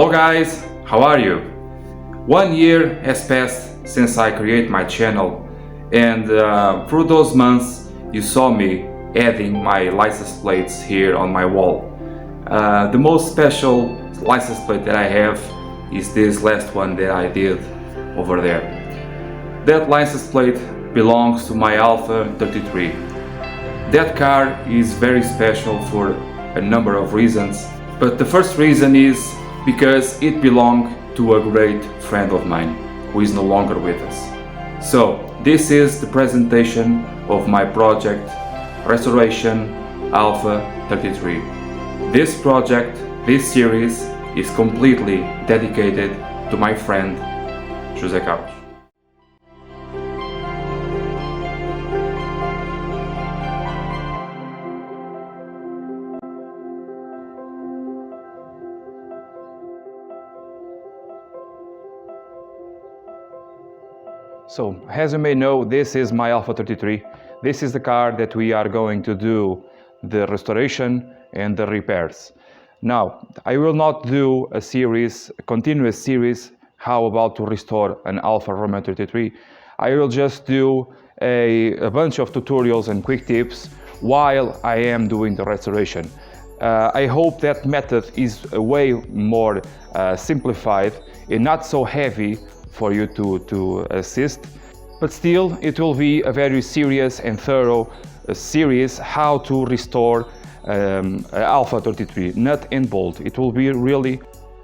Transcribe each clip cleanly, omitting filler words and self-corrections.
Hello guys, how are you? 1 year has passed since I created my channel, and through those months you saw me adding my license plates here on my wall. The most special license plate that I have is this last one that I did over there. That license plate belongs to my Alfa 33. That car is very special for a number of reasons, but the first reason is because it belonged to a great friend of mine who is no longer with us. So this is the presentation of my project Restoration Alfa 33. This project, this series is completely dedicated to my friend José Carlos. So, as you may know, this is my Alfa 33. This is the car that we are going to do the restoration and the repairs. Now, I will not do a continuous series, how about to restore an Alfa Romeo 33. I will just do a bunch of tutorials and quick tips while I am doing the restoration. I hope that method is way more simplified and not so heavy for you to assist, but still it will be a very serious and thorough series how to restore Alfa 33 nut and bolt. It will be really,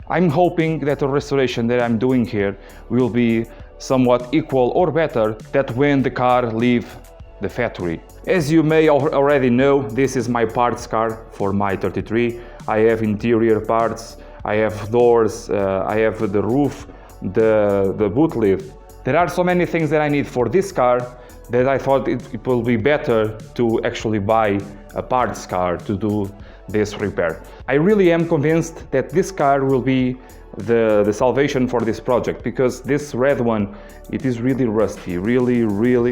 I'm hoping that the restoration that I'm doing here will be somewhat equal or better than when the car leaves the factory. As you may already know, this is my parts car for my 33. I have interior parts, I have doors, I have the roof, the boot lid. There are so many things that I need for this car that I thought it will be better to actually buy a parts car to do this repair. I really am convinced that this car will be the salvation for this project, because this red one, it is really rusty, really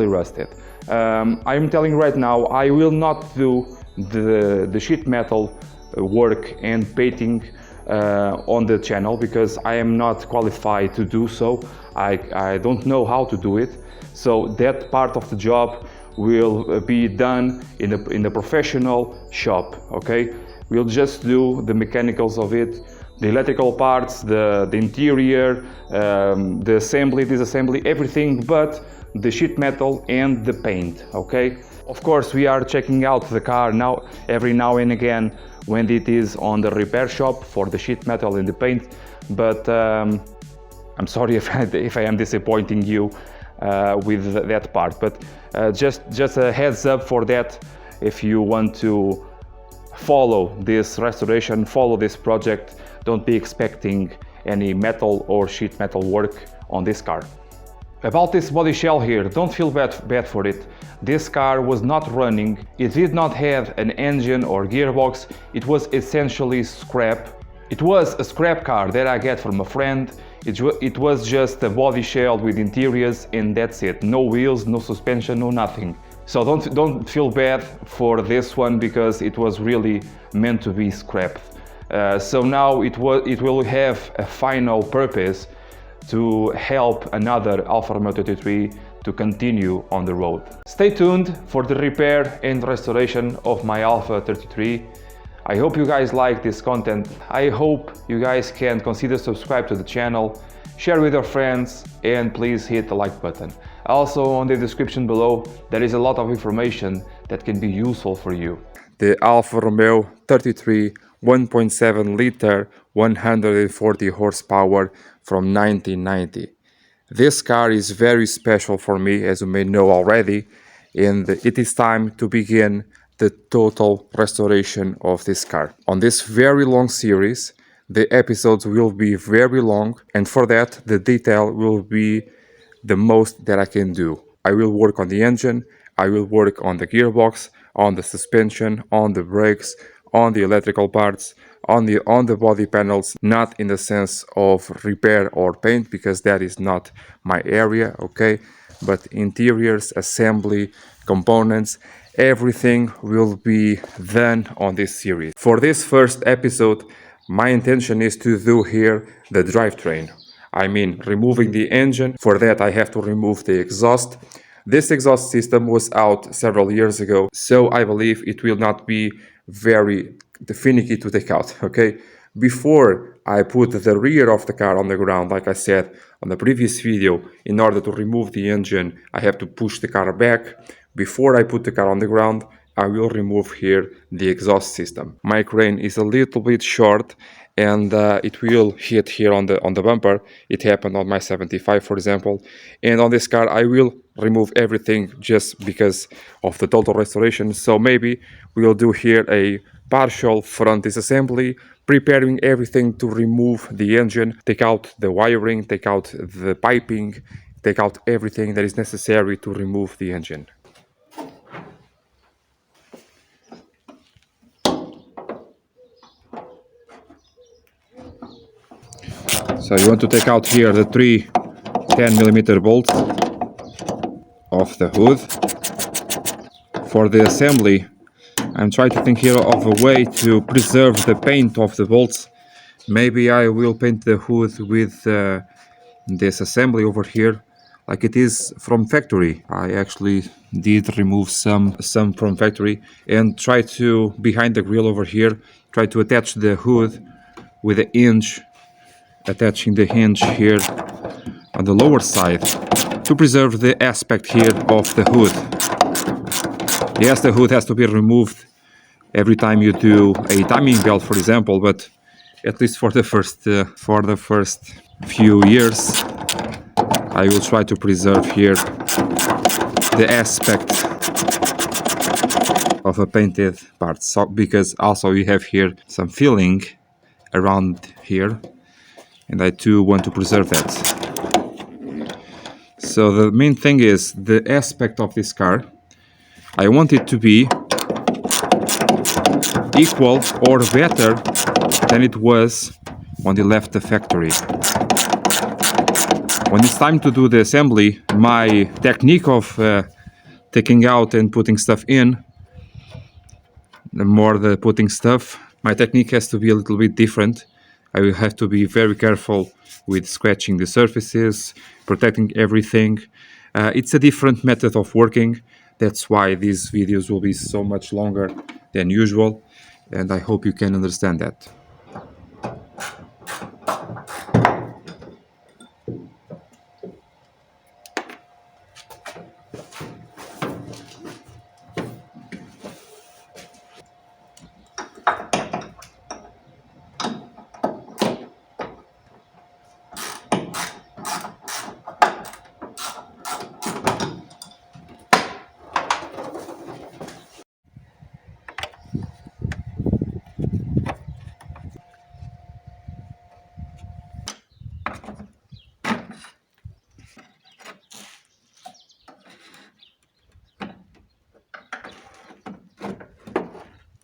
rusted. I'm telling right now, I will not do the sheet metal work and painting on the channel, because I am not qualified to do so. I don't know how to do it, so that part of the job will be done in a professional shop. Okay, we'll just do the mechanicals of it, the electrical parts, the interior, the assembly, disassembly, everything but the sheet metal and the paint. Okay, of course we are checking out the car now every now and again when it is on the repair shop for the sheet metal and the paint, but I'm sorry if I am disappointing you with that part, but just a heads up for that. If you want to follow this restoration, follow this project, don't be expecting any metal or sheet metal work on this car. About this body shell here, don't feel bad for it. This car was not running, it did not have an engine or gearbox, it was essentially scrap. It was a scrap car that I get from a friend. It was just a body shell with interiors and that's it. No wheels, no suspension, no nothing. So don't feel bad for this one, because it was really meant to be scrapped. So now it will have a final purpose to help another Alfa Romeo 33 to continue on the road. Stay tuned for the repair and restoration of my Alfa 33. I hope you guys like this content. I hope you guys can consider subscribe to the channel, share with your friends, and please hit the like button. Also, on the description below there is a lot of information that can be useful for you. The Alfa Romeo 33 1.7 liter 140 horsepower from 1990. This car is very special for me, as you may know already, and it is time to begin the total restoration of this car. On this very long series, the episodes will be very long, and for that the detail will be the most that I can do. I will work on the engine, I will work on the gearbox, on the suspension, on the brakes, on the electrical parts, on the body panels, not in the sense of repair or paint, because that is not my area, okay? But interiors, assembly, components, everything will be done on this series. For this first episode, My intention is to do here the drivetrain. I mean, removing the engine. For that, I have to remove the exhaust. This exhaust system was out several years ago, so I believe it will not be very finicky to take out, okay? Before I put the rear of the car on the ground, like I said on the previous video, in order to remove the engine, I have to push the car back. Before I put the car on the ground, I will remove here the exhaust system. My crane is a little bit short and it will hit here on the bumper. It happened on my 75, for example. And on this car, I will remove everything just because of the total restoration. So maybe we'll do here a partial front disassembly, preparing everything to remove the engine, take out the wiring, take out the piping, take out everything that is necessary to remove the engine. So you want to take out here the three 10mm bolts of the hood. For the assembly, I'm trying to think here of a way to preserve the paint of the bolts. Maybe I will paint the hood with this assembly over here like it is from factory. I actually did remove some from factory and try to, behind the grill over here, try to attach the hood with a hinge, attaching the hinge here on the lower side to preserve the aspect here of the hood. Yes, the hood has to be removed every time you do a timing belt, for example, but at least for the first few years, I will try to preserve here the aspect of a painted part. So, because also you have here some filling around here, and I too want to preserve that. So the main thing is the aspect of this car. I want it to be equal or better than it was when it left the factory. When it's time to do the assembly, my technique of taking out and putting stuff in, the more the putting stuff, my technique has to be a little bit different. I will have to be very careful with scratching the surfaces, protecting everything. It's a different method of working. That's why these videos will be so much longer than usual, and I hope you can understand that.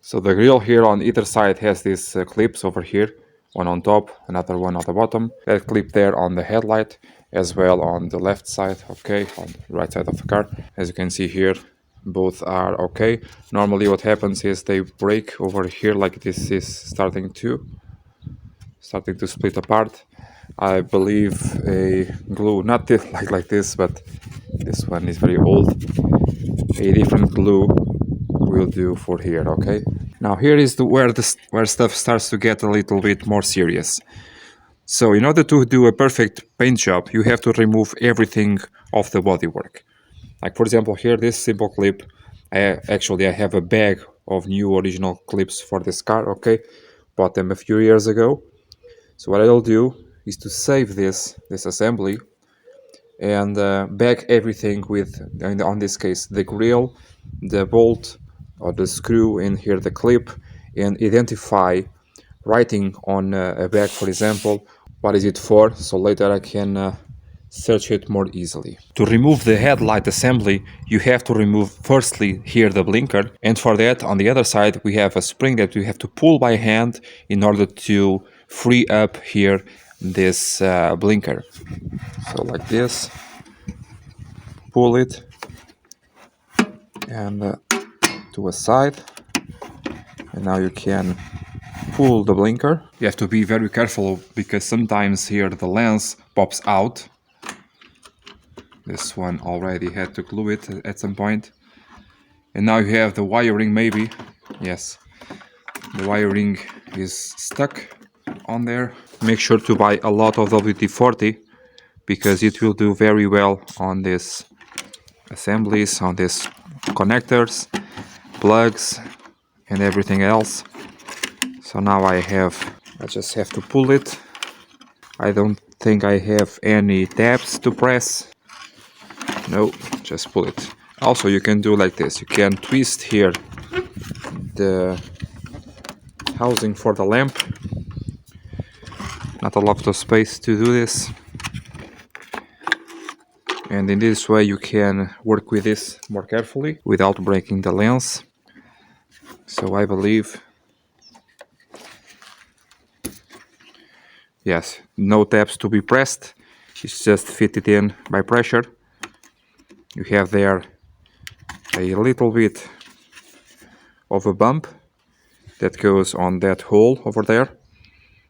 So the grill here on either side has these clips over here, one on top, another one on the bottom. That clip there on the headlight, as well on the left side, okay, on the right side of the car. As you can see here, both are okay. Normally what happens is they break over here, like this is starting to split apart. I believe a glue, not this, like this, but this one is very old. A different glue will do for here, okay? Now here is where stuff starts to get a little bit more serious. So in order to do a perfect paint job, you have to remove everything of the bodywork. Like for example here, this simple clip, I have a bag of new original clips for this car, okay? Bought them a few years ago. So what I'll do is to save this assembly and bag everything with, on this case, the grill, the bolt or the screw, in here the clip, and identify, writing on a bag, for example, what is it for, so later I can search it more easily. To remove the headlight assembly, you have to remove firstly here the blinker, and for that on the other side we have a spring that you have to pull by hand in order to free up here this blinker. So like this, pull it and to a side, and now you can pull the blinker. You have to be very careful because sometimes here the lens pops out. This one already had to glue it at some point. And now you have the wiring maybe. Yes, the wiring is stuck on there. Make sure to buy a lot of WD-40 because it will do very well on these assemblies, on these connectors, plugs and everything else. So now I just have to pull it. I don't think I have any tabs to press. No, just pull it. Also, you can do like this. You can twist here the housing for the lamp. Not a lot of space to do this. And in this way you can work with this more carefully without breaking the lens. So I believe, yes, no tabs to be pressed. It's just fit it in by pressure. You have there a little bit of a bump that goes on that hole over there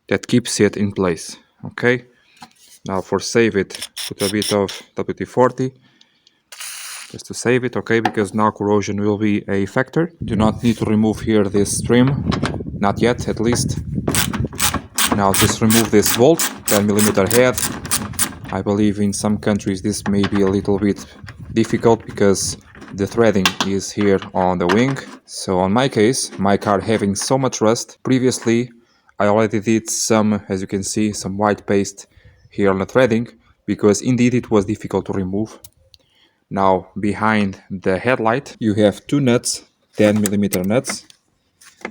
that keeps it in place. Okay, now for save it, put a bit of WD-40 just to save it. Okay, because now corrosion will be a factor. Do not need to remove here this trim, not yet at least. Now just remove this bolt, 10mm head. I believe in some countries this may be a little bit difficult because the threading is here on the wing. So on my case, my car having so much rust, previously I already did some, as you can see, some white paste here on the threading because indeed it was difficult to remove. Now behind the headlight you have two nuts, 10mm nuts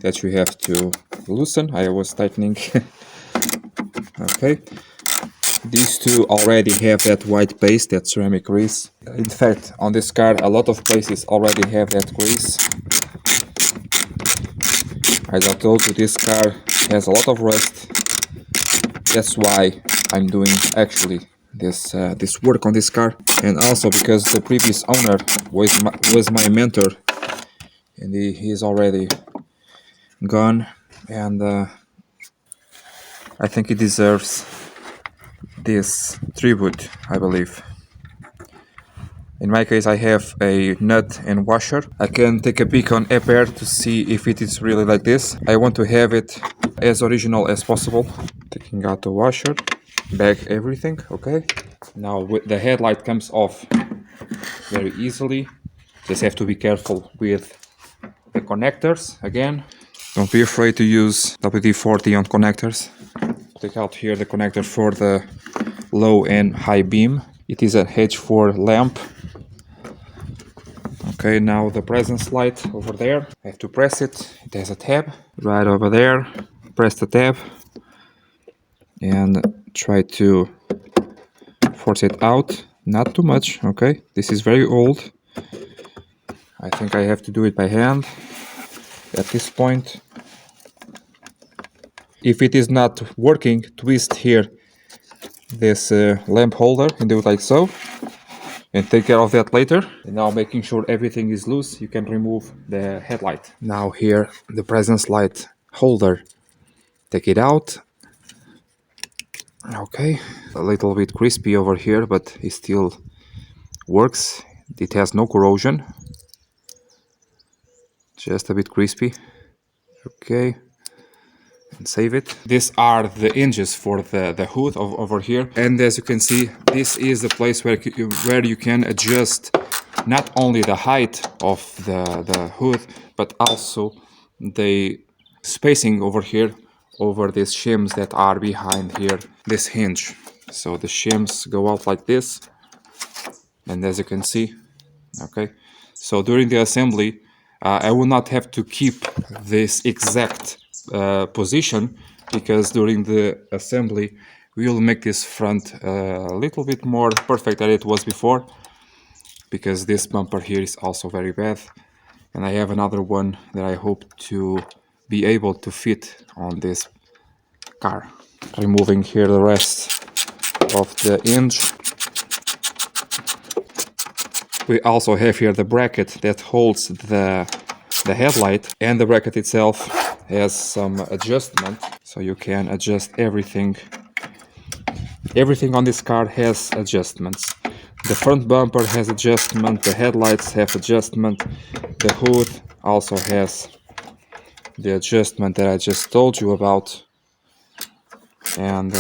that you have to loosen. I was tightening. Okay, these two already have that white paste, that ceramic grease. In fact, on this car a lot of places already have that grease. As I told you, this car has a lot of rust. That's why I'm doing actually this work on this car. And also because the previous owner was my mentor, and he is already gone, and I think he deserves this tribute, I believe. In my case I have a nut and washer. I can take a peek on Air to see if it is really like this. I want to have it as original as possible. Taking out the washer, bag everything. Okay, now the headlight comes off very easily. Just have to be careful with the connectors again. Don't be afraid to use WD-40 on connectors. Take out here the connector for the low and high beam. It is a H4 lamp. Okay, now the presence light over there. I have to press it. It has a tab right over there. Press the tab and try to force it out. Not too much, okay? This is very old. I think I have to do it by hand at this point. If it is not working, twist here this lamp holder and do it like so, and take care of that later. And now making sure everything is loose, you can remove the headlight. Now here the presence light holder, take it out. Okay, a little bit crispy over here, but it still works. It has no corrosion, just a bit crispy. Okay, and save it. These are the hinges for the hood over here, and as you can see, this is the place where you can adjust not only the height of the hood, but also the spacing over here, over these shims that are behind here, this hinge. So the shims go out like this, and as you can see, okay, so during the assembly I will not have to keep this exact position, because during the assembly we will make this front a little bit more perfect than it was before, because this bumper here is also very bad, and I have another one that I hope to be able to fit on this car. Removing here the rest of the hinge. We also have here the bracket that holds the headlight, and the bracket itself has some adjustment, so you can adjust everything. Everything on this car has adjustments. The front bumper has adjustment, the headlights have adjustment, the hood also has the adjustment that I just told you about. And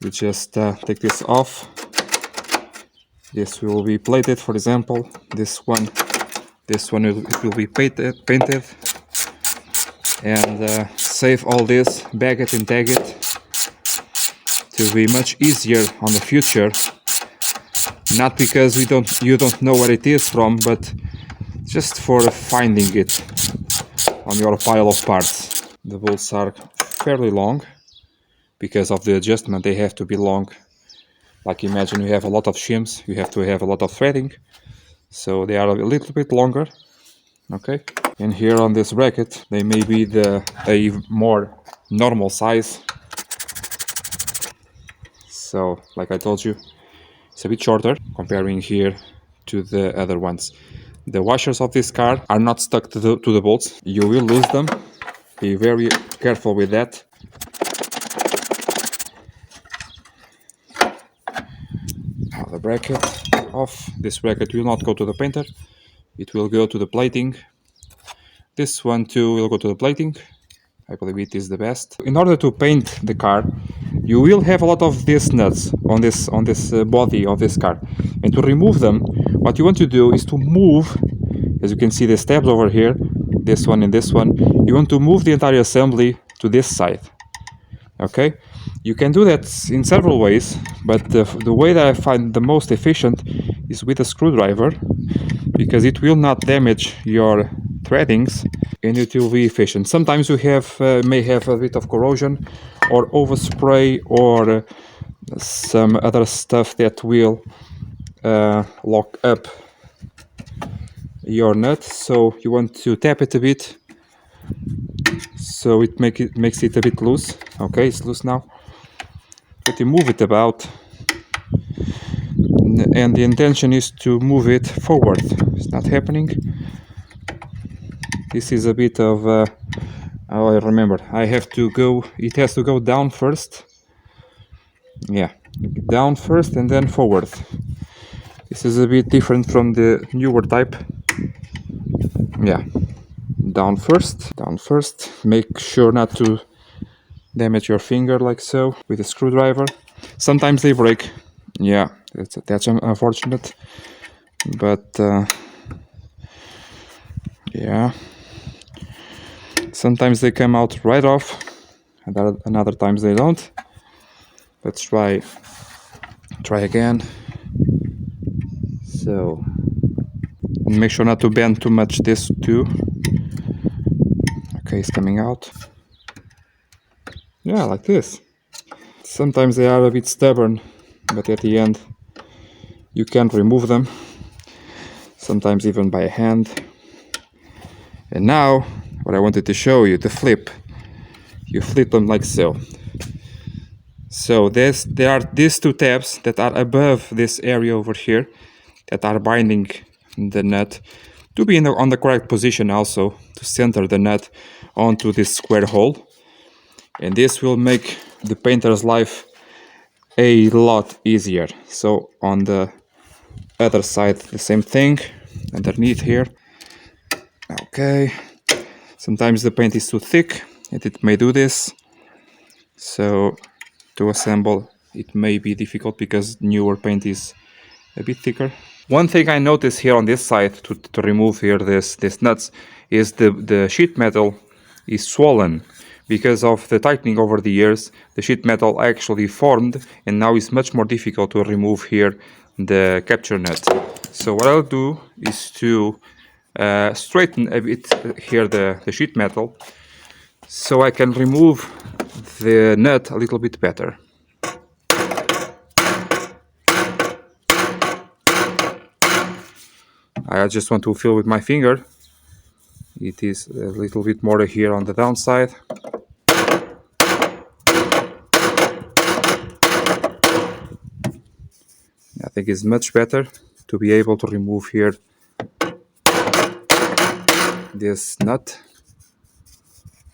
we just take this off. This will be plated, for example. This one it will be painted, and save all this, bag it and tag it, to be much easier on the future. Not because you don't know where it is from, but just for finding it on your pile of parts. The bolts are fairly long because of the adjustment. They have to be long. Like, imagine you have a lot of shims, you have to have a lot of threading, so they are a little bit longer. Okay, and here on this bracket they may be a more normal size. So like I told you, it's a bit shorter comparing here to the other ones. The washers of this car are not stuck to the bolts. You will lose them. Be very careful with that. Now the bracket off. This bracket will not go to the painter. It will go to the plating. This one too will go to the plating. I believe it is the best. In order to paint the car, you will have a lot of these nuts on this body of this car, and to remove them, what you want to do is to move, as you can see the steps over here, this one and this one. You want to move the entire assembly to this side. Okay, you can do that in several ways, but the way that I find the most efficient is with a screwdriver, because it will not damage your threadings and it will be efficient. Sometimes you may have a bit of corrosion or overspray or some other stuff that will lock up your nut, so you want to tap it a bit so it makes it a bit loose. Okay, it's loose now, but you move it about, and the intention is to move it forward. It's not happening. This is a bit of oh, I remember, I have to go, it has to go down first. Yeah, down first and then forward. This is a bit different from the newer type. Yeah, down first. Make sure not to damage your finger like so with a screwdriver. Sometimes they break. Yeah, that's unfortunate, but yeah, sometimes they come out right off, and other times they don't. Let's try again. So make sure not to bend too much this too. Okay, it's coming out. Yeah, like this. Sometimes they are a bit stubborn, but at the end you can remove them, sometimes even by hand. And now what I wanted to show you, the flip. You flip them like so. So there are these two tabs that are above this area over here that are binding the nut to be on the correct position, also to center the nut onto this square hole. And this will make the painter's life a lot easier. So on the other side, the same thing, underneath here. Okay, sometimes the paint is too thick and it may do this, so to assemble it may be difficult because newer paint is a bit thicker. One thing I noticed here on this side to remove here this nuts is the sheet metal is swollen. Because of the tightening over the years, the sheet metal actually formed, and now it's much more difficult to remove here the capture nut. So what I'll do is to straighten a bit here the sheet metal, so I can remove the nut a little bit better. I just want to feel with my finger. It is a little bit more here on the downside. I think it's much better to be able to remove here this nut.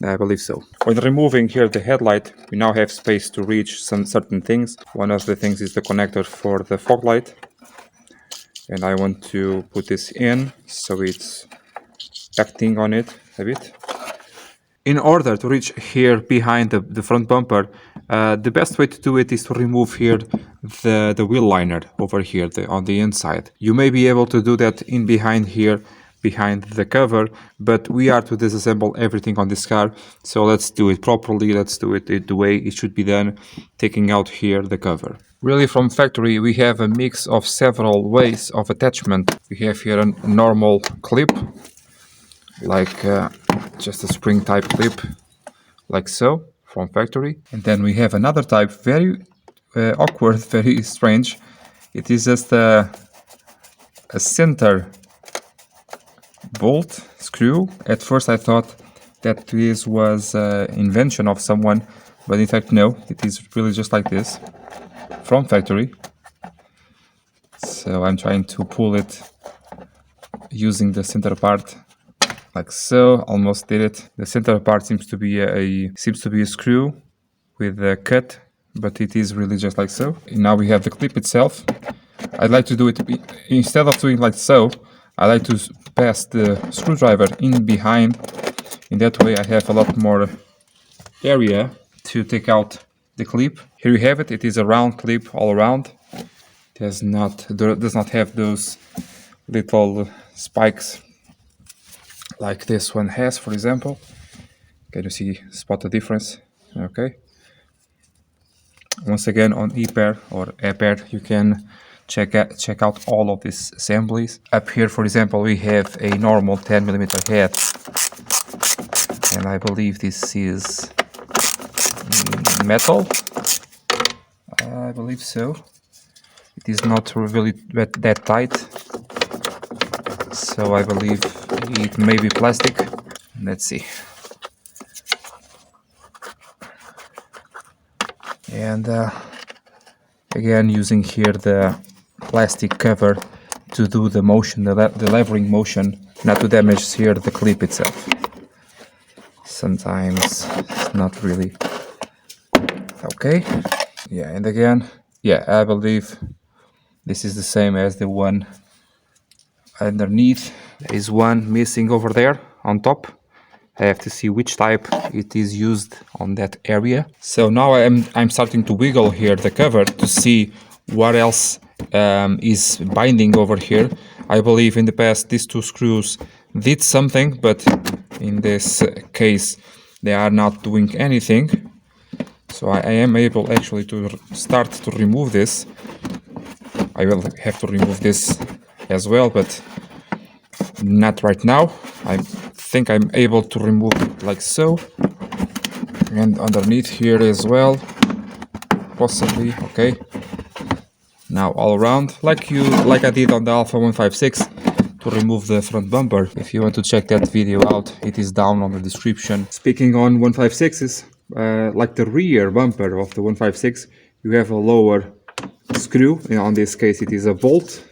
I believe so. When removing here the headlight, we now have space to reach some certain things. One of the things is the connector for the fog light. And I want to put this in so it's acting on it a bit. In order to reach here behind the front bumper, the best way to do it is to remove here the wheel liner over here on the inside. You may be able to do that in behind here, behind the cover, but we are to disassemble everything on this car, so let's do it properly. Let's do it the way it should be done, taking out here the cover. Really, from factory we have a mix of several ways of attachment. We have here a normal clip, like just a spring type clip, like so, from factory. And then we have another type, very awkward, very strange. It is just a center bolt screw. At first I thought that this was invention of someone, but in fact no, it is really just like this, from factory. So I'm trying to pull it using the center part, like so. Almost did it. The center part seems to be a screw with a cut, but it is really just like so. And now we have the clip itself. I'd like to do it instead of doing like so. I like to pass the screwdriver in behind. In that way I have a lot more area to take out the clip. Here you have it. It is a round clip all around. It does not have those little spikes like this one has, for example. Can you spot the difference? Okay. Once again, on ePair or ePair, you can check out all of these assemblies. Up here, for example, we have a normal 10mm head, and I believe this is metal. I believe so. It is not really that tight, so I believe it may be plastic. Let's see. And again, using here the plastic cover to do the motion, the levering motion, not to damage here the clip itself. Sometimes it's not really okay. Yeah, and again, yeah, I believe this is the same as the one underneath. There is one missing over there on top. I have to see which type it is used on that area. So now I'm starting to wiggle here the cover to see what else is binding over here. I believe in the past these two screws did something, but in this case they are not doing anything. So I am able actually to start to remove this. I will have to remove this as well, but not right now. I think I'm able to remove it like so, and underneath here as well, possibly. Okay, now all around, like I did on the Alfa 156 to remove the front bumper. If you want to check that video out, it is down on the description. Speaking on 156s, like the rear bumper of the 156, you have a lower screw. On this case it is a bolt.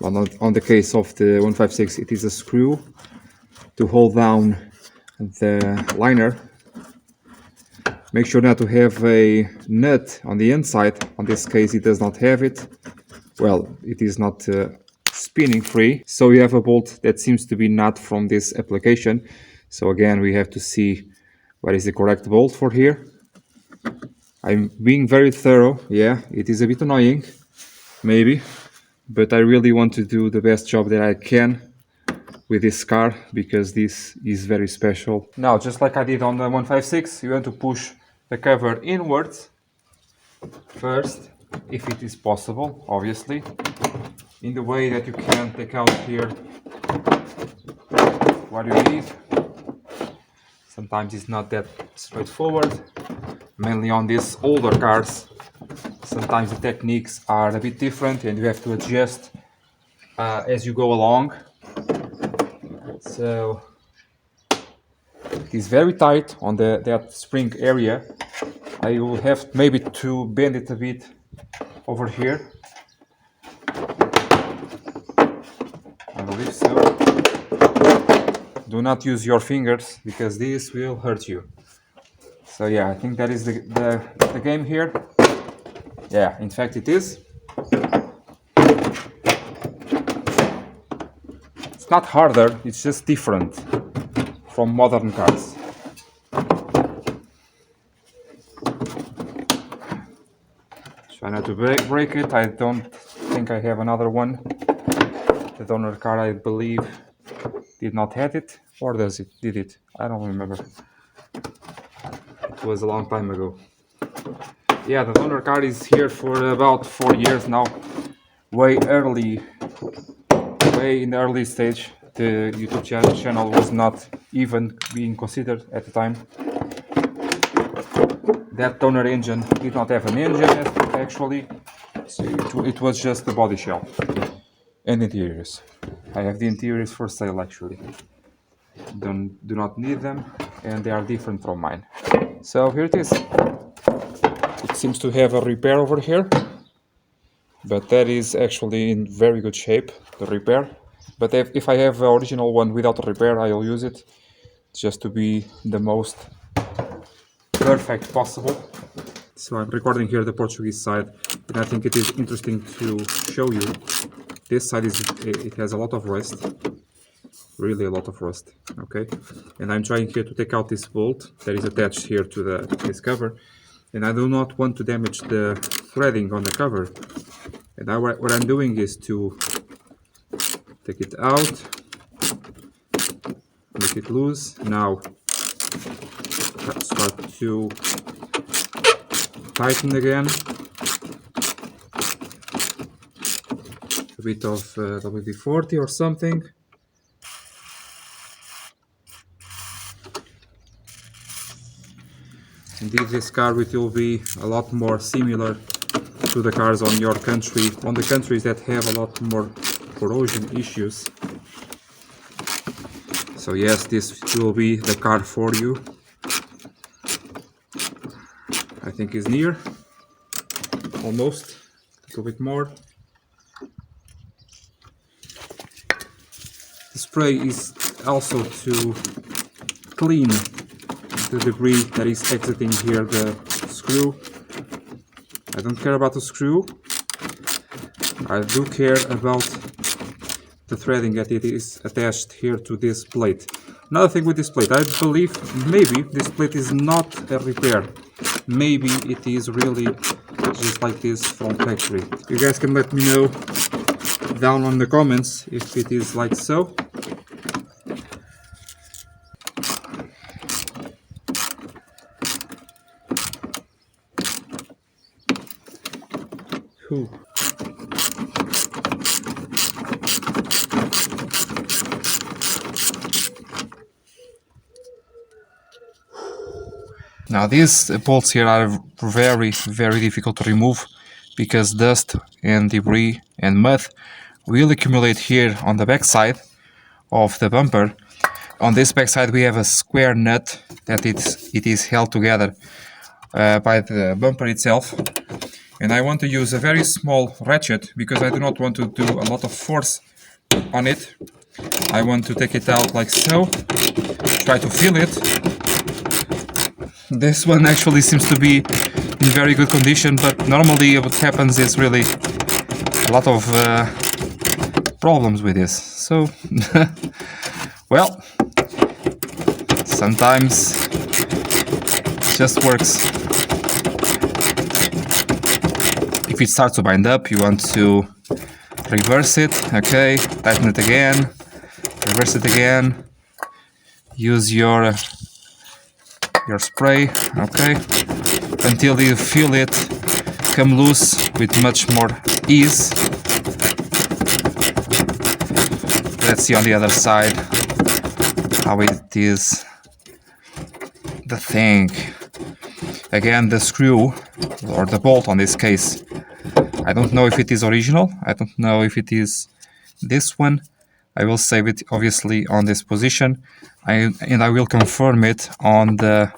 On the case of the 156 it is a screw to hold down the liner. Make sure not to have a nut on the inside. On this case it does not have it. Well, it is not spinning free, so you have a bolt that seems to be not from this application. So again, we have to see what is the correct bolt for here. I'm being very thorough. Yeah, it is a bit annoying, maybe, but I really want to do the best job that I can with this car, because this is very special. Now, just like I did on the 156, you want to push the cover inwards first, if it is possible, obviously, in the way that you can take out here what you need. Sometimes it's not that straightforward, mainly on these older cars. Sometimes the techniques are a bit different and you have to adjust as you go along. So it is very tight on that spring area. I will have maybe to bend it a bit over here. I believe so. do not use your fingers because this will hurt you. So yeah, I think that is the game here. Yeah, in fact it is. It's not harder, it's just different from modern cars. Try not to break it. I don't think I have another one. The donor car, I believe, did not have it, or does it? Did it? I don't remember. It was a long time ago. Yeah, the donor car is here for about 4 years now. Way in the early stage. The YouTube channel was not even being considered at the time. That donor engine did not have an engine actually, so it was just the body shell and interiors. I have the interiors for sale actually. Do not need them, and they are different from mine. So here it is. It seems to have a repair over here, but that is actually in very good shape, the repair. But if I have the original one without a repair, I'll use it just to be the most perfect possible. So I'm recording here the Portuguese side, and I think it is interesting to show you. This side it has a lot of rust, really a lot of rust. Okay, and I'm trying here to take out this bolt that is attached here to this cover, and I do not want to damage the threading on the cover. And what I'm doing is to take it out, make it loose. Now start to tighten again. A bit of WD-40 or something. Indeed, this car will be a lot more similar to the cars on your country, on the countries that have a lot more corrosion issues. So yes, this will be the car for you. I think it's near, almost, a little bit more. The spray is also to clean the debris that is exiting here, the screw. I don't care about the screw. I do care about the threading that it is attached here to this plate. Another thing with this plate, I believe maybe this plate is not a repair. Maybe it is really just like this from factory. You guys can let me know down on the comments if it is like so. Whew. Now these bolts here are very difficult to remove because dust and debris and mud will accumulate here on the back side of the bumper. On this back side we have a square nut that it is held together by the bumper itself, and I want to use a very small ratchet because I do not want to do a lot of force on it. I want to take it out like so, try to feel it. This one actually seems to be in very good condition, but normally what happens is really a lot of problems with this. So, well, sometimes it just works. If it starts to bind up, you want to reverse it, okay, tighten it again, reverse it again, use your spray, okay, until you feel it come loose with much more ease. Let's see on the other side how it is. The thing, again, the screw or the bolt on this case, I don't know if it is original, I don't know if it is this one. I will save it obviously on this position, and I will confirm it on the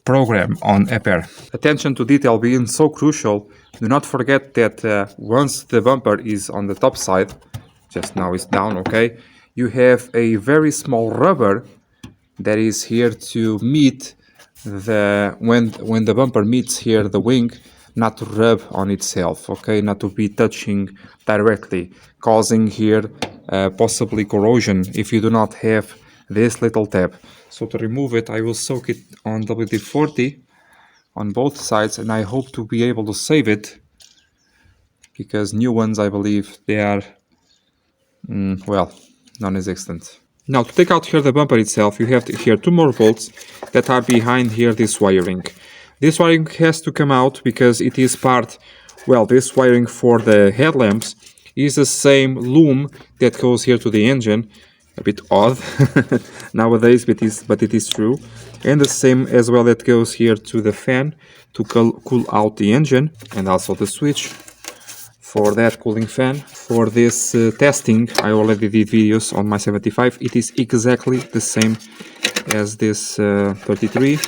program on Aper. Attention to detail being so crucial. Do not forget that once the bumper is on the top side, just now it's down, okay, you have a very small rubber that is here to meet the when the bumper meets here the wing, not to rub on itself, okay, not to be touching directly, causing here possibly corrosion if you do not have this little tab. So to remove it, I will soak it on WD-40 on both sides, and I hope to be able to save it, because new ones, I believe, they are well, non-existent. Now, to take out here the bumper itself, you have here 2 more bolts that are behind here this wiring. This wiring has to come out because it is part, well, this wiring for the headlamps is the same loom that goes here to the engine. A bit odd nowadays, but it is true. And the same as well that goes here to the fan to cool out the engine, and also the switch for that cooling fan. For this testing, I already did videos on my 75. It is exactly the same as this 33.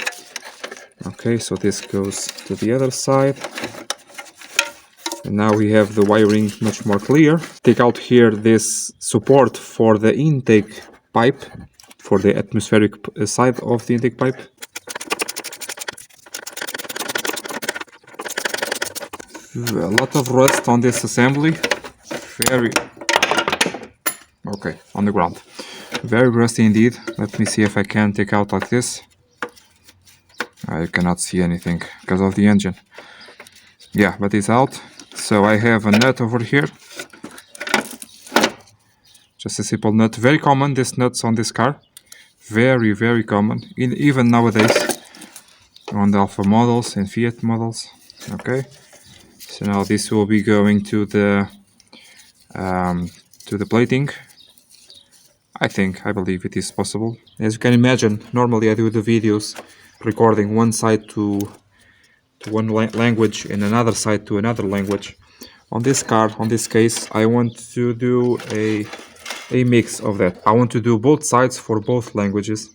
Okay, so this goes to the other side. And now we have the wiring much more clear. Take out here this support for the intake pipe, for the atmospheric side of the intake pipe. A lot of rust on this assembly. Very... okay, on the ground. Very rusty indeed. Let me see if I can take out like this. I cannot see anything because of the engine. Yeah, but it's out. So I have a nut over here. Just a simple nut. Very common, these nuts on this car. Very, very common. Even nowadays. On the Alfa models and Fiat models. Okay. So now this will be going to the plating. I believe it is possible. As you can imagine, normally I do the videos recording one side to one language and another side to another language. On this car, on this case, I want to do a mix of that. I want to do both sides for both languages,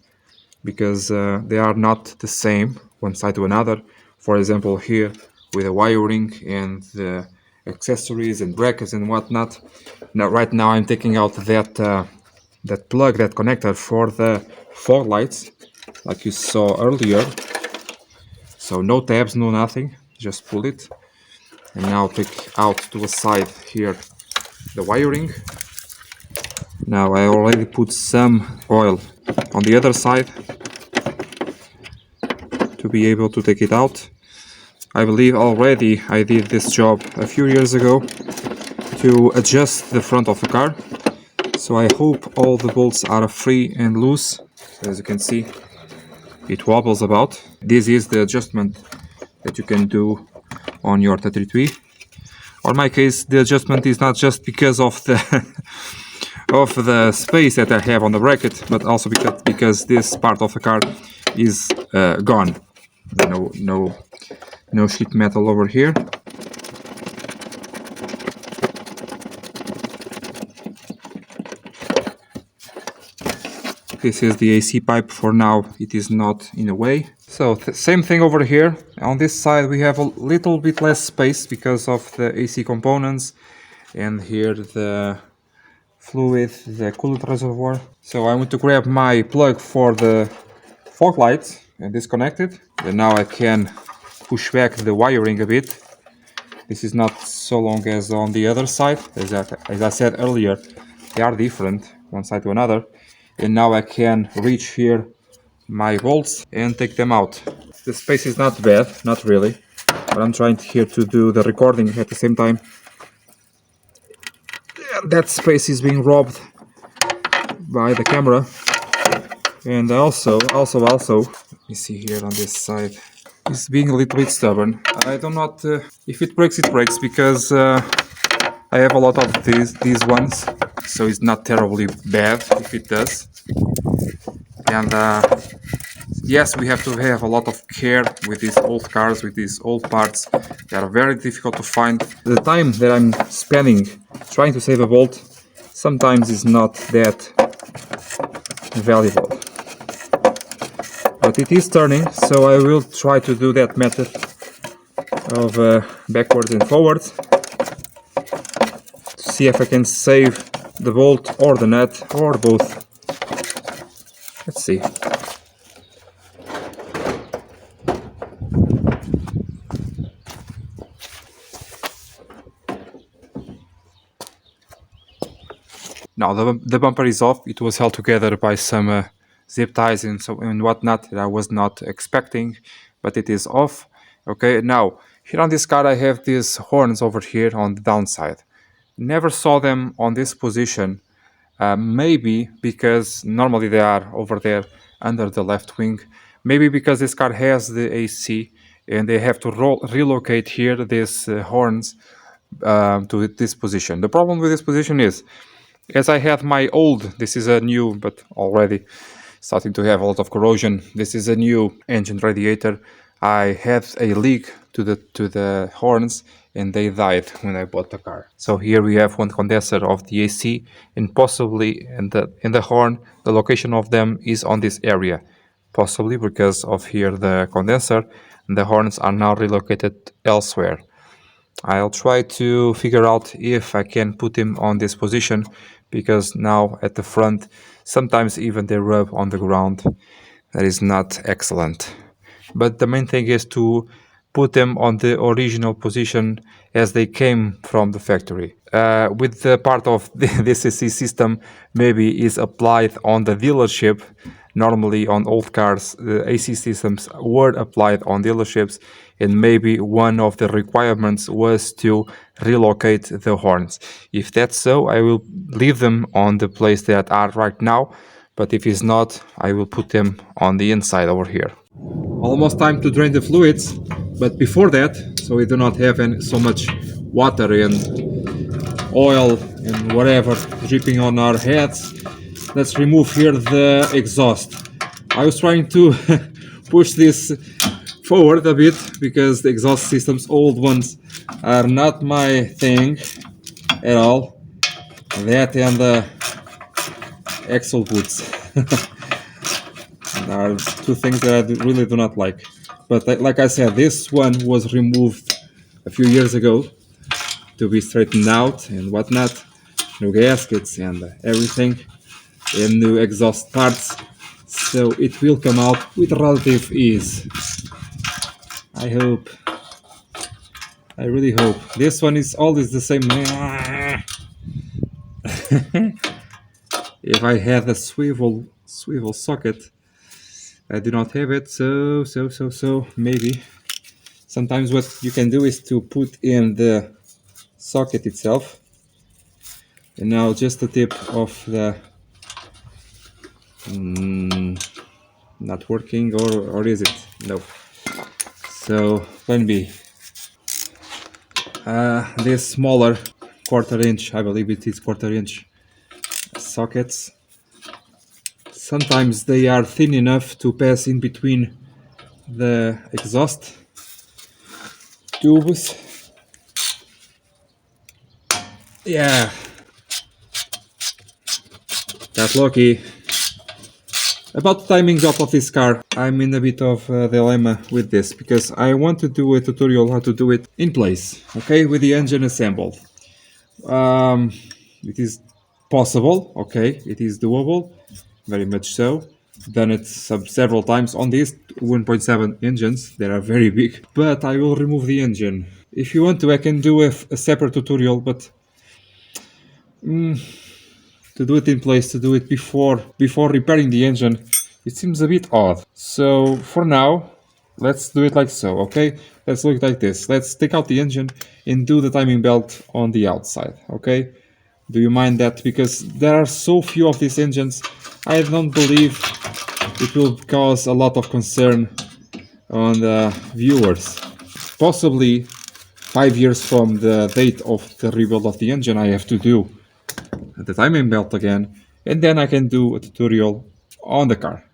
because they are not the same one side to another. For example, here with the wiring and the accessories and brackets and whatnot. Now, right now I'm taking out that plug, that connector for the fog lights, like you saw earlier. So no tabs, no nothing, just pull it. And now take out to the side here the wiring. Now I already put some oil on the other side to be able to take it out. I believe already I did this job a few years ago to adjust the front of the car. So I hope all the bolts are free and loose. So as you can see, it wobbles about. This is the adjustment that you can do on your 33. On my case, the adjustment is not just because of the of the space that I have on the bracket, but also because this part of the car is gone. No sheet metal over here. This is the AC pipe. For now it is not in a way. So same thing over here. On this side we have a little bit less space because of the AC components, and here the fluid, the coolant reservoir. So I want to grab my plug for the fog lights and disconnect it. And now I can push back the wiring a bit. This is not so long as on the other side. As I said earlier, they are different one side to another. And now I can reach here my bolts and take them out. The space is not bad, not really, but I'm trying here to do the recording at the same time. That space is being robbed by the camera. And also, let me see here on this side, it's being a little bit stubborn. I do not, if it breaks, it breaks, because I have a lot of these ones, so it's not terribly bad if it does. And yes, we have to have a lot of care with these old cars, with these old parts. They are very difficult to find. The time that I'm spending trying to save a bolt sometimes is not that valuable. But it is turning, so I will try to do that method of backwards and forwards to see if I can save the bolt or the nut or both. Let's see. Now the bumper is off. It was held together by some zip ties and whatnot that I was not expecting, but it is off. Okay, now here on this car I have these horns over here on the downside. Never saw them on this position. Maybe because normally they are over there under the left wing. Maybe because this car has the AC and they have to relocate here these horns to this position. The problem with this position is, as I had my old, this is a new, but already starting to have a lot of corrosion. This is a new engine radiator. I had a leak to the horns, and they died when I bought the car. So here we have one condenser of the AC, and possibly in the horn, the location of them is on this area, possibly because of here the condenser, and the horns are now relocated elsewhere. I'll try to figure out if I can put him on this position, because now at the front sometimes even they rub on the ground. That is not excellent. But the main thing is to put them on the original position as they came from the factory. With the part of this AC system maybe is applied on the dealership. Normally on old cars the AC systems were applied on dealerships, and maybe one of the requirements was to relocate the horns. If that's so, I will leave them on the place that are right now, but if it's not, I will put them on the inside over here. Almost time to drain the fluids, but before that, so we do not have so much water and oil and whatever dripping on our heads, let's remove here the exhaust. I was trying to push this forward a bit because the exhaust systems, old ones, are not my thing at all. That and the axle boots are two things that I really do not like. But like I said, this one was removed a few years ago to be straightened out and whatnot. New gaskets and everything, and new exhaust parts, so it will come out with relative ease. I hope. I really hope. This one is always the same. If I had a swivel socket, I do not have it, so maybe. Sometimes what you can do is to put in the socket itself, and now just the tip of the not working, or is it? No. So plan B. This smaller 1/4 inch, I believe it is 1/4 inch sockets. Sometimes they are thin enough to pass in between the exhaust tubes. Yeah, got lucky. About the timing of this car, I'm in a bit of a dilemma with this, because I want to do a tutorial how to do it in place, okay, with the engine assembled. It is possible, okay, it is doable, very much so. Done it several times on these 1.7 engines, they are very big, but I will remove the engine. If you want to, I can do a separate tutorial, but to do it in place, to do it before repairing the engine, it seems a bit odd. So for now, let's do it like so, okay? Let's look like this. Let's take out the engine and do the timing belt on the outside, okay? Do you mind that? Because there are so few of these engines, I don't believe it will cause a lot of concern on the viewers. Possibly 5 years from the date of the rebuild of the engine, I have to do the timing belt again, and then I can do a tutorial on the car.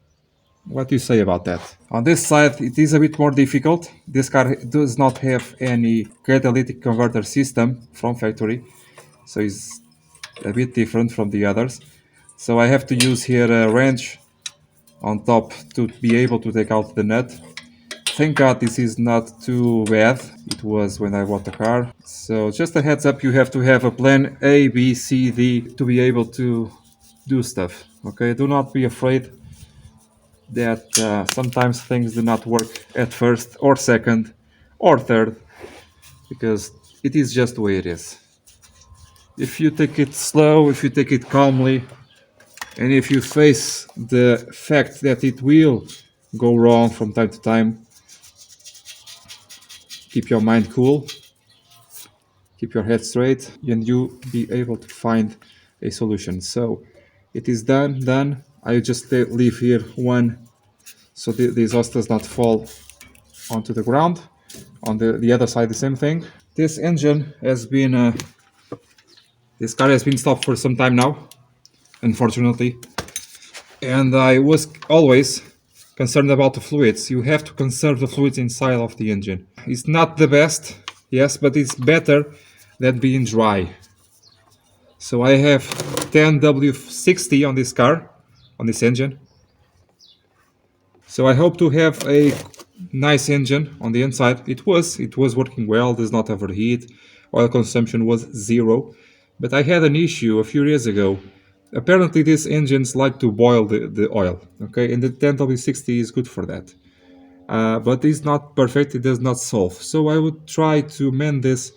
What do you say about that? On this side it is a bit more difficult. This car does not have any catalytic converter system from factory, so it's a bit different from the others. So I have to use here a wrench on top to be able to take out the nut. Thank God this is not too bad. It was when I bought the car. So just a heads up, you have to have a plan A, B, C, D to be able to do stuff. Okay, do not be afraid that sometimes things do not work at first or second or third, because it is just the way it is. If you take it slow, if you take it calmly, and if you face the fact that it will go wrong from time to time, keep your mind cool, keep your head straight, and you'll be able to find a solution. So it is done. I just leave here one so the exhaust does not fall onto the ground. On the other side, the same thing. This engine has been, this car has been stopped for some time now, unfortunately. And I was always concerned about the fluids. You have to conserve the fluids inside of the engine. It's not the best, yes, but it's better than being dry. So I have 10W60 on this car, on this engine. So I hope to have a nice engine on the inside. It was working well, does not overheat. Oil consumption was 0. But I had an issue a few years ago. Apparently these engines like to boil the oil, okay? And the 10W60 is good for that. But it's not perfect, it does not solve. So I would try to mend this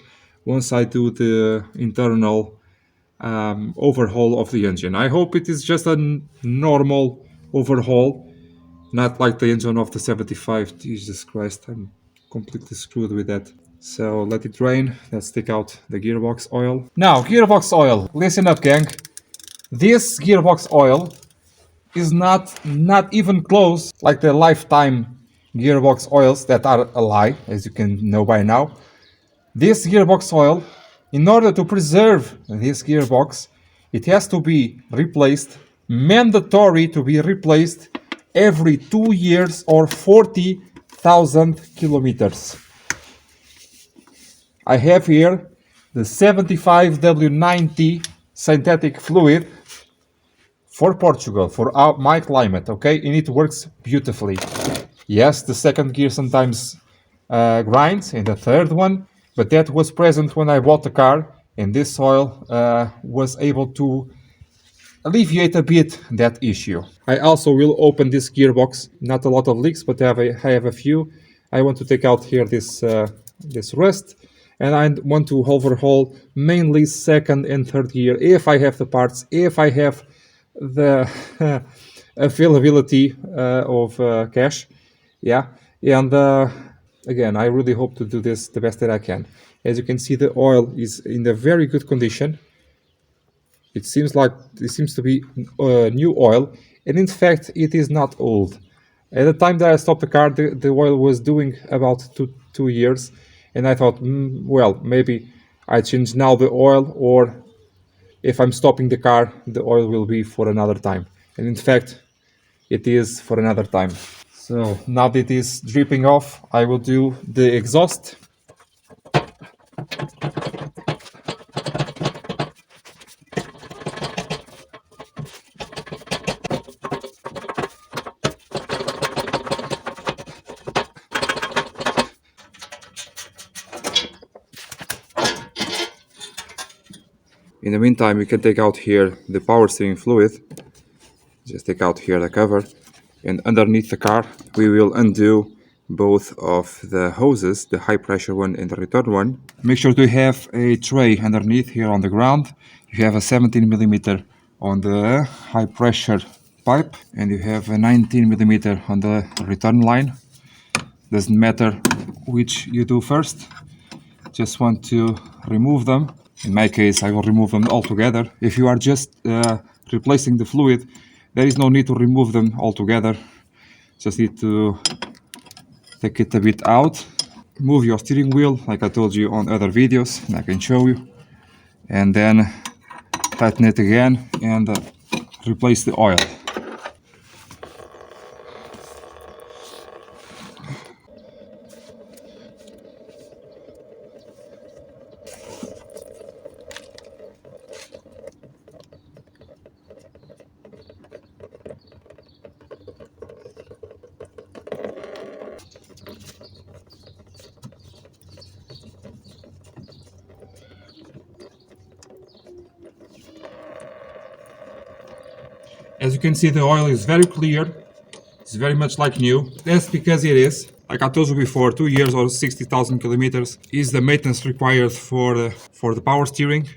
once I do the internal overhaul of the engine. I hope it is just a normal overhaul, not like the engine of the 75. Jesus Christ, I'm completely screwed with that. So let it drain. Let's take out the gearbox oil. Now, gearbox oil. Listen up, gang. This gearbox oil is not even close like the lifetime gearbox oils that are a lie, as you can know by now. This gearbox oil, in order to preserve this gearbox, it has to be replaced, mandatory to be replaced every 2 years or 40,000 kilometers. I have here the 75W90 synthetic fluid for Portugal, for my climate, okay? And it works beautifully. Yes, the second gear sometimes grinds, and the third one, but that was present when I bought the car, and this oil was able to alleviate a bit that issue. I also will open this gearbox, not a lot of leaks, but I have a few. I want to take out here this rust, and I want to overhaul mainly second and third gear if I have the parts, if I have the availability of cash. Yeah, and again, I really hope to do this the best that I can. As you can see, the oil is in a very good condition. It seems to be new oil, and in fact, it is not old. At the time that I stopped the car, the oil was doing about two years, and I thought, well, maybe I change now the oil, or if I'm stopping the car, the oil will be for another time. And in fact, it is for another time. So now that it is dripping off, I will do the exhaust. In the meantime, we can take out here the power steering fluid. Just take out here the cover, and underneath the car we will undo both of the hoses, the high pressure one and the return one. Make sure to have a tray underneath here on the ground. You have a 17mm on the high pressure pipe, and you have a 19mm on the return line. Doesn't matter which you do first, just want to remove them. In my case, I will remove them all together. If you are just replacing the fluid, there is no need to remove them all together. Just need to take it a bit out. Move your steering wheel, like I told you on other videos, and I can show you. And then tighten it again and replace the oil. As you can see, the oil is very clear. It's very much like new. That's because it is. Like I told you before, 2 years or 60,000 kilometers is the maintenance required for the power steering.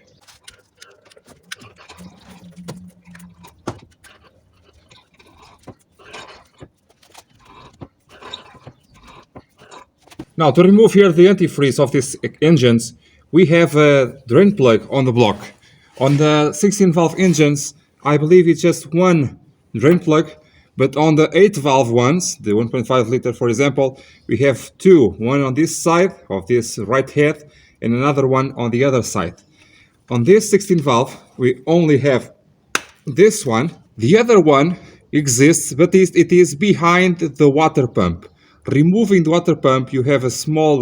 Now, to remove here the antifreeze of these engines, we have a drain plug on the block. On the 16 valve engines, I believe it's just one drain plug, but on the 8 valve ones, the 1.5 liter for example, we have two, one on this side of this right head and another one on the other side. On this 16 valve, we only have this one. The other one exists, but it is behind the water pump. Removing the water pump, you have a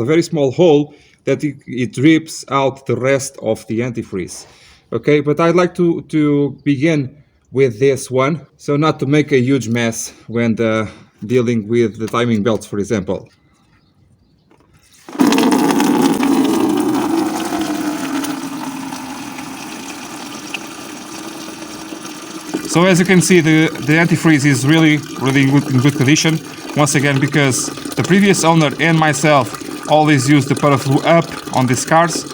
very small hole that it drips out the rest of the antifreeze. Okay, but I'd like to begin with this one, so not to make a huge mess when dealing with the timing belts, for example. So as you can see, the antifreeze is really in good condition. Once again, because the previous owner and myself always use the Potugal up on these cars.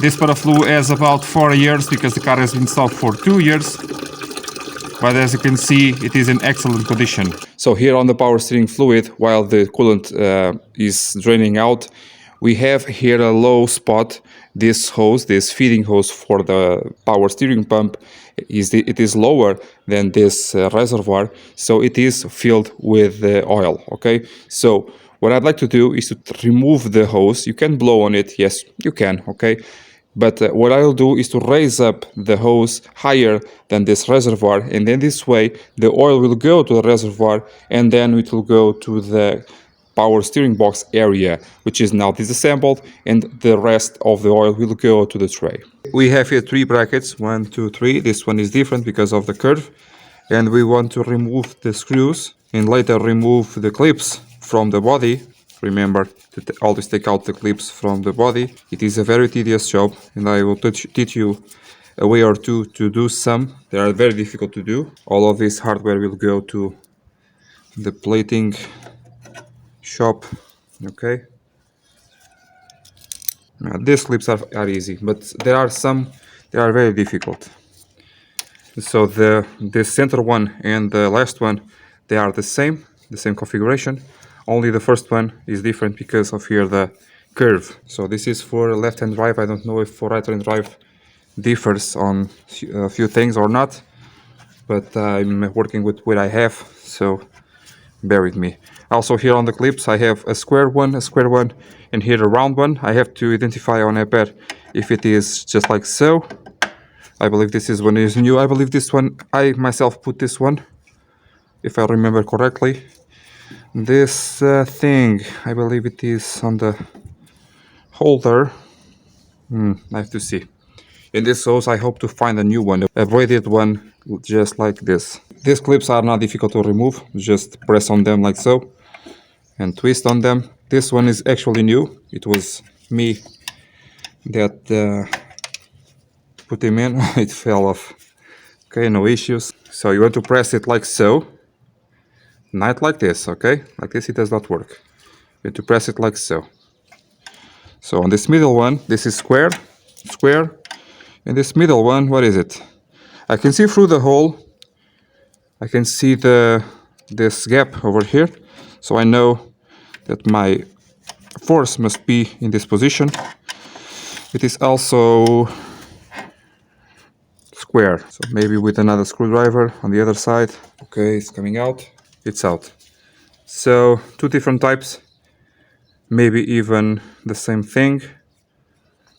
This Potugal has about 4 years because the car has been stock for 2 years. But as you can see, it is in excellent condition. So here on the power steering fluid, while the coolant is draining out, we have here a low spot. This hose, this feeding hose for the power steering pump, it is lower than this reservoir, so it is filled with oil. Okay, so what I'd like to do is to remove the hose. You can blow on it, yes, you can. Okay, but what I'll do is to raise up the hose higher than this reservoir, and then this way the oil will go to the reservoir and then it will go to the power steering box area, which is now disassembled, and the rest of the oil will go to the tray. We have here 3 brackets, 1, 2, 3. This one is different because of the curve, and we want to remove the screws and later remove the clips from the body. Remember to always take out the clips from the body. It is a very tedious job, and I will teach you a way or two to do some. They are very difficult to do. All of this hardware will go to the plating shop. Okay, now these clips are easy, but there are some that are very difficult. So the center one and the last one, they are the same configuration, only the first one is different because of here the curve. So this is for left-hand drive. I don't know if for right-hand drive differs on a few things or not, but I'm working with what I have, so bear with me. Also here on the clips I have a square one, and here a round one. I have to identify on iPad if it is just like so. I believe this one is new. I believe this one, I myself put this one, if I remember correctly. This thing, I believe it is on the holder. I have to see. In this hose I hope to find a new one, a braided one just like this. These clips are not difficult to remove, just press on them like so and twist on them. This one is actually new, it was me that put him in. It fell off. Okay, no issues. So you want to press it like so, not like this. Okay, like this it does not work. You have to press it like so. So on this middle one, this is square, and this middle one, what is it? I can see through the hole. I can see this gap over here, so I know that my force must be in this position. It is also square, so maybe with another screwdriver on the other side. Okay, it's coming out. It's out. So 2 different types, maybe even the same thing,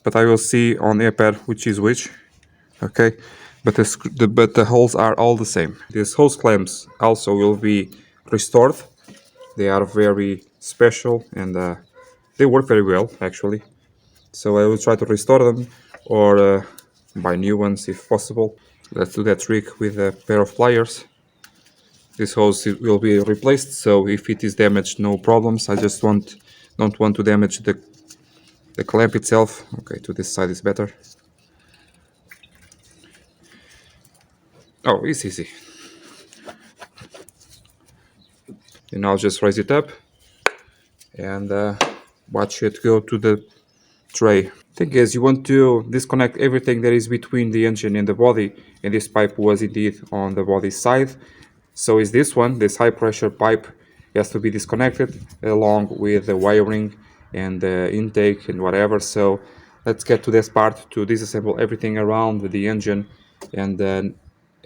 but I will see on the iPad which is which. Okay, but the holes are all the same. These hose clamps also will be restored. They are very special and they work very well actually. So I will try to restore them or buy new ones if possible. Let's do that trick with a pair of pliers. This hose will be replaced, so if it is damaged, no problems. I just don't want to damage the clamp itself. Okay, to this side is better. Oh, it's easy. and I'll just raise it up and watch it go to the tray. Thing is, you want to disconnect everything that is between the engine and the body, and this pipe was indeed on the body side. So is this one, this high pressure pipe has to be disconnected along with the wiring and the intake and whatever. So let's get to this part to disassemble everything around the engine, and then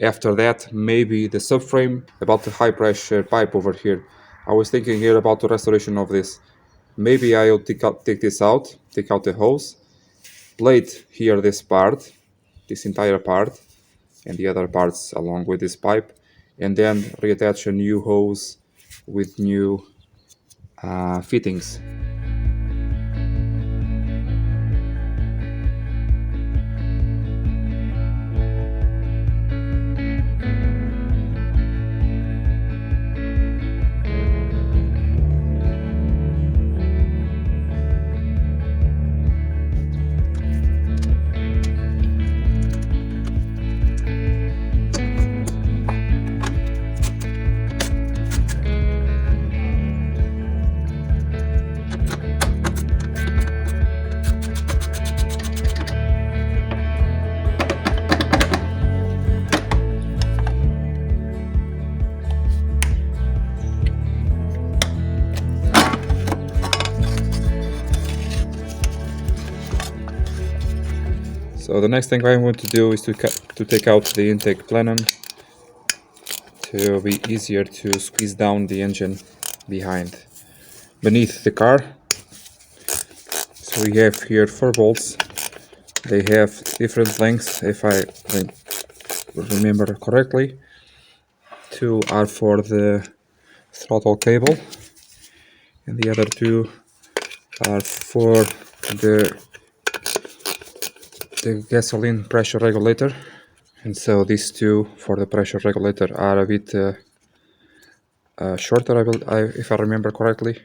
after that maybe the subframe. About the high pressure pipe over here, I was thinking here about the restoration of this. Maybe I'll take this out, take out the hose, plate here this part, this entire part, and the other parts along with this pipe, and then reattach a new hose with new fittings. So the next thing I want to do is to take out the intake plenum to be easier to squeeze down the engine beneath the car. So we have here 4 bolts. They have different lengths, if I remember correctly. 2 are for the throttle cable, and the other 2 are for the gasoline pressure regulator. And so these 2 for the pressure regulator are a bit shorter, if I remember correctly.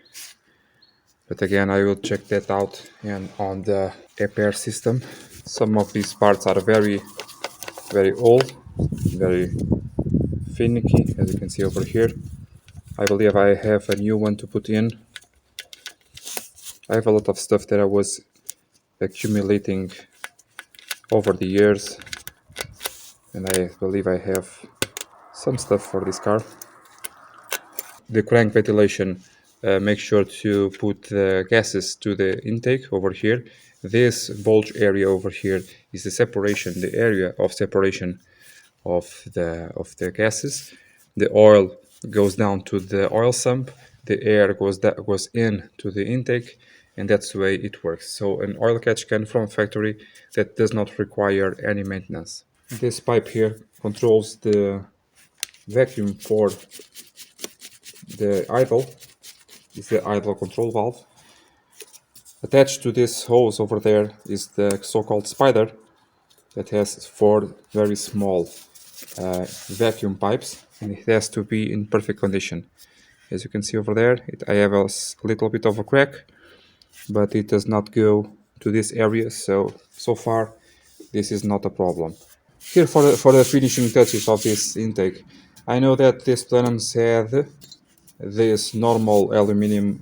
But again, I will check that out and on the repair system. Some of these parts are very, very old, very finicky, as you can see over here. I believe I have a new one to put in. I have a lot of stuff that I was accumulating over the years, and I believe I have some stuff for this car. The crank ventilation, make sure to put the gases to the intake over here. This bulge area over here is the separation, the area of separation of the gases. The oil goes down to the oil sump, the air goes in to the intake, and that's the way it works. So an oil catch can from factory that does not require any maintenance. This pipe here controls the vacuum for the idle. Is the idle control valve. Attached to this hose over there is the so-called spider that has 4 very small vacuum pipes, and it has to be in perfect condition. As you can see over there, I have a little bit of a crack, but it does not go to this area, so far this is not a problem. Here for the finishing touches of this intake, I know that this plenums had this normal aluminum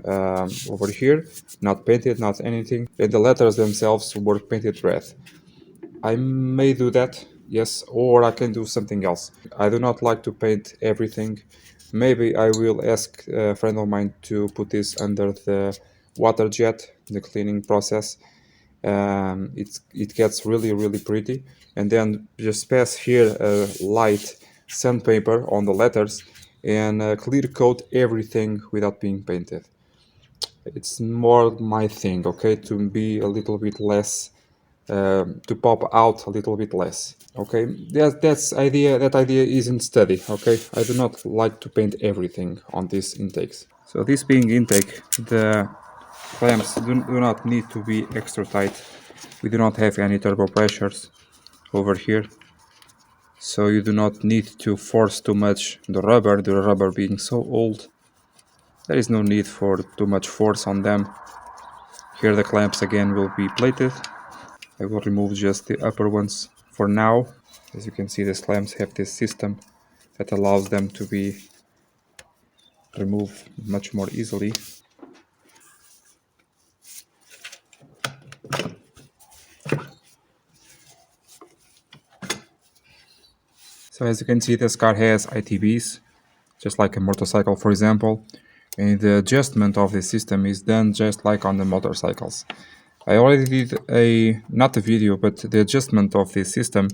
over here, not painted, not anything, and the letters themselves were painted red. I may do that, yes, or I can do something else. I do not like to paint everything. Maybe I will ask a friend of mine to put this under the water jet, the cleaning process. It gets really pretty, and then just pass here a light sandpaper on the letters and clear coat everything without being painted. It's more my thing, okay, to be a little bit less, to pop out a little bit less, okay. That idea isn't steady, okay. I do not like to paint everything on these intakes. So this being intake, the clamps do not need to be extra tight. We do not have any turbo pressures over here, so you do not need to force too much the rubber being so old. There is no need for too much force on them. Here the clamps again will be plated. I will remove just the upper ones for now. As you can see, these clamps have this system that allows them to be remove much more easily. So as you can see, this car has ITBs, just like a motorcycle, for example, and the adjustment of the system is done just like on the motorcycles. I already did not a video, but the adjustment of the system,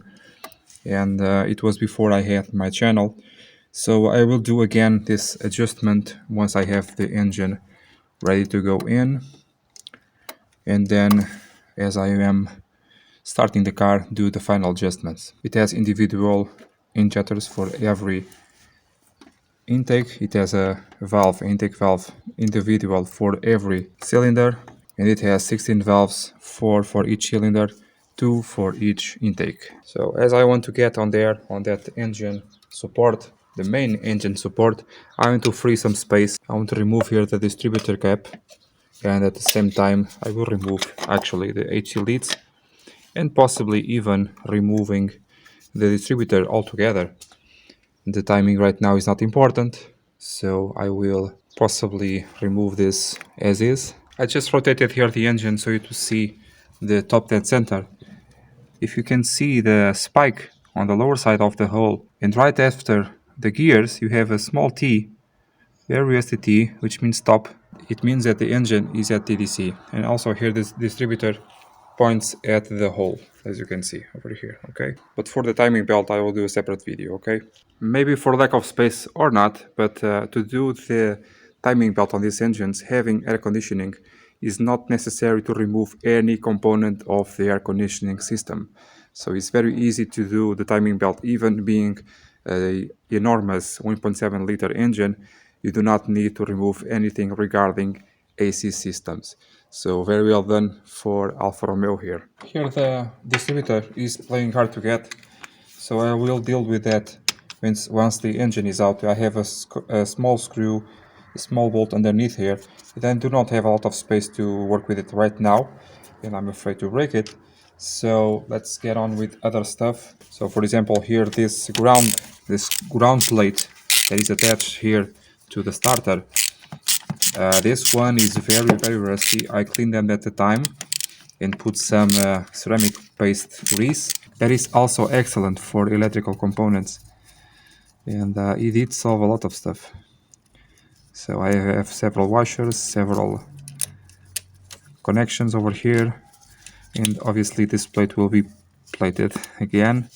and it was before I had my channel. So I will do again this adjustment once I have the engine ready to go in, and then as I am starting the car, do the final adjustments. It has individual injectors for every intake. It has a valve, intake valve, individual for every cylinder, and it has 16 valves, 4 for each cylinder, 2 for each intake. So as I want to get on there, on that engine support, the main engine support, I want to free some space. I want to remove here the distributor cap, and at the same time I will remove actually the HC leads, and possibly even removing the distributor altogether. The timing right now is not important, so I will possibly remove this as is. I just rotated here the engine so you to see the top dead center. If you can see the spike on the lower side of the hull, and right after the gears you have a small T, very rusty T, which means stop. It means that the engine is at TDC. And also here this distributor points at the hole, as you can see over here, okay? But for the timing belt I will do a separate video, okay? Maybe for lack of space or not, but to do the timing belt on these engines, having air conditioning is not necessary to remove any component of the air conditioning system. So it's very easy to do the timing belt, even being an enormous 1.7 liter engine. You do not need to remove anything regarding AC systems. So very well done for Alfa Romeo here. Here the distributor is playing hard to get, so I will deal with that once the engine is out. I have a small screw, a small bolt underneath here, and I do not have a lot of space to work with it right now, and I'm afraid to break it. So let's get on with other stuff. So for example, here this ground plate that is attached here to the starter. This one is very rusty. I cleaned them at the time and put some ceramic paste grease. That is also excellent for electrical components, and it did solve a lot of stuff. So I have several washers, several connections over here, and obviously this plate will be plated again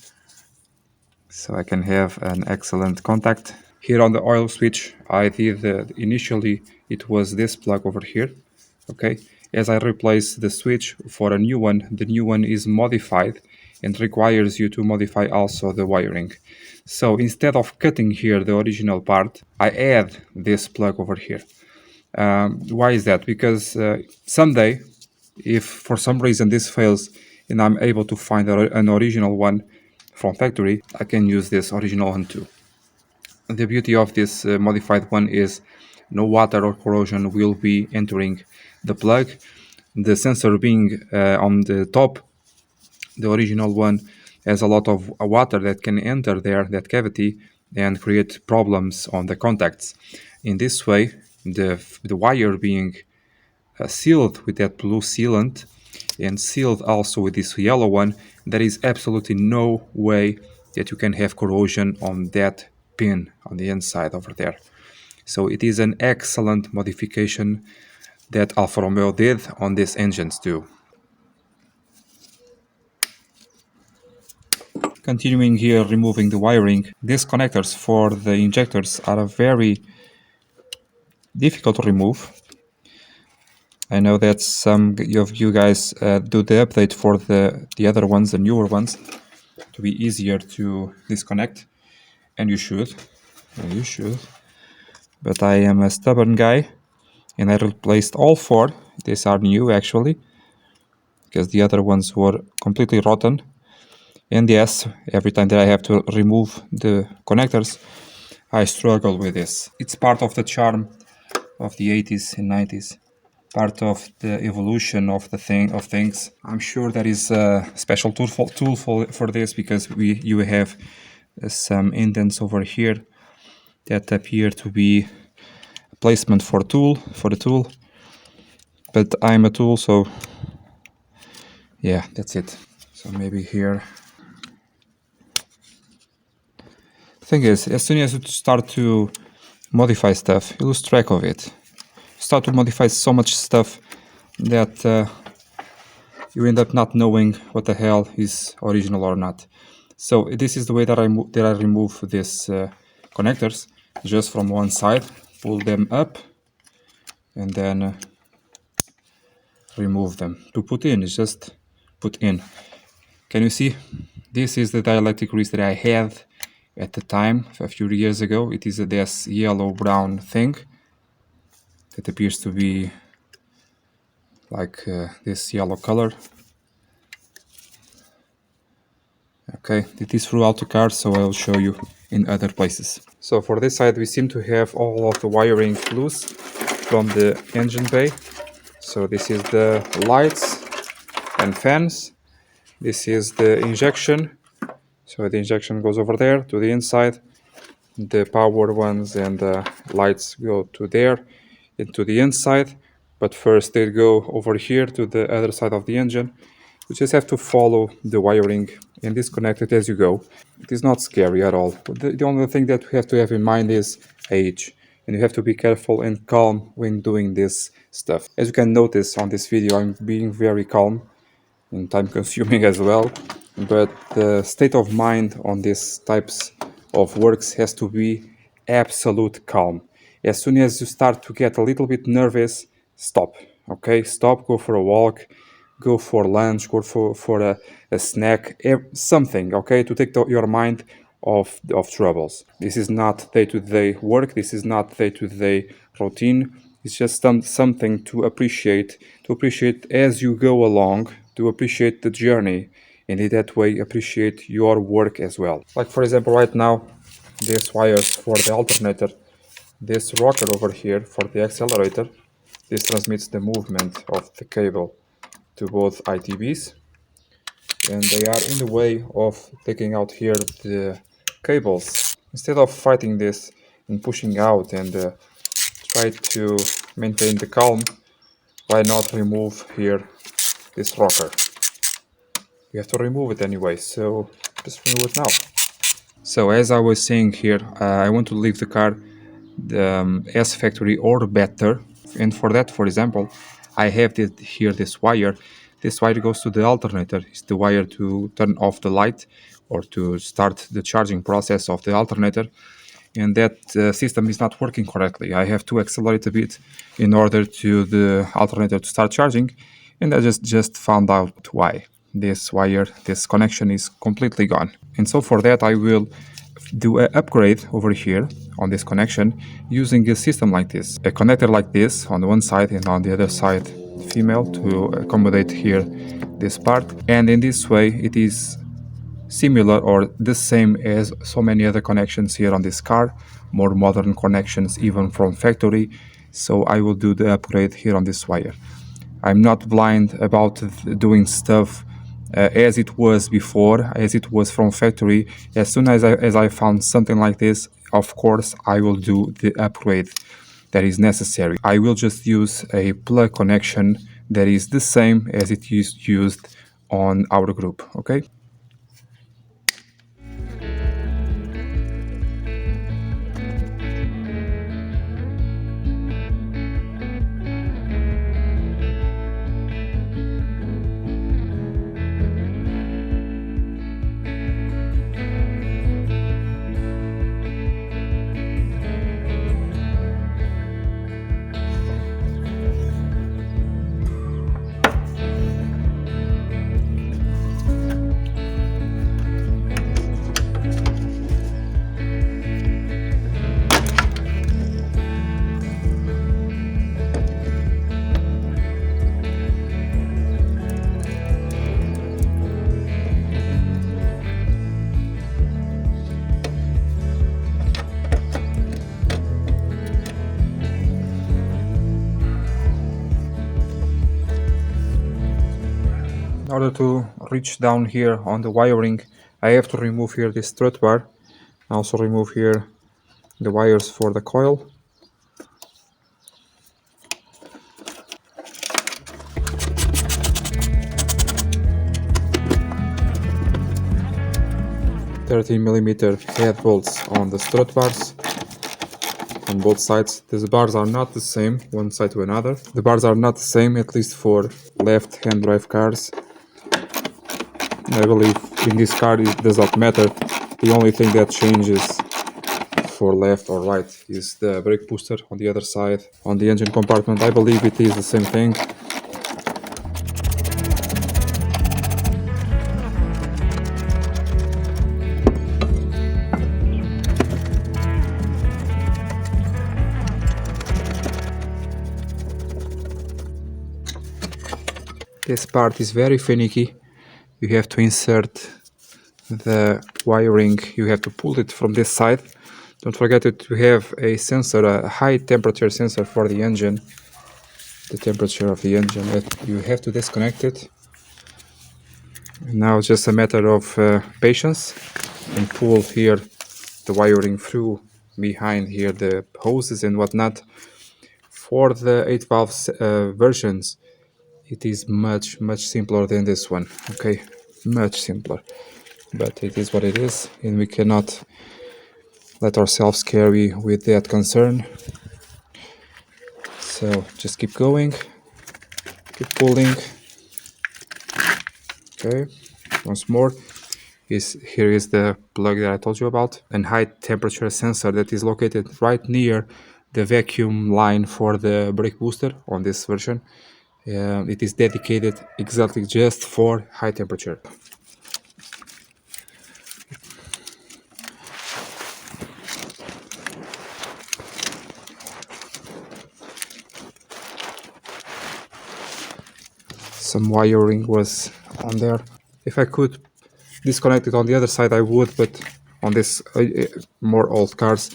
so I can have an excellent contact. Here on the oil switch I did initially it was this plug over here, okay? As I replace the switch for a new one, the new one is modified and requires you to modify also the wiring. So instead of cutting here the original part, I add this plug over here. Why is that? Because someday, if for some reason this fails and I'm able to find an original one from factory, I can use this original one too. The beauty of this modified one is no water or corrosion will be entering the plug. The sensor being on the top, the original one has a lot of water that can enter there, that cavity, and create problems on the contacts. In this way, the wire being sealed with that blue sealant and sealed also with this yellow one, there is absolutely no way that you can have corrosion on that pin on the inside over there. So it is an excellent modification that Alfa Romeo did on these engines too. Continuing here, removing the wiring. These connectors for the injectors are very difficult to remove. I know that some of you guys do the update for the other ones, the newer ones, to be easier to disconnect, and you should. But I am a stubborn guy, and I replaced all 4. These are new actually, because the other ones were completely rotten. And yes, every time that I have to remove the connectors, I struggle with this. It's part of the charm of the 80s and 90s. Part of the evolution of things. I'm sure there is a special tool for this, because you have some indents over here that appear to be placement for the tool, but I'm a tool, so yeah, that's it. So maybe here. The thing is, as soon as you start to modify stuff, you lose track of it. You start to modify so much stuff that you end up not knowing what the hell is original or not. So this is the way that I remove these connectors, just from one side, pull them up, and then remove them. To put in is just put in. Can you see? This is the dielectric grease that I had at the time, a few years ago. It is this yellow-brown thing that appears to be like this yellow color. Okay, it is throughout the car, so I'll show you in other places. So for this side, we seem to have all of the wiring loose from the engine bay. So this is the lights and fans. This is the injection. So the injection goes over there to the inside. The power ones and the lights go to there, into the inside. But first they go over here to the other side of the engine. You just have to follow the wiring and disconnect it as you go. It is not scary at all. The only thing that we have to have in mind is age. And you have to be careful and calm when doing this stuff. As you can notice on this video, I'm being very calm and time consuming as well. But the state of mind on these types of works has to be absolute calm. As soon as you start to get a little bit nervous, stop. Okay, stop, go for a walk, go for lunch, go for a snack, something, okay, to take your mind off troubles. This is not day-to-day work, this is not day-to-day routine. It's just something to appreciate as you go along, to appreciate the journey, and in that way appreciate your work as well. Like for example, right now, these wires for the alternator, this rocker over here for the accelerator, this transmits the movement of the cable to both ITBs, and they are in the way of taking out here the cables. Instead of fighting this and pushing out and try to maintain the calm, why not remove here this rocker? You have to remove it anyway, so just remove it now. So as I was saying here, I want to leave the car as factory or better, and for that, for example, I have here this wire. This wire goes to the alternator. It's the wire to turn off the light or to start the charging process of the alternator, and that system is not working correctly. I have to accelerate a bit in order to the alternator to start charging, and I just found out why. This wire, this connection is completely gone. And so for that I will do an upgrade over here on this connection using a system like this. A connector like this on the one side and on the other side female to accommodate here this part. And in this way it is similar or the same as so many other connections here on this car, more modern connections even from factory. So I will do the upgrade here on this wire. I'm not blind about doing stuff as it was before, as it was from factory. As soon as I found something like this, of course I will do the upgrade that is necessary. I will just use a plug connection that is the same as it is used on our group, okay? In order to reach down here on the wiring, I have to remove here this strut bar. I also remove here the wires for the coil. 13mm head bolts on the strut bars on both sides. These bars are not the same one side to another. The bars are not the same, at least for left-hand drive cars. I believe in this car it does not matter. The only thing that changes for left or right is the brake booster on the other side. On the engine compartment, I believe it is the same thing. This part is very finicky. You have to insert the wiring, you have to pull it from this side. Don't forget to have a sensor, a high temperature sensor for the engine, the temperature of the engine. You have to disconnect it. Now it's just a matter of patience, and pull here the wiring through behind here, the hoses and whatnot. For the 8 valve versions, it is much simpler than this one. Okay, much simpler, but it is what it is, and we cannot let ourselves carry with that concern. So just keep going, keep pulling. Okay, once more, here is the plug that I told you about, and high temperature sensor that is located right near the vacuum line for the brake booster on this version. It is dedicated exactly just for high temperature. Some wiring was on there. If I could disconnect it on the other side, I would, but on this more old cars,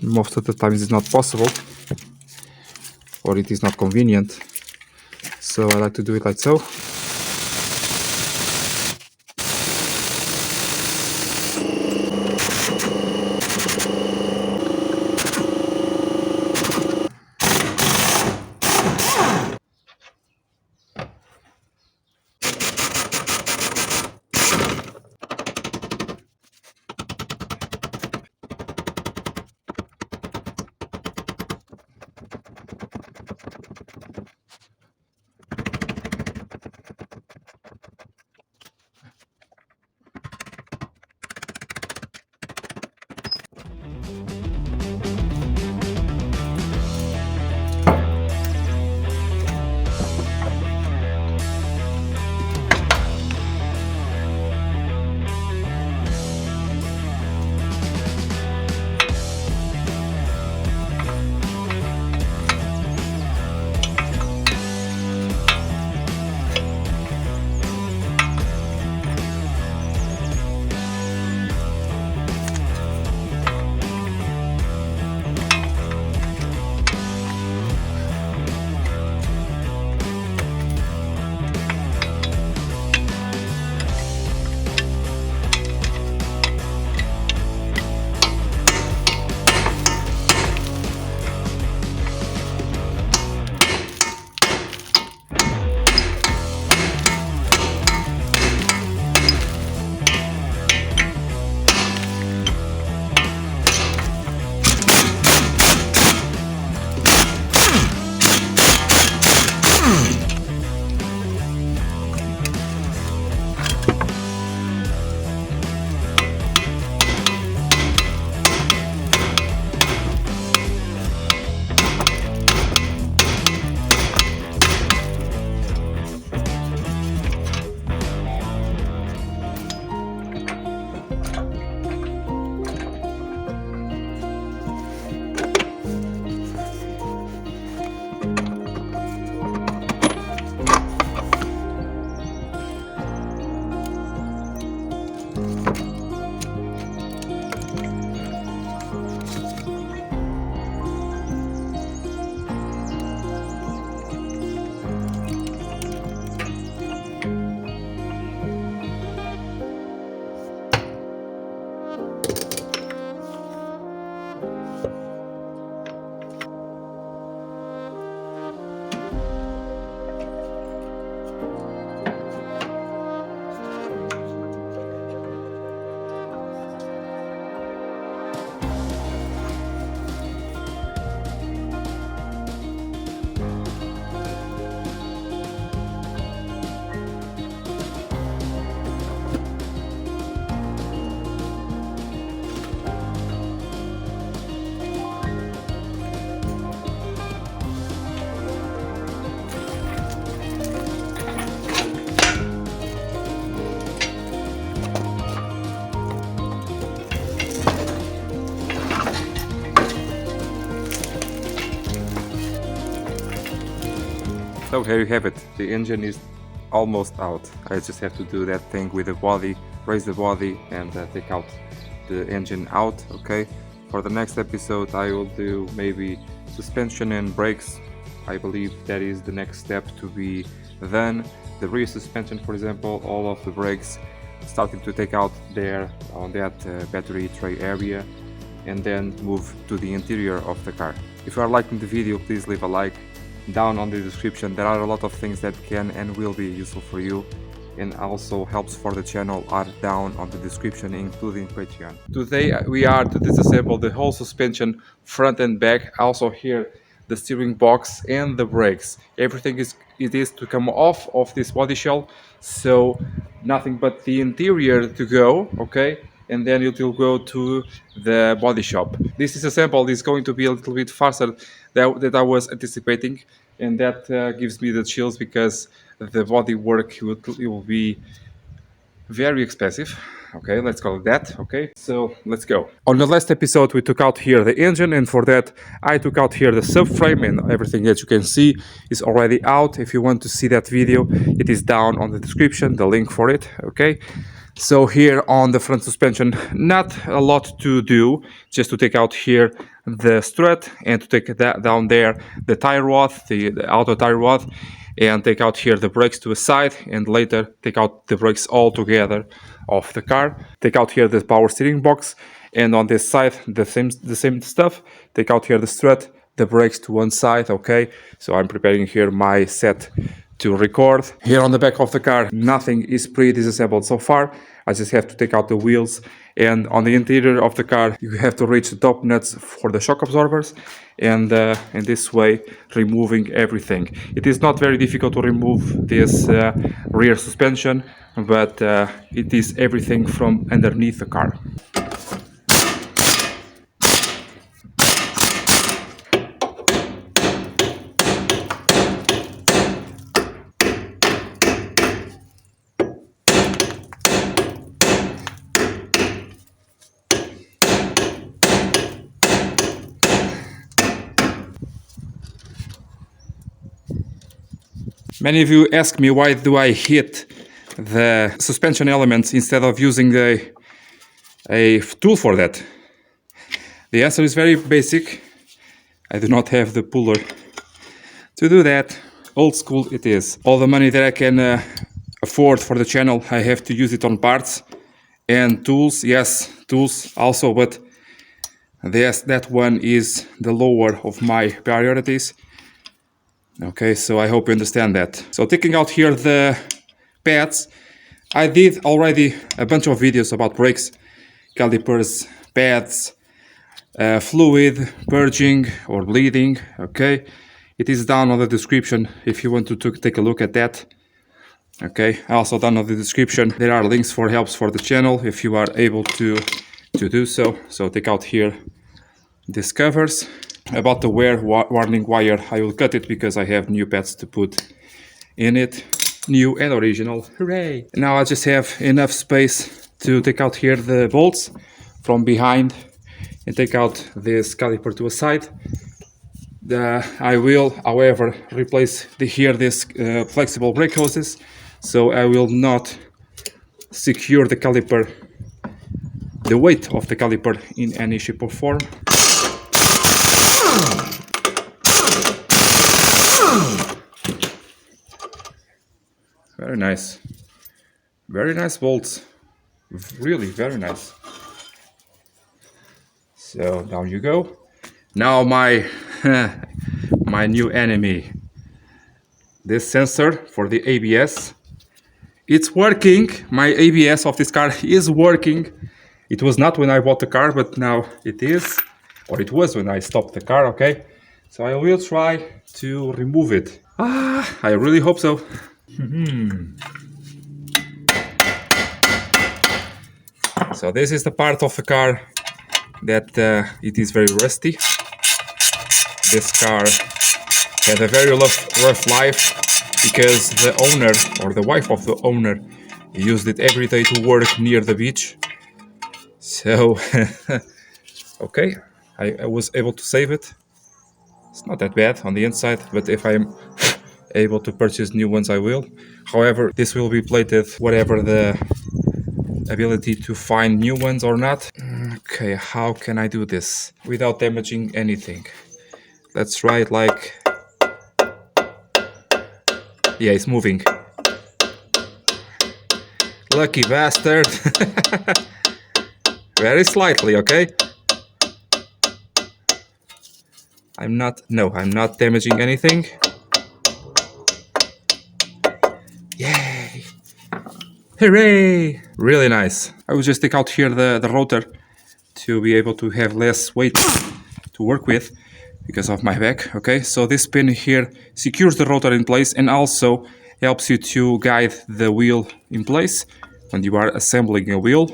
most of the time it's not possible, or it is not convenient. So I like to do it like so. So here you have it, the engine is almost out. I just have to do that thing with the body, raise the body and take out the engine out, okay? For the next episode I will do maybe suspension and brakes. I believe that is the next step to be done. The rear suspension, for example, all of the brakes, starting to take out there on that battery tray area, and then move to the interior of the car. If you are liking the video, please leave a like. Down on the description there are a lot of things that can and will be useful for you, and also helps for the channel are down on the description, including Patreon. Today we are to disassemble the whole suspension, front and back, also here the steering box and the brakes. Everything is to come off of this body shell, so nothing but the interior to go, okay? And then it will go to the body shop. This disassemble is going to be a little bit faster than I was anticipating, and that gives me the chills because the body work will be very expensive. Okay, let's call it that. Okay, so let's go. On the last episode we took out here the engine, and for that I took out here the subframe, and everything that you can see is already out. If you want to see that video, it is down on the description, the link for it. Okay, so here on the front suspension, not a lot to do, just to take out here the strut and to take that down there the tie rod, the outer tie rod, and take out here the brakes to a side, and later take out the brakes all together of the car. Take out here the power steering box, and on this side the same stuff. Take out here the strut, the brakes to one side. Okay, so I'm preparing here my set to record. Here on the back of the car nothing is pre-disassembled so far. I just have to take out the wheels, and on the interior of the car you have to reach the top nuts for the shock absorbers, and in this way removing everything. It is not very difficult to remove this rear suspension, but it is everything from underneath the car. Many of you ask me why do I hit the suspension elements instead of using a tool for that. The answer is very basic. I do not have the puller to do that. Old school it is. All the money that I can afford for the channel, I have to use it on parts and tools. Yes, tools also, but that one is the lower of my priorities. Okay, so I hope you understand that. So taking out here the pads, I did already a bunch of videos about brakes, calipers, pads, fluid, purging or bleeding. Okay, it is down on the description if you want to take a look at that. Okay, also down on the description there are links for helps for the channel if you are able to do so. So take out here these covers. About the wear warning wire, I will cut it because I have new pads to put in it. New and original, hooray! Now I just have enough space to take out here the bolts from behind and take out this caliper to a side. I will, however, replace this flexible brake hoses, so I will not secure the caliper, the weight of the caliper in any shape or form. Very nice bolts, really very nice. So down you go. Now my my new enemy, this sensor for the ABS. It's working. My ABS of this car is working. It was not when I bought the car, but now it is, or it was when I stopped the car. Okay, so I will try to remove it. I really hope so. So this is the part of the car that it is very rusty. This car had a very rough life because the owner or the wife of the owner used it every day to work near the beach. So okay, I was able to save it. It's not that bad on the inside, but if I'm able to purchase new ones, I will. However, this will be plated whatever the ability to find new ones or not. Okay, how can I do this without damaging anything? Let's try it like... Yeah, it's moving. Lucky bastard. Very slightly, okay? I'm not damaging anything. Yay! Hooray! Really nice. I will just take out here the rotor to be able to have less weight to work with because of my back. Okay, so this pin here secures the rotor in place and also helps you to guide the wheel in place when you are assembling a wheel.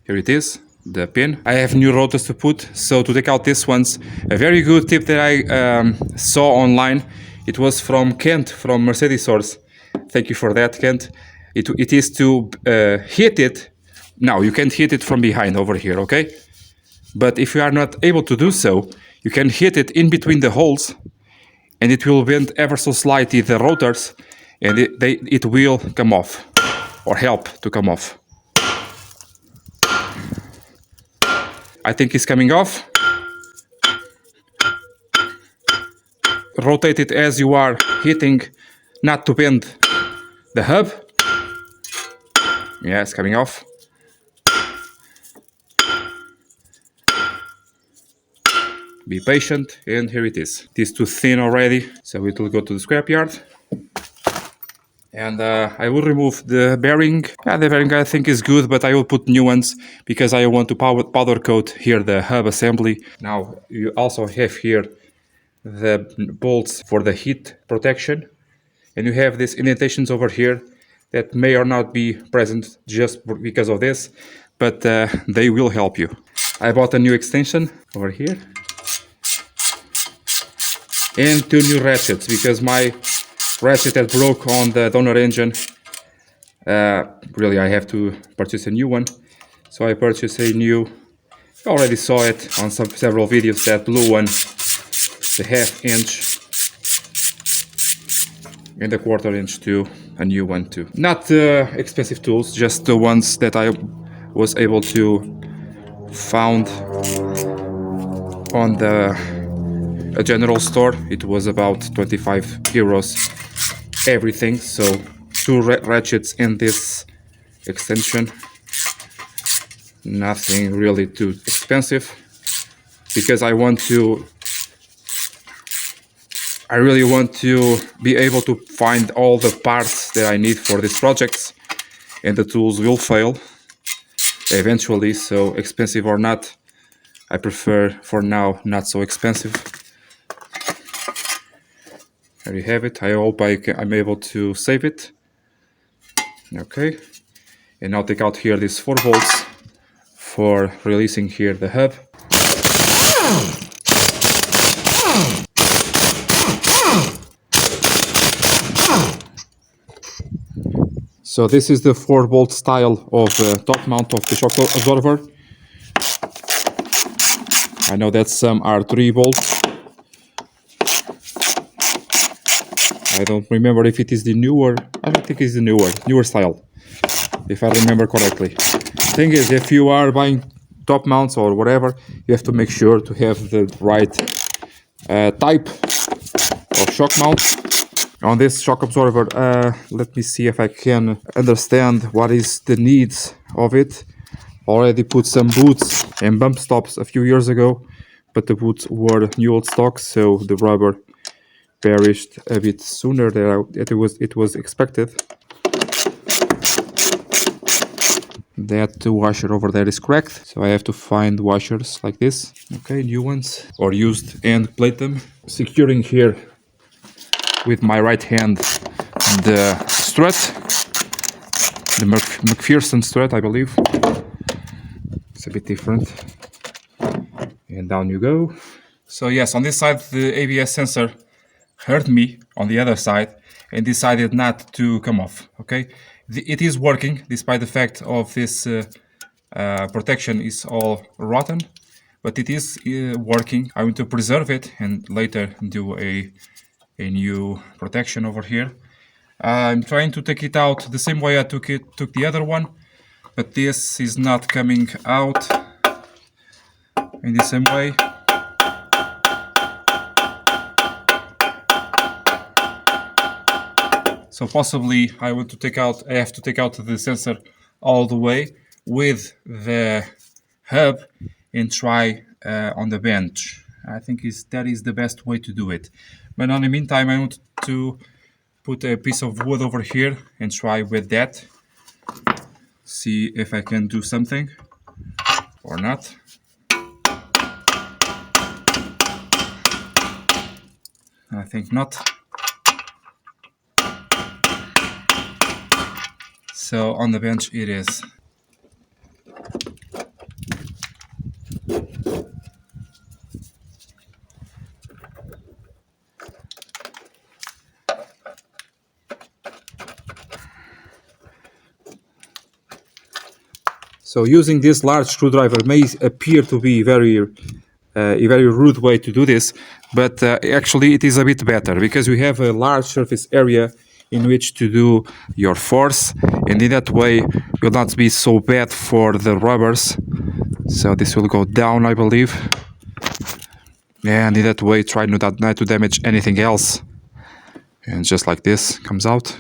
Here it is, the pin. I have new rotors to put, so to take out this one's a very good tip that I saw online. It was from Kent from Mercedes Source. Thank you for that, Kent. It is to hit it. Now you can't hit it from behind over here, okay? But if you are not able to do so, you can hit it in between the holes and it will bend ever so slightly the rotors and it will come off or help to come off. I think it's coming off. Rotate it as you are hitting, not to bend the hub. Yeah, it's coming off. Be patient, and here it is. It is too thin already, so it will go to the scrapyard. And I will remove the bearing. Yeah, the bearing I think is good, but I will put new ones because I want to powder coat here the hub assembly. Now you also have here the bolts for the heat protection, and you have these indentations over here that may or not be present just because of this, but they will help you. I bought a new extension over here and 2 new ratchets because my ratchet that broke on the donor engine. Really, I have to purchase a new one, so I purchased a new. You already saw it on several videos, that blue one, the 1/2 inch and the 1/4 inch too, a new one too. Not expensive tools, just the ones that I was able to found on a general store. It was about 25 euros everything, so 2 ratchets in this extension. Nothing really too expensive because I really want to be able to find all the parts that I need for these projects, and the tools will fail eventually, so expensive or not, I prefer for now not so expensive. There you have it. I hope I'm able to save it. Okay, and I'll take out here these 4 bolts for releasing here the hub. So this is the 4-bolt style of top mount of the shock absorber. I know that some are 3 bolts. I don't remember if it is the newer. I don't think it's the newer style, if I remember correctly. Thing is, if you are buying top mounts or whatever, you have to make sure to have the right type of shock mount on this shock absorber. Let me see if I can understand what is the needs of it. Already put some boots and bump stops a few years ago, but the boots were new old stock, so the rubber perished a bit sooner than it was expected. That washer over there is cracked, so I have to find washers like this. Okay, new ones or used, and plate them, securing here with my right hand the strut, the McPherson strut, I believe. It's a bit different. And down you go. So yes, on this side the ABS sensor heard me on the other side and decided not to come off. Okay, it is working despite the fact of this protection is all rotten, but it is working. I want to preserve it and later do a a new protection over here. I'm trying to take it out the same way I took the other one, but this is not coming out in the same way. So possibly I have to take out the sensor all the way with the hub and try on the bench. I think that is the best way to do it. But in the meantime, I want to put a piece of wood over here and try with that. See if I can do something or not. I think not. So on the bench it is. So using this large screwdriver may appear to be a very rude way to do this, but actually it is a bit better because we have a large surface area in which to do your force, and in that way it will not be so bad for the rubbers. So this will go down, I believe, and in that way try not to damage anything else. And just like this comes out.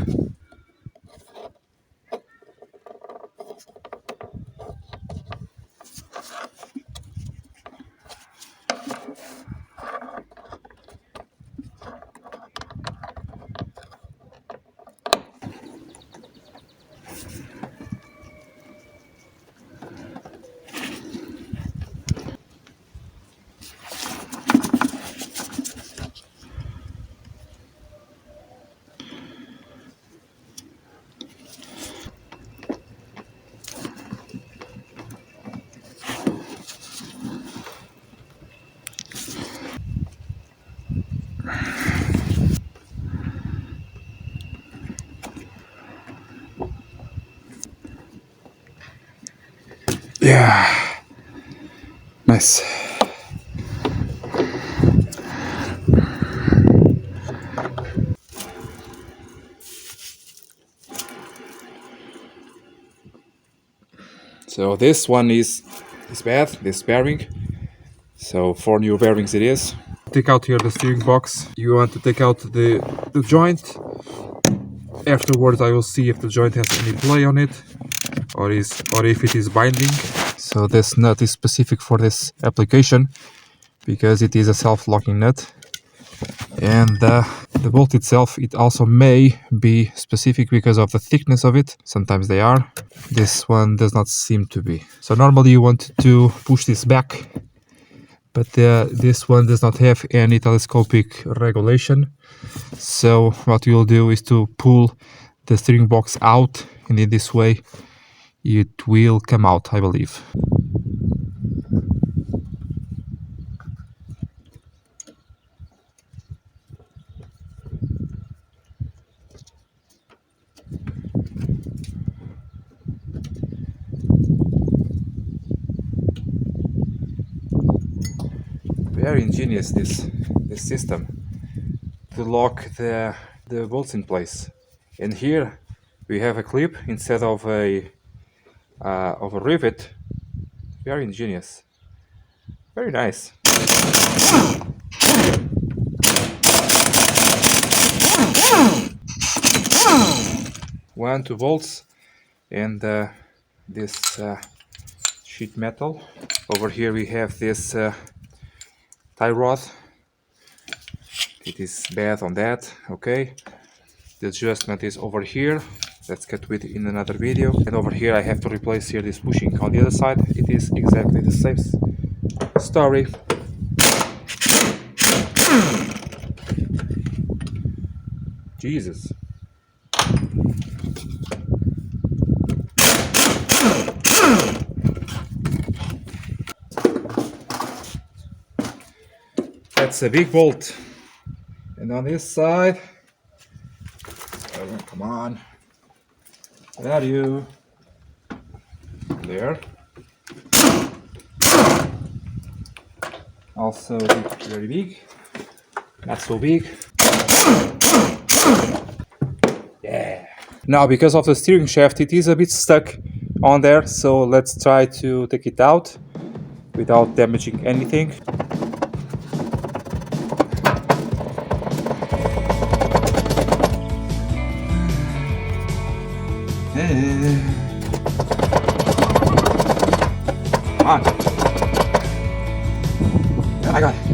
Yeah, nice. So this one is bad, this bearing. So 4 new bearings it is. Take out here the steering box. You want to take out the joint. Afterwards I will see if the joint has any play on it or if it is binding. So this nut is specific for this application because it is a self-locking nut. And the bolt itself, it also may be specific because of the thickness of it. Sometimes they are. This one does not seem to be. So normally you want to push this back, but this one does not have any telescopic regulation. So what you'll do is to pull the steering box out, and in this way it will come out, I believe. Very ingenious this system to lock the bolts in place. And here we have a clip instead of a rivet. Very ingenious. Very nice. One, 2 bolts, and this sheet metal. Over here we have this tie rod. It is bad on that. Okay, the adjustment is over here. Let's get with it in another video. And over here I have to replace here this bushing. On the other side it is exactly the same story. Jesus. That's a big bolt. And on this side, oh, come on, where are you? There. Also very big, not so big. Yeah. Now, because of the steering shaft, it is a bit stuck on there, so let's try to take it out without damaging anything. Come on. I got it.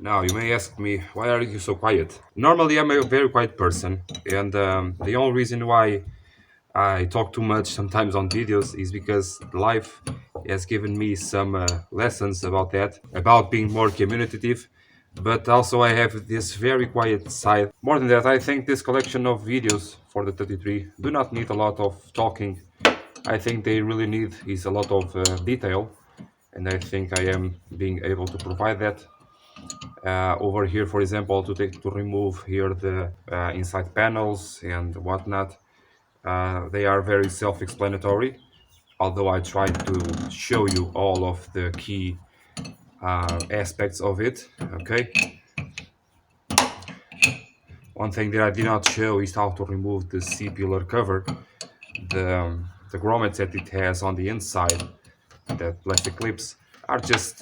Now, you may ask me, why are you so quiet? Normally, I'm a very quiet person, and the only reason why I talk too much sometimes on videos is because life has given me some lessons about that, about being more communicative, but also I have this very quiet side. More than that, I think this collection of videos for the 33 do not need a lot of talking. I think they really need is a lot of detail, and I think I am being able to provide that. Over here, for example, to remove here the inside panels and whatnot. They are very self-explanatory, although I tried to show you all of the key aspects of it. Okay. One thing that I did not show is how to remove the C-pillar cover, the grommets that it has on the inside, that plastic clips, are just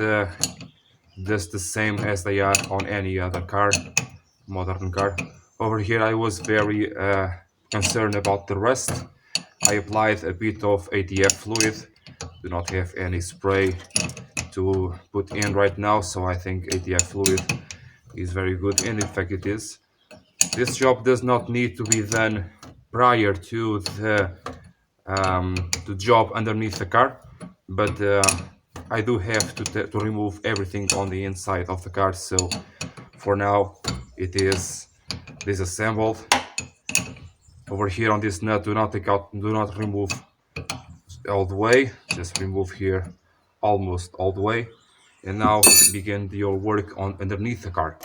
the same as they are on any other car, modern car. Over here I was very concerned about the rust. I applied a bit of ATF fluid, do not have any spray to put in right now, so I think ATF fluid is very good, and in fact it is. This job does not need to be done prior to the job underneath the car, but I do have to remove everything on the inside of the car, so for now it is disassembled. Over here on this nut, do not remove all the way, just remove here almost all the way, and now begin your work on underneath the car.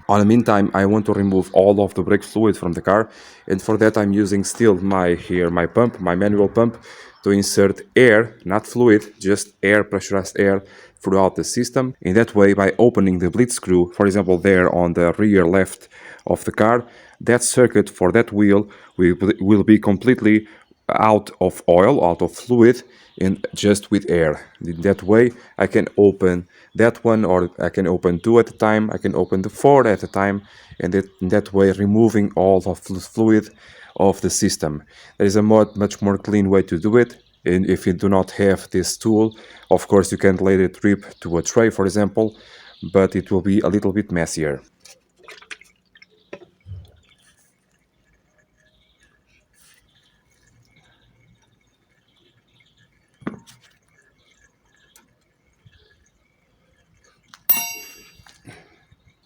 On the meantime, I want to remove all of the brake fluid from the car, and for that I'm using still my pump, my manual pump, to insert air, not fluid, just air, pressurized air throughout the system. In that way, by opening the bleed screw, for example there on the rear left of the car, that circuit for that wheel will be completely out of oil, out of fluid, and just with air. In that way I can open that one, or I can open two at a time, I can open the four at a time, and in that way removing all of the fluid of the system. There is a much more clean way to do it, and if you do not have this tool, of course you can let it drip to a tray, for example, but it will be a little bit messier.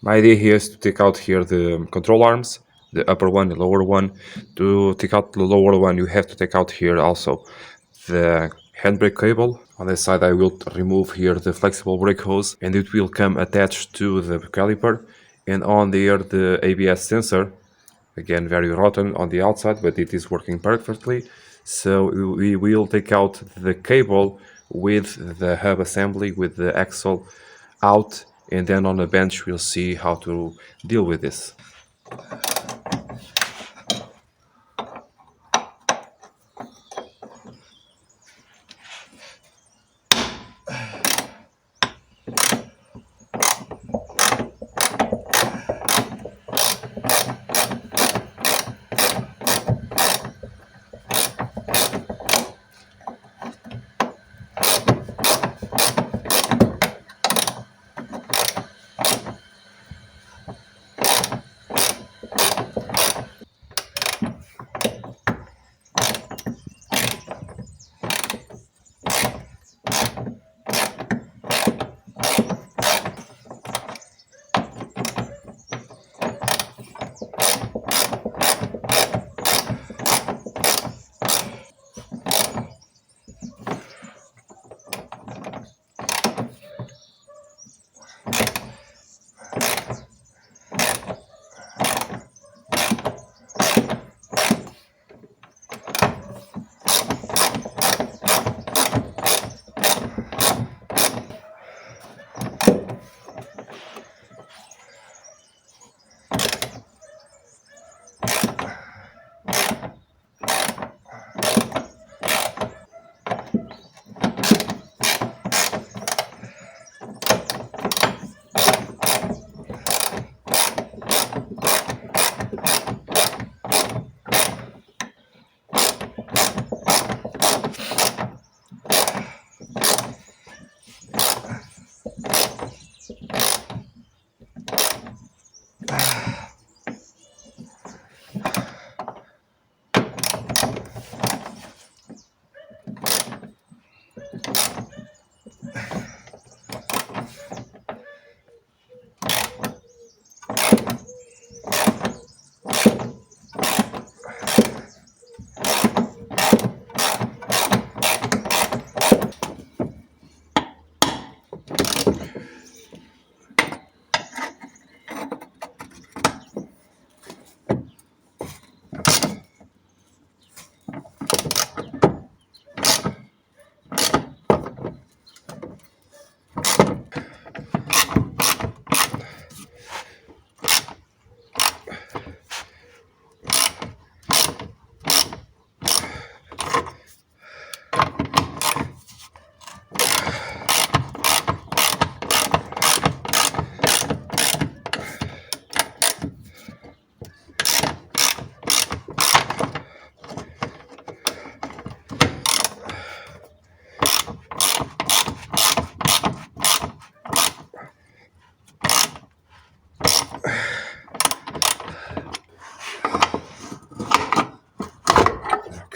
My idea here is to take out here the control arms, the upper one, the lower one. To take out the lower one, you have to take out here also the handbrake cable. On this side I will remove here the flexible brake hose, and it will come attached to the caliper. And on there the ABS sensor, again very rotten on the outside, but it is working perfectly. So we will take out the cable with the hub assembly, with the axle out, and then on the bench we'll see how to deal with this.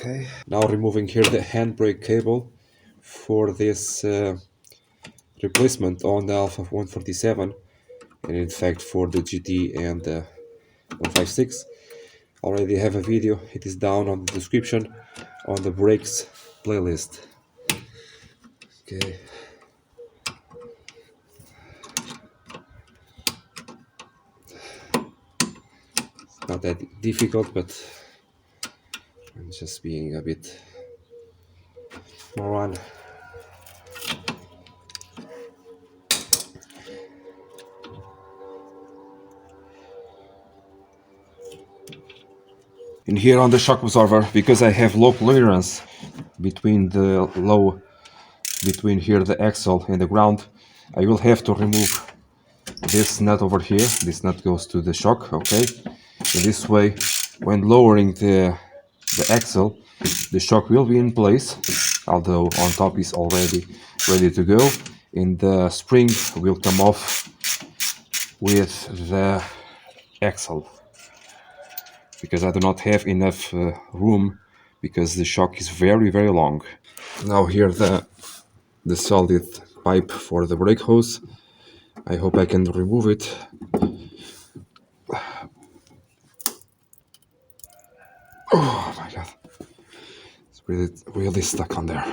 Okay, now removing here the handbrake cable for this replacement on the Alfa 147, and in fact for the GT and the 156. Already have a video, it is down on the description on the brakes playlist. Okay. It's not that difficult, but I'm just being a bit more on. And here on the shock absorber, because I have low clearance between here the axle and the ground, I will have to remove this nut over here. This nut goes to the shock, okay? In this way, when lowering the axle, the shock will be in place, although on top is already ready to go, and the spring will come off with the axle, because I do not have enough room, because the shock is very, very long. Now here the solid pipe for the brake hose. I hope I can remove it. Oh my god, it's really stuck on there.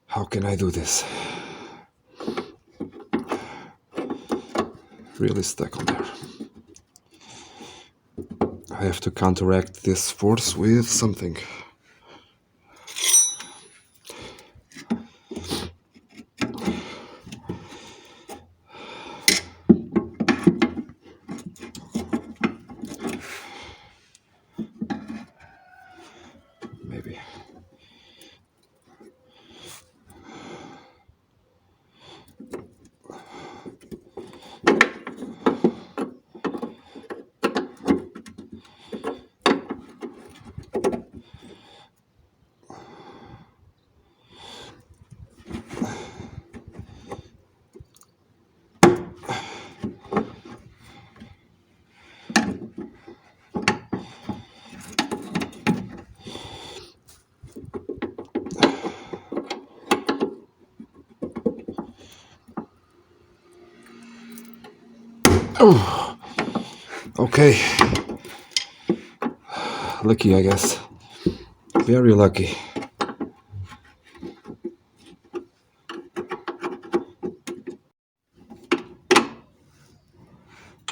How can I do this? Really stuck on there. I have to counteract this force with something. Maybe. Oh, okay. Lucky, I guess. Very lucky.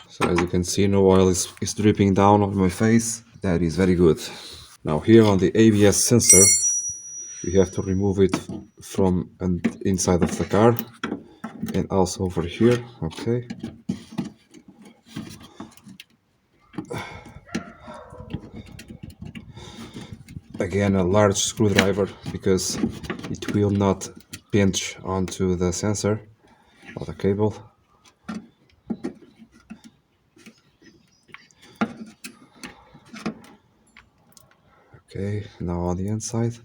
So as you can see, no oil is dripping down on my face. That is very good. Now here on the ABS sensor, we have to remove it from inside of the car, and also over here. Okay. Again, a large screwdriver, because it will not pinch onto the sensor or the cable. Okay, now on the inside.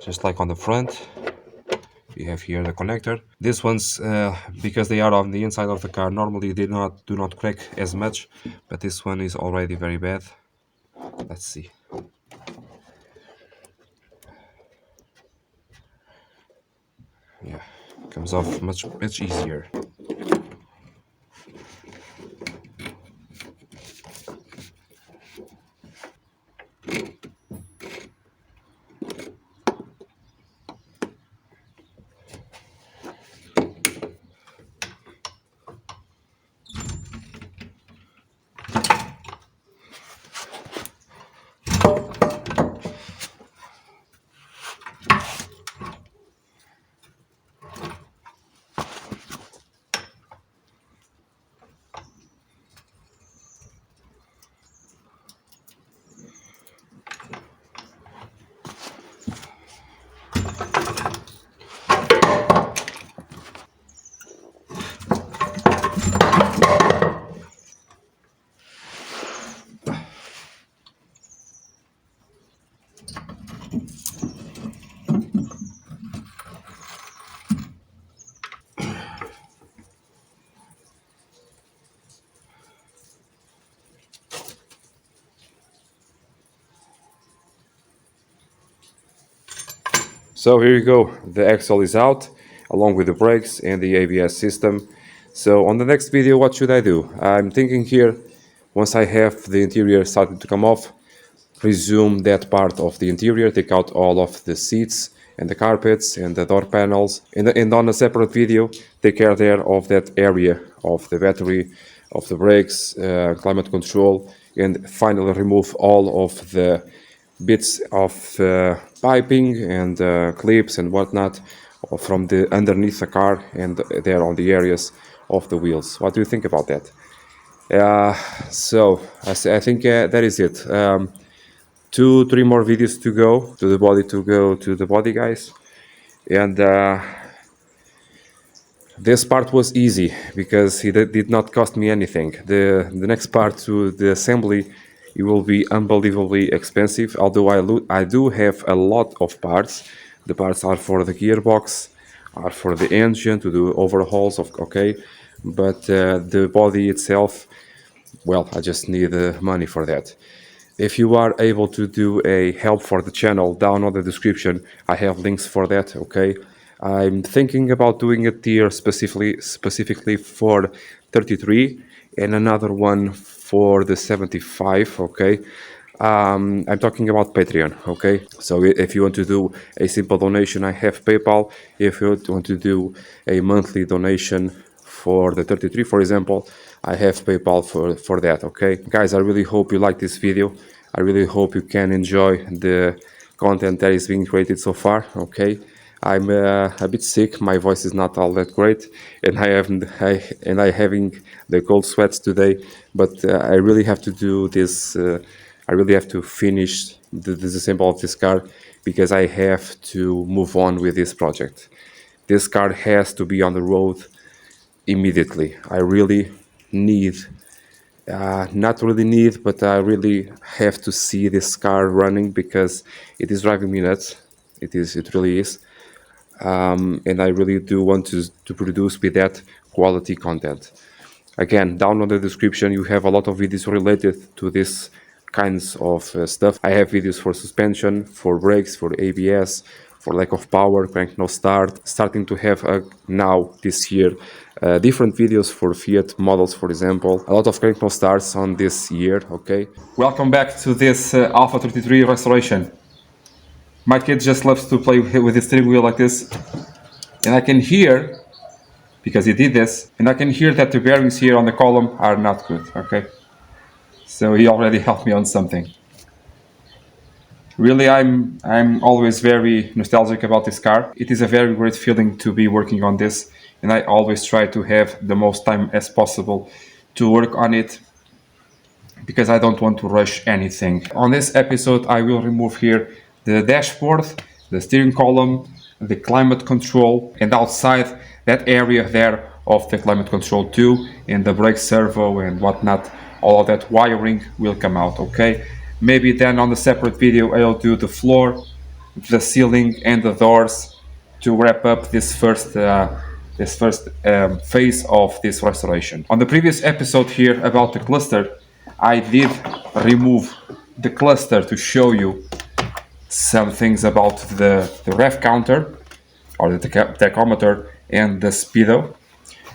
Just like on the front, we have here the connector. These ones, because they are on the inside of the car, normally they do not crack as much, but this one is already very bad. Let's see. Yeah, comes off much easier. So here you go, the axle is out along with the brakes and the ABS system. So on the next video, what should I do? I'm thinking here, once I have the interior started to come off, resume that part of the interior, take out all of the seats and the carpets and the door panels, and on a separate video take care there of that area of the battery, of the brakes, climate control, and finally remove all of the bits of piping and clips and whatnot from the underneath the car and there on the areas of the wheels. What do you think about that? So I think that is it. 2-3 more videos to go to the body, guys, and this part was easy because it did not cost me anything. The next part to the assembly, it will be unbelievably expensive, although I do have a lot of parts. The parts are for the gearbox, are for the engine to do overhauls of but the body itself, well, I just need the money for that. If you are able to do a help for the channel, down on the description, I have links for that, okay? I'm thinking about doing a tier specifically for 33 and another one for the 75, okay? I'm talking about Patreon, okay? So if you want to do a simple donation, I have PayPal. If you want to do a monthly donation for the 33, for example, I have PayPal for that, okay? Guys, I really hope you like this video. I really hope you can enjoy the content that is being created so far, okay? I'm a bit sick, my voice is not all that great, and I having the cold sweats today, but I really have to do this, I really have to finish the disassemble of this car because I have to move on with this project. This car has to be on the road immediately. I really need, not really need, but I really have to see this car running because it is driving me nuts. It really is. And I really do want to produce with that quality content. Again, down on the description, you have a lot of videos related to this kinds of stuff. I have videos for suspension, for brakes, for ABS, for lack of power, crank no start. Starting to have now this year different videos for Fiat models, for example. A lot of crank no starts on this year, okay? Welcome back to this Alfa 33 restoration. My kid just loves to play with his steering wheel like this, and I can hear, because he did this, and I can hear that the bearings here on the column are not good, okay? So he already helped me on something. Really, I'm always very nostalgic about this car. It is a very great feeling to be working on this, and I always try to have the most time as possible to work on it because I don't want to rush anything. On this episode, I will remove here the dashboard, the steering column, the climate control, and outside that area there of the climate control too, and the brake servo and whatnot. All of that wiring will come out, okay? Maybe then on the separate video I'll do the floor, the ceiling, and the doors to wrap up this first phase of this restoration. On the previous episode here about the cluster, I did remove the cluster to show you some things about the ref counter or the tachometer and the speedo,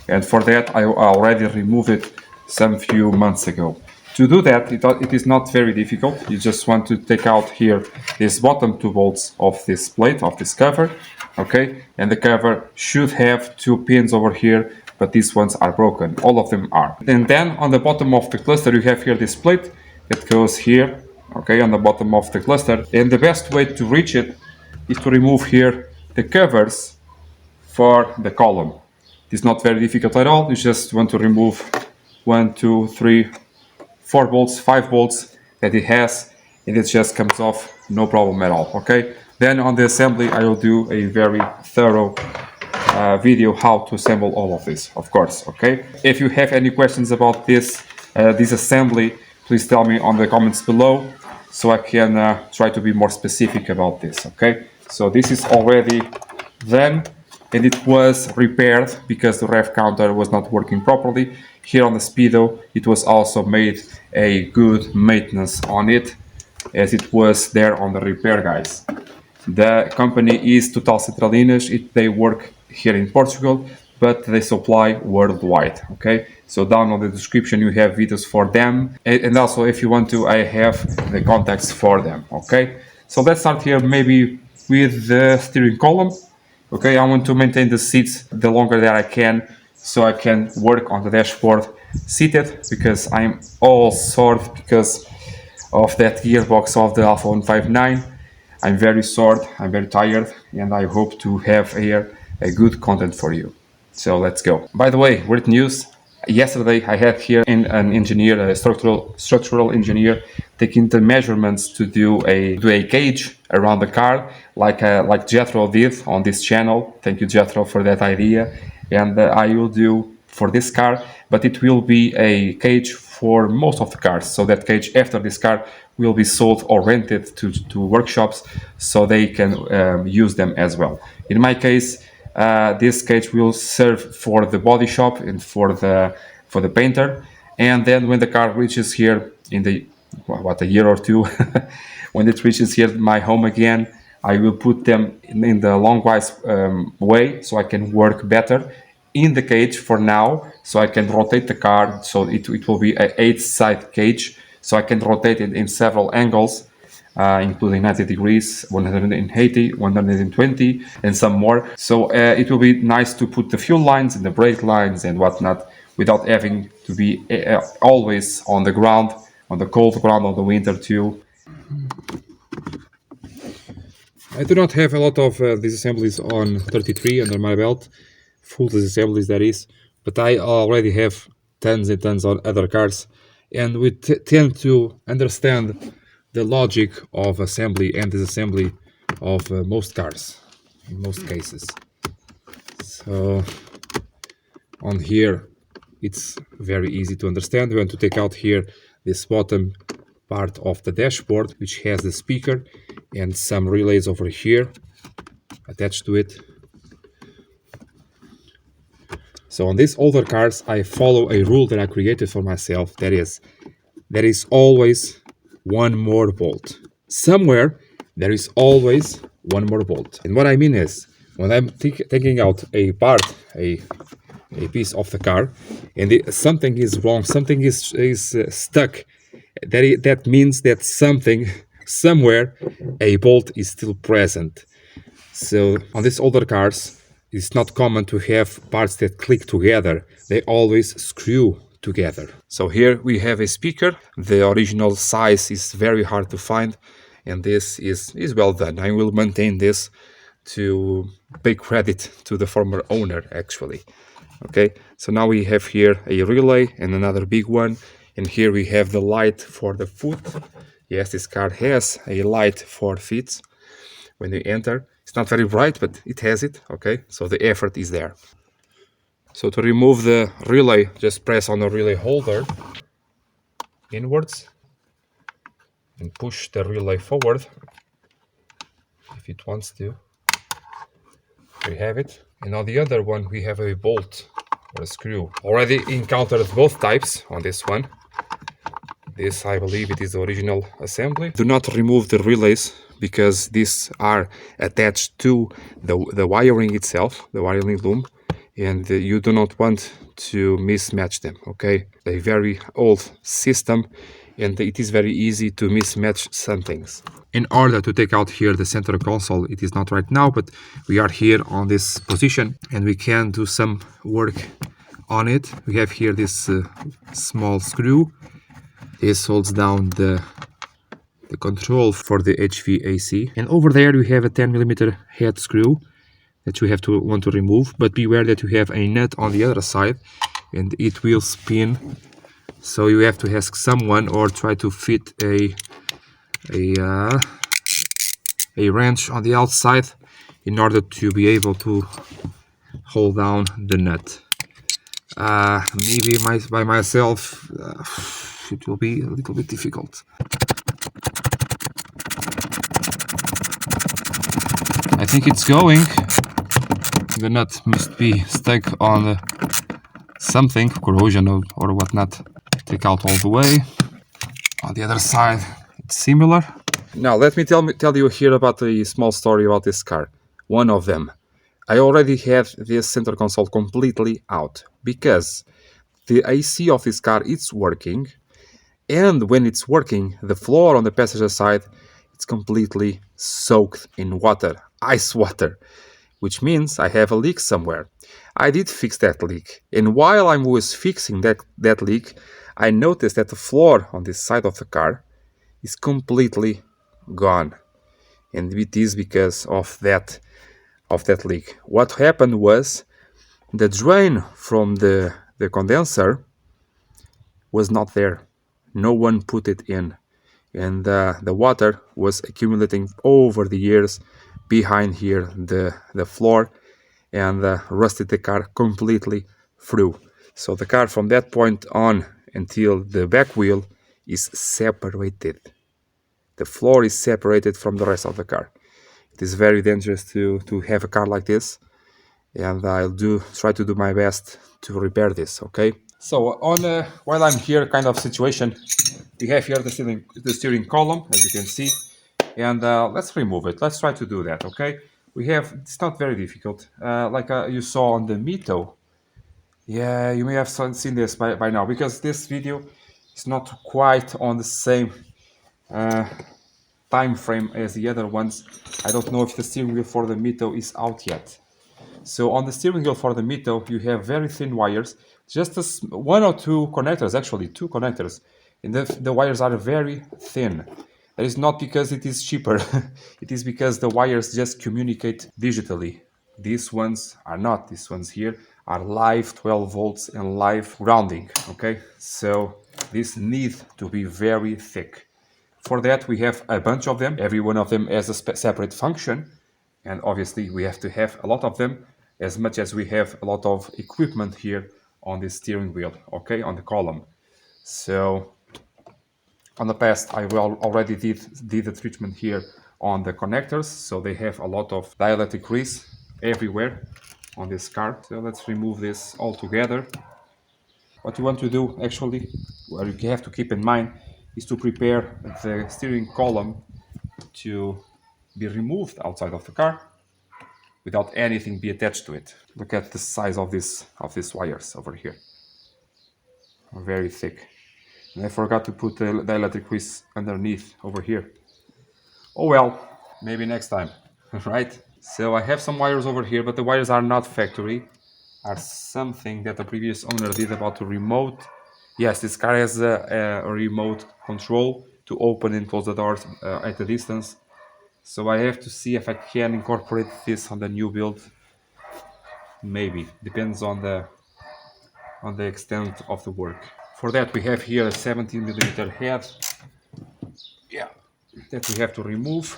and for that I already removed it some few months ago. To do that, it is not very difficult. You just want to take out here these bottom 2 bolts of this plate, of this cover, okay? And the cover should have 2 pins over here, but these ones are broken. All of them are. And then on the bottom of the cluster, you have here this plate that goes here, okay, on the bottom of the cluster. And the best way to reach it is to remove here the covers for the column. It's not very difficult at all. You just want to remove 1, 2, 3, 4 bolts, 5 bolts that it has, and it just comes off, no problem at all, okay? Then on the assembly, I will do a very thorough video how to assemble all of this, of course, okay? If you have any questions about this assembly, please tell me on the comments below so I can try to be more specific about this, okay? So this is already done, and it was repaired because the ref counter was not working properly. Here on the speedo, it was also made a good maintenance on it, as it was there on the repair, guys. The company is Total Centralinas. They work here in Portugal, but they supply worldwide. Okay, so down on the description you have videos for them, and also if you want to, I have the contacts for them. Okay, so let's start here maybe with the steering column. Okay, I want to maintain the seats the longer that I can, so I can work on the dashboard seated, because I'm all sore because of that gearbox of the Alfa 159. I'm very sore, I'm very tired, and I hope to have here a good content for you. So let's go. By the way, great news. Yesterday I had here an engineer, a structural engineer, taking the measurements to do a cage around the car, like Jethro did on this channel. Thank you, Jethro, for that idea. And I will do for this car, but it will be a cage for most of the cars. So that cage after this car will be sold or rented to workshops, so they can use them as well. In my case, this cage will serve for the body shop and for the painter. And then when the car reaches here in the a year or two, when it reaches here my home again, I will put them in the longwise way, so I can work better in the cage for now, so I can rotate the car, so it will be an 8-side cage, so I can rotate it in several angles, including 90 degrees, 180, 120, and some more. So it will be nice to put the fuel lines and the brake lines and whatnot without having to be always on the ground, on the cold ground, on the winter too. I do not have a lot of disassemblies on 33 under my belt, full disassemblies that is, but I already have tons and tons on other cars, and we tend to understand the logic of assembly and disassembly of most cars, in most cases. So on here it's very easy to understand. We want to take out here this bottom part of the dashboard, which has the speaker and some relays over here attached to it. So on these older cars I follow a rule that I created for myself, that is, there is always one more bolt. Somewhere there is always one more bolt. And what I mean is, when I'm taking out a part, a piece of the car, and something is wrong, something is stuck, that means that somewhere a bolt is still present. So on these older cars, it's not common to have parts that click together. They always screw together. So here we have a speaker. The original size is very hard to find, and this is well done. I will maintain this to pay credit to the former owner, actually. Okay, so now we have here a relay and another big one, and here we have the light for the foot. Yes, this car has a light for feet when you enter. It's not very bright, but it has it. Okay, so the effort is there. So to remove the relay, just press on the relay holder inwards and push the relay forward if it wants to. We have it. And on the other one we have a bolt or a screw. Already encountered both types on this one. This, I believe, it is the original assembly. Do not remove the relays, because these are attached to the wiring itself, the wiring loom, and you do not want to mismatch them. Okay, a very old system, and it is very easy to mismatch some things. In order to take out here the center console, it is not right now, but we are here on this position and we can do some work on it. We have here this small screw. This holds down the control for the HVAC, and over there you have a 10mm head screw that you want to remove, but beware that you have a nut on the other side and it will spin, so you have to ask someone or try to fit a wrench on the outside in order to be able to hold down the nut. Maybe by myself it will be a little bit difficult. I think it's going. The nut must be stuck on something, corrosion or whatnot. Take out all the way. On the other side it's similar. Now let me tell you here about a small story about this car. One of them. I already had this center console completely out because the AC of this car is working, and when it's working, the floor on the passenger side it's completely soaked in water, ice water, which means I have a leak somewhere. I did fix that leak, and while I was fixing that leak, I noticed that the floor on this side of the car is completely gone, and it is because of that leak. What happened was the drain from the condenser was not there. No one put it in, and the water was accumulating over the years behind here the floor, and rusted the car completely through. So the car from that point on until the back wheel is separated. The floor is separated from the rest of the car. It is very dangerous to have a car like this, and I'll try to do my best to repair this. Okay. So on while I'm here, kind of situation, we have here the steering column, as you can see, and let's remove it. Let's try to do that. Okay. We have, it's not very difficult, like you saw on the Mito. Yeah, you may have seen this by now, because this video is not quite on the same time frame as the other ones. I don't know if the steering wheel for the Mito is out yet. So on the steering wheel for the Mito, you have very thin wires, just one or two connectors, actually two connectors, and the wires are very thin. That is not because it is cheaper, it is because the wires just communicate digitally. These ones are not, these ones here are live 12 volts and live grounding, okay? So these need to be very thick. For that, we have a bunch of them. Every one of them has a separate function. And obviously, we have to have a lot of them, as much as we have a lot of equipment here on the steering wheel, okay, on the column. So on the past, I already did the treatment here on the connectors. So they have a lot of dielectric grease everywhere on this car. So let's remove this all together. What you want to do, actually, what you have to keep in mind, is to prepare the steering column to be removed outside of the car without anything be attached to it. Look at the size of these wires over here. Very thick. And I forgot to put the electric grease underneath over here. Oh well, maybe next time, right? So I have some wires over here, but the wires are not factory, are something that the previous owner did about the remote. Yes, this car has a remote control to open and close the doors at a distance. So I have to see if I can incorporate this on the new build. Maybe, depends on the extent of the work. For that we have here a 17mm head. Yeah, that we have to remove.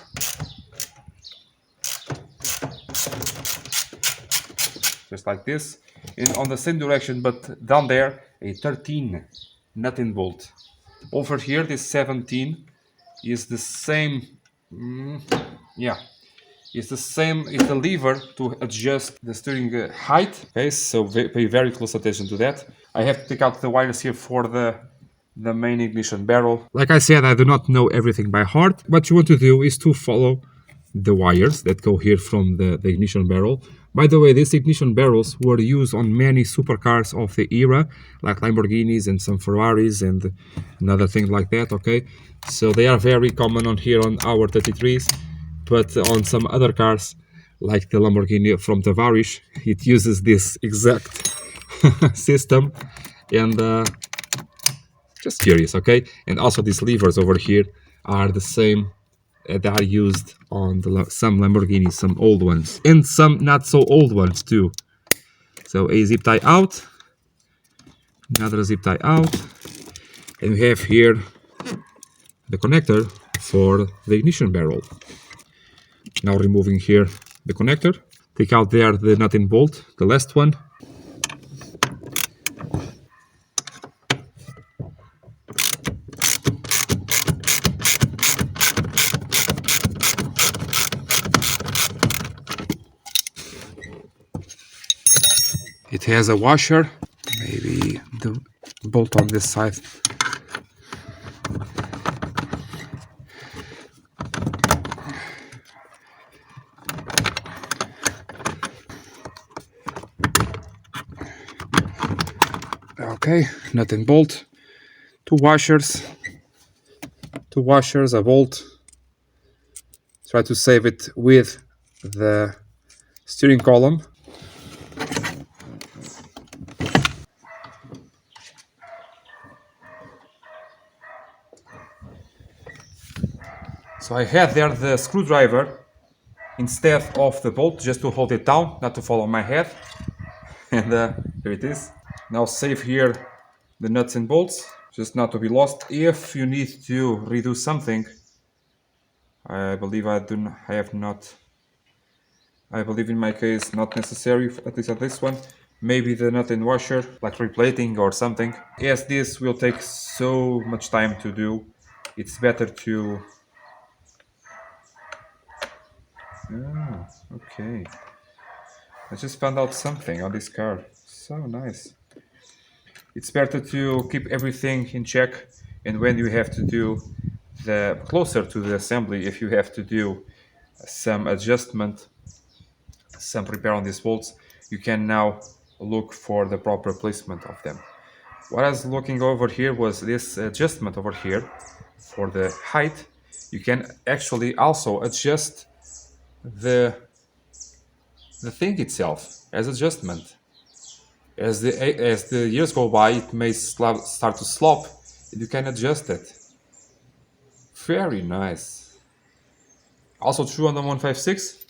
Just like this. And on the same direction, but down there, a 13 nut and bolt. Over here, this 17 is the same. Yeah, it's the same. It's the lever to adjust the steering height. Okay, so pay very close attention to that. I have to take out the wires here for the main ignition barrel. Like I said, I do not know everything by heart. What you want to do is to follow the wires that go here from the ignition barrel. By the way, these ignition barrels were used on many supercars of the era, like Lamborghinis and some Ferraris and another thing like that, okay? So they are very common on here on our 33s, but on some other cars, like the Lamborghini from Tavares, it uses this exact system. And just curious, okay? And also these levers over here are the same that are used on some Lamborghinis, some old ones, and some not so old ones too. So a zip tie out, another zip tie out, and we have here the connector for the ignition barrel. Now removing here the connector, take out there the nut and bolt, the last one. It has a washer, maybe the bolt on this side. Okay, nut and bolt, two washers, a bolt. Try to save it with the steering column. So I had there the screwdriver instead of the bolt, just to hold it down, not to fall on my head. And here it is. Now save here the nuts and bolts, just not to be lost. If you need to redo something, I believe I believe in my case not necessary, at least at this one. Maybe the nut and washer, like replating or something. As this will take so much time to do, it's better to... Oh, okay. I just found out something on this car. So nice. It's better to keep everything in check, and when you have to do the closer to the assembly, if you have to do some adjustment, some repair on these bolts, you can now look for the proper placement of them. What I was looking over here was this adjustment over here for the height. You can actually also adjust the thing itself as adjustment. As the years go by, it may start to slop, and you can adjust it. Very nice. Also true on the 156.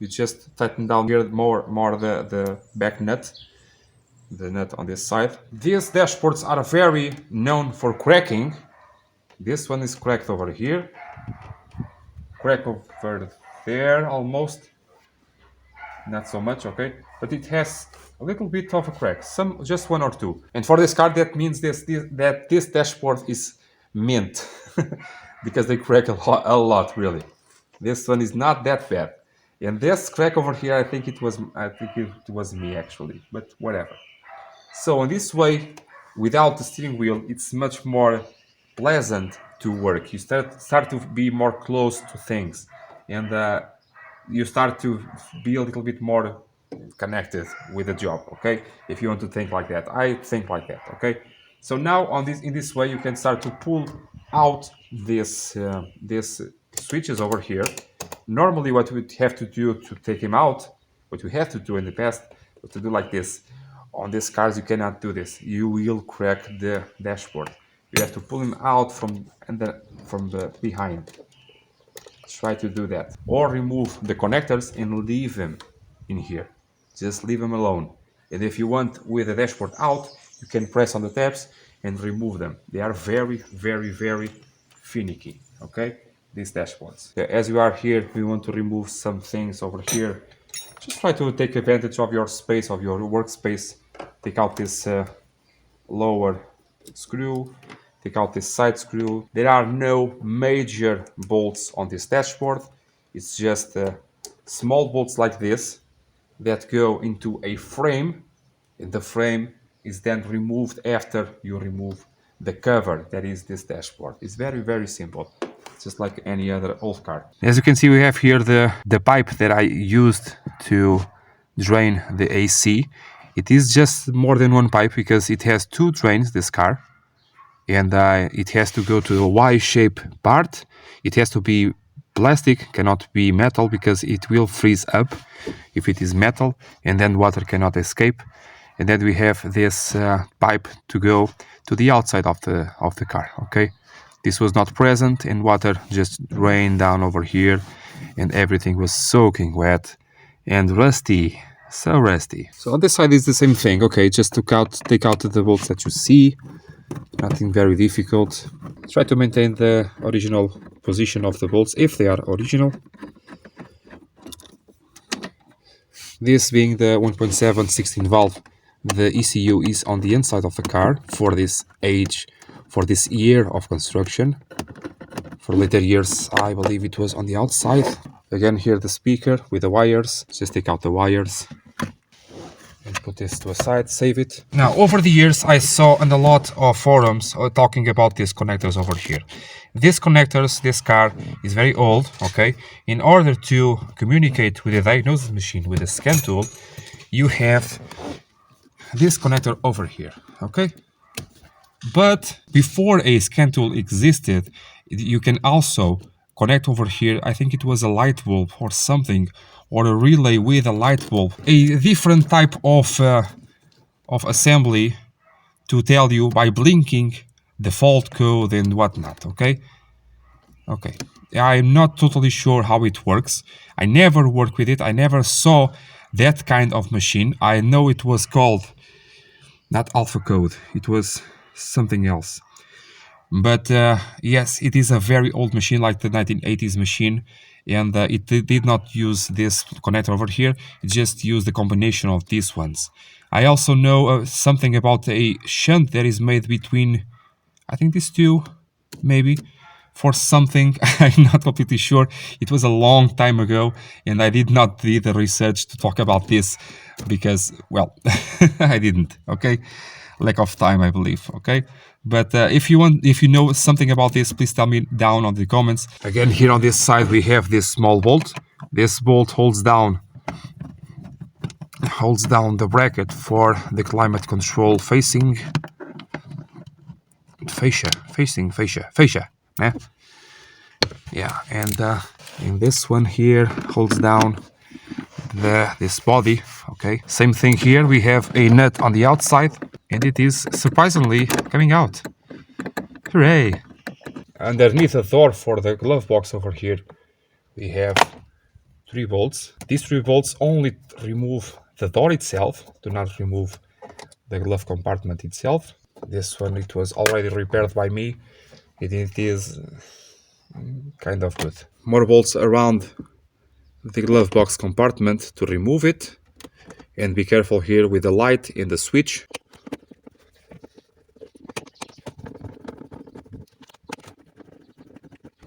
You just tighten down here more the back nut, the nut on this side. These dashboards are very known for cracking. This one is cracked over here, crack over there almost. Not so much, okay, but it has a little bit of a crack, just one or two. And for this car, that means that this dashboard is mint because they crack a lot, really. This one is not that bad, and this crack over here, I think it was me actually, but whatever. So in this way, without the steering wheel, it's much more pleasant to work. You start to be more close to things, and you start to be a little bit more connected with the job, okay? If you want to think like that, I think like that, okay? So now in this way, you can start to pull out these switches over here. Normally, what we have to do to take them out, what we have to do in the past, was to do like this. On these cars, you cannot do this. You will crack the dashboard. You have to pull them out from the behind. Try to do that, or remove the connectors and leave them in here. Just leave them alone. And if you want with the dashboard out, you can press on the tabs and remove them. They are very, very, very finicky, okay, these dashboards. As you are here, we want to remove some things over here. Just try to take advantage of your space, of your workspace. Take out this lower screw, take out this side screw. There are no major bolts on this dashboard. It's just small bolts like this that go into a frame, and the frame is then removed after you remove the cover that is this dashboard. It's very, very simple, just like any other old car. As you can see, we have here the pipe that I used to drain the AC. It is just more than one pipe because it has two drains, this car. And it has to go to a Y-shaped part. It has to be plastic, cannot be metal, because it will freeze up if it is metal, and then water cannot escape. And then we have this pipe to go to the outside of the car, okay? This was not present, and water just rained down over here, and everything was soaking wet and rusty, so rusty. So on this side is the same thing, okay? Just take out the bolts that you see. Nothing very difficult. Try to maintain the original position of the bolts if they are original. This being the 1.7 16 valve, the ECU is on the inside of the car for this age, for this year of construction. For later years, I believe it was on the outside. Again, here the speaker with the wires. Just take out the wires and put this to a side, save it. Now, over the years, I saw on a lot of forums talking about these connectors over here. These connectors, this car is very old, okay? In order to communicate with the diagnosis machine with the scan tool, you have this connector over here, okay? But before a scan tool existed, you can also connect over here, I think it was a light bulb or something, or a relay with a light bulb, a different type of assembly to tell you by blinking the fault code and whatnot, okay? Okay, I'm not totally sure how it works. I never worked with it. I never saw that kind of machine. I know it was called, not alpha code, it was something else. But yes, it is a very old machine, like the 1980s machine, and it did not use this connector over here. It just used the combination of these ones. I also know something about a shunt that is made between, I think these two, maybe, for something. I'm not completely sure. It was a long time ago, and I did not do the research to talk about this because, well, I didn't. Okay, lack of time, I believe. Okay, but if you know something about this, please tell me down on the comments. Again, here on this side we have this small bolt. This bolt holds down the bracket for the climate control facing fascia. Yeah, and this one here holds down this body. Okay, same thing here. We have a nut on the outside, and it is surprisingly coming out. Hooray! Underneath the door for the glove box over here, we have 3 bolts. These 3 bolts only remove the door itself, do not remove the glove compartment itself. This one, it was already repaired by me. It is kind of good. More bolts around the glove box compartment to remove it, and be careful here with the light and the switch.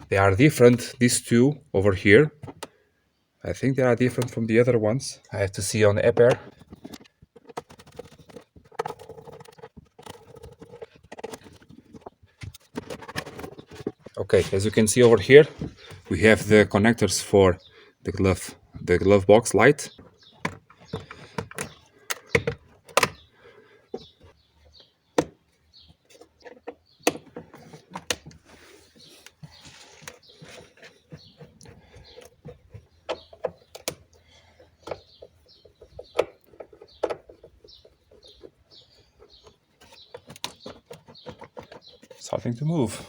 They are different, these two over here. I think they are different from the other ones. I have to see on the app air. Okay, as you can see over here, we have the connectors for the glove box light. Starting to move.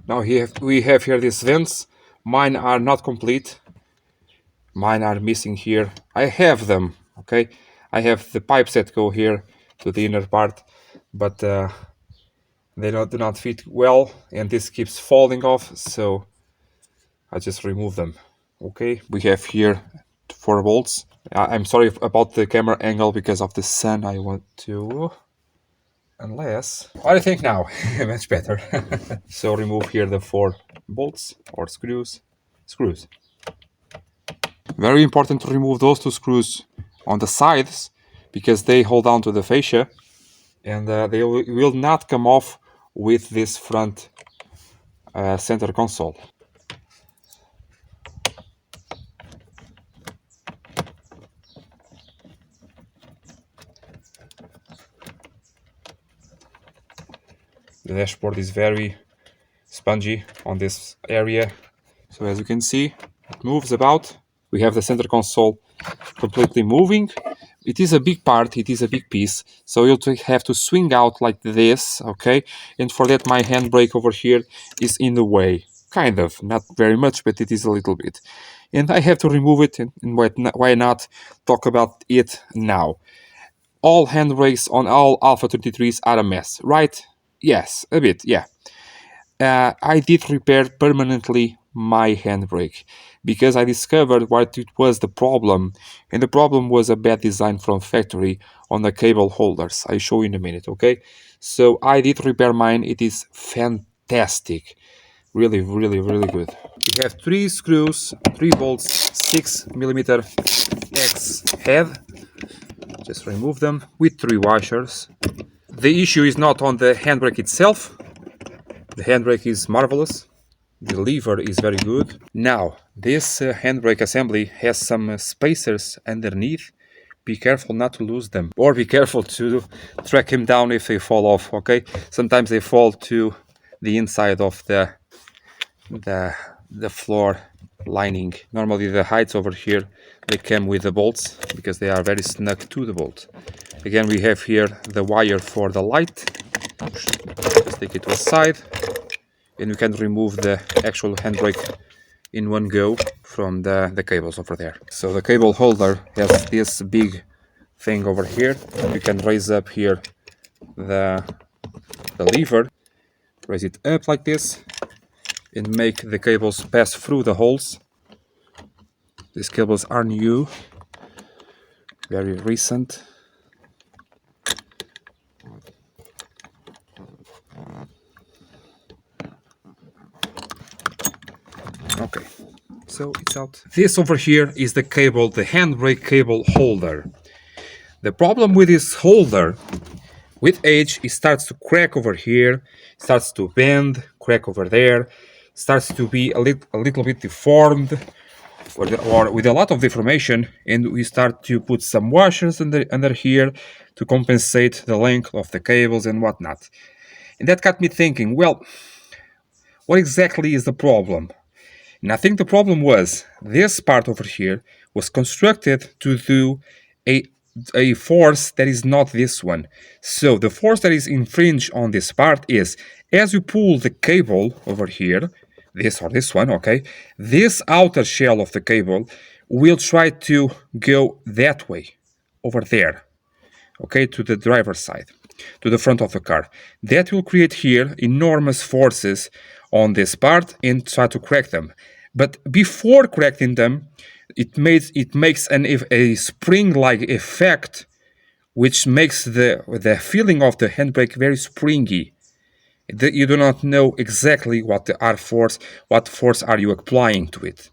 Now we have here these vents. Mine are not complete. Mine are missing here. I have them, okay? I have the pipes that go here to the inner part, but they do not fit well, and this keeps falling off, so I just remove them. Okay, we have here 4 bolts. I'm sorry about the camera angle because of the sun. I want to... Unless... What do you think now? Much better. So remove here the 4 bolts or screws. Very important to remove those 2 screws on the sides because they hold on to the fascia, and they will not come off with this front center console. The dashboard is very spongy on this area. So as you can see, it moves about. We have the center console completely moving. it is a big part, it is a big piece, so you'll have to swing out like this, okay? And for that, my handbrake over here is in the way, kind of, not very much, but it is a little bit. And I have to remove it, and why not talk about it now? All handbrakes on all Alfa 33s are a mess, right? Yes, a bit, yeah. I did repair permanently my handbrake because I discovered what it was the problem, and the problem was a bad design from factory on the cable holders. I show you in a minute, okay? So I did repair mine. It is fantastic, really, really, really good. We have 3 screws, 3 bolts, 6mm X head. Just remove them with 3 washers. The issue is not on the handbrake itself. The handbrake is marvelous. The lever is very good. Now, this handbrake assembly has some spacers underneath. Be careful not to lose them, or be careful to track them down if they fall off, okay? Sometimes they fall to the inside of the floor lining. Normally the heights over here, they come with the bolts because they are very snug to the bolt. Again, we have here the wire for the light. Just take it to the side, and we can remove the actual handbrake in one go from the cables over there. So the cable holder has this big thing over here. You can raise up here the lever, raise it up like this, and make the cables pass through the holes. These cables are new, very recent. Okay, so it's out. This over here is the cable, the handbrake cable holder. The problem with this holder, with age, it starts to crack over here, starts to bend, crack over there, starts to be a little bit deformed, or with a lot of deformation, and we start to put some washers under here to compensate the length of the cables and whatnot. And that got me thinking, well, what exactly is the problem? And I think the problem was this part over here was constructed to do a force that is not this one. So the force that is infringed on this part is, as you pull the cable over here, this or this one, okay, this outer shell of the cable will try to go that way, over there, okay, to the driver's side, to the front of the car. That will create here enormous forces on this part and try to crack them. But before cracking them, it makes a spring-like effect, which makes the feeling of the handbrake very springy. You do not know exactly what force are you applying to it.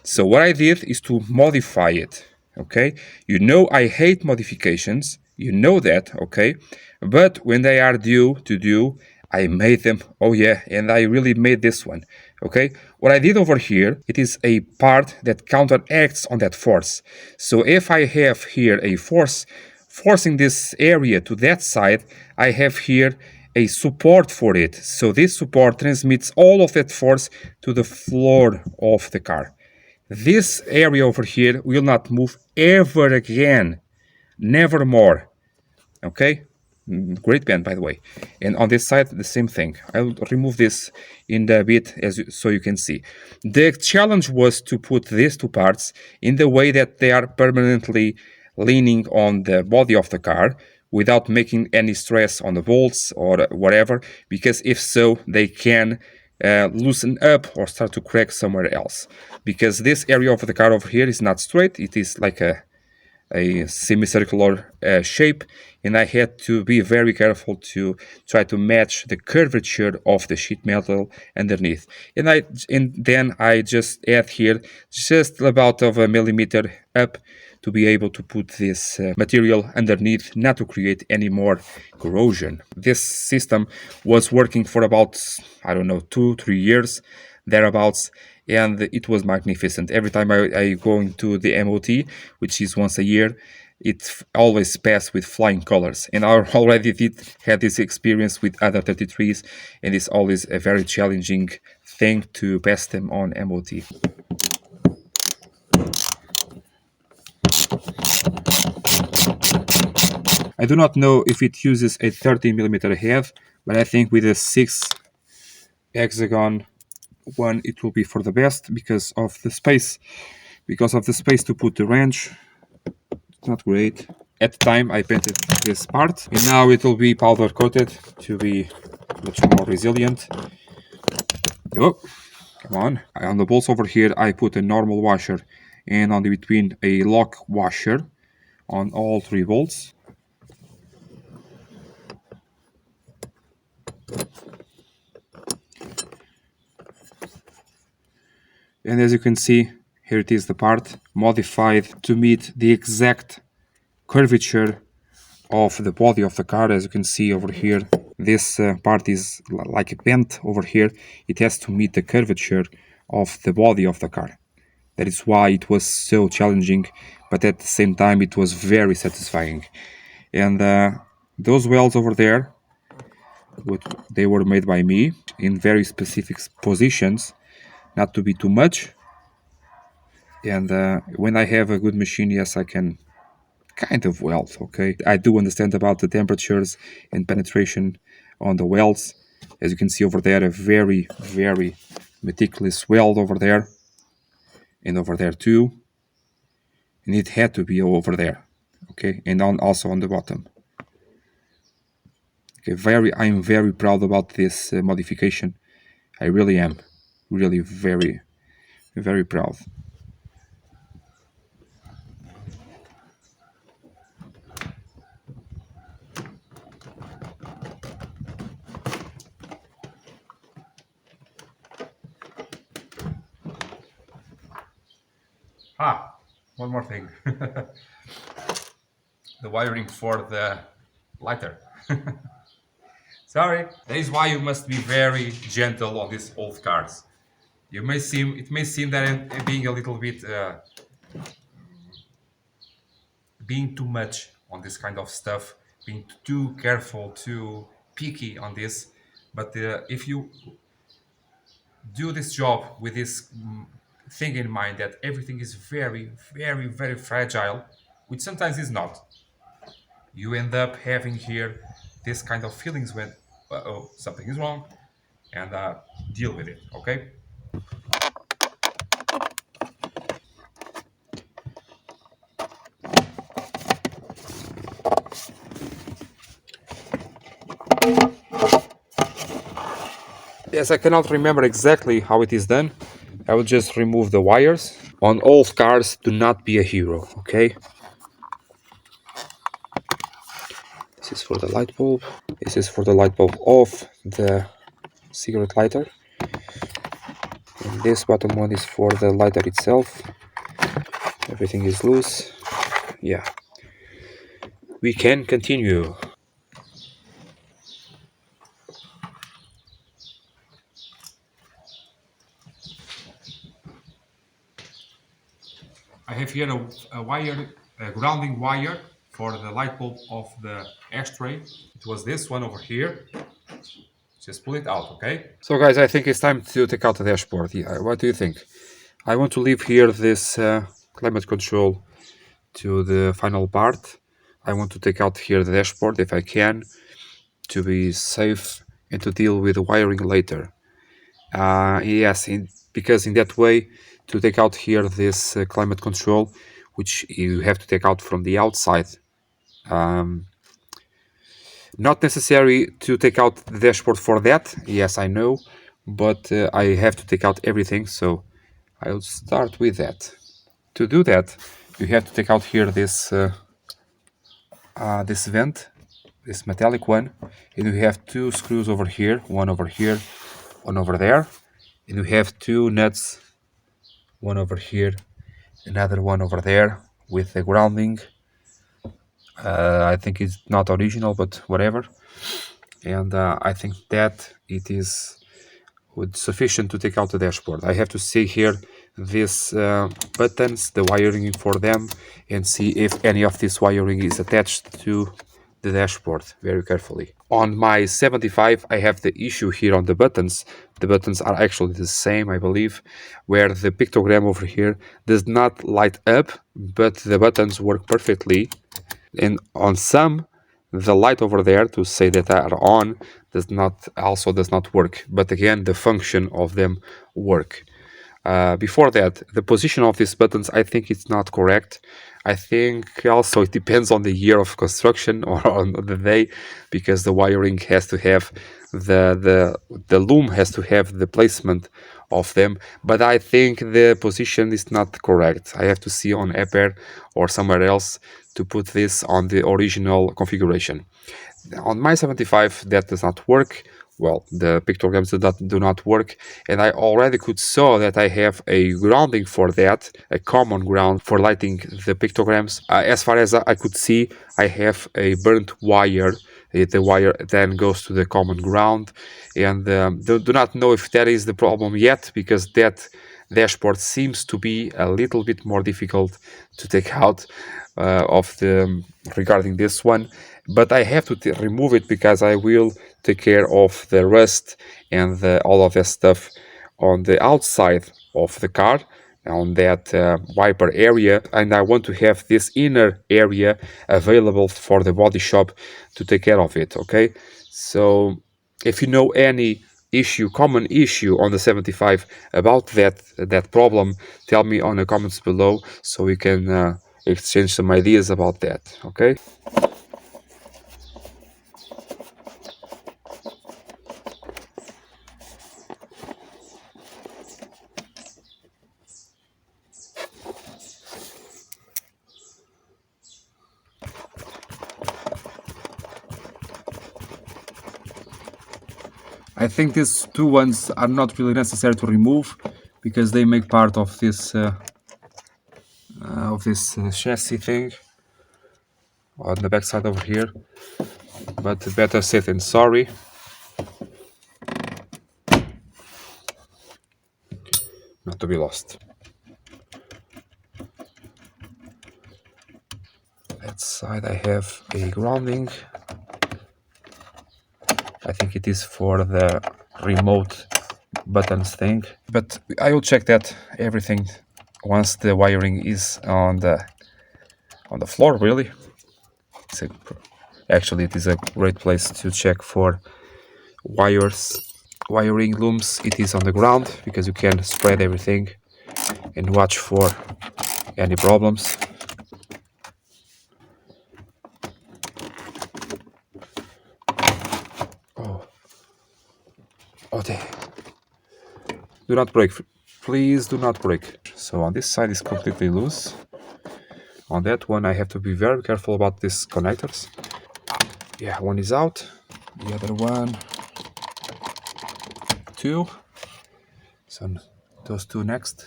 So what I did is to modify it. Okay, you know I hate modifications. You know that, okay? But when they are due to do, I made them. Oh yeah, and I really made this one. Okay, what I did over here, it is a part that counteracts on that force. So if I have here a force forcing this area to that side, I have here a support for it. So this support transmits all of that force to the floor of the car. This area over here will not move ever again. Never more. Okay? Great band, by the way. And on this side, the same thing. I'll remove this in a bit so you can see. The challenge was to put these two parts in the way that they are permanently leaning on the body of the car without making any stress on the bolts or whatever, because if so, they can loosen up or start to crack somewhere else. Because this area of the car over here is not straight, it is like a semicircular shape, and I had to be very careful to try to match the curvature of the sheet metal underneath. And then I just add here just about of a millimeter up to be able to put this material underneath, not to create any more corrosion. This system was working for about, I don't know, 2-3 years thereabouts, and it was magnificent. Every time I go into the MOT, which is once a year, it always passed with flying colors. And I already had this experience with other 33s, and it's always a very challenging thing to pass them on MOT. I do not know if it uses a 13mm head, but I think with a 6 hexagon one it will be for the best because of the space. Because of the space to put the wrench. It's not great. At the time I painted this part, and now it will be powder coated to be much more resilient. Oh, come on the bolts over here I put a normal washer, and on the between a lock washer on all 3 bolts. And as you can see, here it is, the part modified to meet the exact curvature of the body of the car. As you can see over here, this part is like bent over here. It has to meet the curvature of the body of the car. That is why it was so challenging, but at the same time it was very satisfying. And those welds over there, they were made by me in very specific positions, not to be too much. And when I have a good machine, yes, I can kind of weld, okay? I do understand about the temperatures and penetration on the welds. As you can see over there, a very, very meticulous weld over there. And over there too. And it had to be over there, okay? And also on the bottom. Okay, I'm very proud about this modification. I really am. Really very, very proud. One more thing. The wiring for the lighter. Sorry. That is why you must be very gentle on these old cars. It may seem that I'm being a little bit being too much on this kind of stuff, being too careful, too picky on this. But if you do this job with this thing in mind that everything is very, very, very fragile, which sometimes is not, you end up having here this kind of feelings when oh, something is wrong, and deal with it, okay? Yes, I cannot remember exactly how it is done. I will just remove the wires. On old cars, do not be a hero, okay? This is for the light bulb. This is for the light bulb of the cigarette lighter. And this bottom one is for the lighter itself. Everything is loose. Yeah. We can continue. I have here a grounding wire for the light bulb of the ashtray. It was this one over here. Just pull it out, okay? So guys, I think it's time to take out the dashboard. Yeah, what do you think? I want to leave here this climate control to the final part. I want to take out here the dashboard if I can, to be safe and to deal with the wiring later. Yes, because in that way, to take out here this climate control, which you have to take out from the outside. Not necessary to take out the dashboard for that, yes, I know, but I have to take out everything, so I'll start with that. To do that, you have to take out here this this vent, this metallic one, and you have 2 screws over here, one over here, one over there, and you have 2 nuts, one over here, another one over there with the grounding. I think it's not original, but whatever. And I think that it is sufficient to take out the dashboard. I have to see here these buttons, the wiring for them, and see if any of this wiring is attached to the dashboard very carefully. On my 75, I have the issue here on the buttons. The buttons are actually the same, I believe, where the pictogram over here does not light up, but the buttons work perfectly. And on some, the light over there to say that are on does not work, but again the function of them work. Before that, the position of these buttons, I think it's not correct. I think also it depends on the year of construction or on the day, because the wiring has to have the loom has to have the placement of them. But I think the position is not correct. I have to see on Aper or somewhere else to put this on the original configuration. On my 75 that does not work. Well, the pictograms do not work, and I already could saw that I have a grounding for that, a common ground for lighting the pictograms. As far as I could see, I have a burnt wire. The wire then goes to the common ground, and do not know if that is the problem yet, because that dashboard seems to be a little bit more difficult to take out regarding this one. But I have to remove it because I will take care of the rust and all of that stuff on the outside of the car, on that wiper area, and I want to have this inner area available for the body shop to take care of it. Okay, so if you know any common issue on the 75 about that problem, tell me on the comments below so we can exchange some ideas about that. Okay. I think these two ones are not really necessary to remove because they make part of this chassis thing on the back side over here. But better safe than sorry. Not to be lost. That side I have a grounding. I think it is for the remote buttons thing, but I will check that everything once the wiring is on the floor. Really, actually it is a great place to check for wiring looms. It is on the ground because you can spread everything and watch for any problems. Oh, do not break, please do not break. So on this side is completely loose. On that one I have to be very careful about these connectors. Yeah, one is out, the other one, two. So those two next.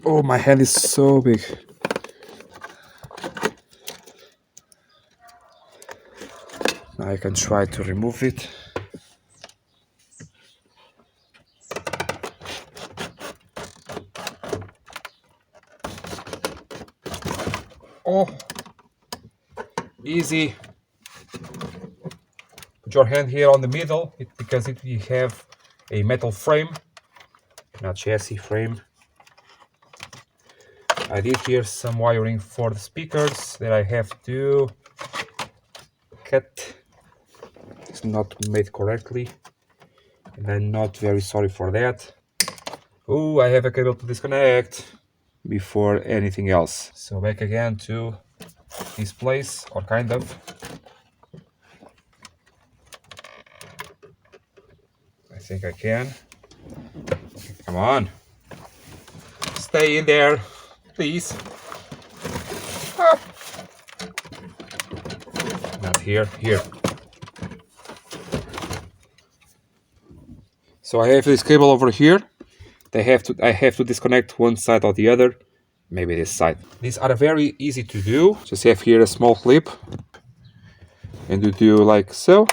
Oh, my hand is so big. Now I can try to remove it. Oh, easy. Put your hand here on the middle because you have a metal frame, not chassis frame. I did here some wiring for the speakers that I have to cut. It's not made correctly, and I'm not very sorry for that. Oh, I have a cable to disconnect before anything else. So back again to this place, or kind of. I think I can. Come on. Stay in there, please. Ah. Not here, here. So I have this cable over here. I have to disconnect one side or the other. Maybe this side. These are very easy to do. Just have here a small clip. And you do like so.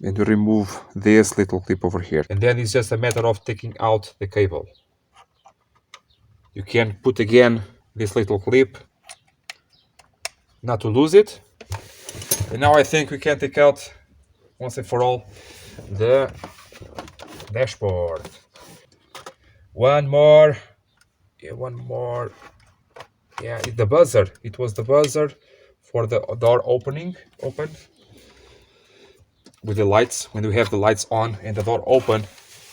And you remove this little clip over here. And then it's just a matter of taking out the cable. You can put again this little clip, not to lose it. And now I think we can take out once and for all the dashboard. One more. Yeah, one more. Yeah, the buzzer. It was the buzzer for the door open with the lights. When we have the lights on and the door open,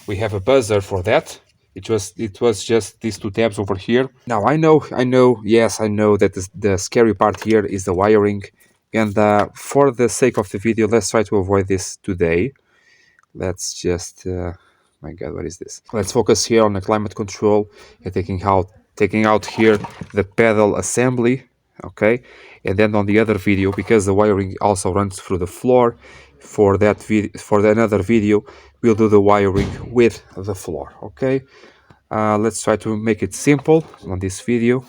we have a buzzer for that. It was just these two tabs over here. Now I know, yes, I know that the scary part here is the wiring, and for the sake of the video, let's try to avoid this today. Let's just, my God, what is this? Let's focus here on the climate control and taking out here the pedal assembly, okay? And then on the other video, because the wiring also runs through the floor, for another video, we'll do the wiring with the floor, okay? Let's try to make it simple on this video.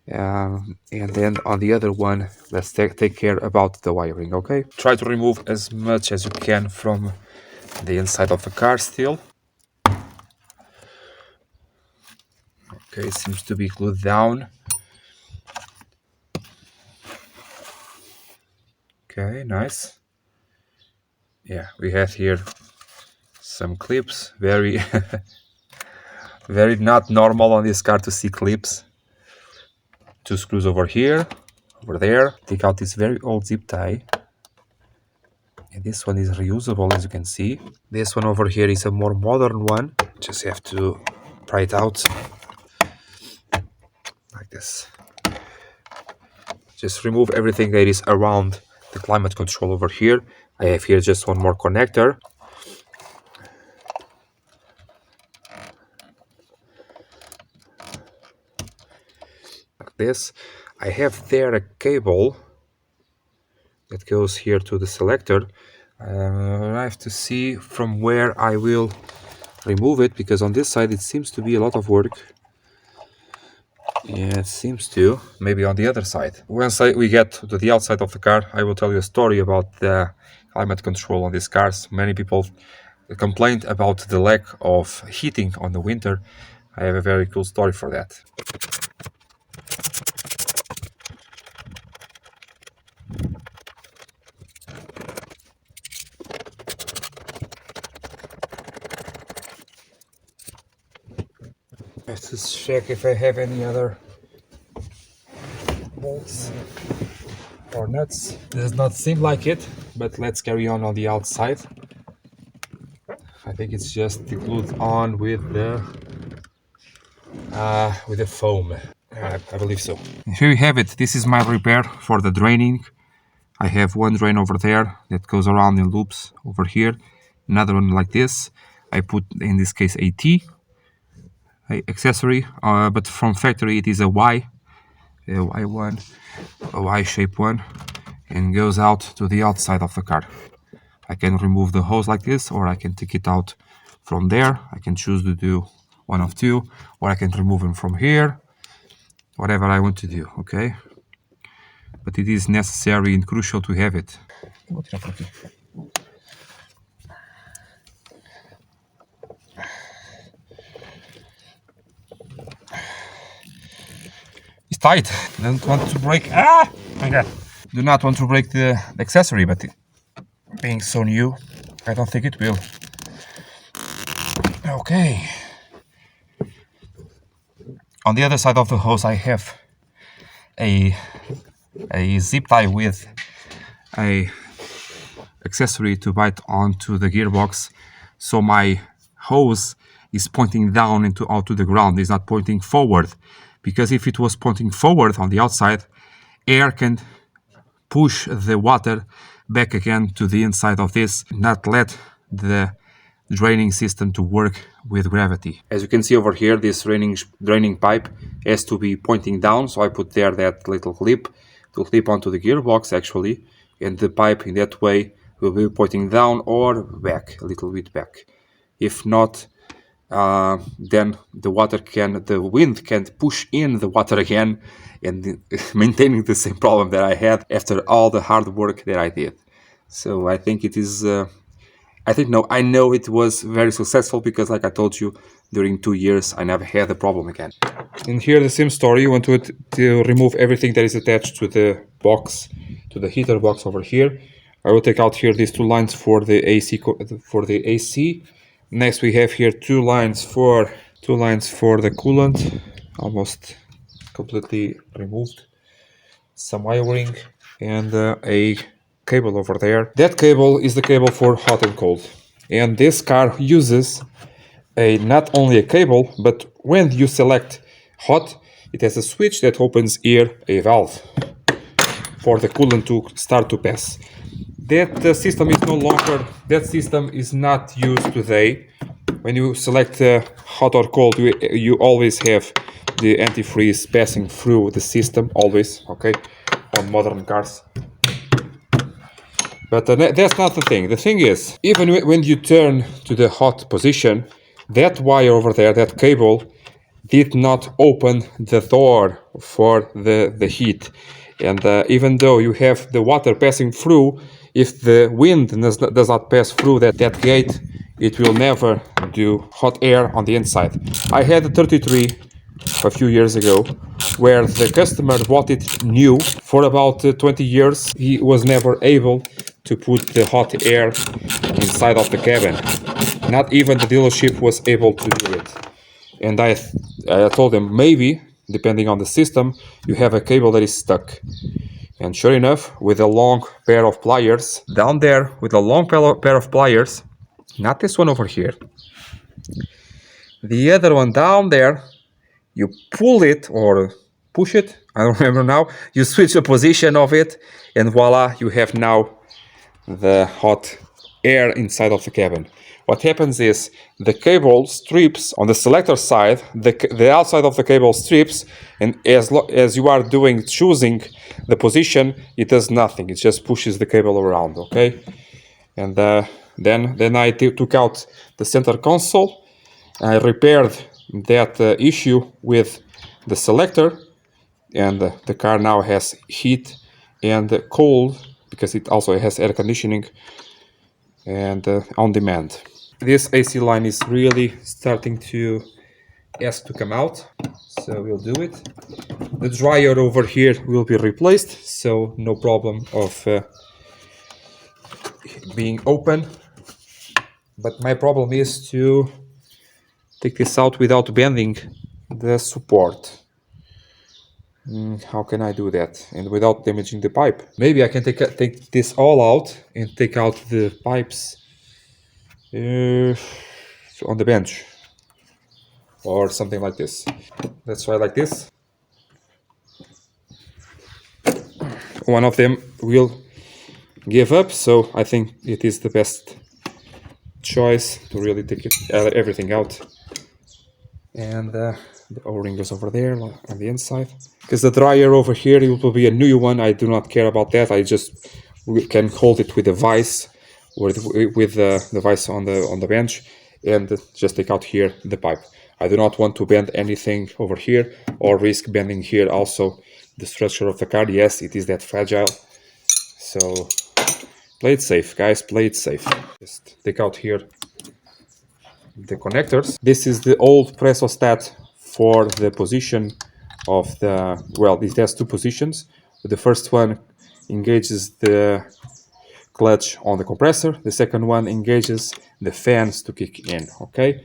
And then on the other one, let's take care about the wiring, okay? Try to remove as much as you can from the inside of the car still. Okay, seems to be glued down. Okay, nice. Yeah, we have here some clips. Very very not normal on this car to see clips. Two screws over here, over there. Take out this very old zip tie. And this one is reusable, as you can see. This one over here is a more modern one. Just have to pry it out like this. Just remove everything that is around the climate control over here. I have here just one more connector. Like this. I have there a cable that goes here to the selector. I have to see from where I will remove it, because on this side it seems to be a lot of work. Yeah, it seems to. Maybe on the other side. Once we get to the outside of the car, I will tell you a story about the climate control on these cars. Many people complained about the lack of heating on the winter. I have a very cool story for that. Let's just check if I have any other bolts or nuts. Does not seem like it, but let's carry on the outside. I think it's just glued on with the foam. I believe so. Here you have it. This is my repair for the draining. I have one drain over there that goes around in loops over here. Another one like this. I put, in this case, a T accessory, but from factory it is a Y one, a Y-shaped one, and goes out to the outside of the car. I can remove the hose like this, or I can take it out from there. I can choose to do one of two, or I can remove them from here, whatever I want to do, okay? But it is necessary and crucial to have it. It's tight. Don't want to break. Ah! My God. Do not want to break the accessory, but being so new, I don't think it will. Okay. On the other side of the hose, I have a zip tie with a accessory to bite onto the gearbox, so my hose is pointing down out to the ground. It's not pointing forward, because if it was pointing forward on the outside, air can push the water back again to the inside of this, not let the draining system to work with gravity. As you can see over here, this draining pipe has to be pointing down, so I put there that little clip to clip onto the gearbox actually, and the pipe in that way will be pointing down or back, a little bit back. If not, then the wind can push in the water again, and maintaining the same problem that I had after all the hard work that I did. So I think it is, I know it was very successful, because like I told you, during 2 years I never had the problem again. And here the same story. You want to remove everything that is attached to the box, to the heater box over here. I will take out here these two lines for the AC. Next we have here two lines for the coolant, almost completely removed. Some wiring and a cable over there. That cable is the cable for hot and cold. And this car uses not only a cable, but when you select hot, it has a switch that opens here a valve for the coolant to start to pass. That system is no longer, that system is not used today. When you select hot or cold, you always have the antifreeze passing through the system, always, okay, on modern cars. But that's not the thing. The thing is, even when you turn to the hot position, that wire over there, that cable, did not open the door for the heat. And even though you have the water passing through, if the wind does not pass through that gate, it will never do hot air on the inside. I had a 33 a few years ago where the customer bought it new for about 20 years. He was never able to put the hot air inside of the cabin. Not even the dealership was able to do it. And I told him, maybe, depending on the system, you have a cable that is stuck. And sure enough, with a long pair of pliers, down there, with a long pair of pliers, not this one over here, the other one down there, you pull it or push it, I don't remember now, you switch the position of it, and voila, you have now the hot air inside of the cabin. What happens is the cable strips on the selector side, the outside of the cable strips, and as you are choosing the position, it does nothing. It just pushes the cable around, okay? And then I took out the center console. I repaired that issue with the selector, and the car now has heat and cold because it also has air conditioning and on demand. This AC line is really starting to ask to come out, so we'll do it. The dryer over here will be replaced, so no problem of being open. But my problem is to take this out without bending the support. How can I do that and without damaging the pipe? Maybe I can take this all out and take out the pipes on the bench or something like this. Let's try like this. One of them will give up, so I think it is the best choice to really take everything out. And the O-ring goes over there on the inside. Because the dryer over here, it will be a new one. I do not care about that. I just can hold it with a vise or with the vise on the bench and just take out here the pipe. I do not want to bend anything over here or risk bending here also the structure of the car. Yes, it is that fragile. So play it safe, guys. Play it safe. Just take out here the connectors. This is the old pressostat for the position of the, well, it has two positions. The first one engages the clutch on the compressor. The second one engages the fans to kick in, okay?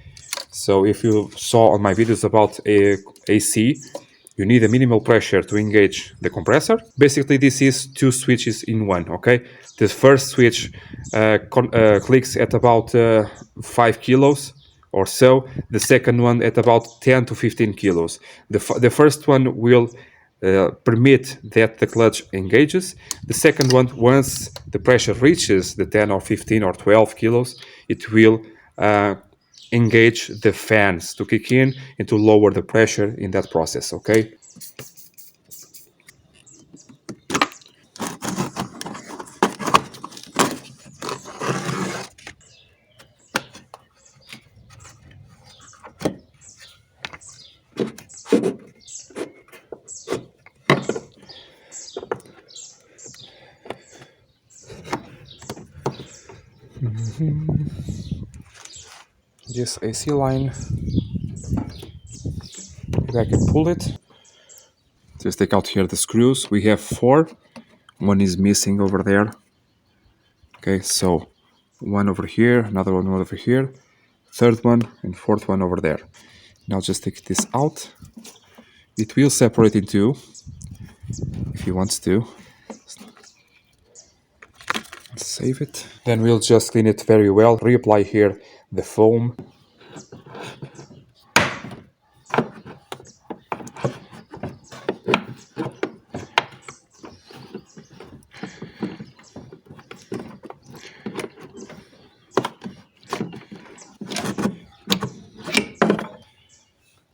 So if you saw on my videos about AC, you need a minimal pressure to engage the compressor. Basically, this is two switches in one, okay? The first switch clicks at about 5 kilos or so. The second one at about 10 to 15 kilos. The first one will permit that the clutch engages. The second one, once the pressure reaches the 10 or 15 or 12 kilos, it will engage the fans to kick in and to lower the pressure in that process, okay? This AC line, if I can pull it. Just take out here the screws. We have 4. One is missing over there. Okay, so one over here, another one over here, third one, and fourth one over there. Now just take this out. It will separate in two if you want to. Save it. Then we'll just clean it very well. Reapply here the foam.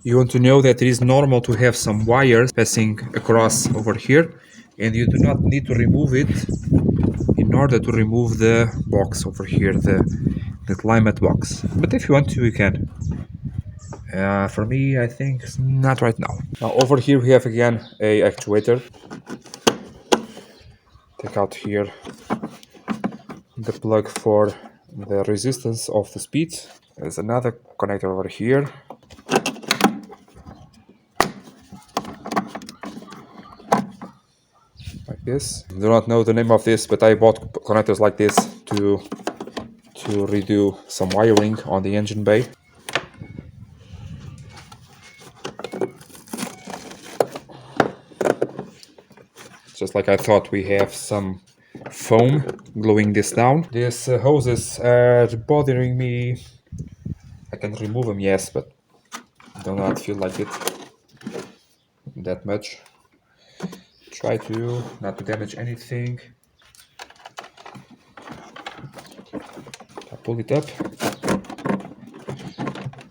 You want to know that it is normal to have some wires passing across over here, and you do not need to remove it in order to remove the box over here, the climate box. But if you want to, you can. For me, I think not right now. Now over here we have again a actuator. Take out here the plug for the resistance of the speed. There's another connector over here. Like this. I do not know the name of this, but I bought connectors like this to redo some wiring on the engine bay. Just like I thought, we have some foam gluing this down. These hoses are bothering me. I can remove them, yes, but I do not feel like it that much. Try to not to damage anything. I pull it up,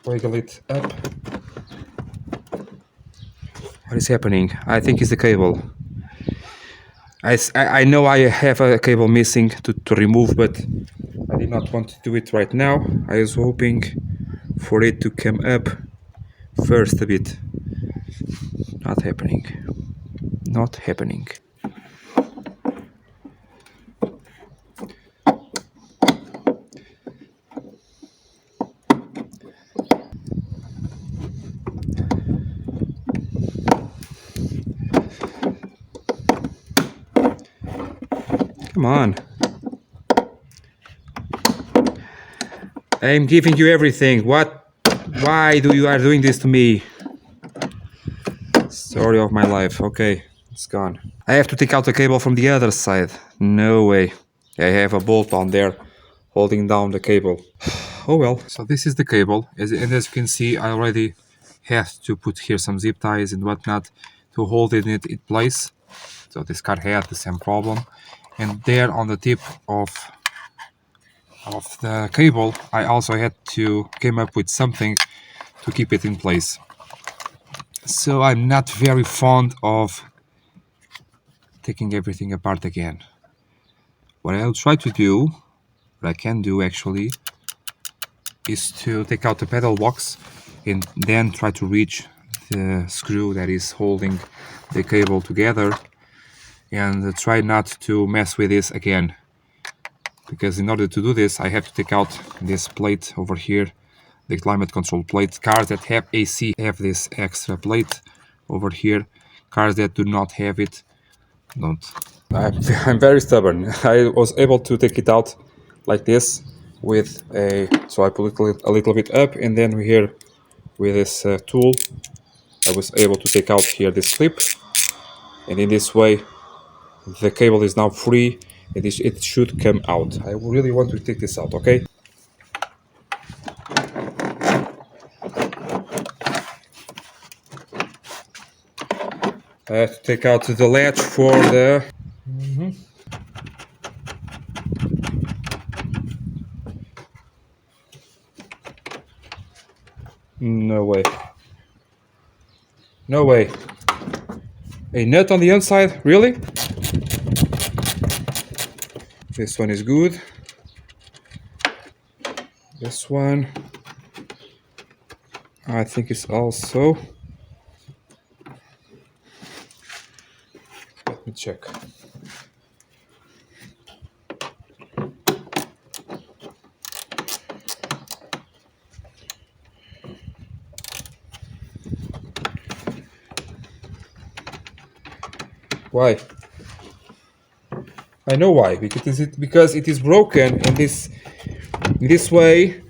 wiggle it up. What is happening? I think it's the cable. I know I have a cable missing to remove, but I did not want to do it right now. I was hoping for it to come up first a bit. Not happening. Not happening. Come on. I'm giving you everything. What? Why do you are doing this to me? Story of my life. Okay, it's gone. I have to take out the cable from the other side. No way. I have a bolt on there holding down the cable. Oh well. So this is the cable. And as you can see, I already have to put here some zip ties and whatnot to hold it in place. So this car had the same problem. And there on the tip of the cable, I also had to come up with something to keep it in place. So I'm not very fond of taking everything apart again. What I'll try to do, what I can do actually, is to take out the pedal box and then try to reach the screw that is holding the cable together, and try not to mess with this again. Because in order to do this, I have to take out this plate over here, the climate control plate. Cars that have AC have this extra plate over here. Cars that do not have it don't. I'm very stubborn. I was able to take it out like this with a, so I put it a little bit up, and then here with this tool I was able to take out here this clip, and in this way the cable is now free. It should come out. I really want to take this out, okay? I have to take out the latch for the... No way. No way. A nut on the inside? Really? This one is good. This one, I think it's also... Let me check. Why? I know why. Because it is broken in this way.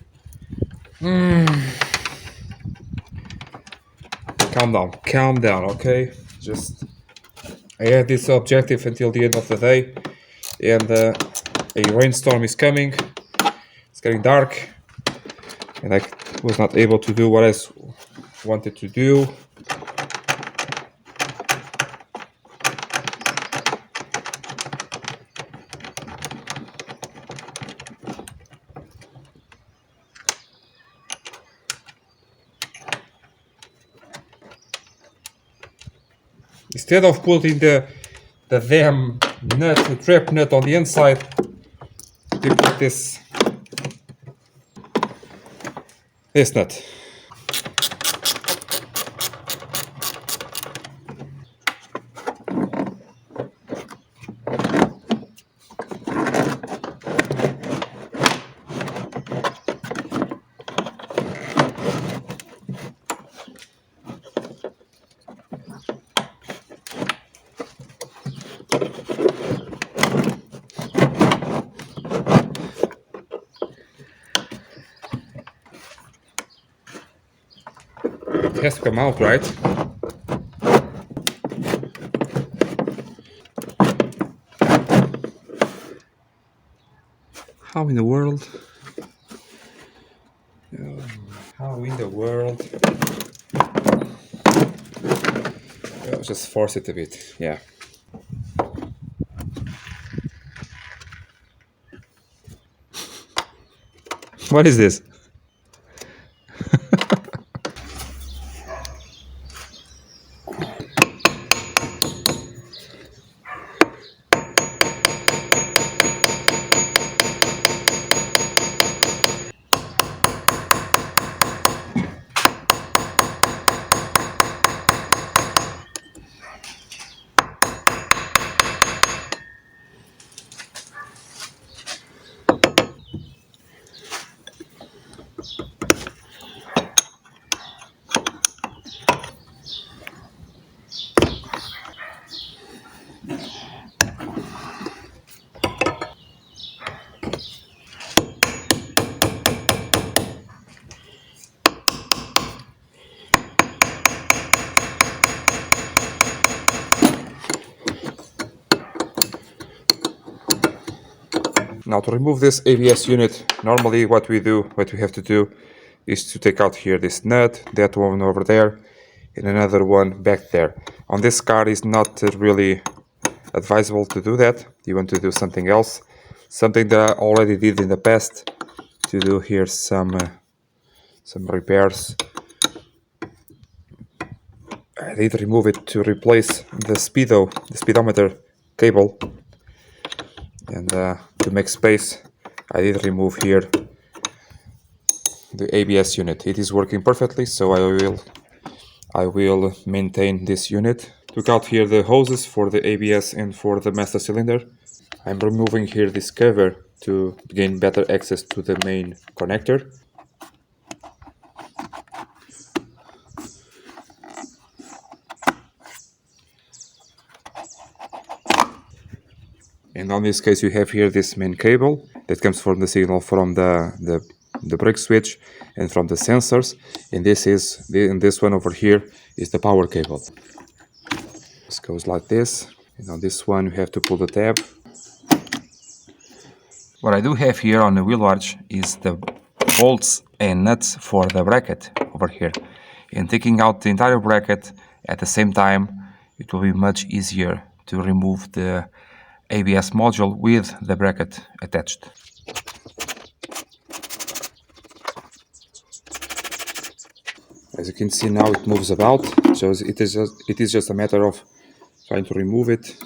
Calm down, okay? Just I have this objective until the end of the day, and a rainstorm is coming. It's getting dark, and I was not able to do what I wanted to do. Instead of putting the damn nut, the trap nut on the inside, they put this nut. It has to come out, right? How in the world? How in the world? Just force it a bit, yeah. What is this? Now to remove this ABS unit, normally what we have to do is to take out here this nut, that one over there, and another one back there. On this car is not really advisable to do that. You want to do something else, something that I already did in the past, to do here some repairs. I did remove it to replace the speedometer cable, and to make space I did remove here the ABS unit. It is working perfectly, so I will maintain this unit. Took out here the hoses for the ABS and for the master cylinder. I'm removing here this cover to gain better access to the main connector. And on this case you have here this main cable that comes from the signal from the brake switch and from the sensors, and this one over here is the power cable. This goes like this, and on this one you have to pull the tab. What I do have here on the wheel arch is the bolts and nuts for the bracket over here, and taking out the entire bracket at the same time, it will be much easier to remove the ABS module with the bracket attached. As you can see now, it moves about, so it is just a matter of trying to remove it.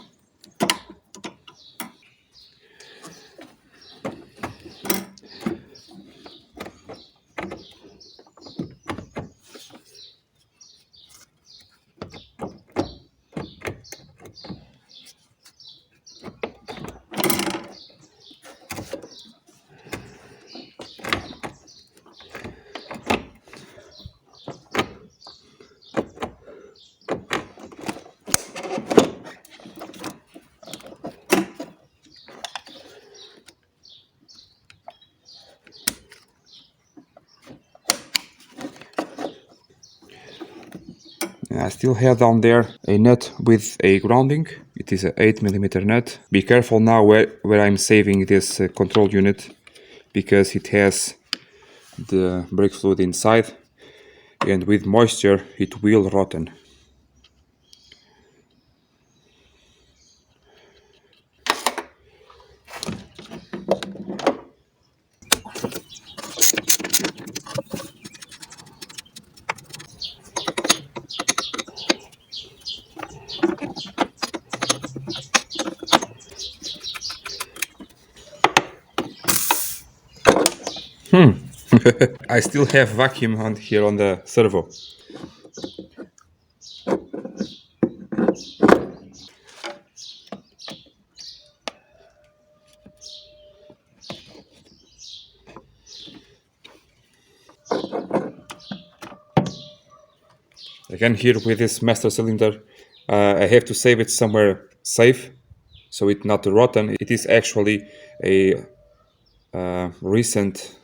And I still have down there a nut with a grounding. It is an 8mm nut. Be careful now where I'm saving this control unit, because it has the brake fluid inside, and with moisture it will rotten. I still have vacuum on here on the servo. Again, here with this master cylinder, I have to save it somewhere safe, so it not to rotten. It is actually a recent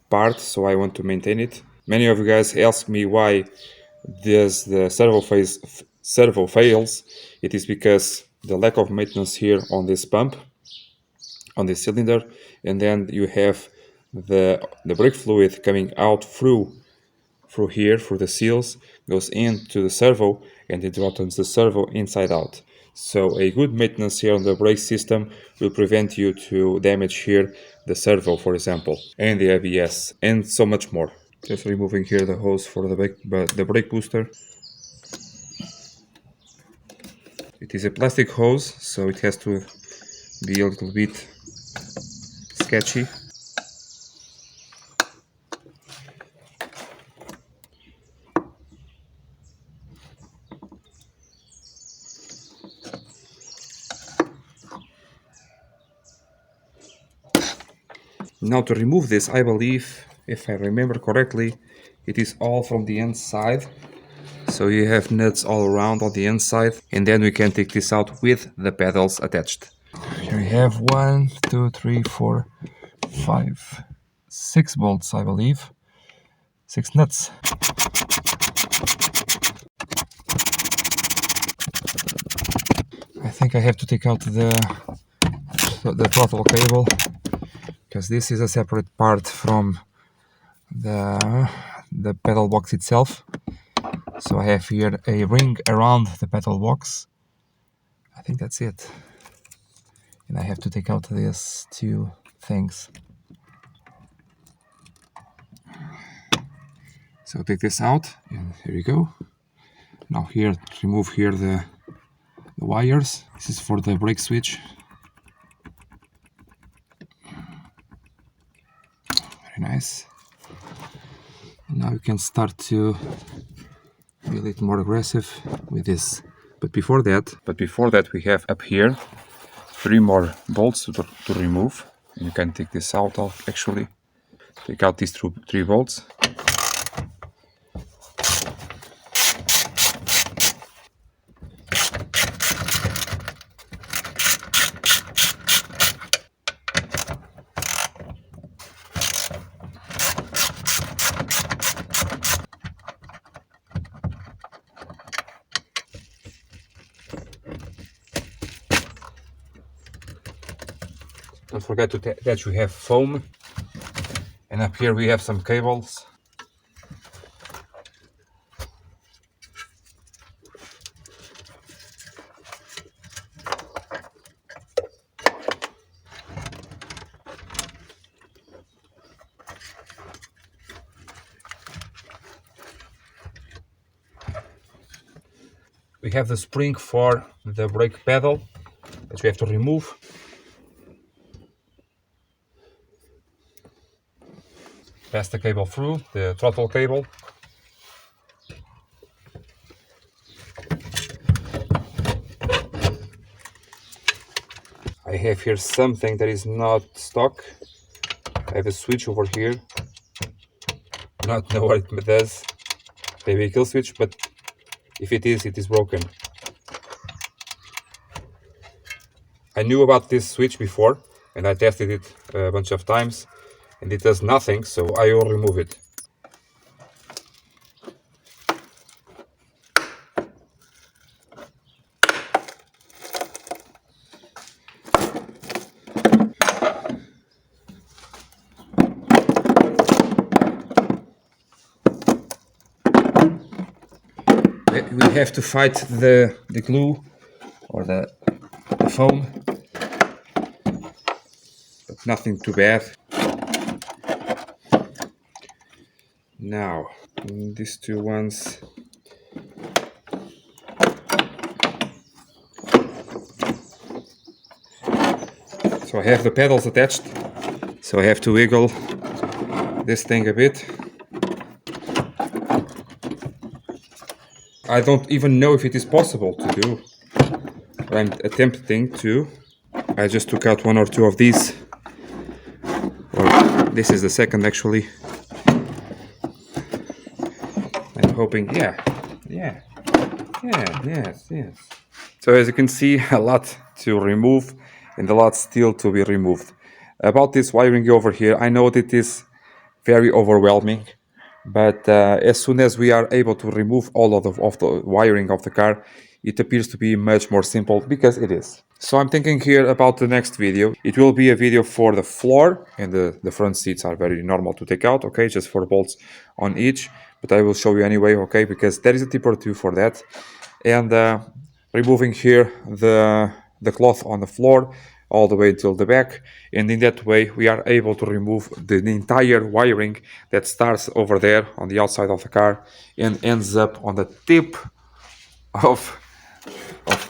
part, so I want to maintain it. Many of you guys ask me why the servo fails. It is because the lack of maintenance here on this pump, on this cylinder, and then you have the brake fluid coming out through here, through the seals, goes into the servo, and it rottens the servo inside out. So a good maintenance here on the brake system will prevent you to damage here the servo, for example, and the ABS, and so much more. Just removing here the hose for the brake booster. It is a plastic hose, so it has to be a little bit sketchy. Now to remove this, I believe, if I remember correctly, it is all from the inside. So you have nuts all around on the inside, and then we can take this out with the pedals attached. Here we have 1, 2, 3, 4, 5, 6 bolts, I believe. 6 nuts. I think I have to take out the throttle cable, because this is a separate part from the pedal box itself. So I have here a ring around the pedal box. I think that's it. And I have to take out these 2 things. So take this out, and here you go. Now here, remove here the wires. This is for the brake switch. Very nice. Now you can start to be a little more aggressive with this. But before that we have up here 3 more bolts to remove. And you can take this out actually. Take out these 3 bolts. Don't forget that you have foam, and up here we have some cables. We have the spring for the brake pedal that we have to remove. Pass the cable through, the throttle cable. I have here something that is not stock. I have a switch over here. Not know what it does. Maybe a kill switch, but if it is broken. I knew about this switch before, and I tested it a bunch of times, and it does nothing, so I will remove it. we have to fight the glue or the foam, but nothing too bad. Now, these two ones. So I have the pedals attached, so I have to wiggle this thing a bit. I don't even know if it is possible to do. I'm attempting to. I just took out one or two of these. Or this is the second actually. I'm hoping, yes. So as you can see, a lot to remove and a lot still to be removed. About this wiring over here, I know that it is very overwhelming, but as soon as we are able to remove all of the wiring of the car, it appears to be much more simple, because it is. So I'm thinking here about the next video. It will be a video for the floor, and the front seats are very normal to take out, okay, just 4 bolts on each, but I will show you anyway, okay, because there is a tip or two for that. And removing here the cloth on the floor all the way till the back, and in that way we are able to remove the entire wiring that starts over there on the outside of the car and ends up on the tip of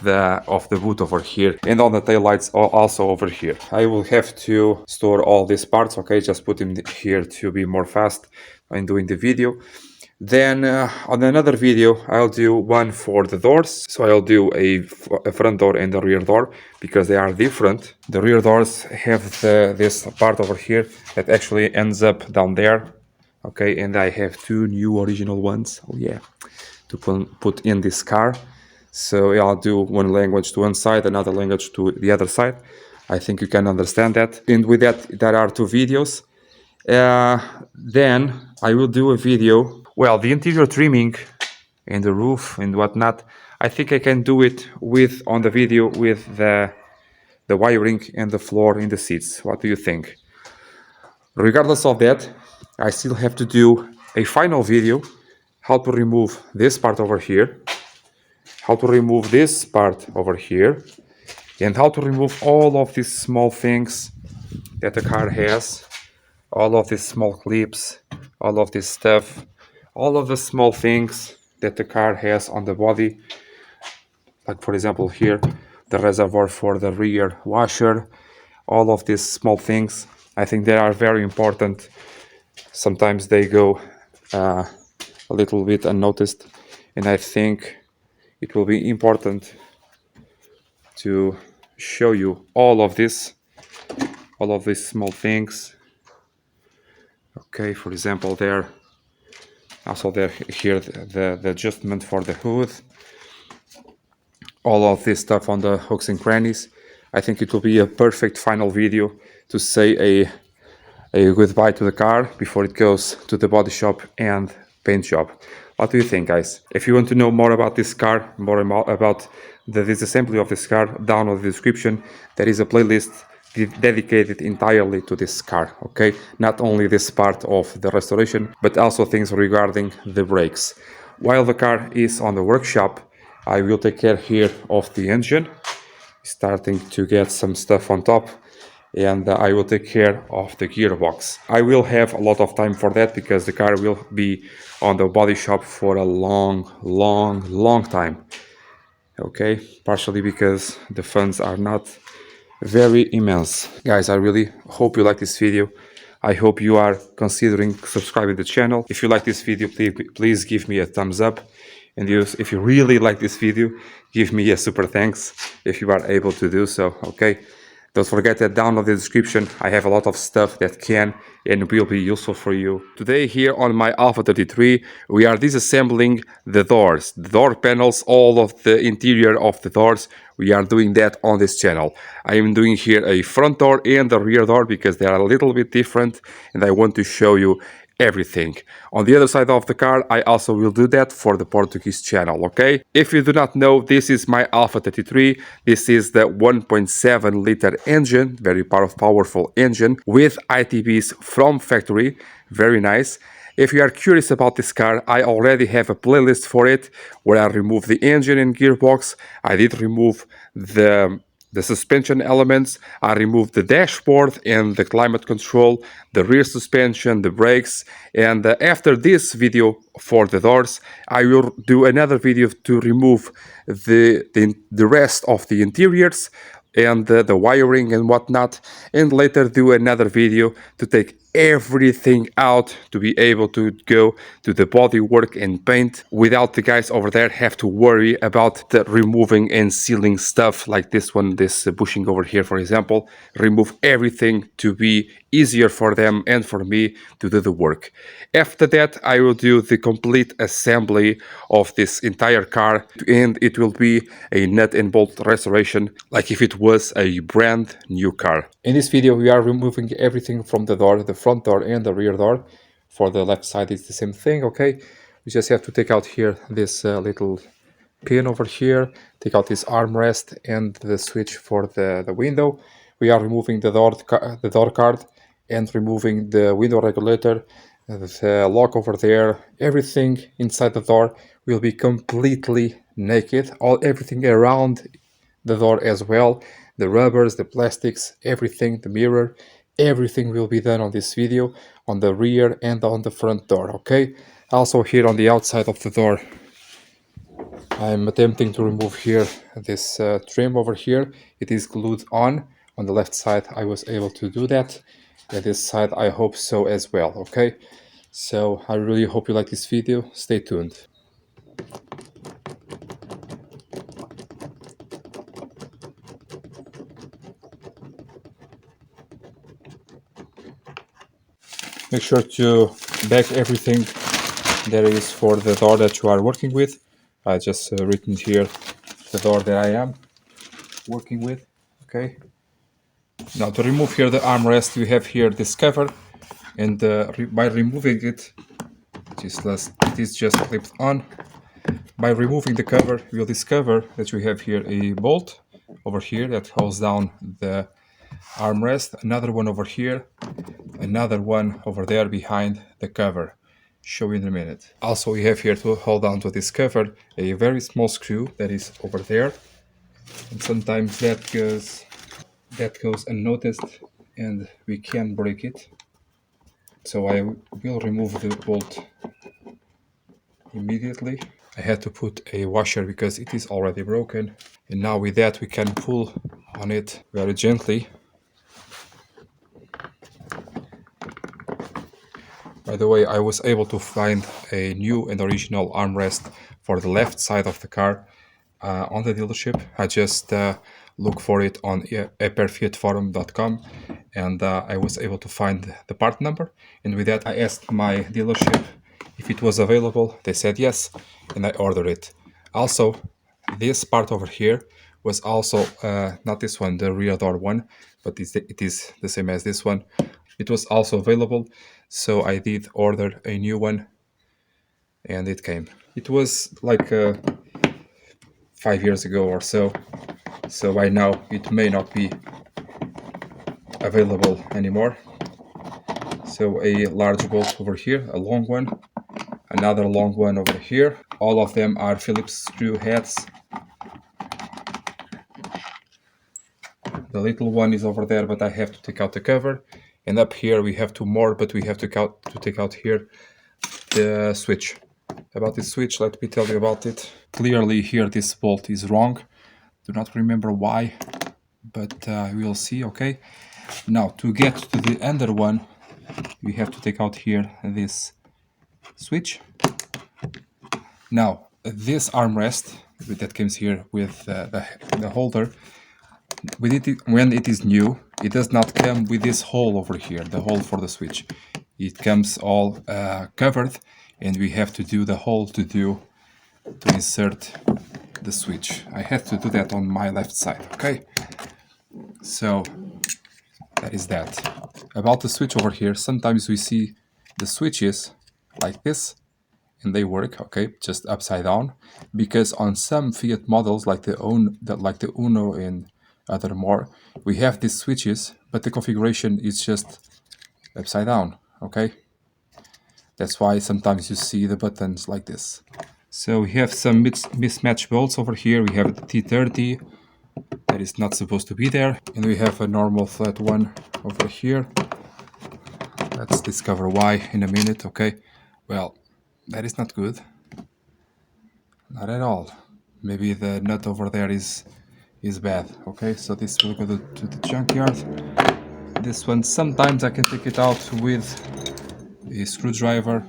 the boot over here, and on the tail lights also over here. I will have to store all these parts, okay, just put them here to be more fast in doing the video. Then on another video I'll do one for the doors, so I'll do a front door and a rear door because they are different. The rear doors have this part over here that actually ends up down there, okay, and I have 2 new original ones, oh yeah, to put in this car. So I'll do one language to one side, another language to the other side. I think you can understand that. And with that, there are 2 videos. Then I will do a video. Well, the interior trimming and the roof and whatnot, I think I can do it on the video with the wiring and the floor in the seats. What do you think? Regardless of that, I still have to do a final video, how to remove this part over here, how to remove this part over here, and how to remove all of these small things that the car has, all of these small clips, all of this stuff, all of the small things that the car has on the body, like for example here, the reservoir for the rear washer, all of these small things. I think they are very important. Sometimes they go a little bit unnoticed, and I think it will be important to show you all of these small things. Okay, for example, here the adjustment for the hood, all of this stuff on the hooks and crannies. I think it will be a perfect final video to say a goodbye to the car before it goes to the body shop and paint job. What do you think, guys? If you want to know more about this car, more about the disassembly of this car, down in the description there is a playlist dedicated entirely to this car, okay? Not only this part of the restoration, but also things regarding the brakes. While the car is on the workshop, I will take care here of the engine, starting to get some stuff on top, and I will take care of the gearbox. I will have a lot of time for that because the car will be on the body shop for a long time, okay? Partially because the funds are not very immense. Guys, I really hope you like this video. I hope you are considering subscribing to the channel. If you like this video, please give me a thumbs up. And if you really like this video, give me a super thanks if you are able to do so, okay? Don't forget that down in the description I have a lot of stuff that can and will be useful for you. Today here on my Alfa 33 we are disassembling the doors, the door panels, all of the interior of the doors. We are doing that on this channel. I am doing here a front door and a rear door because they are a little bit different and I want to show you everything. On the other side of the car I also will do that for the Portuguese channel, okay? If you do not know, this is my Alfa 33. This is the 1.7 liter engine, very powerful engine with ITBs from factory, very nice. If you are curious about this car, I already have a playlist for it where I remove the engine and gearbox. I did remove the suspension elements. I removed the dashboard and the climate control, the rear suspension, the brakes. And after this video for the doors, I will do another video to remove the rest of the interiors and the wiring and whatnot, and later do another video to take everything out to be able to go to the body work and paint without the guys over there have to worry about the removing and sealing stuff like this one, this bushing over here, for example. Remove everything to be easier for them and for me to do the work. After that, I will do the complete assembly of this entire car, and it will be a nut and bolt restoration like if it was a brand new car. In this video, we are removing everything from the door, the front door and the rear door. For the left side, it's the same thing, okay? We just have to take out here this little pin over here, take out this armrest and the switch for the window. We are removing the door card and removing the window regulator, the lock over there. Everything inside the door will be completely naked, everything around the door as well, the rubbers, the plastics, everything, the mirror, everything will be done on this video, on the rear and on the front door, okay? Also here on the outside of the door, I'm attempting to remove here this trim over here. It is glued on the left side. I was able to do that, and this side I hope so as well, okay? So I really hope you like this video. Stay tuned. Make sure to bag everything there is for the door that you are working with. I just written here the door that I am working with, okay? Now to remove here the armrest, you have here this cover, and by removing it, it is just clipped on. By removing the cover, you'll discover that you have here a bolt over here that holds down the armrest, another one over here, another one over there behind the cover. Show you in a minute. Also, we have here to hold on to this cover a very small screw that is over there, and sometimes that goes unnoticed and we can break it. So I will remove the bolt immediately. I had to put a washer because it is already broken, and now with that we can pull on it very gently. By the way, I was able to find a new and original armrest for the left side of the car on the dealership. I just look for it on aperfiatforum.com, and I was able to find the part number, and with that I asked my dealership if it was available. They said yes, and I ordered it. Also, this part over here was also not this one, the rear door one, but it is the same as this one. It was also available, so I did order a new one, and it came. It was like 5 years ago or so, so by now it may not be available anymore. So a large bolt over here, a long one, another long one over here. All of them are Phillips screw heads. The little one is over there, but I have to take out the cover. And up here we have two more, but we have to take out here the switch. About this switch, let me tell you about it. Clearly here this bolt is wrong. Do not remember why, but we'll see, okay? Now to get to the under one, we have to take out here this switch. Now this armrest that comes here with the holder, when it is new, it does not come with this hole over here, the hole for the switch. It comes all covered, and we have to do the hole to insert the switch. I have to do that on my left side, okay? So that is that. About the switch over here, sometimes we see the switches like this, and they work, okay, just upside down, because on some Fiat models like the Uno and other more, we have these switches, but the configuration is just upside down, okay? That's why sometimes you see the buttons like this. So we have some mismatched bolts over here. We have the T30 that is not supposed to be there. And we have a normal flat one over here. Let's discover why in a minute, okay? Well, that is not good. Not at all. Maybe the nut over there is bad, okay? So this will go to the junkyard. This one, sometimes I can take it out with a screwdriver.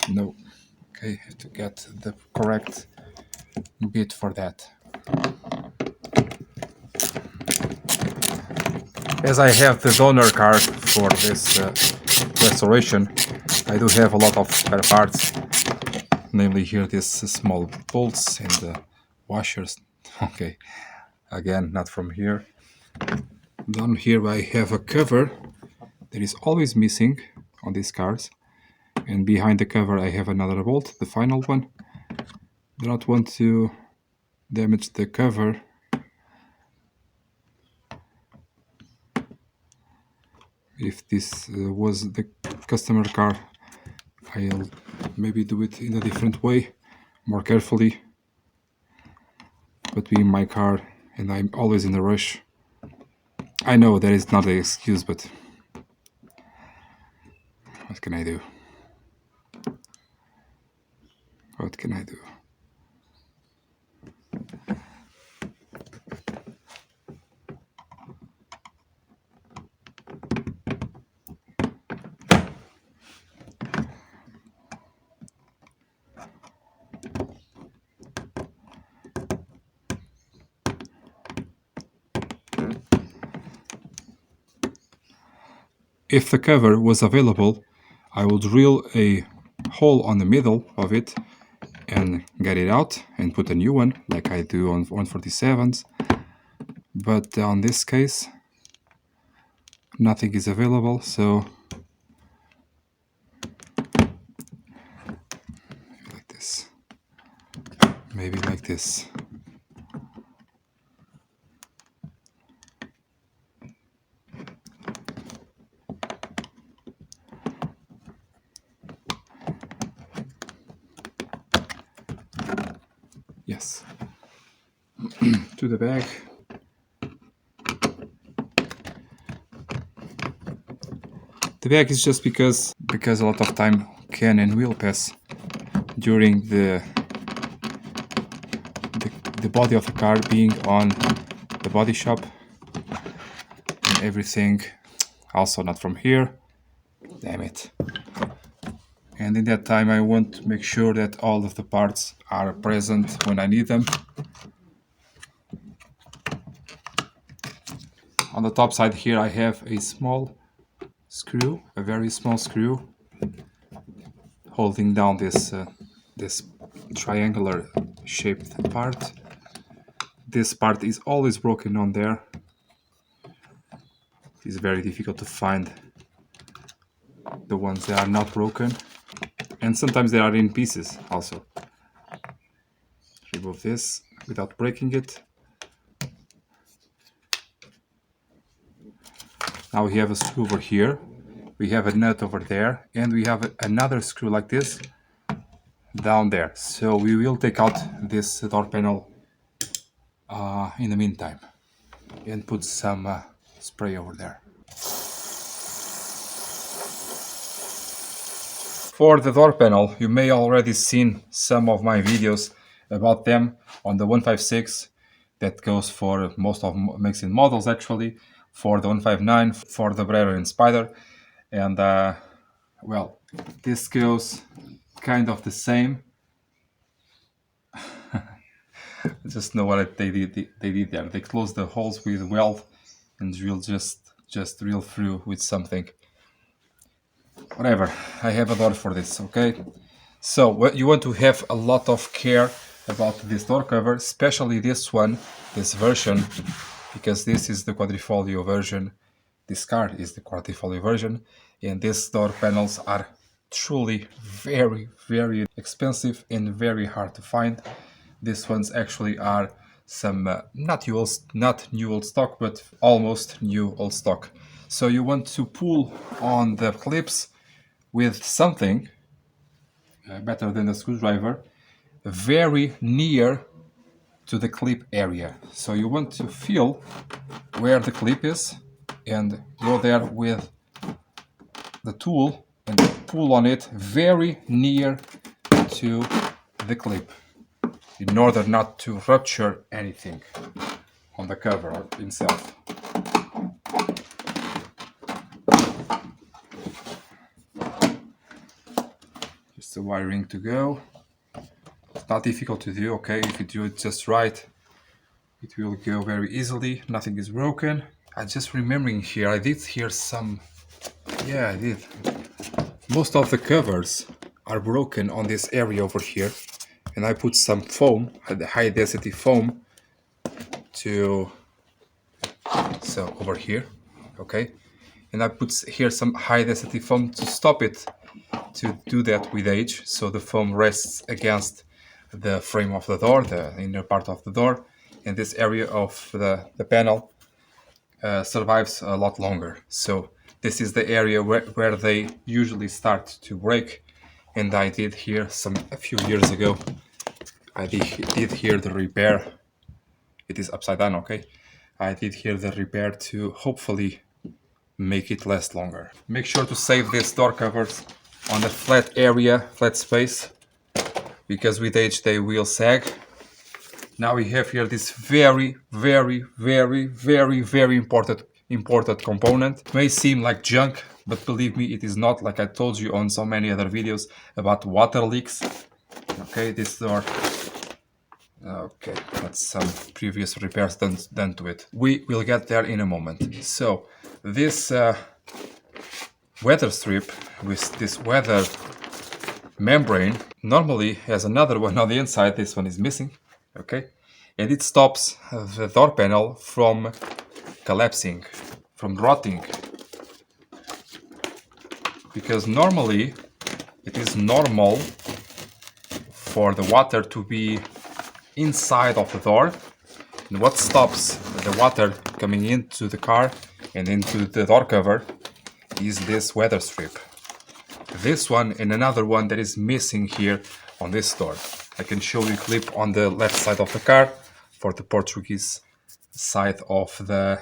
No. Okay, have to get the correct bit for that. As I have the donor card for this restoration, I do have a lot of spare parts, namely here these small bolts and washers. Okay, again, not from here. Down here I have a cover that is always missing on these cars, and behind the cover I have another bolt, the final one. Do not want to damage the cover. If this was the customer car, I'll maybe do it in a different way, more carefully. But being my car and I'm always in a rush, I know that is not an excuse, but what can I do? What can I do? If the cover was available, I would drill a hole on the middle of it and get it out and put a new one like I do on 147s. But on this case, nothing is available, so like this, maybe like this. Yes. To the back. The back is just because a lot of time can and will pass during the body of the car being on the body shop and everything. Also not from here. Damn it. And in that time I want to make sure that all of the parts are present when I need them. On the top side here I have a small screw, a very small screw, holding down this triangular shaped part. This part is always broken on there. It's very difficult to find the ones that are not broken, and sometimes they are in pieces also. Remove this without breaking it. Now we have a screw over here, we have a nut over there, and we have another screw like this down there. So we will take out this door panel in the meantime and put some spray over there. For the door panel, you may already seen some of my videos about them on the 156. That goes for most of Maxine models actually, for the 159, for the Brera and Spider, and well, this goes kind of the same. Just know what they did there. They closed the holes with weld and drill just drill through with something. Whatever, I have a door for this, okay? So you want to have a lot of care about this door cover, especially this one, this version, because this is the quadrifoglio version. This car is the quadrifoglio version, and these door panels are truly very, very expensive and very hard to find. These ones actually are some not new old stock, but almost new old stock. So you want to pull on the clips with something better than a screwdriver, very near to the clip area. So you want to feel where the clip is and go there with the tool and pull on it very near to the clip in order not to rupture anything on the cover itself. Just the wiring to go. It's not difficult to do, okay? If you do it just right, it will go very easily. Nothing is broken. I just remembering here, I did hear some... Yeah, I did. Most of the covers are broken on this area over here. And I put some foam, high density foam, to... So, over here, okay? And I put here some high density foam to stop it to do that with age. So the foam rests against the frame of the door, the inner part of the door. And this area of the panel survives a lot longer. So this is the area where they usually start to break. And I did here a few years ago, I did here the repair. It is upside down, okay? I did here the repair to hopefully make it last longer. Make sure to save these door covers on a flat area, flat space, because with age they will sag. Now we have here this very important component. It may seem like junk, but believe me, it is not, like I told you on so many other videos about water leaks. Okay, this door. Okay, that's some previous repairs done to it. We will get there in a moment. So this weather strip with this weather membrane normally has another one on the inside. This one is missing, okay? And it stops the door panel from collapsing, from rotting. Because normally it is normal for the water to be inside of the door, and what stops the water coming into the car and into the door cover is this weather strip. This one and another one that is missing here on this door. I can show you a clip on the left side of the car for the Portuguese side of the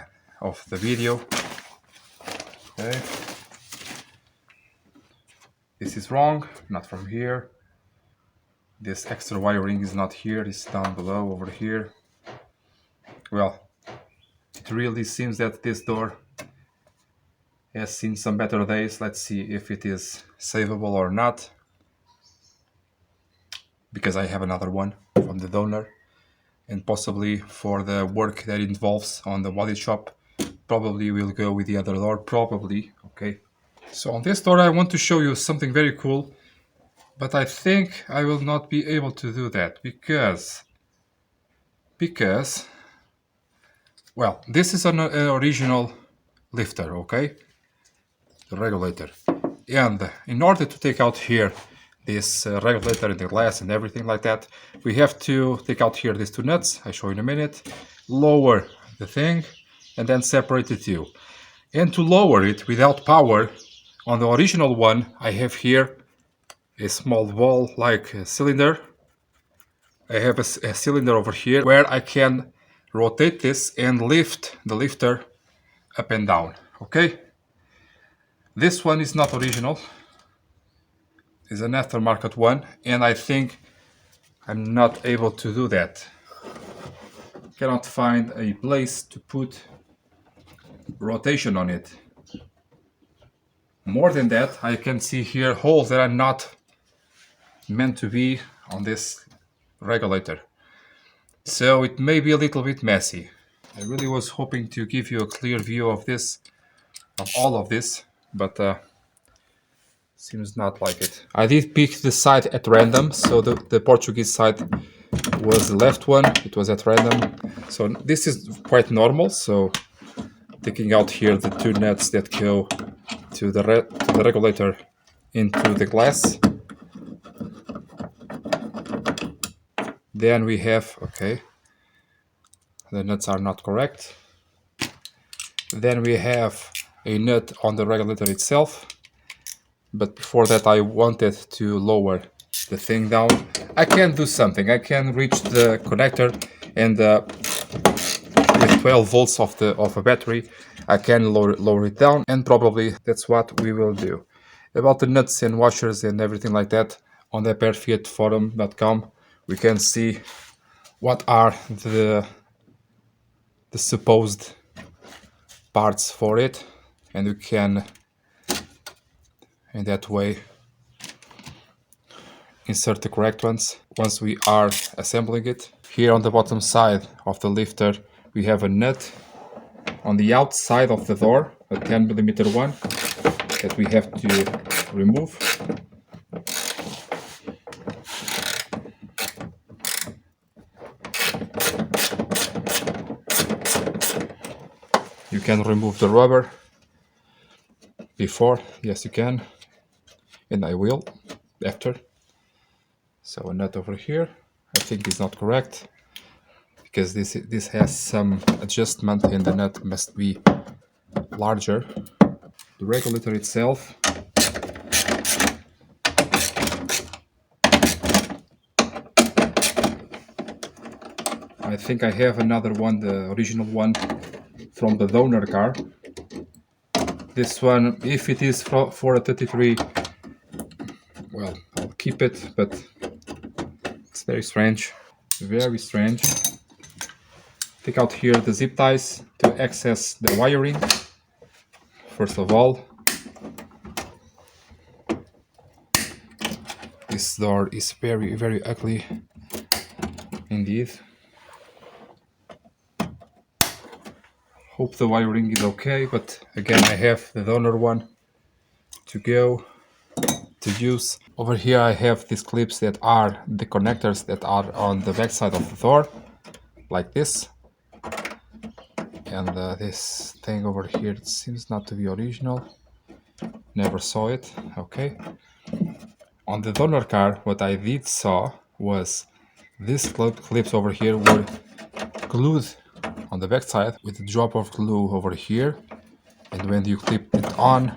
video. Okay. This is wrong, not from here. This extra wiring is not here, it's down below over here. Well, it really seems that this door has seen some better days. Let's see if it is savable or not, because I have another one from the donor, and possibly for the work that involves on the body shop, probably we'll go with the other door, probably, okay. So on this door I want to show you something very cool, but I think I will not be able to do that because well, this is an original lifter, okay, the regulator, and in order to take out here this regulator and the glass and everything like that, we have to take out here these two nuts. I show you in a minute, lower the thing, and then separate the two. And to lower it without power, on the original one I have here a small ball like a cylinder. I have a cylinder over here where I can rotate this and lift the lifter up and down, okay? This one is not original, it's an aftermarket one, and I think I'm not able to do that. Cannot find a place to put rotation on it. More than that, I can see here holes that are not meant to be on this regulator. So it may be a little bit messy. I really was hoping to give you a clear view of this, of all of this, but seems not like it. I did pick the side at random, so the Portuguese side was the left one, it was at random. So this is quite normal, so taking out here the two nuts that go to the regulator into the glass. Then we have, okay, the nuts are not correct. Then we have a nut on the regulator itself. but before that I wanted to lower the thing down. I can do something. I can reach the connector, and with 12 volts of a battery I can lower it down, and probably that's what we will do. About the nuts and washers and everything like that, on the repairfiatforum.com we can see what are the supposed parts for it, and we can in that way insert the correct ones once we are assembling it. Here on the bottom side of the lifter we have a nut on the outside of the door, a 10mm one that we have to remove. You can remove the rubber before, yes you can, and I will after. So a nut over here, I think is not correct, because this has some adjustment and the nut must be larger. The regulator itself, I think I have another one, the original one from the donor car. This one, if it is for a 33, well, I'll keep it, but it's very strange, very strange. Take out here the zip ties to access the wiring. First of all, this door is very, very ugly indeed. Hope the wiring is okay, but again I have the donor one to go to use. Over here I have these clips that are the connectors that are on the back side of the door, like this. And this thing over here, it seems not to be original. Never saw it. Okay. On the donor car, what I did saw was these clips over here were glued on the back side with a drop of glue over here, and when you clip it on,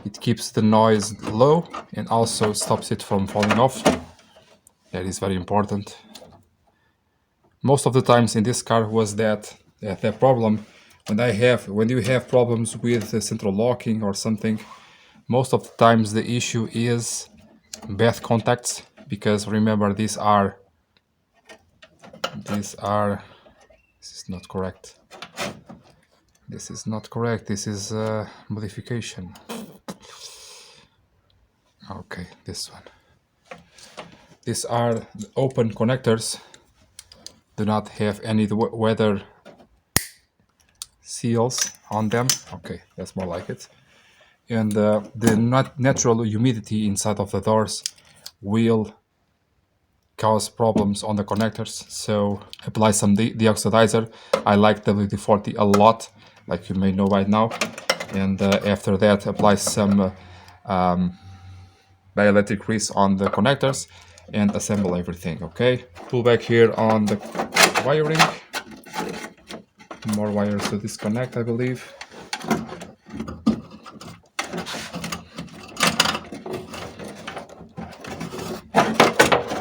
it keeps the noise low and also stops it from falling off. That is very important. Most of the times in this car was that problem when you have problems with the central locking or something. Most of the times the issue is bath contacts, because remember this is not correct. This is not correct. This is a modification. Okay, this one. These are the open connectors. Do not have any weather seals on them. Okay, that's more like it. And the natural humidity inside of the doors will cause problems on the connectors, so apply some deoxidizer. I like WD-40 a lot, like you may know right now. And after that, apply some dielectric grease on the connectors and assemble everything. Okay, pull back here on the wiring. More wires to disconnect, I believe.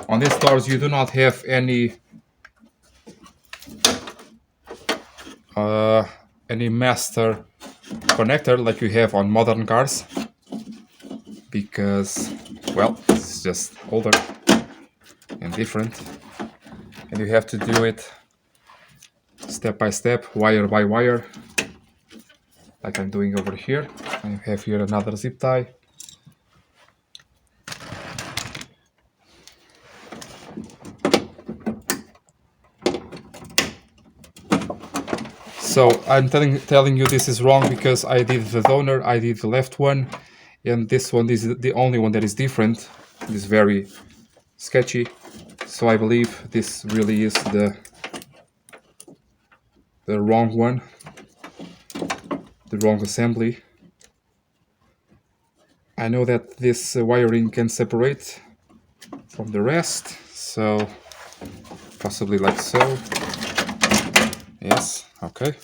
On these doors you do not have any master connector like you have on modern cars, because, well, it's just older and different, and you have to do it step by step, wire by wire, like I'm doing over here. I have here another zip tie. So I'm telling you this is wrong, because I did the donor, I did the left one, and this one is the only one that is different. It is very sketchy, so I believe this really is the wrong one, the wrong assembly. I know that this wiring can separate from the rest, so possibly like so. Yes, okay.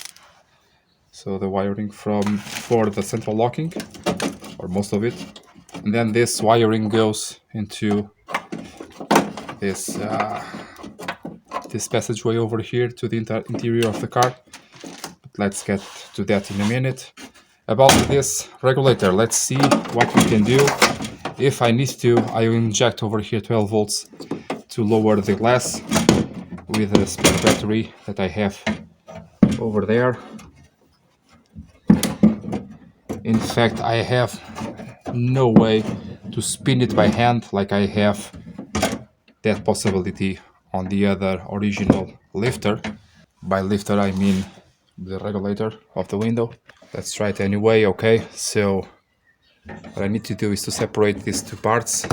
So the wiring for the central locking or most of it. And then this wiring goes into this this passageway over here to the interior of the car. But let's get to that in a minute. About this regulator, let's see what we can do. If I need to, I will inject over here 12 volts to lower the glass with a spare battery that I have over there. In fact, I have no way to spin it by hand like I have that possibility on the other original lifter. By lifter I mean the regulator of the window. Let's try it anyway. Okay, so what I need to do is to separate these two parts.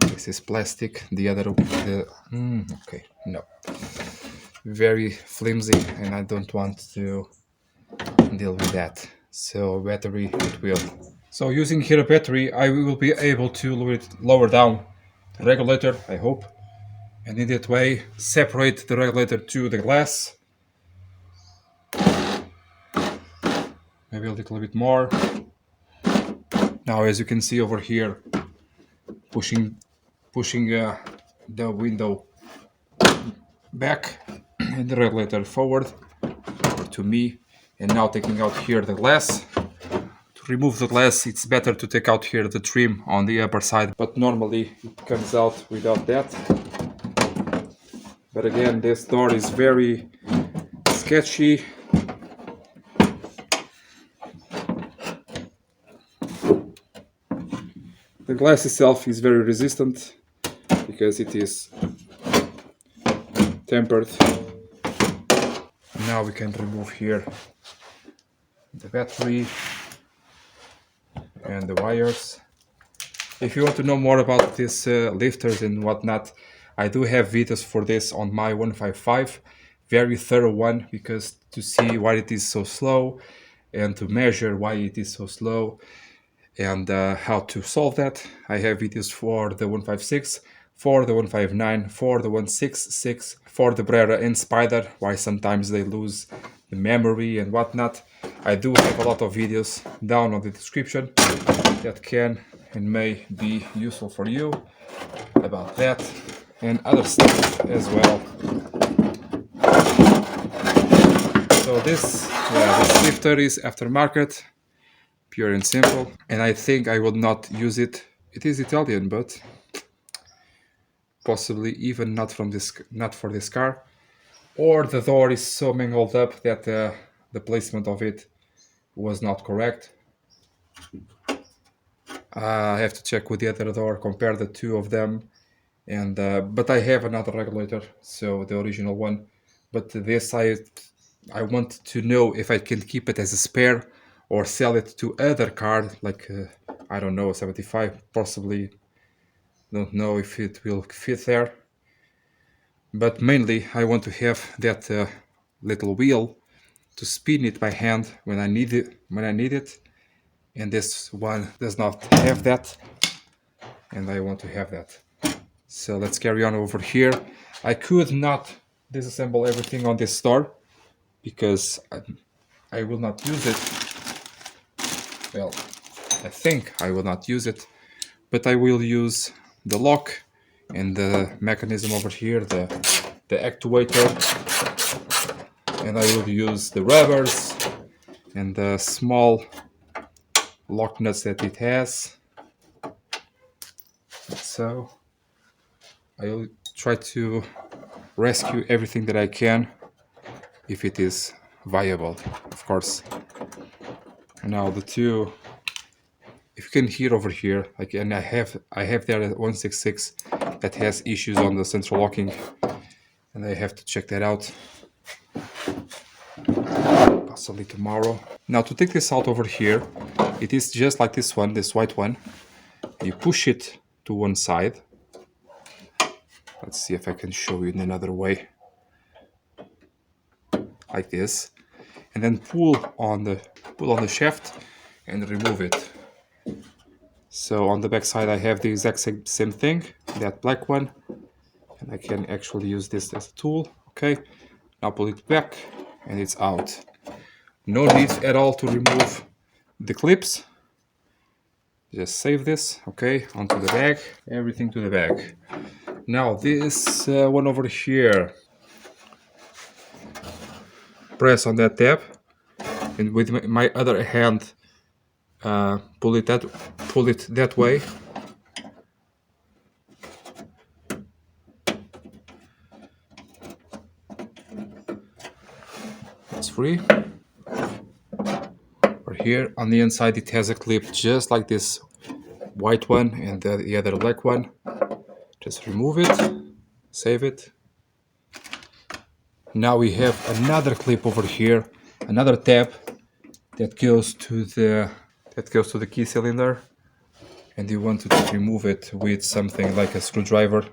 This is plastic, the other okay, no, very flimsy, and I don't want to deal with that. So battery it will. So using here a battery, I will be able to lower down the regulator, I hope, and in that way separate the regulator to the glass. Maybe a little bit more. Now, as you can see over here, pushing the window back and the regulator forward to me, and now taking out here the glass. To remove the glass, it's better to take out here the trim on the upper side, but normally it comes out without that. But again, this door is very sketchy. The glass itself is very resistant because it is tempered. Now we can remove here the battery and the wires. If you want to know more about these lifters and whatnot, I do have videos for this on my 155, very thorough one, because to see why it is so slow and to measure why it is so slow and how to solve that. I have videos for the 156, for the 159, for the 166, for the Brera and Spider, why sometimes they lose the memory and whatnot. I do have a lot of videos down on the description that can and may be useful for you about that and other stuff as well. So this lifter is aftermarket, pure and simple, and I think I will not use it. It is Italian, but possibly even not for this car, or the door is so mangled up that the placement of it was not correct. I have to check with the other door, compare the two of them, and but I have another regulator, so the original one. But this I want to know if I can keep it as a spare or sell it to other car, like I don't know, 75 possibly. Don't know if it will fit there. But mainly I want to have that little wheel to spin it by hand when I need it. And this one does not have that, and I want to have that. So let's carry on over here. I could not disassemble everything on this store because I will not use it. Well, I think I will not use it, but I will use the lock and the mechanism over here, the actuator, and I will use the rubbers and the small lock nuts that it has. So I will try to rescue everything that I can if it is viable, of course. Now the two, if you can hear over here, again, I have there a 166 that has issues on the central locking, and I have to check that out possibly tomorrow. Now to take this out over here, it is just like this one, this white one. You push it to one side. Let's see if I can show you in another way, like this, and then pull on the shaft and remove it. So on the back side I have the exact same thing, that black one, and I can actually use this as a tool. Okay, now pull it back and it's out. No need at all to remove the clips. Just save this, okay, onto the bag, everything to the bag. Now this one over here, press on that tab, and with my other hand pull it that way. It's free. Or here on the inside it has a clip just like this white one and the other black one. Just remove it, save it. Now we have another clip over here, another tab that goes to the key cylinder, and you want to remove it with something like a screwdriver,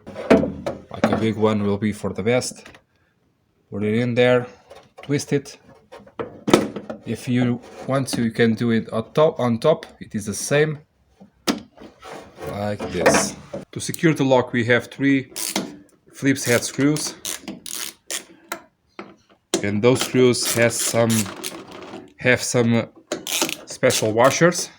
like a big one will be for the best. Put it in there, twist it. If you want to, you can do it on top. It is the same, like this. To secure the lock, we have 3 Phillips head screws, and those screws have some special washers.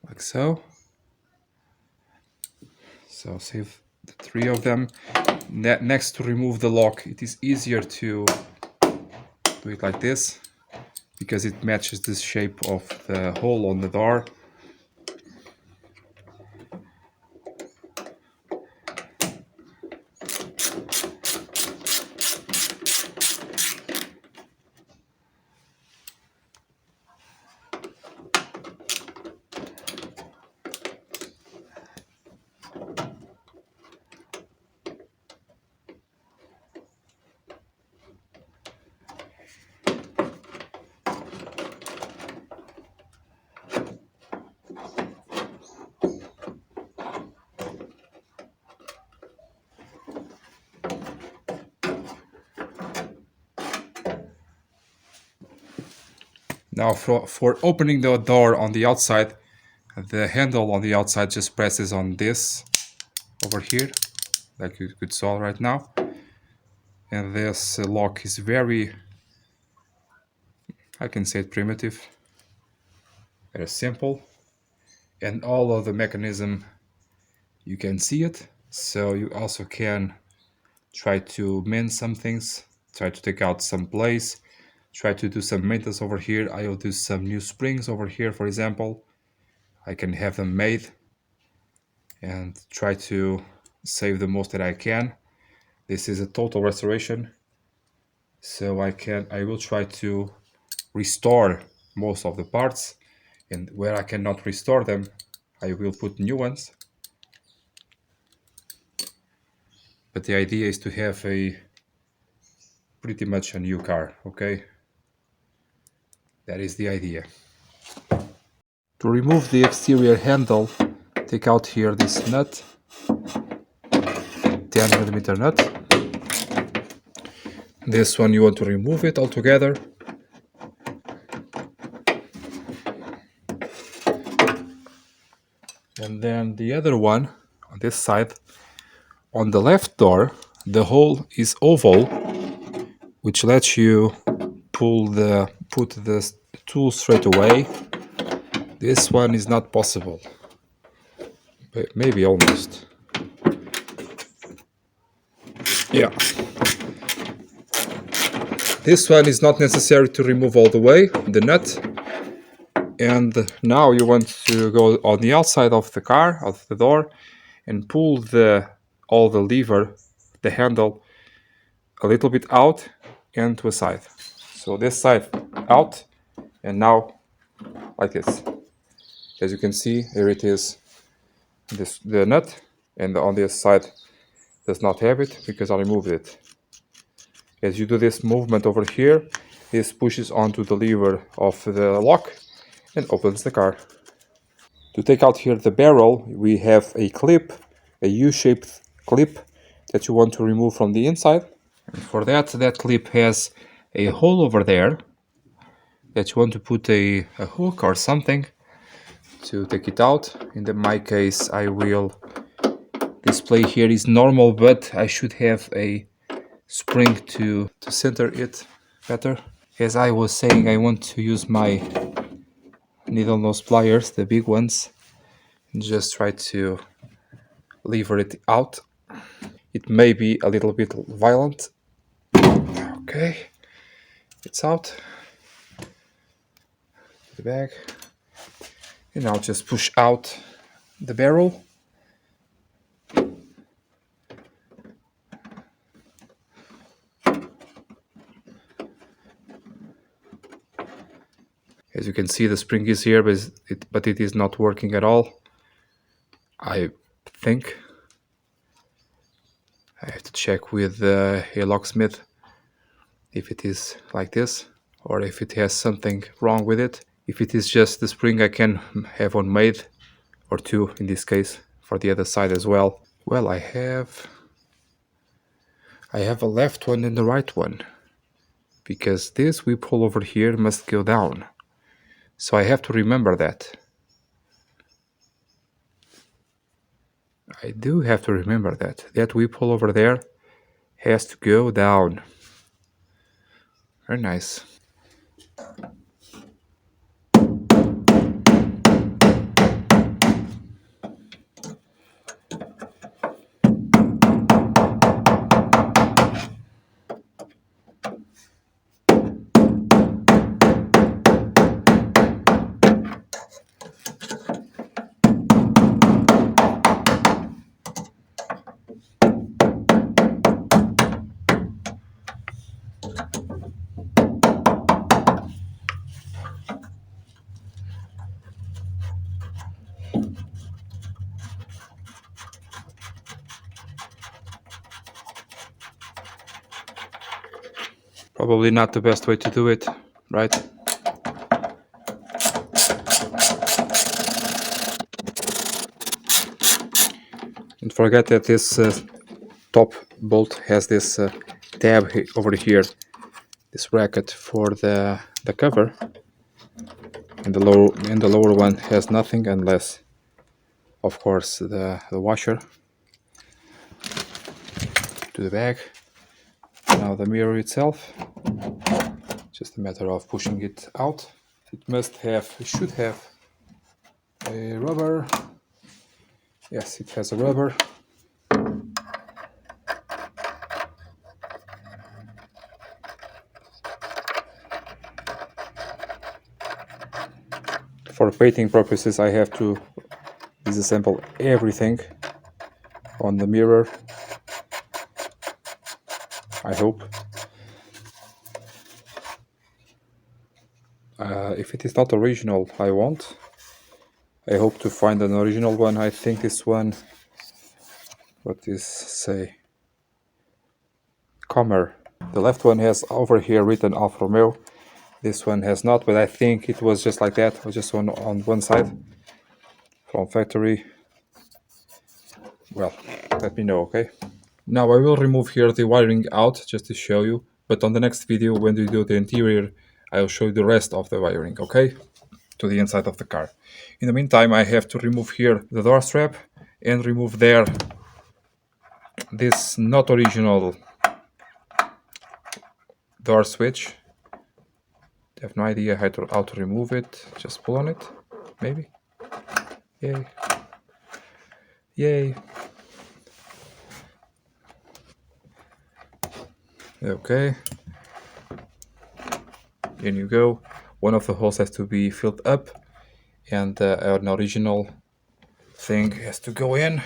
Like so. So save the 3 of them. Next, to remove the lock, it is easier to do it like this because it matches the shape of the hole on the door. Now for opening the door on the outside, the handle on the outside just presses on this over here, like you could saw right now. And this lock is very, I can say it, primitive, very simple. And all of the mechanism, you can see it. So you also can try to mend some things, try to take out some plates, try to do some maintenance over here. I will do some new springs over here, for example. I can have them made and try to save the most that I can. This is a total restoration, so I will try to restore most of the parts, and where I cannot restore them, I will put new ones. But the idea is to have a pretty much a new car, okay? That is the idea. To remove the exterior handle, take out here this nut, 10mm nut. This one you want to remove it altogether. And then the other one on this side, on the left door, the hole is oval, which lets you put the tool straight away. This one is not possible, but maybe almost. Yeah. This one is not necessary to remove all the way, the nut. And now you want to go on the outside of the car, of the door, and pull all the lever, the handle, a little bit out and to a side. So this side out, and now like this. As you can see, here it is, the nut, and on this side does not have it because I removed it. As you do this movement over here, this pushes onto the lever of the lock and opens the car. To take out here the barrel, we have a clip, a U-shaped clip that you want to remove from the inside. And for that clip has a hole over there that you want to put a hook or something to take it out. In my case, I will display here is normal, but I should have a spring to center it better. As I was saying, I want to use my needle nose pliers, the big ones, and just try to lever it out. It may be a little bit violent. Okay, it's out. The bag. And I'll just push out the barrel. As you can see, the spring is here, but it is not working at all. I think I have to check with a locksmith if it is like this or if it has something wrong with it. If it is just the spring, I can have one made, or two in this case, for the other side as well. Well, I have a left one and a right one, because this we pull over here must go down. So I have to remember that. I do have to remember that. That we pull over there has to go down. Very nice. Probably not the best way to do it, right? Don't forget that this top bolt has this tab over here, this bracket for the cover, and the lower one has nothing unless, of course, the washer. To the back. Now the mirror itself, just a matter of pushing it out. It should have a rubber. Yes, it has a rubber. For painting purposes, I have to disassemble everything on the mirror, I hope. If it is not original, I won't. I hope to find an original one. I think this one, what is, say, Comer. The left one has over here written Alfa Romeo. This one has not, but I think it was just like that, or just on one side from factory. Well, let me know, okay? Now I will remove here the wiring out just to show you, but on the next video when we do the interior, I'll show you the rest of the wiring, okay? To the inside of the car. In the meantime, I have to remove here the door strap and remove there this not original door switch. I have no idea how to remove it. Just pull on it, maybe. Yay. Yay. Okay. In you go. One of the holes has to be filled up, and an original thing has to go in.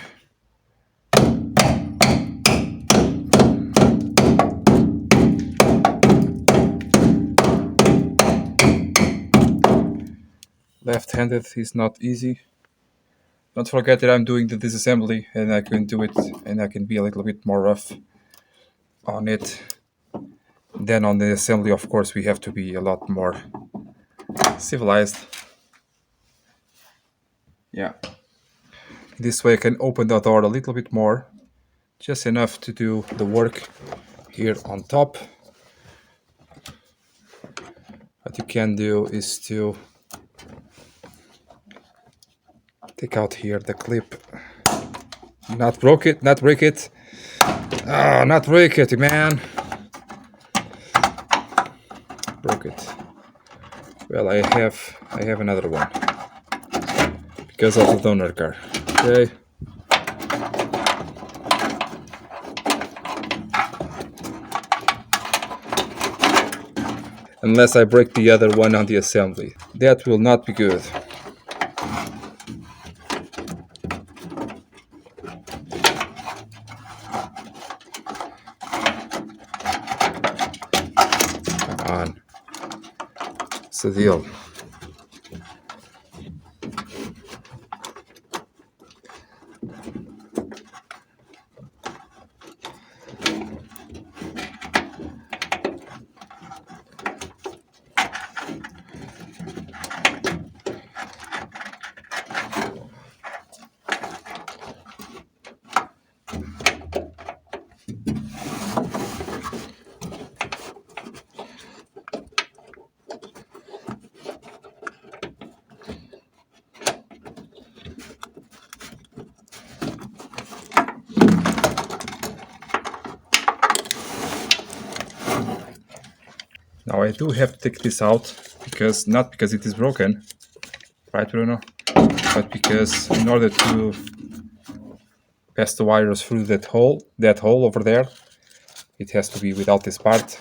Left-handed is not easy. Don't forget that I'm doing the disassembly, and I can do it, and I can be a little bit more rough on it. Then on the assembly, of course, we have to be a lot more civilized. Yeah. This way I can open the door a little bit more, just enough to do the work here on top. What you can do is to take out here the clip Not broke it, not break it. Ah, not break it, man. Broke it. Well, I have another one. Because of the donor car. Okay. Unless I break the other one on the assembly. That will not be good. Come on. It's a deal. Now I do have to take this out because not because it is broken, right, Bruno? But because in order to pass the wires through that hole over there, it has to be without this part.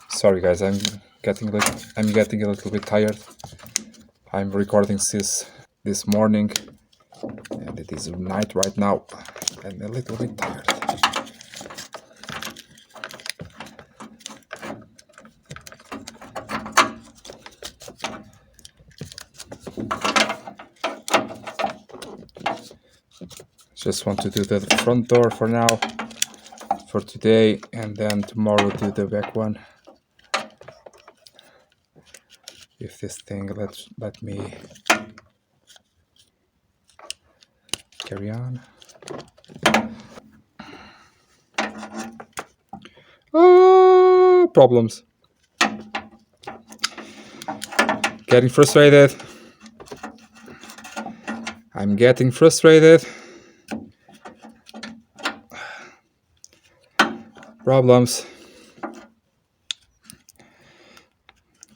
Sorry guys, I'm getting a little bit tired. I'm recording this morning and it is night right now. I'm a little bit tired. Just want to do the front door for now, for today, and then tomorrow do the back one. If this thing let me carry on. Oh, problems. Getting frustrated. I'm getting frustrated. Problems.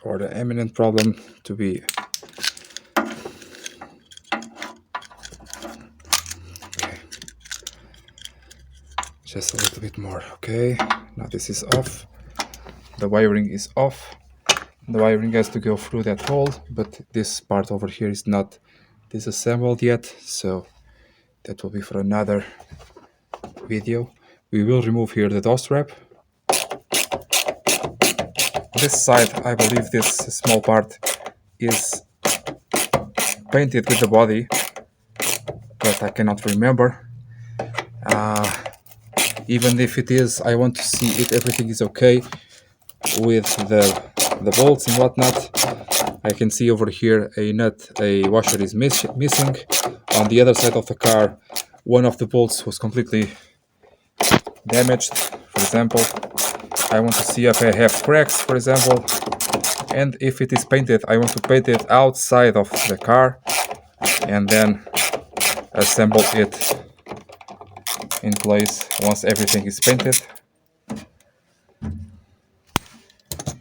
Or the imminent problem to be. Okay. Just a little bit more. Okay. Now this is off. The wiring is off. The wiring has to go through that hole, but this part over here is not disassembled yet, so that will be for another video. We will remove here the door strap. This side, I believe this small part is painted with the body, but I cannot remember. Even if it is, I want to see if everything is okay with the bolts and whatnot. I can see over here a washer is missing. On the other side of the car, one of the bolts was completely damaged, for example. I want to see if I have cracks, for example. And if it is painted, I want to paint it outside of the car and then assemble it in place once everything is painted,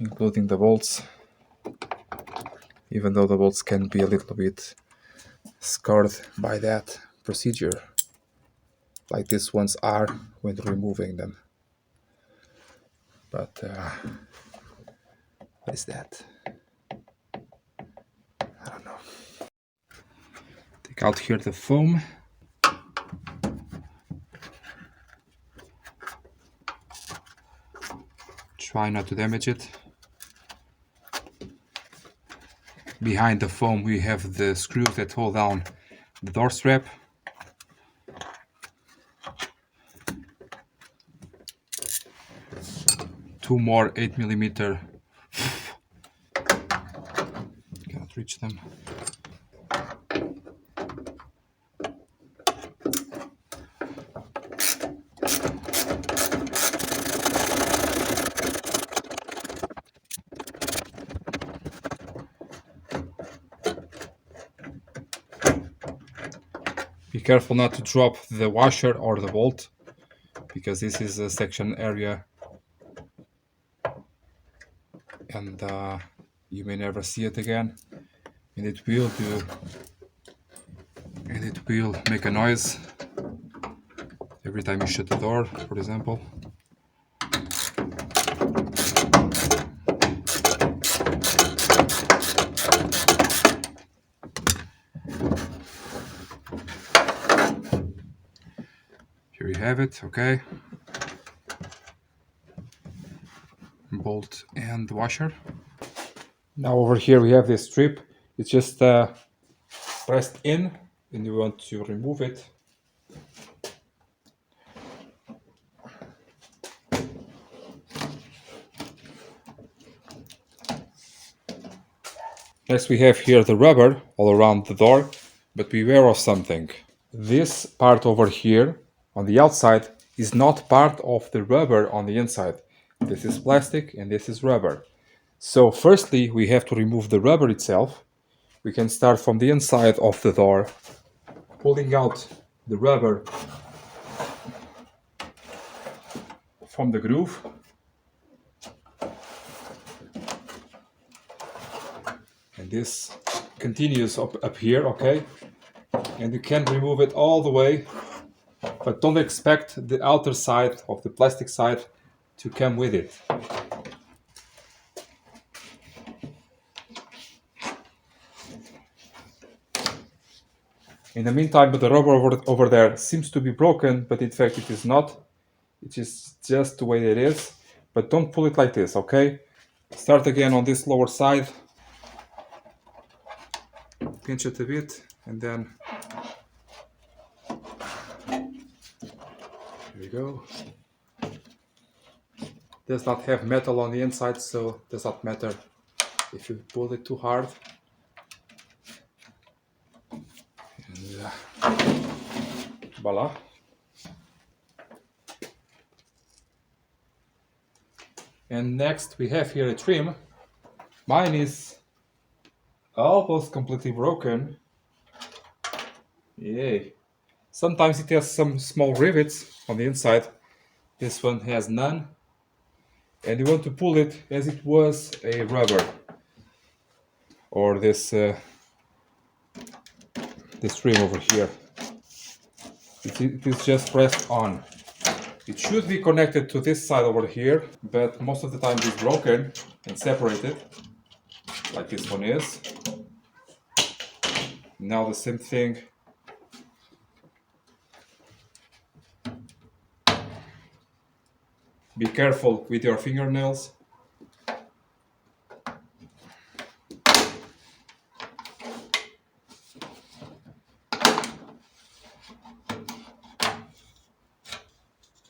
including the bolts, even though the bolts can be a little bit scarred by that procedure, like these ones are when removing them. But what is that? I don't know. Take out here the foam. Try not to damage it. Behind the foam we have the screws that hold down the door strap. Two more 8mm. Cannot reach them. Be careful not to drop the washer or the bolt, because this is a section area and you may never see it again, and it will make a noise every time you shut the door, for example. Here you have it, okay. Bolt and washer. Now over here we have this strip. It's just pressed in, and you want to remove it. Next we have here the rubber all around the door, but beware of something. This part over here on the outside is not part of the rubber on the inside. This is plastic and this is rubber. So firstly we have to remove the rubber itself. We can start from the inside of the door, pulling out the rubber from the groove. And this continues up here, okay? And you can remove it all the way, but don't expect the outer side of the plastic side to come with it. In the meantime, the rubber over there seems to be broken, but in fact it is not. It is just the way it is, but don't pull it like this, okay? Start again on this lower side, pinch it a bit, and then here we go. Does not have metal on the inside, so does not matter if you pull it too hard. And voila. And next we have here a trim. Mine is almost completely broken. Yay. Sometimes it has some small rivets on the inside. This one has none. And you want to pull it as it was a rubber. Or this trim over here. It is just pressed on. It should be connected to this side over here, but most of the time it's broken and separated, like this one is. Now the same thing. Be careful with your fingernails.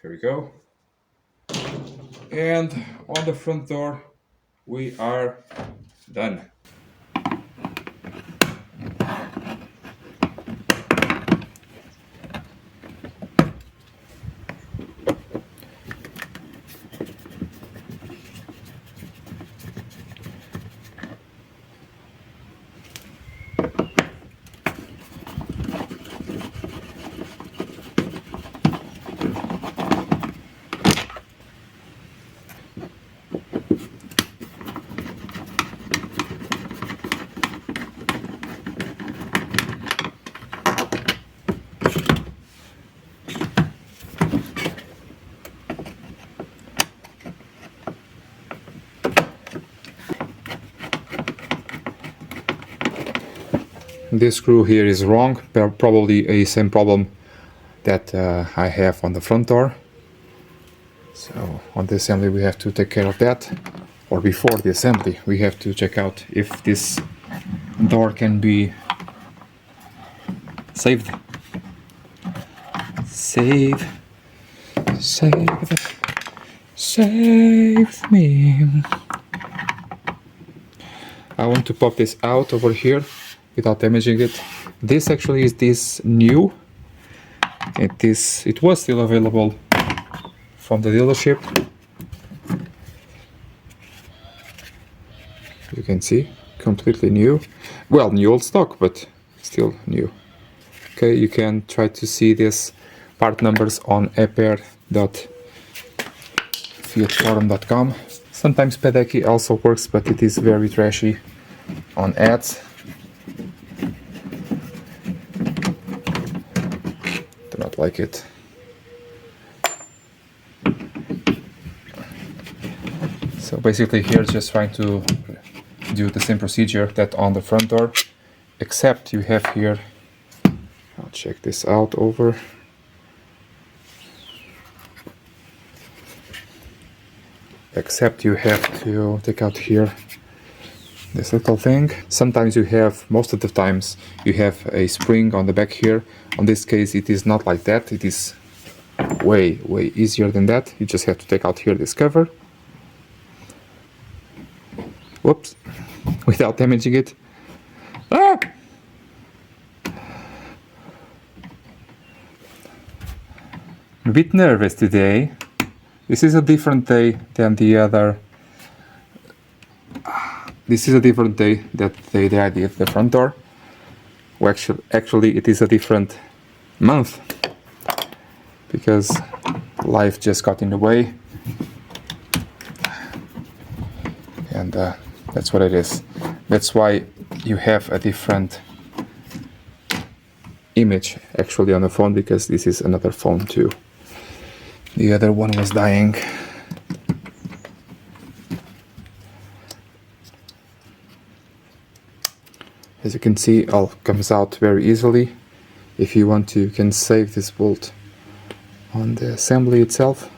Here we go. And on the front door, we are done. This screw here is wrong, probably a same problem that I have on the front door. So on the assembly we have to take care of that, or before the assembly we have to check out if this door can be saved. Save me. I want to pop this out over here without damaging it. This actually is this new. It was still available from the dealership. You can see, completely new. Well, new old stock, but still new. Okay, you can try to see these part numbers on aper.fiatforum.com. Sometimes Pedeki also works, but it is very trashy on ads. Do not like it. So basically here just trying to do the same procedure that on the front door, except you have here, I'll check this out over. Except you have to take out here this little thing. Sometimes you have, most of the times, you have a spring on the back here. On this case it is not like that, it is way easier than that. You just have to take out here this cover. Whoops, without damaging it. Ah! I'm a bit nervous today. This is a different day than the other. This is a different day that they did the front door. Well, actually it is a different month because life just got in the way, and that's what it is. That's why you have a different image actually on the phone, because this is another phone too. The other one was dying. As you can see, all comes out very easily. If you want to, you can save this bolt on the assembly itself.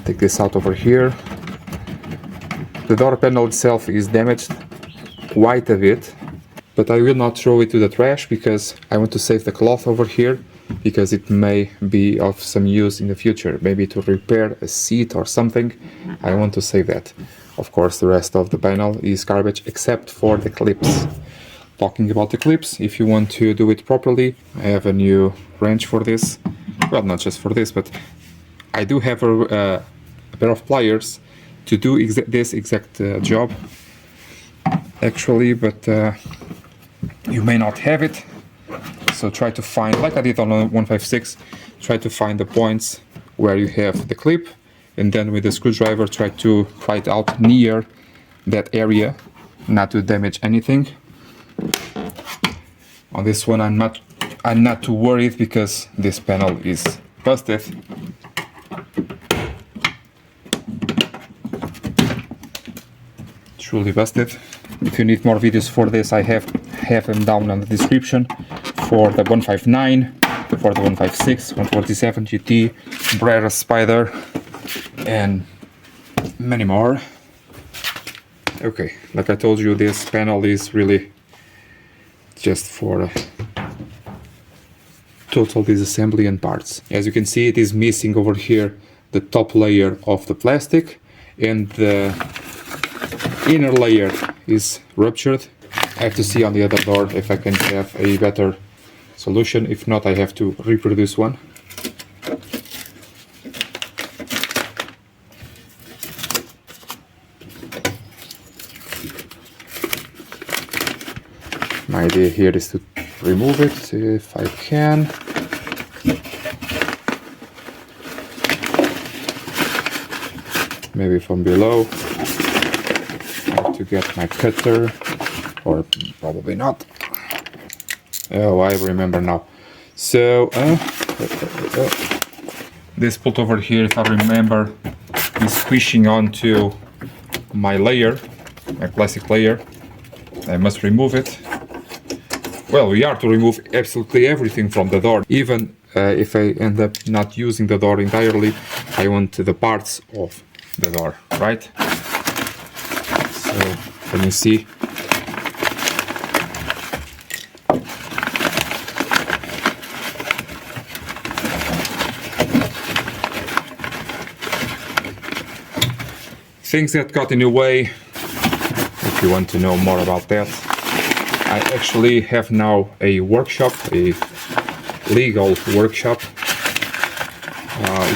Take this out over here. The door panel itself is damaged quite a bit, but I will not throw it to the trash because I want to save the cloth over here, because it may be of some use in the future, maybe to repair a seat or something. I want to save that. Of course, the rest of the panel is garbage except for the clips. Talking about the clips, if you want to do it properly, I have a new wrench for this. Well, not just for this, but I do have a pair of pliers to do this exact job actually, but you may not have it. So try to find, like I did on a 156, try to find the points where you have the clip, and then with the screwdriver try to pry it out near that area, not to damage anything. On this one I'm not too worried because this panel is busted. Truly busted. If you need more videos for this, I have them down in the description, for the 159, for the 156, 147 GT, Brera Spider, and many more. Okay, like I told you, this panel is really just for total disassembly and parts. As you can see, it is missing over here the top layer of the plastic, and the inner layer is ruptured. I have to see on the other door if I can have a better solution. If not, I have to reproduce one. My idea here is to remove it if I can. Maybe from below. I have to get my cutter, or probably not. Oh, I remember now. So this bolt over here, if I remember, is squishing onto my layer, my plastic layer. I must remove it. Well, we are to remove absolutely everything from the door. Even if I end up not using the door entirely, I want the parts of the door, right? So, can you see? Things that got in the way, if you want to know more about that. I actually have now a workshop, a legal workshop.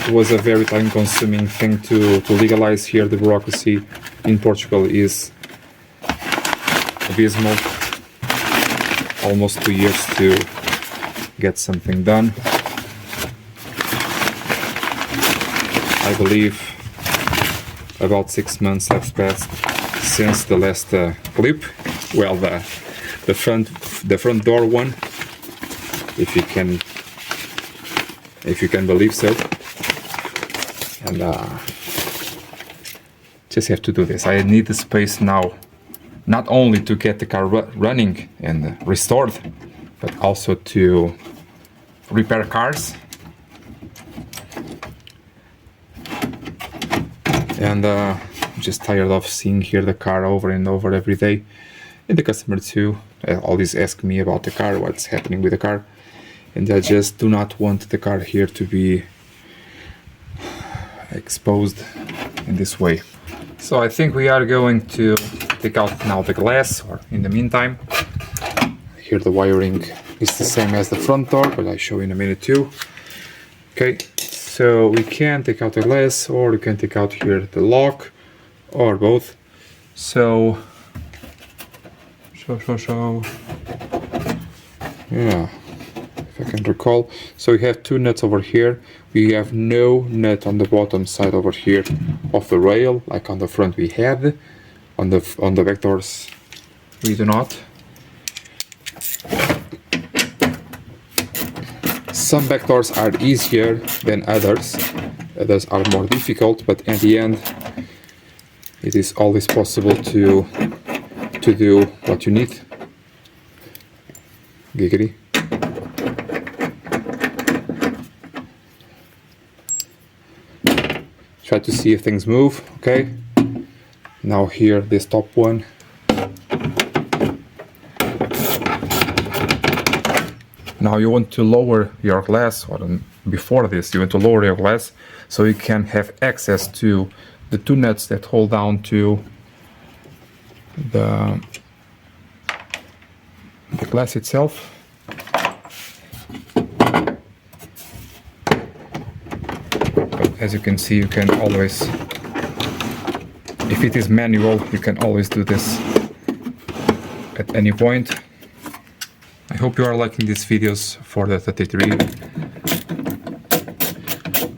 It was a very time-consuming thing to legalize here. The bureaucracy in Portugal is abysmal. Almost 2 years to get something done. I believe about 6 months have passed since the last clip. Well, the front door one, if you can believe so. And just have to do this. I need the space now, not only to get the car running and restored, but also to repair cars. And I'm just tired of seeing here the car over and over every day. And the customer too always ask me about the car, what's happening with the car. And I just do not want the car here to be exposed in this way. So I think we are going to take out now the glass, or in the meantime. Here the wiring is the same as the front door, but I'll show you in a minute too. Okay, so we can take out the glass, or we can take out here the lock, or both. So yeah, if I can recall. So we have two nuts over here. We have no nut on the bottom side over here of the rail, like on the front we had. On the back doors we do not. Some back doors are easier than others. Others are more difficult, but at the end it is always possible to do what you need. Giggity. Try to see if things move. Okay. Now here, this top one. Now you want to lower your glass, or before this you want to lower your glass so you can have access to the two nuts that hold down to the glass itself. But as you can see, you can always, if it is manual, you can always do this at any point. I hope you are liking these videos for the 33.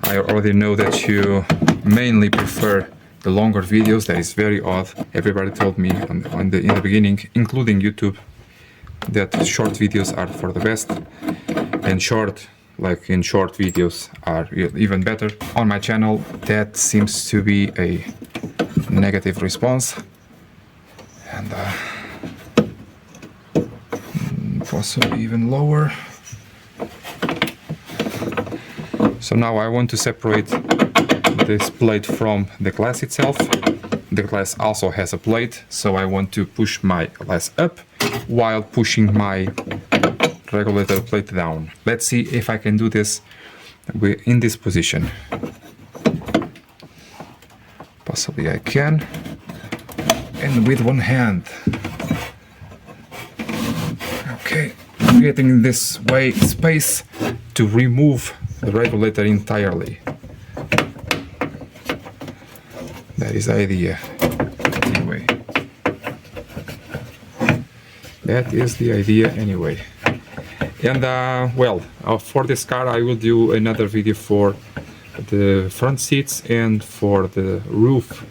I already know that you mainly prefer the longer videos. That is very odd. Everybody told me in the beginning, including YouTube, that short videos are for the best, and short videos are even better. On my channel, that seems to be a negative response, and possibly even lower. So now I want to separate this plate from the glass itself. The glass also has a plate, so I want to push my glass up while pushing my regulator plate down. Let's see if I can do this in this position. Possibly I can, and with one hand. Okay, getting this way space to remove the regulator entirely. That is the idea, anyway. That is the idea, anyway. And well, for this car I will do another video for the front seats and for the roof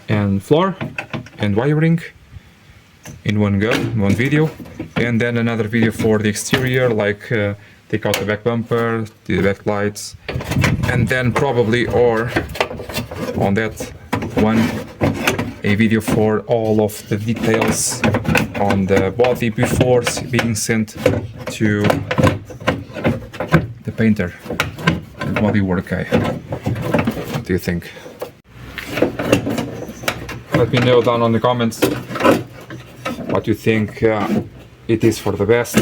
and floor and wiring in one video, and then another video for the exterior, like take out the back bumper, the back lights, and then probably, or on that one, a video for all of the details on the body before being sent to the painter, the body work guy. What do you think? Let me know down on the comments what you think it is for the best.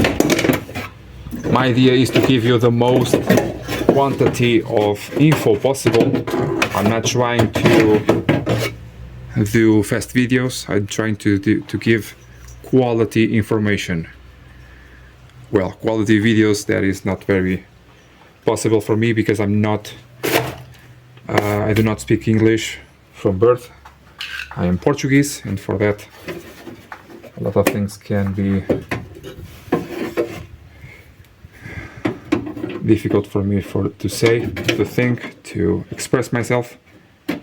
My idea is to give you the most quantity of info possible. I'm not trying to do fast videos. I'm trying to give quality information. Well, quality videos, that is not very possible for me because I'm not I do not speak English from birth. I am Portuguese, and for that A lot of things can be difficult for me to say, to think, to express myself. And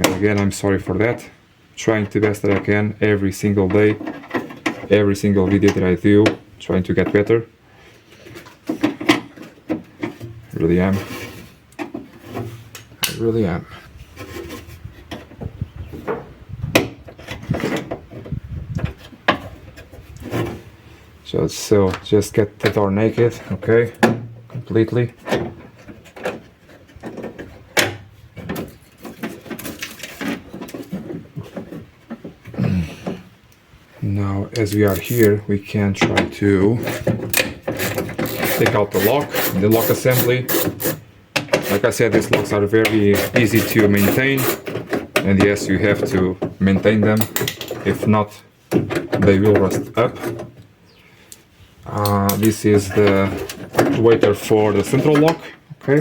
again, I'm sorry for that. Trying the best that I can every single day, every single video that I do, trying to get better. Really am. I really am. Just get the door naked, okay, completely. Now, as we are here, we can try to take out the lock assembly. Like I said, these locks are very easy to maintain, and yes, you have to maintain them. If not, they will rust up. This is the waiter for the central lock, okay.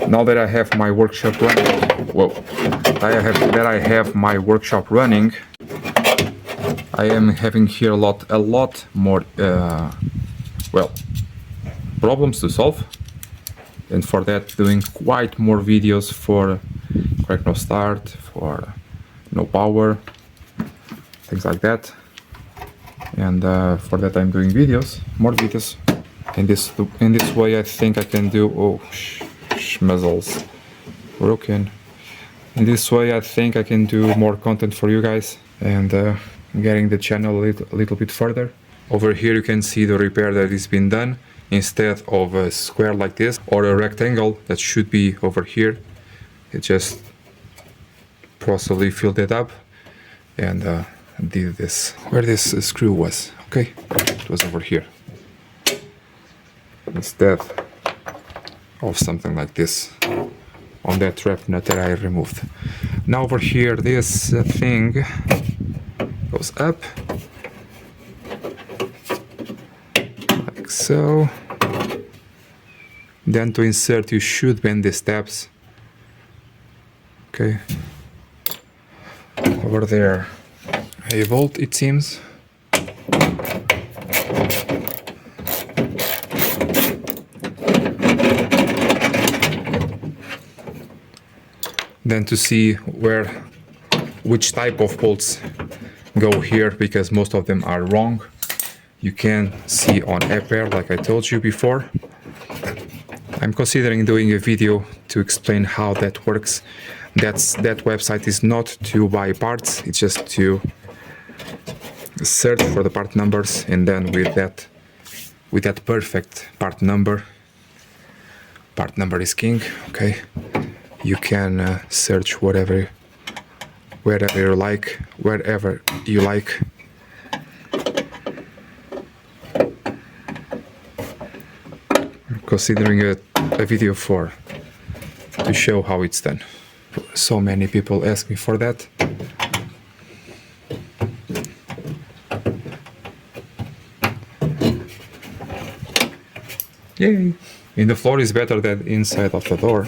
Now that I have my workshop running, I am having here a lot more problems to solve, and for that doing quite more videos for correct no start, for no power, things like that. And for that I'm doing more videos. In this way I think I can do, schmezzles broken. In this way I think I can do more content for you guys and getting the channel a little bit further. Over here you can see the repair that is being done. Instead of a square like this or a rectangle that should be over here, it just possibly filled it up and did this where this screw was. Okay, it was over here instead of something like this on that trap nut that I removed. Now over here this thing goes up like so. Then to insert you should bend the steps. Okay, over there a bolt, it seems. Then to see which type of bolts go here, because most of them are wrong. You can see on Air, like I told you before. I'm considering doing a video to explain how that works. That website is not to buy parts, it's just to search for the part numbers, and then with that perfect part number is king, okay, you can search wherever you like. I'm considering a video to show how it's done. So many people ask me for that. Yay! And the floor is better than inside of the door,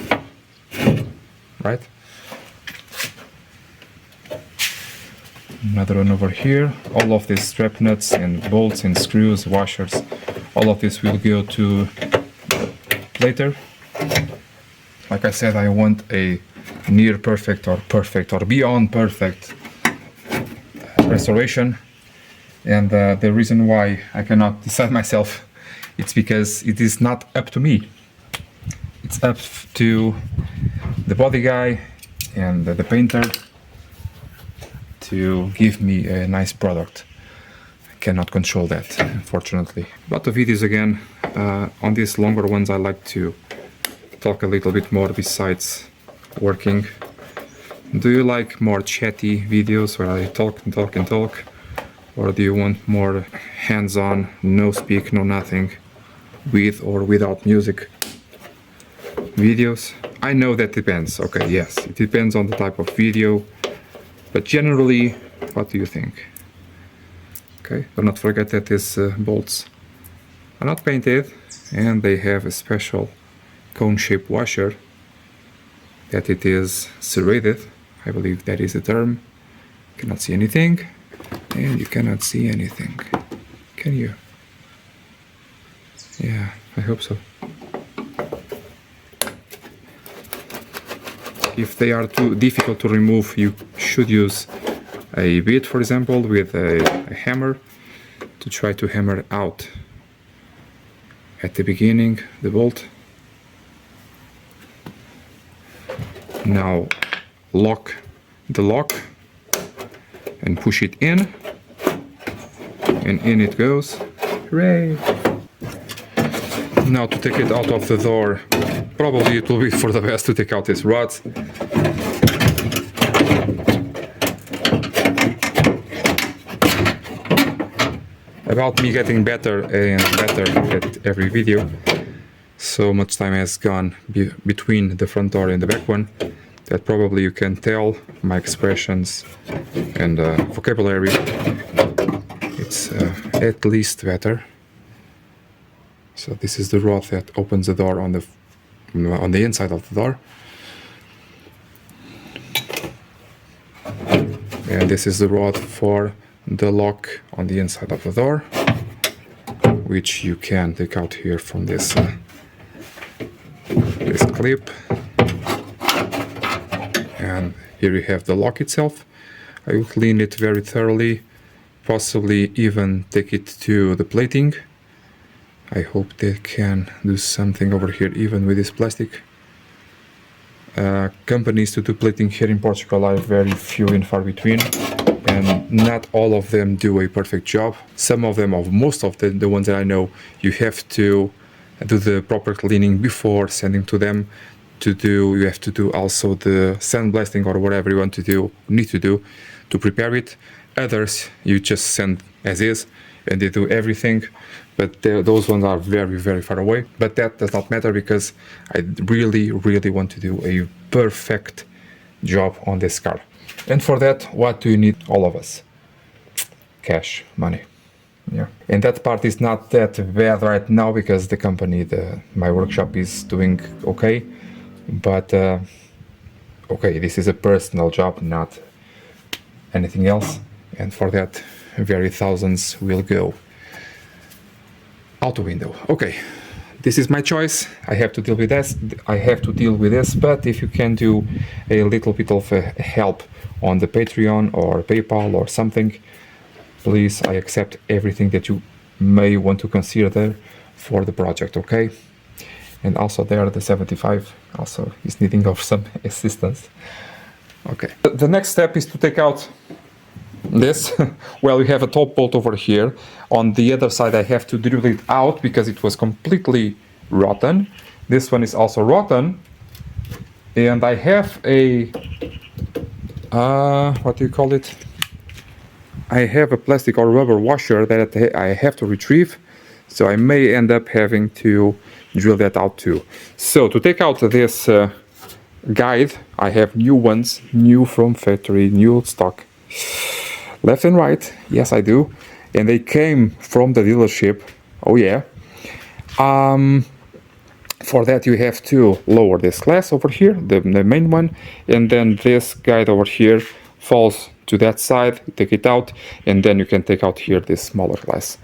right? Another one over here. All of these strap nuts and bolts and screws, washers, all of this will go to later. Like I said, I want a near perfect or beyond perfect restoration, and the reason why I cannot decide myself, it's because it is not up to me. It's up to the body guy and the painter to give me a nice product. I cannot control that, unfortunately. But the videos again, on these longer ones I like to talk a little bit more besides working. Do you like more chatty videos where I talk and talk and talk? Or do you want more hands-on, no speak, no nothing, with or without music videos? I know that depends. Okay, yes, it depends on the type of video, but generally, what do you think? Okay, do not forget that these bolts are not painted and they have a special cone-shaped washer that it is serrated. I believe that is the term. Cannot see anything, and you cannot see anything. Can you? Yeah, I hope so. If they are too difficult to remove, you should use a bit, for example, with a hammer to try to hammer out at the beginning the bolt. Now lock the lock and push it in, and in it goes. Hooray! Now to take it out of the door, probably it will be for the best to take out these rods. About me getting better and better at every video. So much time has gone between the front door and the back one that probably you can tell my expressions and vocabulary. It's at least better. So this is the rod that opens the door on the inside of the door. And this is the rod for the lock on the inside of the door, which you can take out here from this clip. And here you have the lock itself. I will clean it very thoroughly, possibly even take it to the plating. I hope they can do something over here even with this plastic. Companies to do plating here in Portugal are very few and far between, and not all of them do a perfect job. Some of them, or most of the ones that I know, you have to do the proper cleaning before sending to them. You have to do also the sandblasting or whatever you need to do to prepare it. Others you just send as is and they do everything, but those ones are very, very far away. But that does not matter because I really, really want to do a perfect job on this car. And for that, what do you need, all of us? Cash, money. Yeah. And that part is not that bad right now because the company, my workshop is doing okay. But okay, this is a personal job, not anything else. And for that, very thousands will go out the window. Okay, this is my choice. I have to deal with this. But if you can do a little bit of help on the Patreon or PayPal or something, please, I accept everything that you may want to consider for the project. Okay. And also there, the 75 also is needing of some assistance. Okay. The next step is to take out this. Well, we have a top bolt over here. On the other side, I have to drill it out because it was completely rotten. This one is also rotten. And I have a, what do you call it? I have a plastic or rubber washer that I have to retrieve. So I may end up having to drill that out too. So to take out this guide, I have new ones, new from factory, new stock, left and right. Yes, I do. And they came from the dealership. Oh yeah. For that you have to lower this glass over here, the main one, and then this guide over here falls to that side, take it out, and then you can take out here this smaller glass.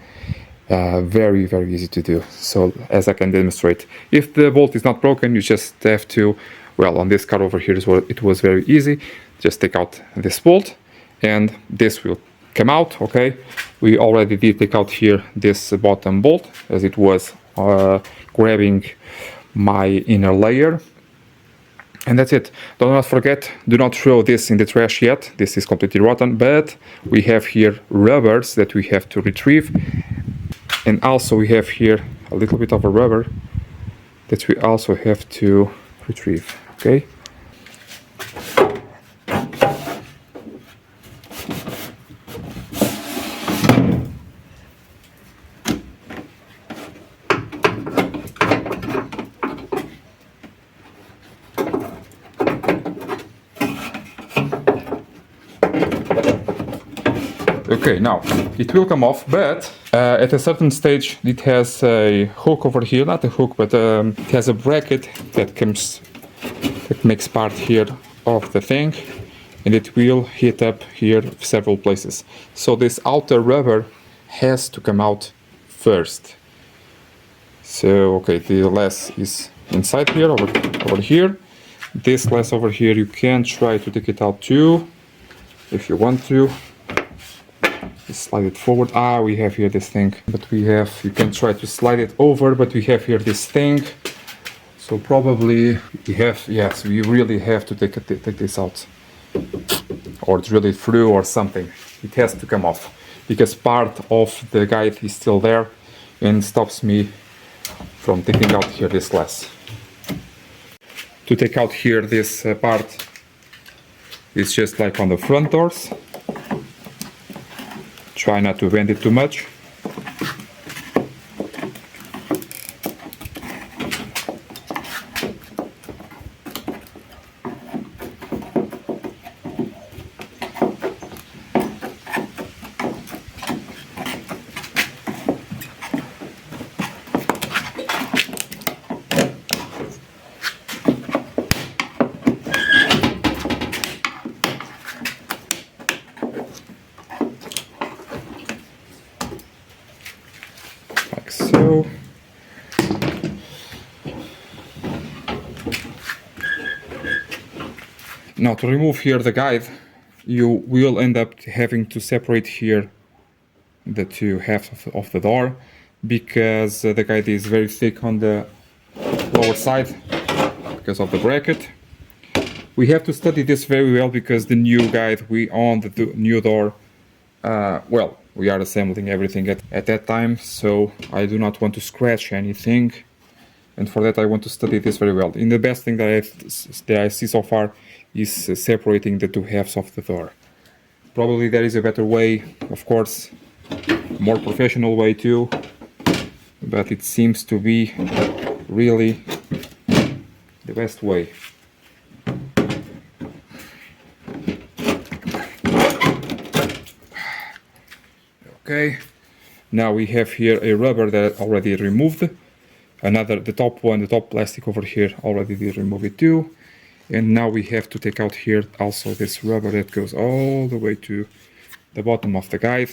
Very, very easy to do. So as I can demonstrate, if the bolt is not broken, you just have to, well, on this car over here as well, it was very easy. Just take out this bolt and this will come out. Okay, we already did take out here this bottom bolt as it was grabbing my inner layer. And that's it. Do not forget, do not throw this in the trash yet. This is completely rotten, but we have here rubbers that we have to retrieve. And also we have here a little bit of a rubber that we also have to retrieve, okay? Okay, now it will come off, but at a certain stage it has a hook over here, not a hook, but it has a bracket that comes that makes part here of the thing, and it will heat up here several places. So this outer rubber has to come out first. So okay, the less is inside here, over here. This glass over here, you can try to take it out too, if you want to. Just slide it forward. We have here this thing, but you can try to slide it over, but we have here this thing. So probably yes, we really have to take this out. Or drill it through or something. It has to come off, because part of the guide is still there and stops me from taking out here this glass. To take out here this part, it's just like on the front doors. Try not to bend it too much. So now to remove here the guide, you will end up having to separate here the two halves of the door, because the guide is very thick on the lower side because of the bracket. We have to study this very well, because the new guide on the new door, well, we are assembling everything at that time, so I do not want to scratch anything, and for that I want to study this very well. And the best thing that I see so far is separating the two halves of the door. Probably there is a better way, of course, more professional way too, but it seems to be really the best way. Okay, now we have here a rubber that already removed. The top plastic over here already did remove it too. And now we have to take out here also this rubber that goes all the way to the bottom of the guide.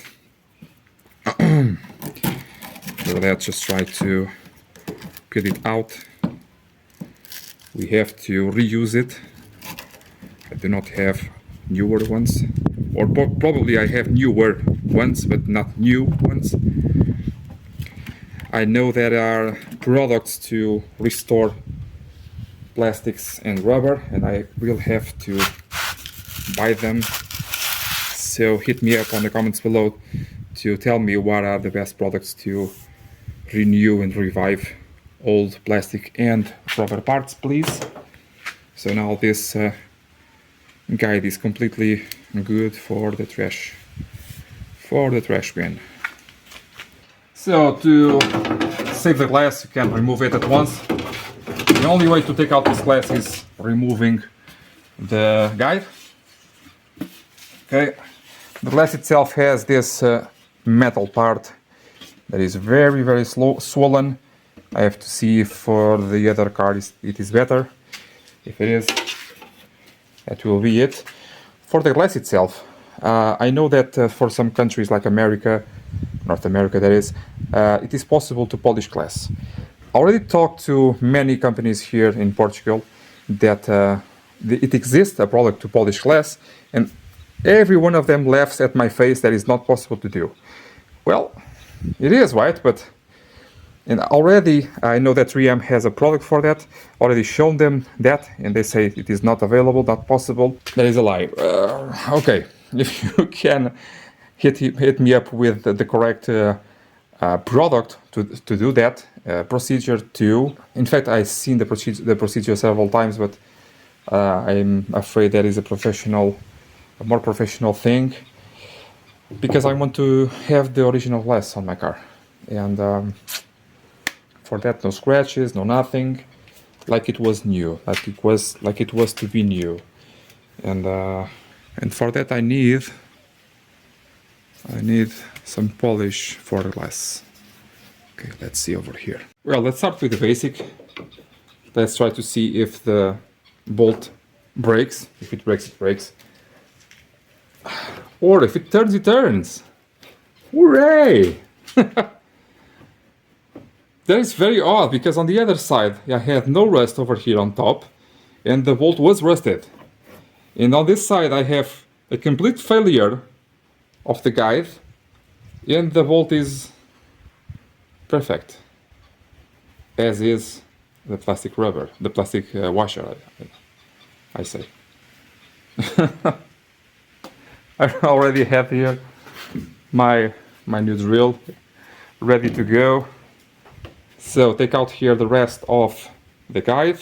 So let's just try to get it out. We have to reuse it. I do not have newer ones, or probably I have newer ones but not new ones. I know there are products to restore plastics and rubber, and I will have to buy them. So hit me up on the comments below to tell me what are the best products to renew and revive old plastic and rubber parts, please. So now this guide is completely good for the trash bin. So to save the glass, you can remove it at once. The only way to take out this glass is removing the guide. Okay, the glass itself has this metal part that is very swollen. I have to see if for the other car it is better. If it is, that will be it. For the glass itself, I know that for some countries like America, North America that is, it is possible to polish glass. I already talked to many companies here in Portugal that it exists a product to polish glass, and every one of them laughs at my face that is not possible to do. Well, it is, right? But and already I know that 3M has a product for that, already shown them that, and they say it is not available, not possible. That is a lie. Okay, if you can hit me up with the correct product to do that, procedure too. In fact, I've seen the procedure several times, but I'm afraid that is a more professional thing, because I want to have the original glass on my car, and for that, no scratches, no nothing, like it was new, like it was to be new, and for that I need some polish for the glass. Okay, let's see over here. Well, let's start with the basic. Let's try to see if the bolt breaks. If it breaks, it breaks. Or if it turns, it turns. Hooray! That is very odd, because on the other side I had no rust over here on top, and the bolt was rusted. And on this side I have a complete failure of the guide, and the bolt is perfect, as is the plastic rubber, the plastic washer, I say. I already have here my new drill ready to go. So take out here the rest of the guide.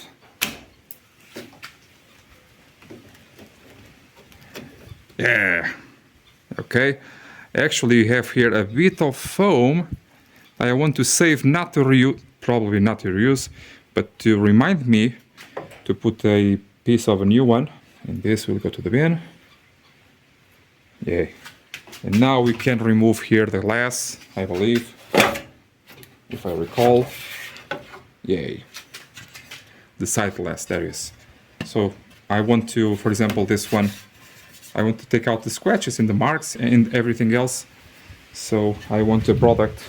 Yeah. Okay. Actually, you have here a bit of foam. I want to save, not to reuse, probably not to reuse, but to remind me to put a piece of a new one. And this will go to the bin. Yay. And now we can remove here the glass, I believe, if I recall. Yay. The side glass, there is. So I want to, for example, this one, I want to take out the scratches and the marks and everything else. So I want a product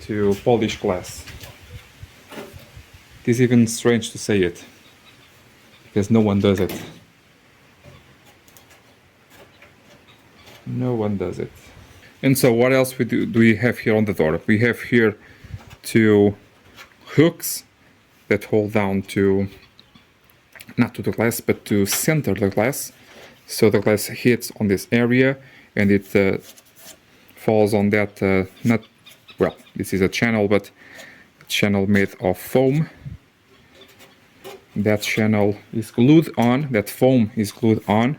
to polish glass. It is even strange to say it, because no one does it. No one does it. And so what else do we have here on the door? We have here two hooks that hold down to, not to the glass, but to center the glass. So the glass hits on this area and it falls on that, not, well, this is a channel, but a channel made of foam. That channel is glued on, that foam is glued on.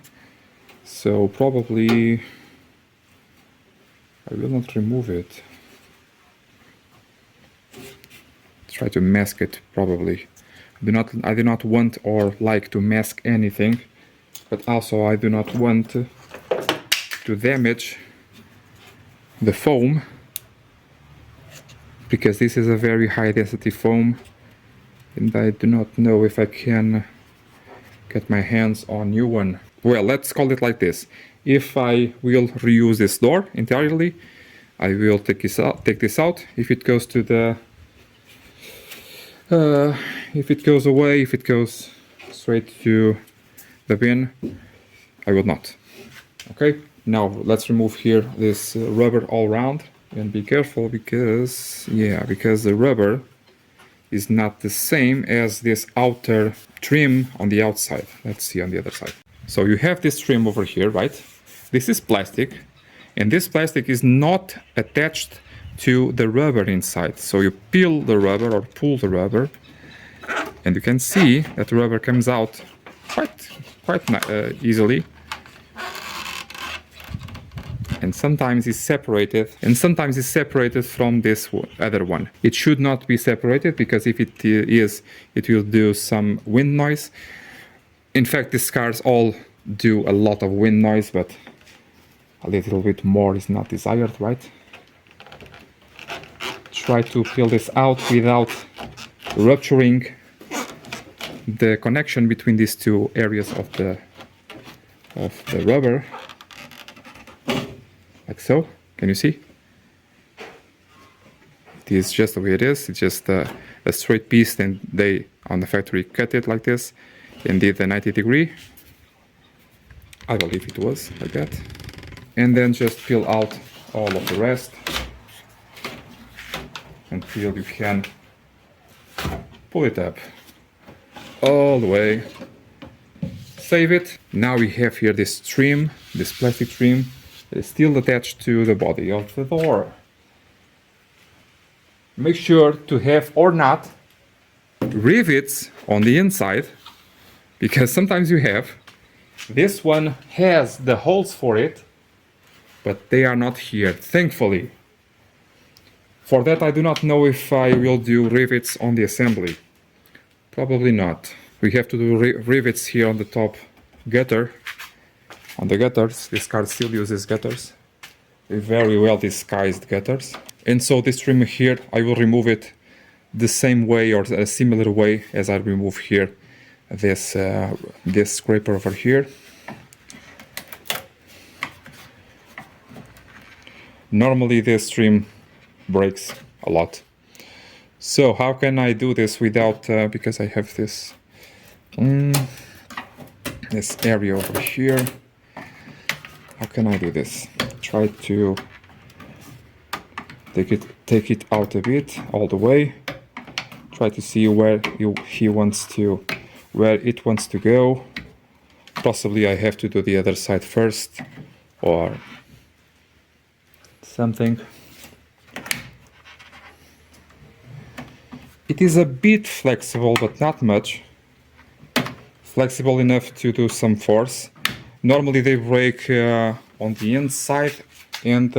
So probably, I will not remove it. Try to mask it, probably. I do not want or like to mask anything, but also I do not want to damage the foam, because this is a very high density foam, and I do not know if I can get my hands on new one. Well, let's call it like this. If I will reuse this door entirely, I will take this out. If it goes to the if it goes away, if it goes straight to the bin, I will not. Okay, now let's remove here this rubber all around, and be careful, because the rubber is not the same as this outer trim on the outside. Let's see on the other side. So you have this trim over here, right? This is plastic, and this plastic is not attached to the rubber inside. So you peel the rubber or pull the rubber, and you can see that the rubber comes out quite easily. And sometimes it's separated, from this other one. It should not be separated, because if it is, it will do some wind noise. In fact, these cars all do a lot of wind noise, but a little bit more is not desired, right? Try to peel this out without rupturing the connection between these two areas of the rubber. Like so. Can you see? It is just the way it is. It's just a straight piece, and they on the factory cut it like this and did a 90-degree. I believe it was like that. And then just peel out all of the rest until you can pull it up all the way. Save it. Now we have here this trim, this plastic trim, that is still attached to the body of the door. Make sure to have, or not, rivets on the inside, because sometimes you have. This one has the holes for it, but they are not here, thankfully. For that, I do not know if I will do rivets on the assembly. Probably not. We have to do rivets here on the top gutter. On the gutters, this car still uses gutters. Very well disguised gutters. And so this trim here, I will remove it the same way or a similar way as I remove here this scraper over here. Normally this trim breaks a lot. So how can I do this without, because I have this this area over here. How can I do this? Try to take it out a bit, all the way. Try to see where it wants to go. Possibly I have to do the other side first, or something. It is a bit flexible, but not much. Flexible enough to do some force. Normally they break on the inside and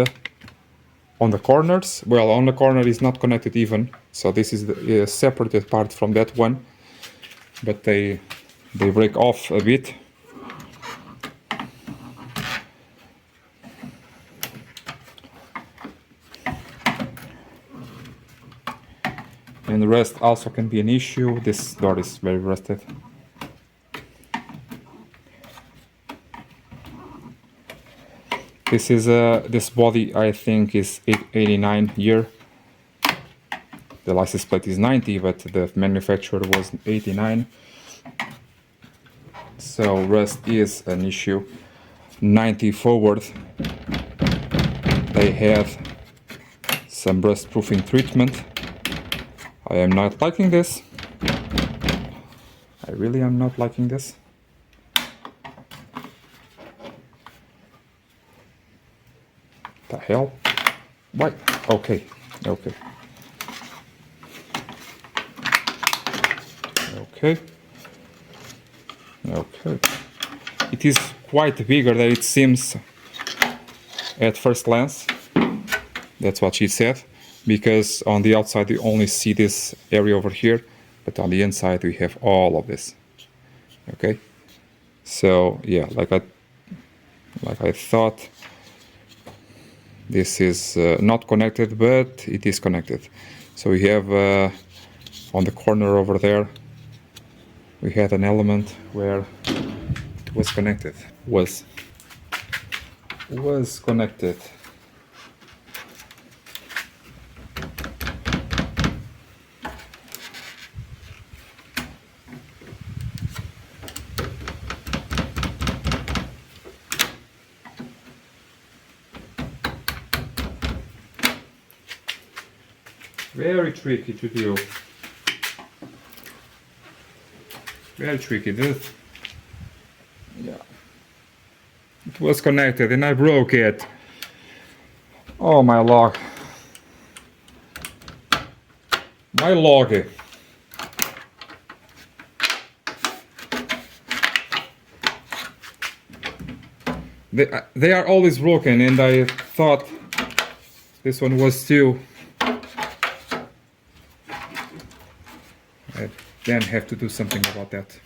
on the corners. Well, on the corner is not connected even, so this is the separated part from that one. But they break off a bit. And the rust also can be an issue. This door is very rusted. This body I think is 89 year. The license plate is 90, but the manufacturer was 89. So rust is an issue. 90 forward, they have some rust proofing treatment. I am not liking this. I really am not liking this. The hell? Why? Okay. Okay. Okay. Okay. It is quite bigger than it seems at first glance. That's what she said. Because on the outside you only see this area over here, but on the inside we have all of this. Okay. So yeah, like I thought. This is not connected, but it is connected. So we have on the corner over there, we had an element where it was connected. Was connected. Very tricky to do. Very tricky. This, yeah. It was connected and I broke it. Oh, my log. My log. They are always broken, and I thought this one was too. I then have to do something about that.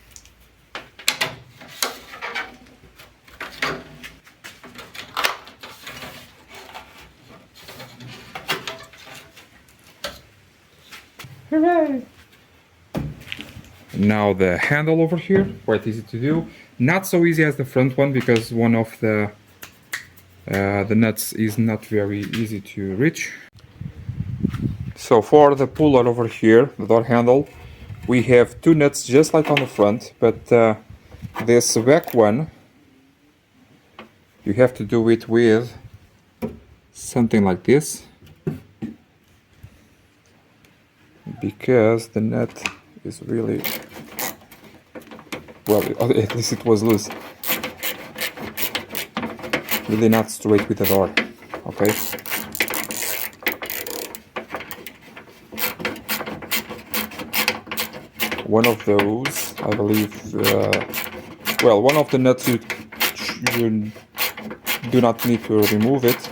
Hooray! Now the handle over here, quite easy to do. Not so easy as the front one because one of the nuts is not very easy to reach. So for the puller over here, the door handle, we have two nuts just like on the front, but this back one, you have to do it with something like this, because the nut is really, well, at least it was loose, really not straight with the door. Okay. One of those, I believe, well, one of the nuts you do not need to remove it,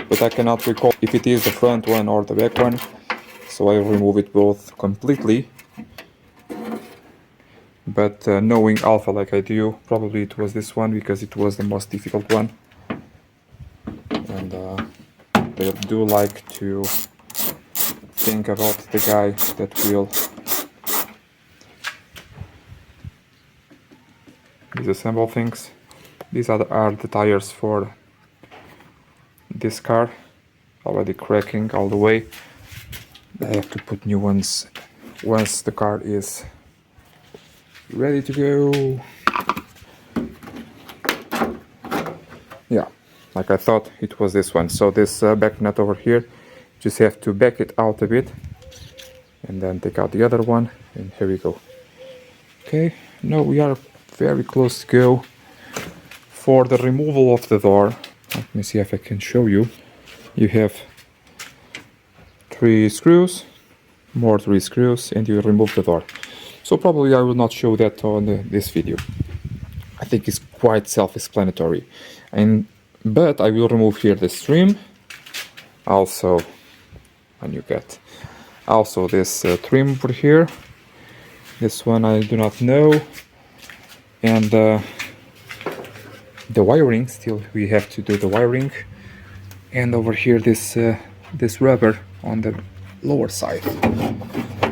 but I cannot recall if it is the front one or the back one, so I remove it both completely. But knowing Alfa like I do, probably it was this one because it was the most difficult one, and they do like to think about the guy that will disassemble things. These are the tires for this car, already cracking all the way. I have to put new ones once the car is ready to go. Yeah, like I thought it was this one. So this back nut over here, just have to back it out a bit and then take out the other one, and here we go. Okay, now we are very close to go. For the removal of the door, let me see if I can show you. You have 3 screws, more 3 screws, and you remove the door. So probably I will not show that on this video. I think it's quite self-explanatory. But I will remove here the stream, also a new cat. Also this trim over here. This one I do not know. And the wiring, still we have to do the wiring. And over here this rubber on the lower side.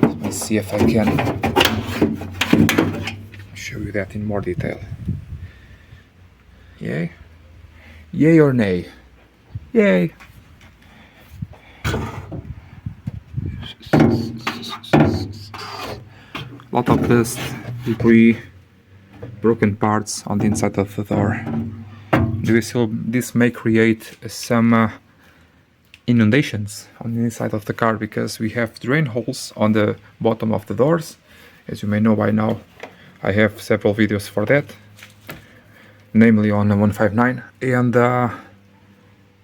Let me see if I can show you that in more detail. Yay? Yay or nay? Yay! Lot of dust, debris, broken parts on the inside of the door. This may create some inundations on the inside of the car because we have drain holes on the bottom of the doors. As you may know by now, I have several videos for that, namely on the 159, and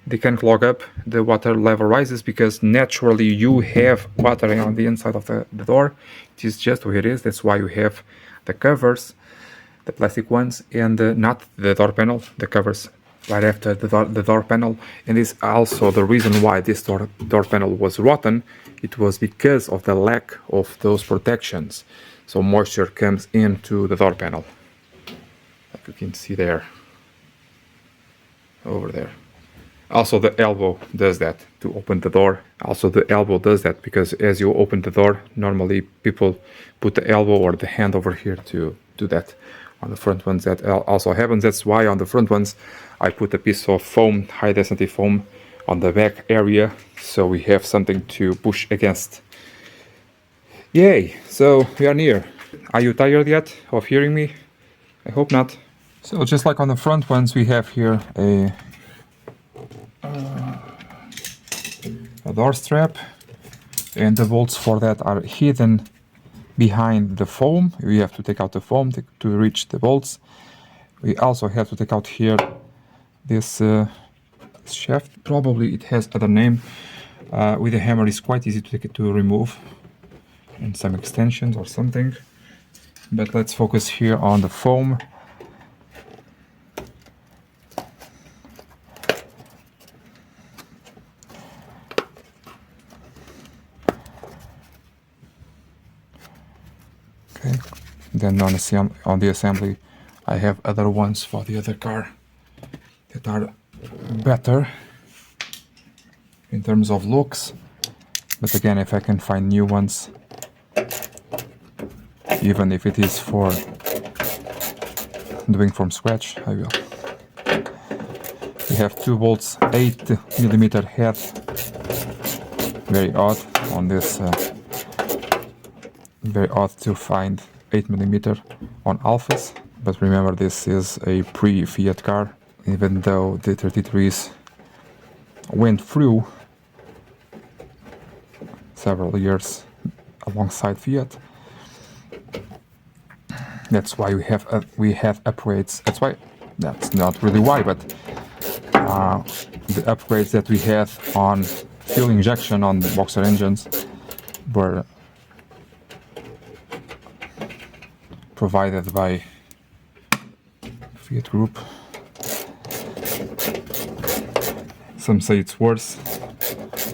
they can clog up. The water level rises because naturally you have water on the inside of the door. It is just where it is. That's why you have the covers, the plastic ones, and not the door panel, the covers right after the door panel. And it's also the reason why this door panel was rotten. It was because of the lack of those protections. So moisture comes into the door panel, like you can see there, over there. Also the elbow does that to open the door. Also the elbow does that because as you open the door, normally people put the elbow or the hand over here to do that. On the front ones that also happens. That's why on the front ones I put a piece of foam, high density foam, on the back area, so we have something to push against. Yay! So we are near. Are you tired yet of hearing me? I hope not. So just like on the front ones, we have here a door strap, and the bolts for that are hidden behind the foam. We have to take out the foam to reach the bolts. We also have to take out here this shaft. Probably it has other name. With a hammer it's quite easy to remove, and some extensions or something. But let's focus here on the foam. Okay, then on the assembly I have other ones for the other car that are better in terms of looks, but again, if I can find new ones, even if it is for doing from scratch, I will. We have 2 bolts, 8mm head, very odd on this. Very odd to find 8mm on Alfas, but remember this is a pre-Fiat car. Even though the 33s went through several years alongside Fiat, that's why we have upgrades. That's not really why, but the upgrades that we had on fuel injection on the boxer engines were provided by Fiat Group. Some say it's worse.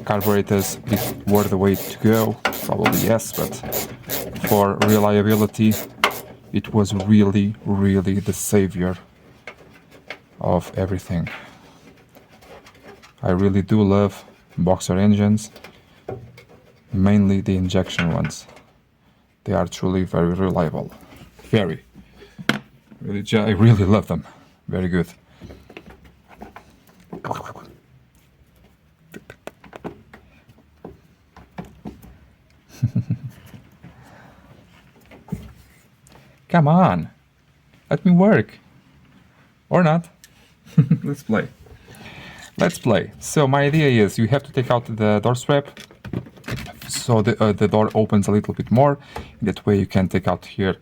Carburetors were the way to go, probably yes, but for reliability it was really the savior of everything. I really do love boxer engines, mainly the injection ones. They are truly very reliable. Very I really love them. Very good. Come on, let me work. Or not. Let's play. Let's play. So my idea is you have to take out the door strap, so the door opens a little bit more. That way you can take out here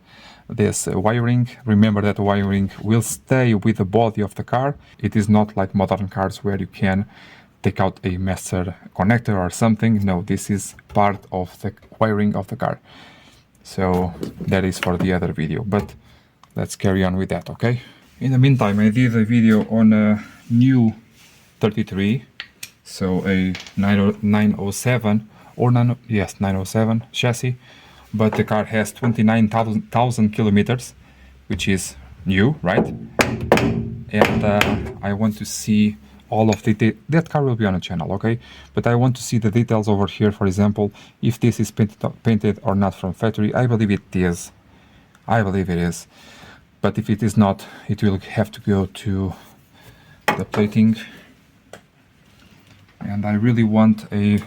this wiring. Remember that wiring will stay with the body of the car. It is not like modern cars where you can take out a master connector or something. No, this is part of the wiring of the car. So that is for the other video, but let's carry on with that, okay? In the meantime, I did a video on a new 33, so a 907 or 907 chassis, but the car has 29,000 kilometers, which is new, right? And I want to see all of that car will be on a channel, okay? But I want to see the details over here. For example, if this is painted or not from factory. I believe it is. I believe it is. But if it is not, it will have to go to the plating. And I really want a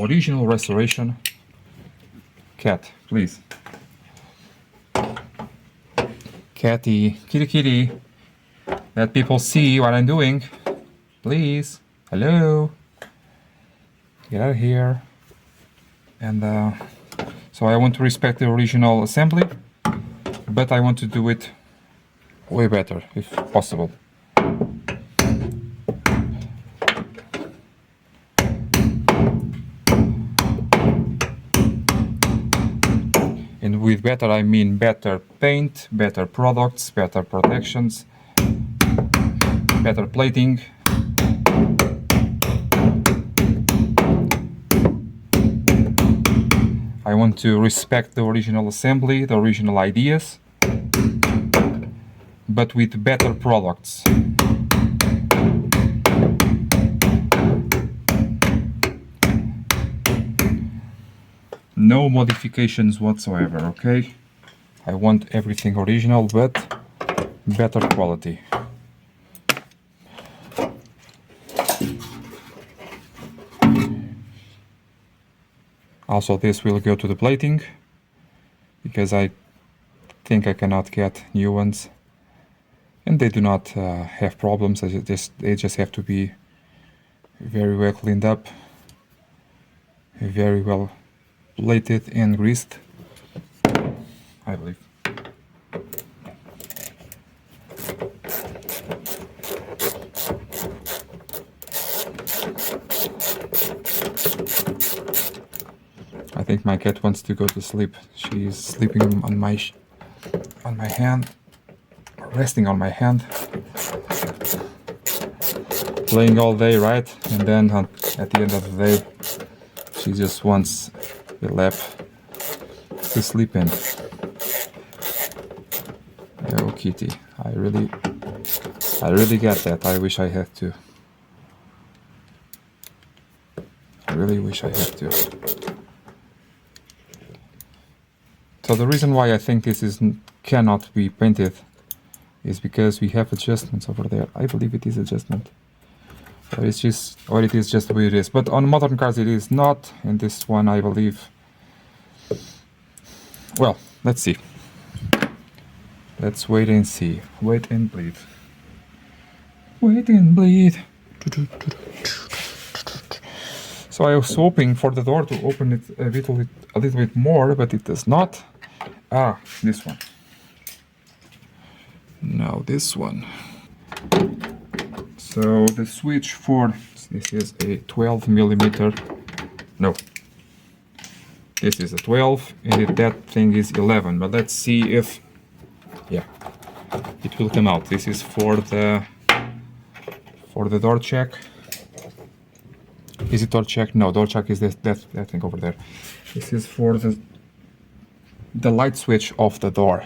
original restoration. Cat, please. Kitty, kitty, kitty. Let people see what I'm doing. Please. Hello. Get out of here. And so I want to respect the original assembly, but I want to do it way better if possible. And with better, I mean better paint, better products, better protections, better plating. I want to respect the original assembly, the original ideas, but with better products. No modifications whatsoever, okay? I want everything original, but better quality. Also, this will go to the plating, because I think I cannot get new ones. And they do not have problems, they just have to be very well cleaned up, very well plated and greased, I believe. I think my cat wants to go to sleep. She's sleeping on my hand, resting on my hand, playing all day, right? And then at the end of the day, she just wants a lap to sleep in. Oh, kitty, I really get that. I wish I had to. I really wish I had to. So the reason why I think this cannot be painted is because we have adjustments over there. I believe it is adjustment. Or it is just the way it is. But on modern cars it is not, and this one I believe. Well, let's see. Let's wait and see. Wait and bleed. Wait and bleed. So I was hoping for the door to open it a little bit more, but it does not. Ah, this one. Now this one. So the switch for this is a 12 millimeter. No, this is a 12, and that thing is 11. But let's see if, yeah, it will come out. This is for the door check. Is it door check? No, door check is that thing over there. This is for the light switch of the door.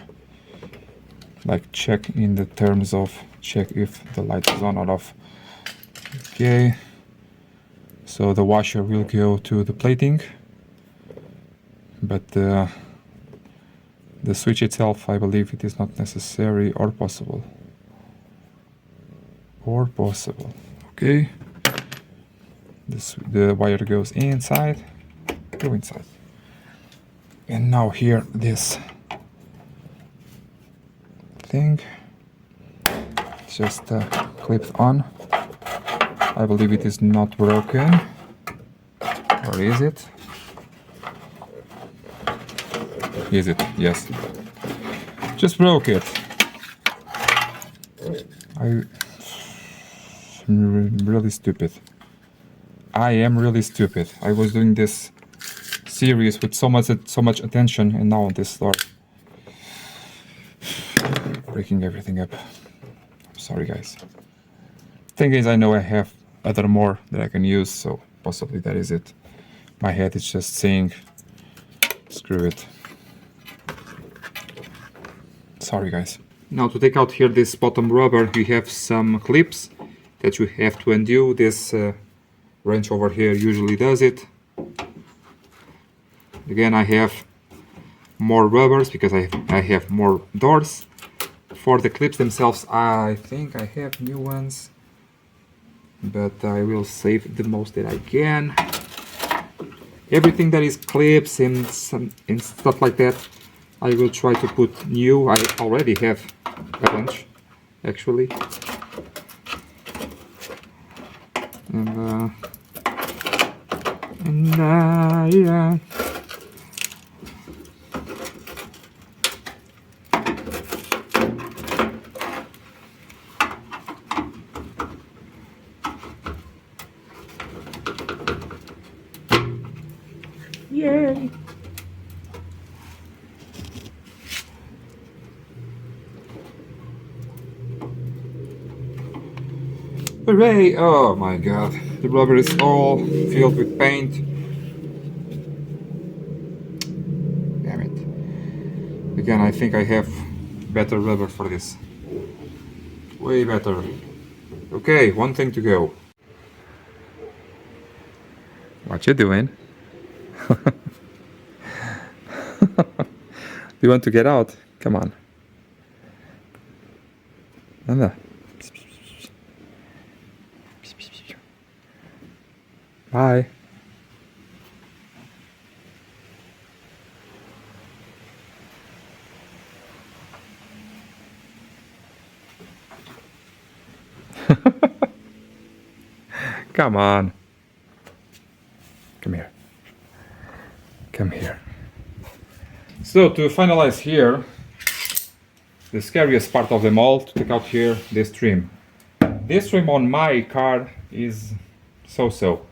Like check in the terms of check if the light is on or off. Okay. So the washer will go to the plating, but the The switch itself, I believe it is not necessary or possible. Okay. The wire goes inside. Go inside. And now here, this thing just clipped on. I believe it is not broken. Or is it? Is it? Yes. Just broke it. I'm really stupid. I am really stupid. I was doing this series with so much attention, and now this start breaking everything up. I'm sorry, guys. Thing is, I know I have other more that I can use, so possibly that is it. My head is just saying, screw it. Sorry, guys. Now to take out here this bottom rubber, we have some clips that you have to undo. This wrench over here usually does it. Again, I have more rubbers because I have more doors. For the clips themselves, I think I have new ones, but I will save the most that I can. Everything that is clips and stuff like that, I will try to put new. I already have a bunch, actually. And yeah. Yay! Hooray! Oh my god, the rubber is all filled with paint. Damn it. Again, I think I have better rubber for this. Way better. Okay, one thing to go. What you doing? You want to get out? Come on. Anda. Bye. Come on. Come here. Come here. So to finalize here, the scariest part of them all, to take out here this trim. This trim on my car is so-so.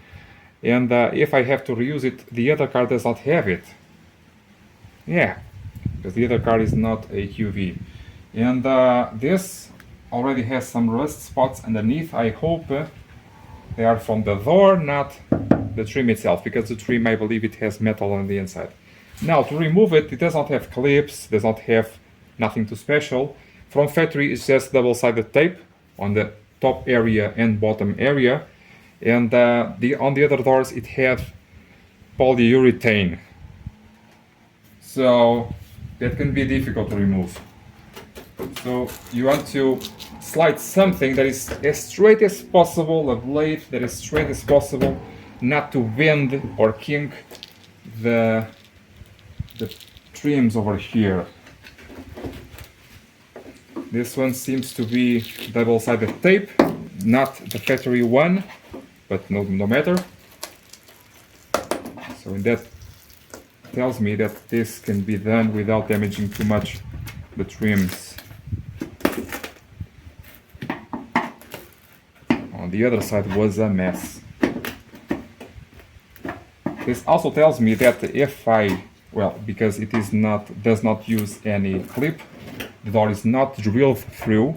And if I have to reuse it, the other car does not have it. Yeah, because the other car is not a QV. And this already has some rust spots underneath. I hope they are from the door, not the trim itself, because the trim, I believe it has metal on the inside. Now to remove it, it does not have clips, does not have nothing too special. From factory, it's just double-sided tape on the top area and bottom area. And on the other doors it had polyurethane, so that can be difficult to remove. So you want to slide something that is as straight as possible, a blade that is straight as possible, not to bend or kink the trims over here. This one seems to be double-sided tape, not the factory one, but no matter. So that tells me that this can be done without damaging too much the trims. On the other side was a mess. This also tells me that if because it does not use any clip, the door is not drilled through.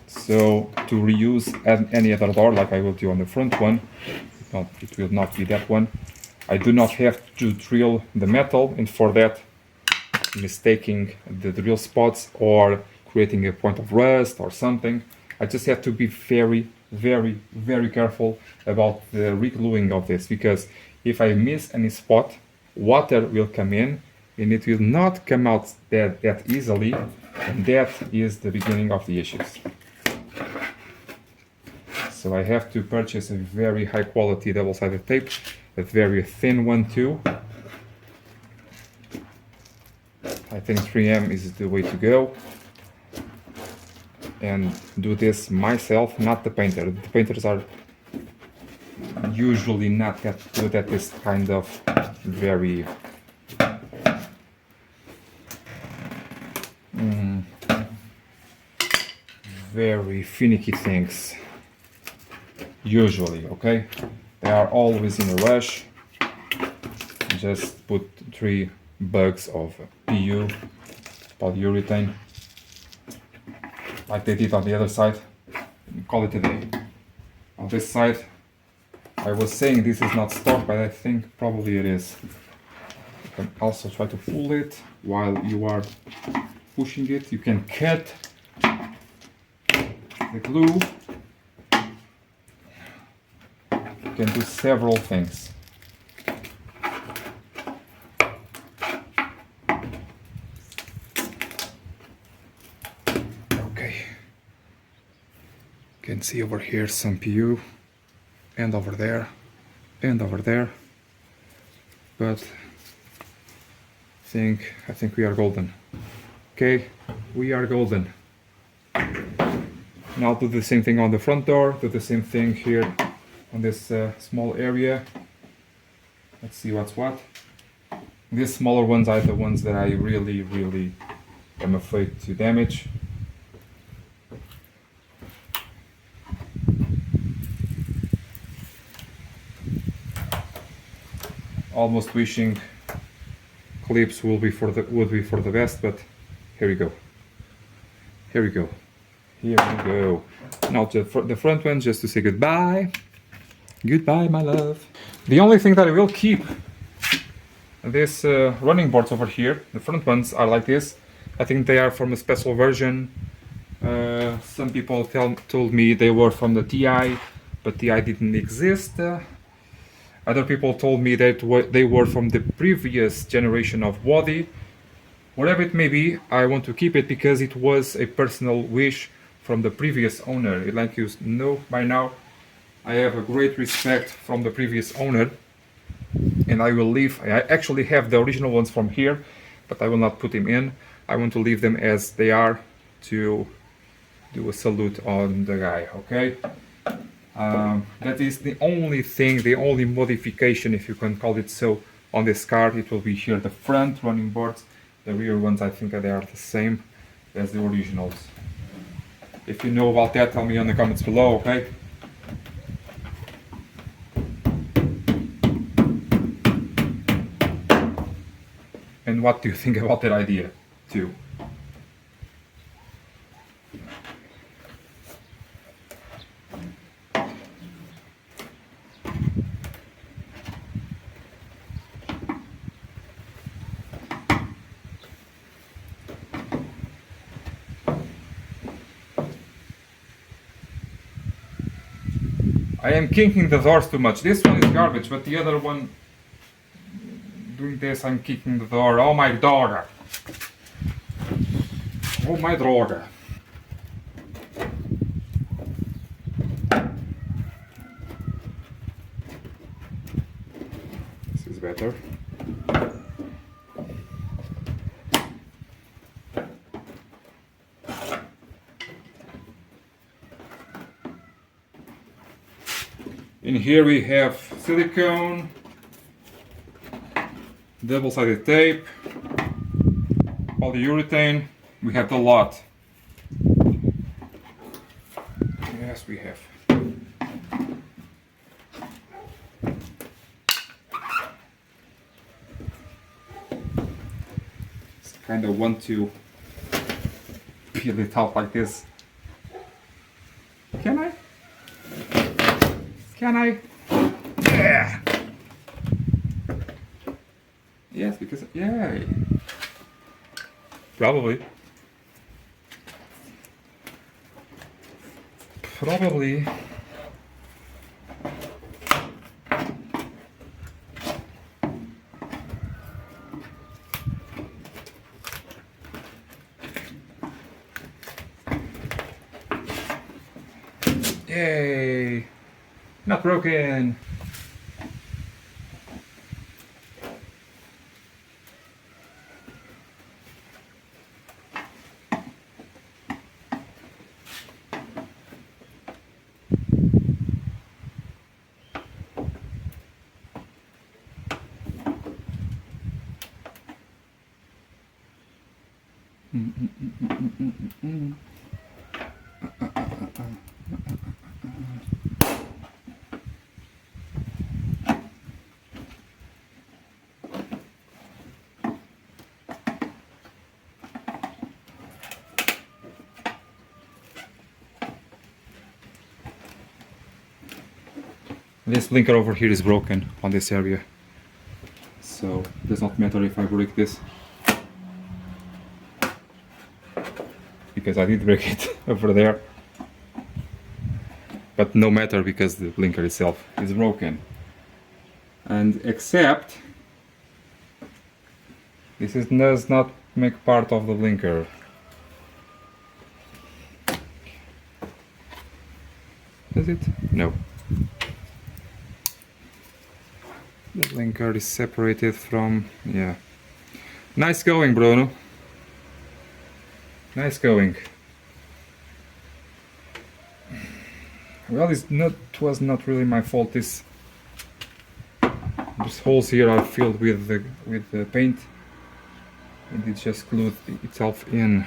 So to reuse any other door, like I will do on the front one, it will not be that one. I do not have to drill the metal, and for that, mistaking the drill spots or creating a point of rust or something, I just have to be very, very, very careful about the re-gluing of this, because if I miss any spot, water will come in and it will not come out that easily, and that is the beginning of the issues. So I have to purchase a very high quality double-sided tape, a very thin one too. I think 3M is the way to go, and do this myself, not the painter. The painters are usually not that good at this kind of very very finicky things. Usually, okay? They are always in a rush. Just put 3 bugs of PU, polyurethane, like they did on the other side, and call it a day. On this side, I was saying this is not stock, but I think probably it is. You can also try to pull it while you are pushing it. You can cut the glue. You can do several things. Okay. You can see over here some PU, and over there, and over there. But I think we are golden. Okay, we are golden. Now do the same thing on the front door, do the same thing here on this small area. Let's see what's what. These smaller ones are the ones that I really am afraid to damage. Almost wishing clips would be for the best, but here we go. Here we go. Here we go. Now the front one, just to say goodbye. Goodbye, my love. The only thing that I will keep, these running boards over here, the front ones are like this. I think they are from a special version. Some people told me they were from the TI, but TI didn't exist. Other people told me that they were from the previous generation of body. Whatever it may be, I want to keep it because it was a personal wish from the previous owner. Like you know by now, I have a great respect from the previous owner, and I will leave. I actually have the original ones from here, but I will not put them in. I want to leave them as they are to do a salute on the guy, okay? That is the only thing, the only modification, if you can call it so, on this car. It will be here the front running boards. The rear ones, I think they are the same as the originals. If you know about that, tell me in the comments below, okay? And what do you think about that idea, too? I am kicking the doors too much. This one is garbage, but the other one, doing this, I'm kicking the door. Oh my dog! Oh my droga! This is better. In here we have silicone, double-sided tape, polyurethane. We have the lot. Yes, we have. Just kind of want to peel it out like this. Can I? Can I? Yeah! Yes, because, yay! Probably. Probably. Yay! Not broken! This blinker over here is broken on this area, so it does not matter if I break this, because I did break it over there, but no matter because the blinker itself is broken. And except does not make part of the blinker. Does it? No. The blinker is separated from, yeah. Nice going, Bruno. Nice going. Well, it was not really my fault. These holes here are filled with the paint, and it just glued itself in.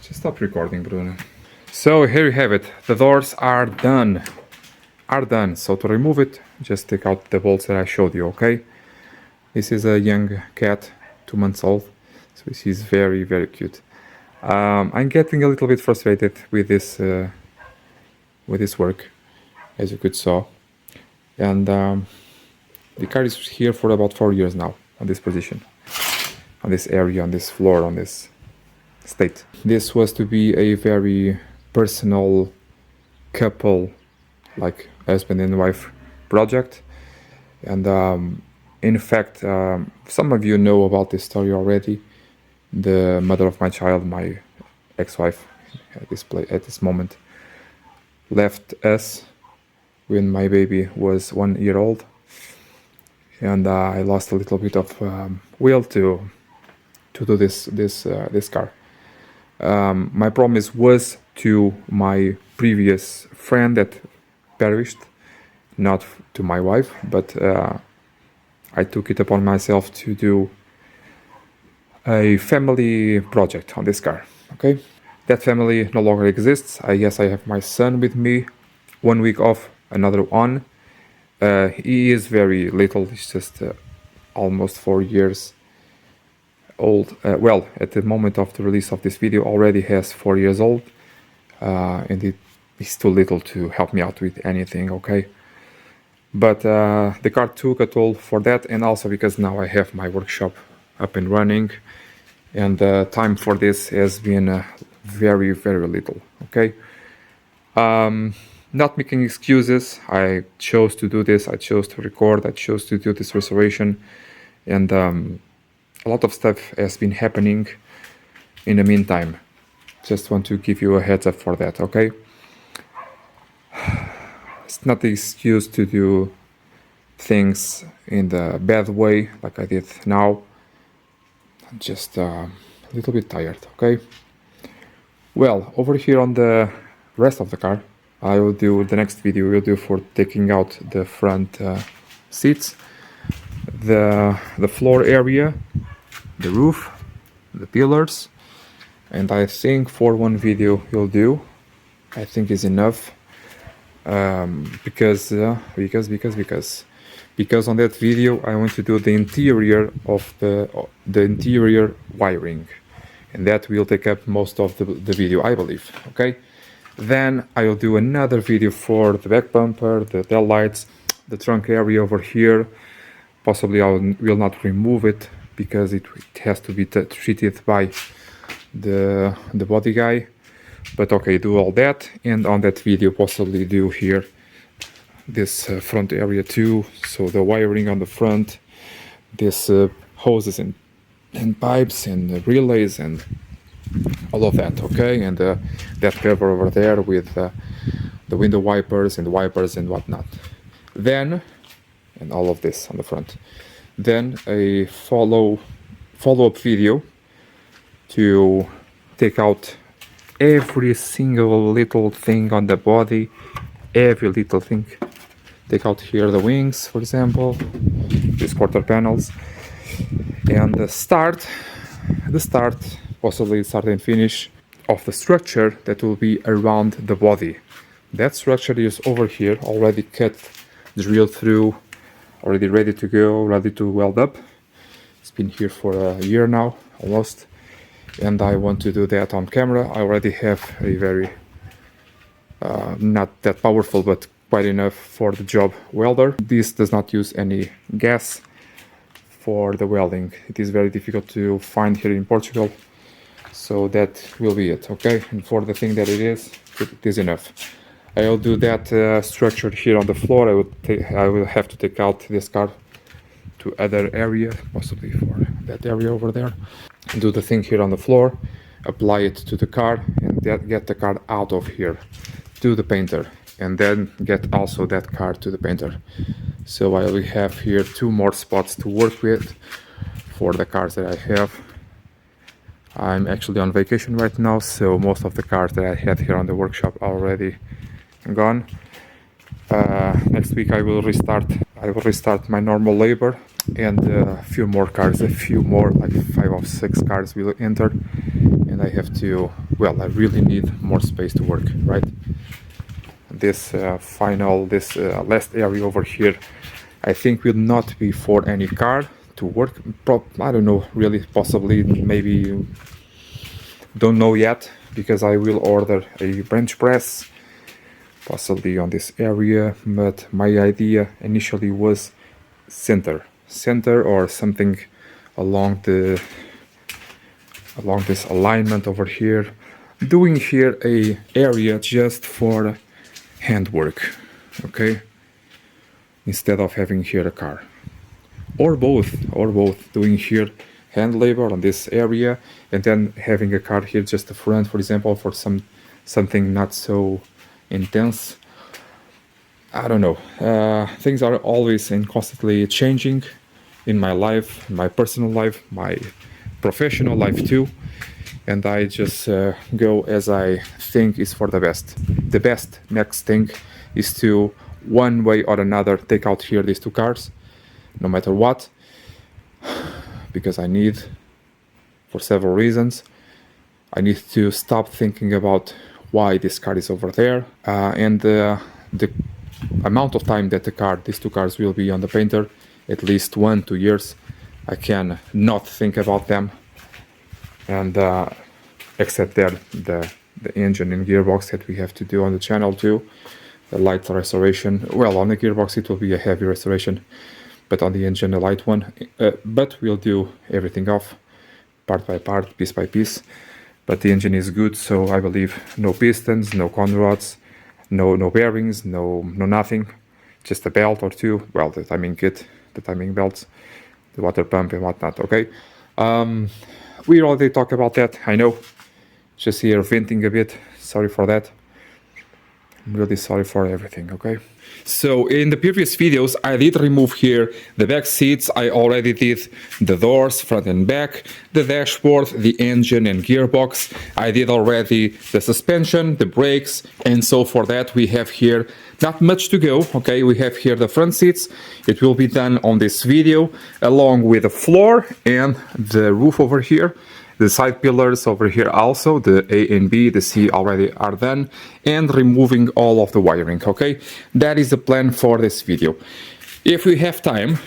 Just stop recording, Bruno. So here you have it. The doors are done. So to remove it, just take out the bolts that I showed you, okay? This is a young cat, 2 months old, so she's very, very cute. I'm getting a little bit frustrated with this work, as you could saw. And the car is here for about 4 years now, on this position, on this area, on this floor, on this state. This was to be a very personal couple, like husband and wife project. And in fact, some of you know about this story already. The mother of my child, my ex-wife at this moment, left us when my baby was 1 year old, and I lost a little bit of will to do this car. My promise was to my previous friend that perished, not to my wife, but I took it upon myself to do a family project on this car. Okay, that family no longer exists. I guess I have my son with me, 1 week off, another on. He is very little. He's just almost 4 years old. Well, at the moment of the release of this video, already has 4 years old, and he's too little to help me out with anything. Okay, but the car took a toll for that, and also because now I have my workshop up and running, and time for this has been very, very little. Okay, not making excuses. I chose to do this. I chose to record. I chose to do this restoration, and a lot of stuff has been happening in the meantime. Just want to give you a heads up for that. Okay, it's not the excuse to do things in the bad way like I did now. I'm just a little bit tired. Okay, well, over here on the rest of the car, I will do the next video. We'll do for taking out the front seats, the floor area, the roof, the pillars, and I think for one video will do. I think is enough, because on that video I want to do the interior of the interior wiring, and that will take up most of the video, I believe. Okay, then I will do another video for the back bumper, the tail lights, the trunk area over here. Possibly I will not remove it because it has to be treated by the body guy. But okay, do all that, and on that video possibly do here this front area too. So the wiring on the front, this hoses and pipes and relays and all of that, okay, and that cover over there with the window wipers and wipers and whatnot. Then, and all of this on the front. Then a follow-up video to take out every single little thing on the body, every little thing. Take out here the wings, for example, these quarter panels, and the start, possibly start and finish of the structure that will be around the body. That structure is over here, already cut, drilled through, already ready to go, ready to weld up. It's been here for a year now, almost, and I want to do that on camera. I already have a very, not that powerful, but quite enough for the job welder. This does not use any gas for the welding. It is very difficult to find here in Portugal, so that will be it, okay? And for the thing that it is enough. I'll do that structure here on the floor. I will have to take out this car to other area, possibly for that area over there. Do the thing here on the floor, apply it to the car, and get the car out of here to the painter, and then get also that car to the painter. So I will have here 2 more spots to work with for the cars that I have. I'm actually on vacation right now, so most of the cars that I had here on the workshop are already gone. Next week I will restart my normal labor, and a few more, like 5 or 6 cars will enter, and I have to, well, I really need more space to work, right? This last area over here, I think will not be for any car to work. I don't know, really, possibly, maybe, don't know yet, because I will order a bench press, possibly on this area, but my idea initially was center or something along this alignment over here, doing here a area just for handwork, okay, instead of having here a car, or both, doing here hand labor on this area and then having a car here just the front, for example, for something not so intense. I don't know, things are always and constantly changing in my life, my personal life, my professional life too, and I just go as I think is for the best. The best next thing is to, one way or another, take out here these 2 cars, no matter what, because I need, for several reasons, I need to stop thinking about why this car is over there, and the amount of time that these 2 cars will be on the painter, at least 1-2 years, I can not think about them, and except the engine and gearbox that we have to do on the channel too, the light restoration. Well, on the gearbox it will be a heavy restoration, but on the engine a light one, but we'll do everything off part by part, piece by piece. But the engine is good, so I believe no pistons, no con rods, no bearings, no nothing, just a belt or 2, well, the timing kit, the timing belts, the water pump and whatnot, okay? We already talked about that, I know, just here venting a bit, sorry for that. I'm really sorry for everything, okay? So in the previous videos, I did remove here the back seats. I already did the doors, front and back, the dashboard, the engine and gearbox. I did already the suspension, the brakes, and so for that we have here not much to go, okay? We have here the front seats. It will be done on this video, along with the floor and the roof over here. The side pillars over here also, the A and B, the C already are done, and removing all of the wiring, okay? That is the plan for this video. If we have time,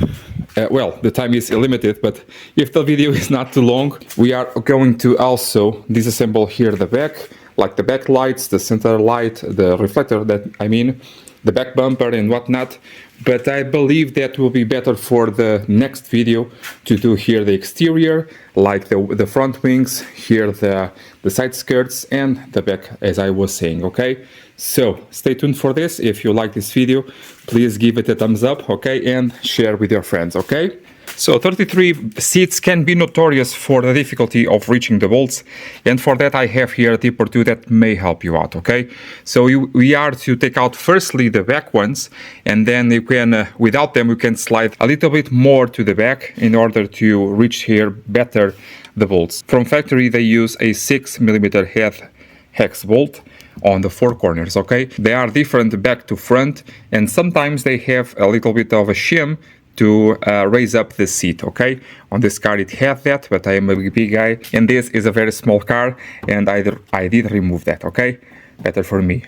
well, the time is limited, but if the video is not too long, we are going to also disassemble here the back, like the back lights, the center light, the reflector, the back bumper and whatnot. But I believe that will be better for the next video to do here the exterior, like the front wings, here the side skirts and the back, as I was saying, okay? So stay tuned for this. If you like this video, please give it a thumbs up, okay? And share with your friends, okay? So 33 seats can be notorious for the difficulty of reaching the bolts, and for that I have here a tip or two that may help you out, okay? So we are to take out firstly the back ones, and then you can, without them, you can slide a little bit more to the back in order to reach here better the bolts. From factory they use a 6mm head hex bolt on the four corners, okay? They are different back to front, and sometimes they have a little bit of a shim to raise up the seat, okay? On this car it had that, but I am a big guy, and this is a very small car, and I did remove that, okay? Better for me.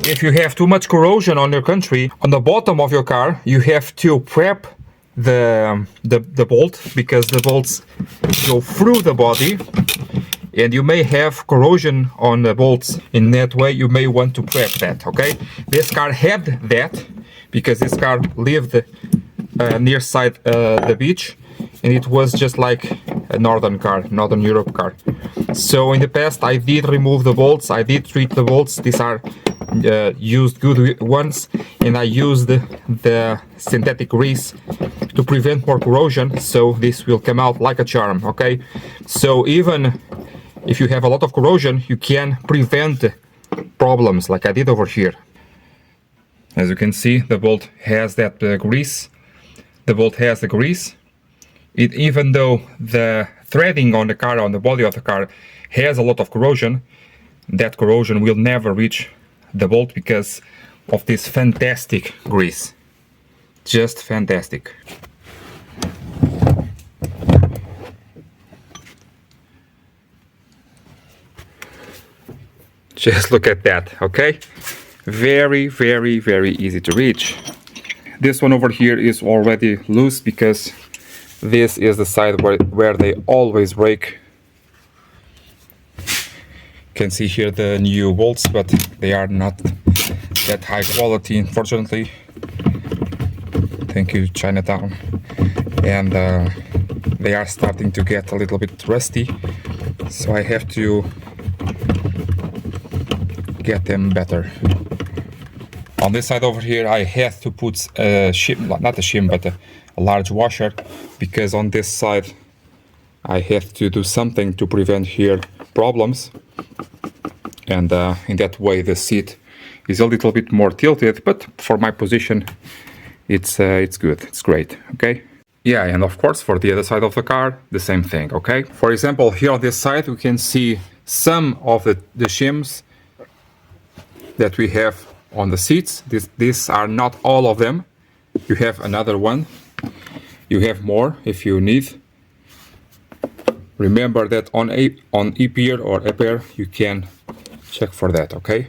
If you have too much corrosion on your country, on the bottom of your car, you have to prep the bolt, because the bolts go through the body, and you may have corrosion on the bolts. In that way, you may want to prep that, okay? This car had that, because this car lived near side the beach, and it was just like a northern Europe car. So in the past I did remove the bolts, I did treat the bolts. These are used good ones, and I used the synthetic grease to prevent more corrosion, so this will come out like a charm, okay? So even if you have a lot of corrosion, you can prevent problems like I did over here. As you can see, the bolt has that grease. The bolt has the grease. Even though the threading on the car, on the body of the car, has a lot of corrosion, that corrosion will never reach the bolt because of this fantastic grease. Just fantastic. Just look at that, okay? Very, very, very easy to reach. This one over here is already loose because this is the side where they always break. You can see here the new bolts, but they are not that high quality, unfortunately. Thank you, Chinatown. And they are starting to get a little bit rusty, so I have to get them better. On this side over here, I had to put a shim, not a shim, but a large washer, because on this side I have to do something to prevent here problems, and in that way the seat is a little bit more tilted, but for my position it's good, it's great, okay? Yeah, and of course for the other side of the car, the same thing, okay? For example, here on this side we can see some of the shims that we have on the seats. These are not all of them. You have another one. You have more if you need. Remember that on ePeer or ePeer you can check for that, okay?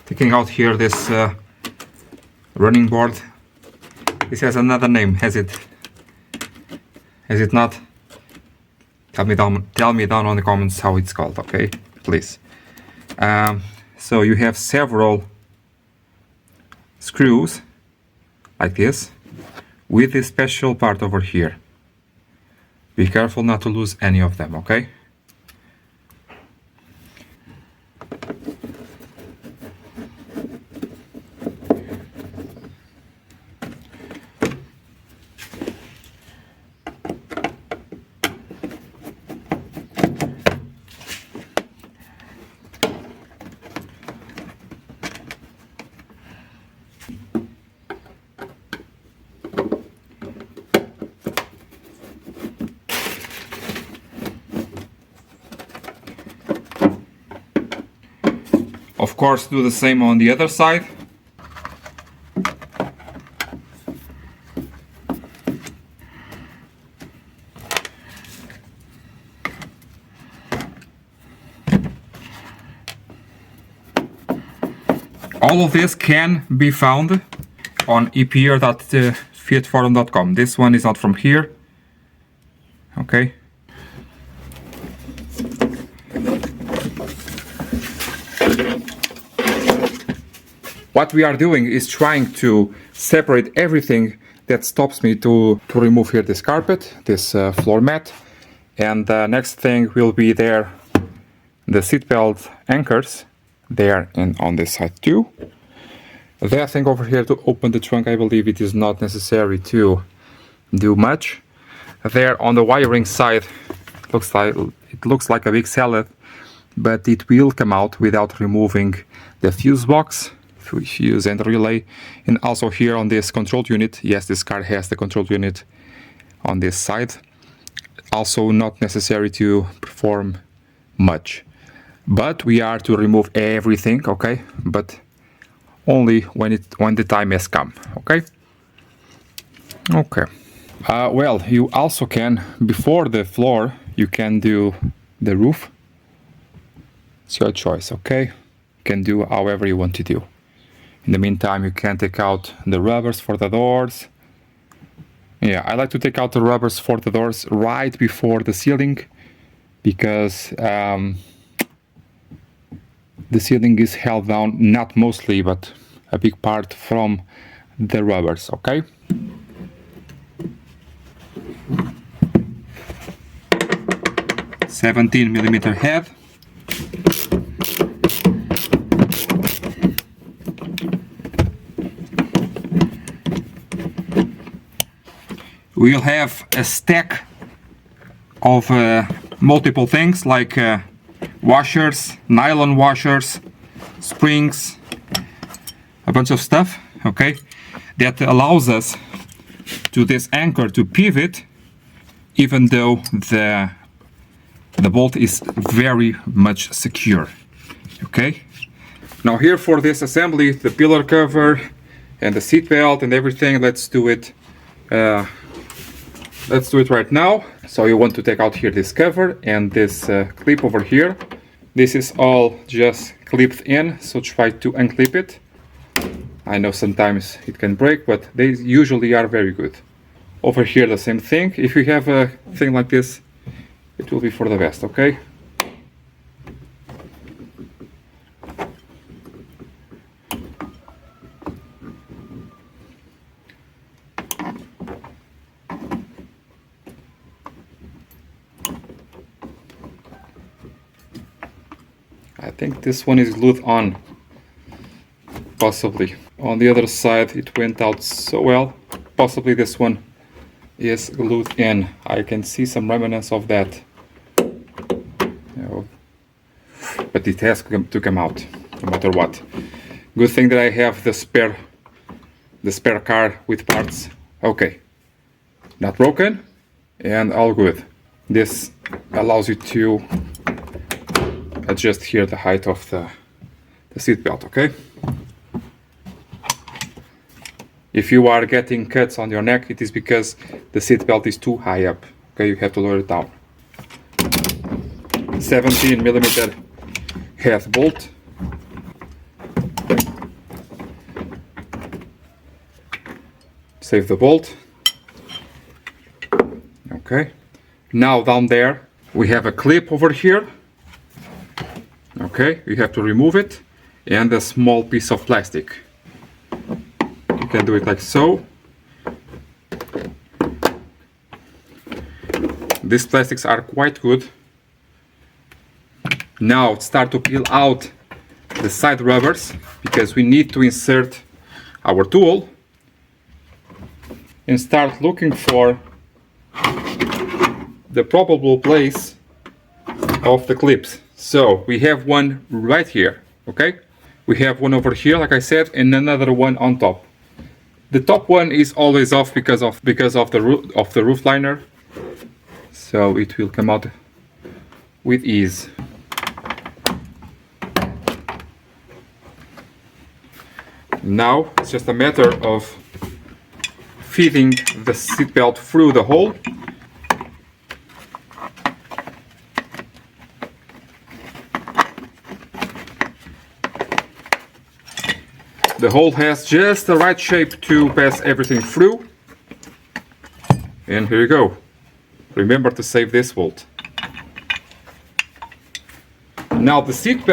Taking out here this running board. This has another name, has it? Has it not? Tell me down on the comments how it's called, okay? Please. So you have several screws like this with this special part over here. Be careful not to lose any of them, okay? Of course, do the same on the other side. All of this can be found on epr.fiatforum.com. This one is not from here. Okay. What we are doing is trying to separate everything that stops me to remove here this carpet, this floor mat. And the next thing will be there, the seatbelt anchors there and on this side too. That thing over here to open the trunk, I believe it is not necessary to do much. There on the wiring side, it looks like a big salad, but it will come out without removing the fuse box, fuse and relay. And also here on this control unit, yes, this car has the control unit on this side. Also not necessary to perform much, but we are to remove everything, okay? But only when the time has come, okay? Okay. Well, you also can, before the floor, you can do the roof. It's your choice, okay? You can do however you want to do. In the meantime, you can take out the rubbers for the doors. Yeah, I like to take out the rubbers for the doors right before the ceiling, because the ceiling is held down, not mostly, but a big part from the rubbers, okay? $17mm head. We'll have a stack of multiple things like washers, nylon washers, springs, a bunch of stuff, okay, that allows us to this anchor to pivot even though the bolt is very much secure, okay. Now here for this assembly, the pillar cover and the seat belt and everything, let's do it right now. So you want to take out here this cover and this clip over here. This is all just clipped in, so try to unclip it. I know sometimes it can break, but they usually are very good. Over here the same thing. If you have a thing like this, it will be for the best, okay? I think this one is glued on, possibly. On the other side it went out so well, possibly this one is glued in. I can see some remnants of that. But it has to come out, no matter what. Good thing that I have the spare car with parts. Okay, not broken and all good. This allows you to adjust here the height of the seat belt, okay? If you are getting cuts on your neck, it is because the seat belt is too high up, okay? You have to lower it down. 17mm head bolt. Save the bolt. Okay. Now down there we have a clip over here. Okay, you have to remove it, and a small piece of plastic. You can do it like so. These plastics are quite good. Now start to peel out the side rubbers, because we need to insert our tool, and start looking for the probable place of the clips. So we have one right here, okay? We have one over here, like I said, and another one on top. The top one is always off because of the roof liner, so it will come out with ease. Now it's just a matter of feeding the seatbelt through the hole. The hole has just the right shape to pass everything through. And here you go. Remember to save this bolt. Now the seat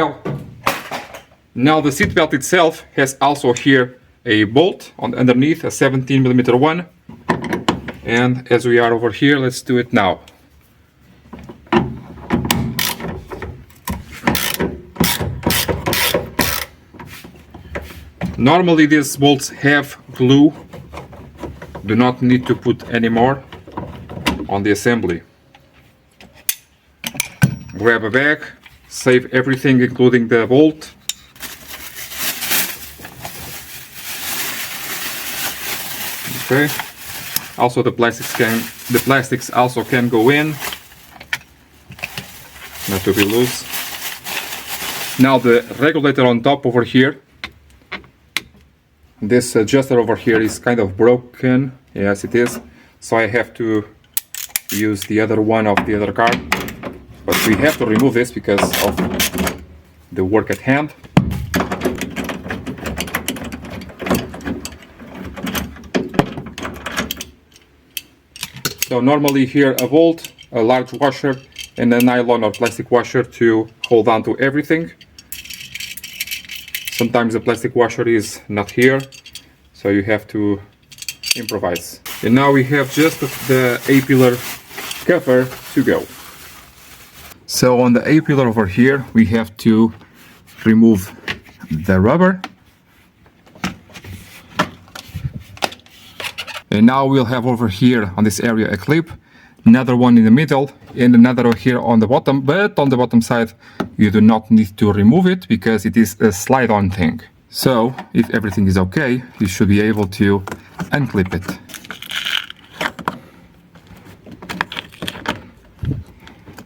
belt itself has also here a bolt underneath, a 17mm one. And as we are over here, let's do it now. Normally these bolts have glue. Do not need to put any more on the assembly. Grab a bag, save everything including the bolt. Okay. Also the plastics also can go in, not to be loose. Now the regulator on top over here. This adjuster over here is kind of broken. Yes, it is. So I have to use the other one of the other car. But we have to remove this because of the work at hand. So normally here a bolt, a large washer, and a nylon or plastic washer to hold on to everything. Sometimes the plastic washer is not here, so you have to improvise. And now we have just the A-pillar cover to go. So on the A-pillar over here, we have to remove the rubber. And now we'll have over here on this area a clip, another one in the middle, and another here on the bottom. But on the bottom side, you do not need to remove it because it is a slide-on thing. So if everything is okay, you should be able to unclip it.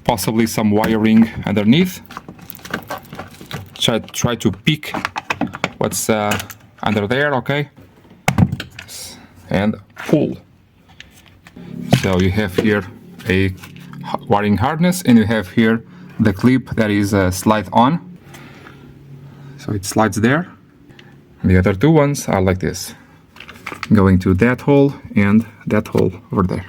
Possibly some wiring underneath. Try to pick what's under there, okay? And pull. So you have here a wiring harness, and you have here the clip that is slide on. So it slides there. The other two ones are like this, going to that hole and that hole over there.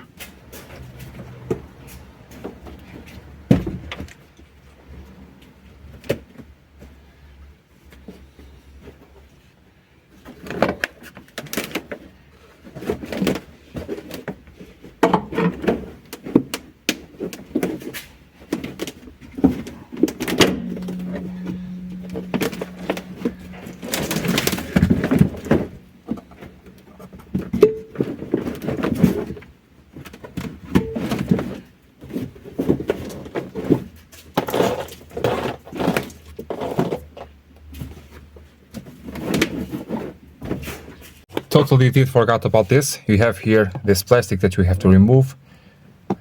Totally did forgot about this. You have here this plastic that you have to remove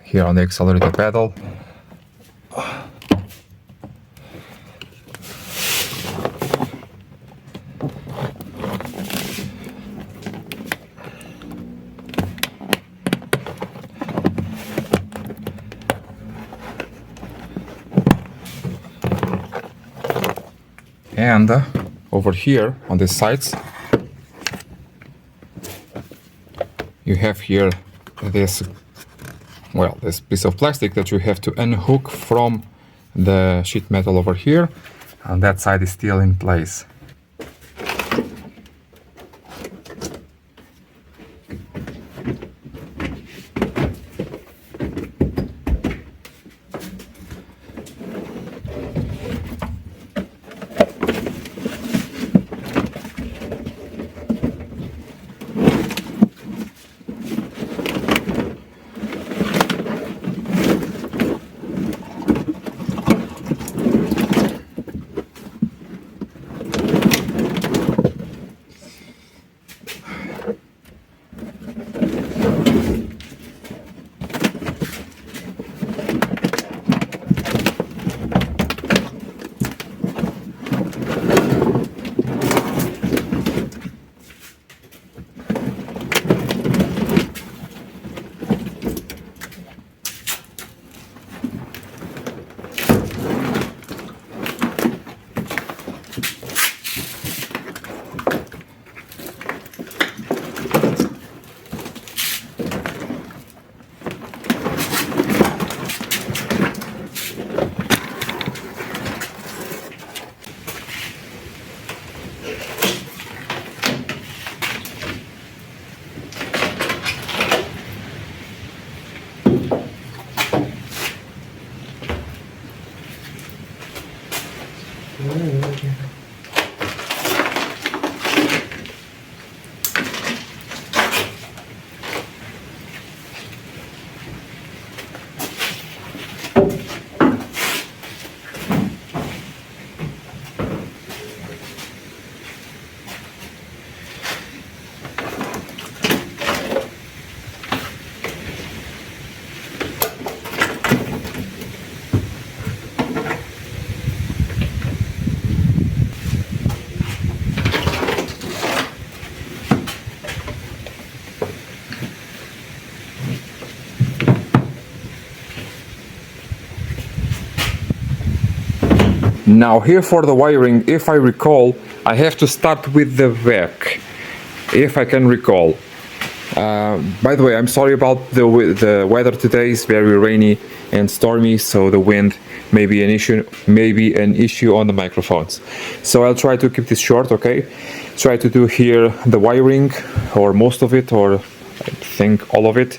here on the accelerator pedal. And over here on the sides, you have here this piece of plastic that you have to unhook from the sheet metal over here, and that side is still in place. Now here for the wiring, if I recall, I have to start with the back, if I can recall. By the way, I'm sorry about the weather today. It's very rainy and stormy, so the wind may be an issue on the microphones. So I'll try to keep this short, okay? Try to do here the wiring, or most of it, or I think all of it.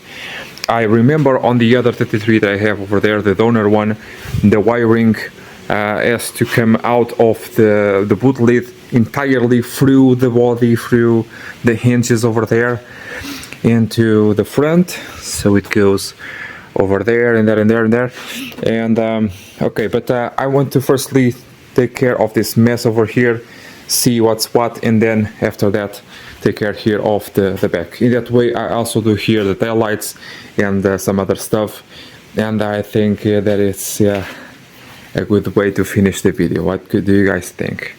I remember on the other 33 that I have over there, the donor one, the wiring has to come out of the boot lid entirely through the body, through the hinges over there into the front, so it goes over there and there and there and there. And okay, but I want to firstly take care of this mess over here, see what's what, and then after that take care here of the back. In that way I also do here the tail lights and some other stuff, and I think that it's a good way to finish the video. What do you guys think?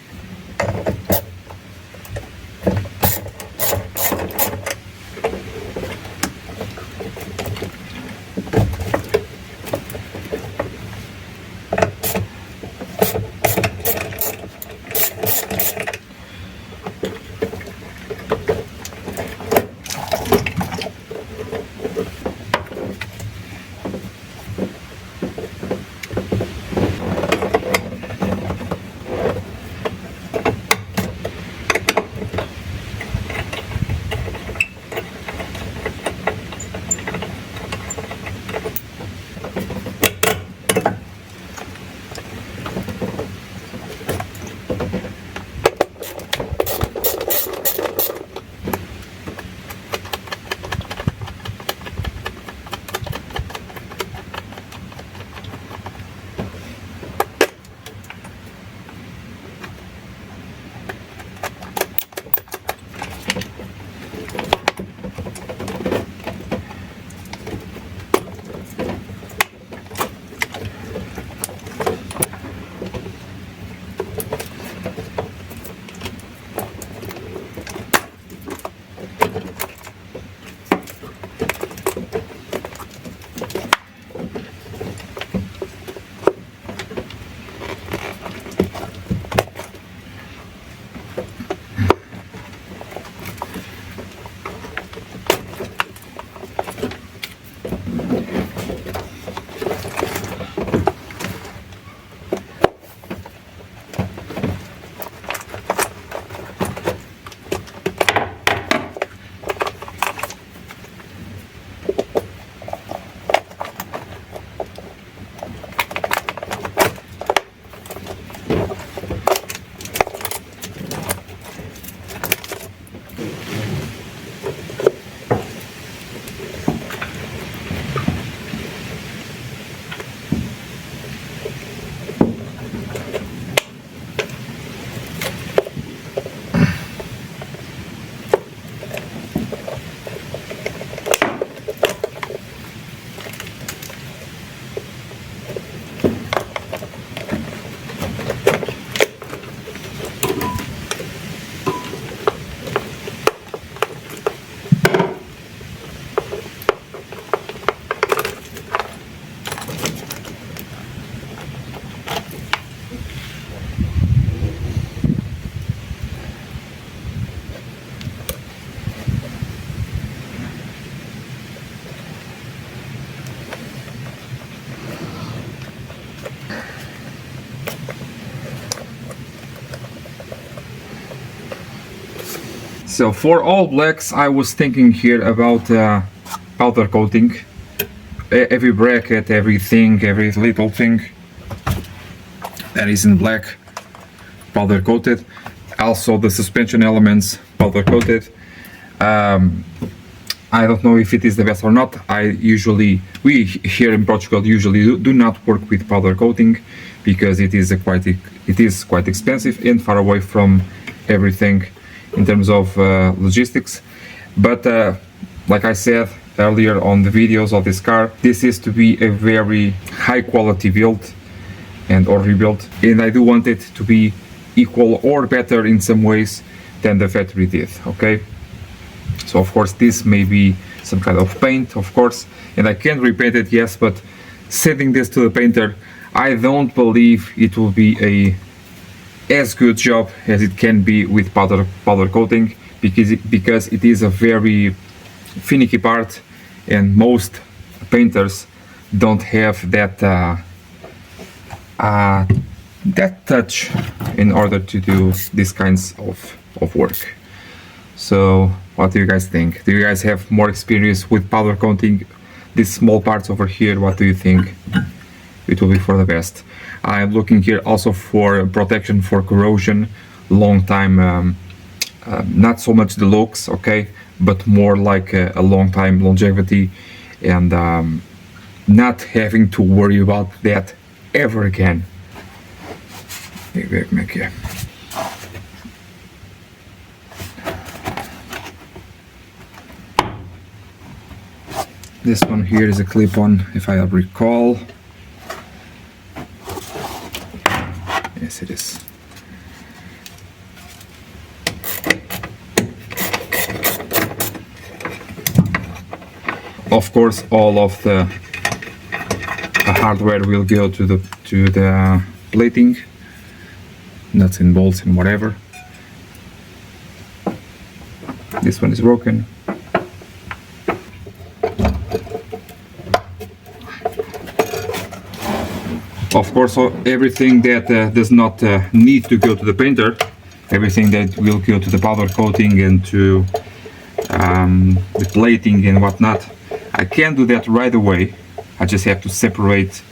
So for all blacks, I was thinking here about powder coating. Every bracket, everything, every little thing that is in black, powder coated. Also the suspension elements powder coated. I don't know if it is the best or not. We here in Portugal usually do not work with powder coating because it is quite expensive and far away from everything in terms of logistics. But like I said earlier on the videos of this car, this is to be a very high quality build or rebuild, and I do want it to be equal or better in some ways than the factory did. Okay, so of course this may be some kind of paint, of course, and I can repaint it, yes, but sending this to the painter, I don't believe it will be as good job as it can be with powder coating, because it is a very finicky part, and most painters don't have that touch in order to do these kinds of work. So what do you guys think? Do you guys have more experience with powder coating these small parts over here? What do you think it will be for the best? I'm looking here also for protection for corrosion, long time, not so much the looks, okay, but more like a long time longevity, and not having to worry about that ever again. Okay. This one here is a clip-on, if I recall. Yes, it is. Of course, all of the hardware will go to the plating, nuts and bolts and whatever. This one is broken. Of course, everything that does not need to go to the painter, everything that will go to the powder coating and to the plating and whatnot, I can do that right away. I just have to separate,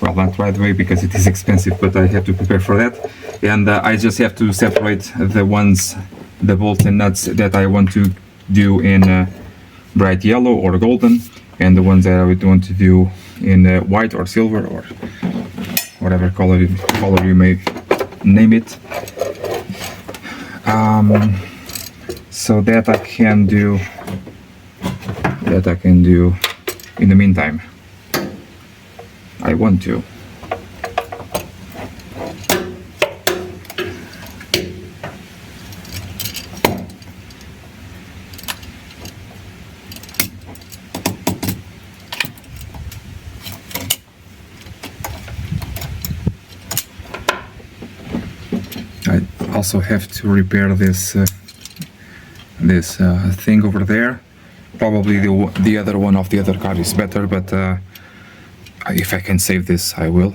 well, not right away because it is expensive, but I have to prepare for that. And I just have to separate the bolts and nuts that I want to do in bright yellow or golden, and the ones that I would want to do in white or silver or whatever color you may name it. So that I can do in the meantime. I want to. I also have to repair this thing over there. Probably the other one of the other car is better, but if I can save this, I will.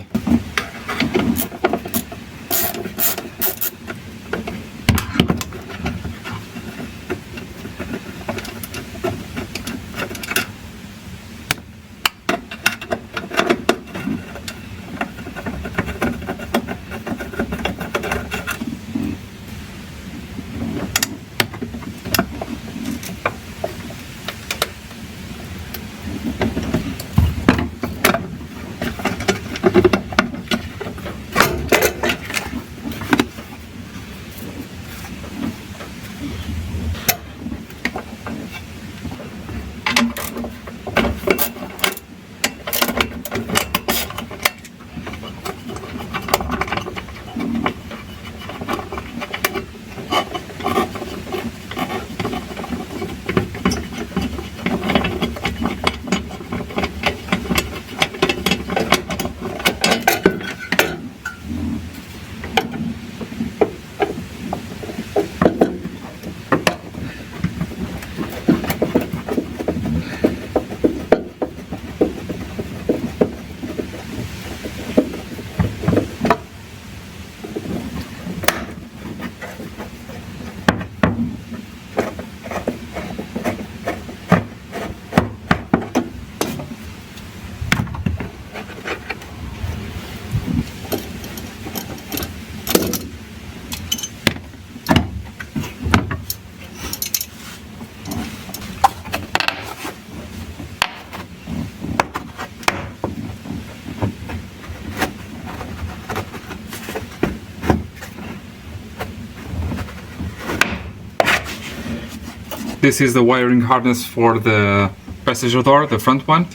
This is the wiring harness for the passenger door, the front one.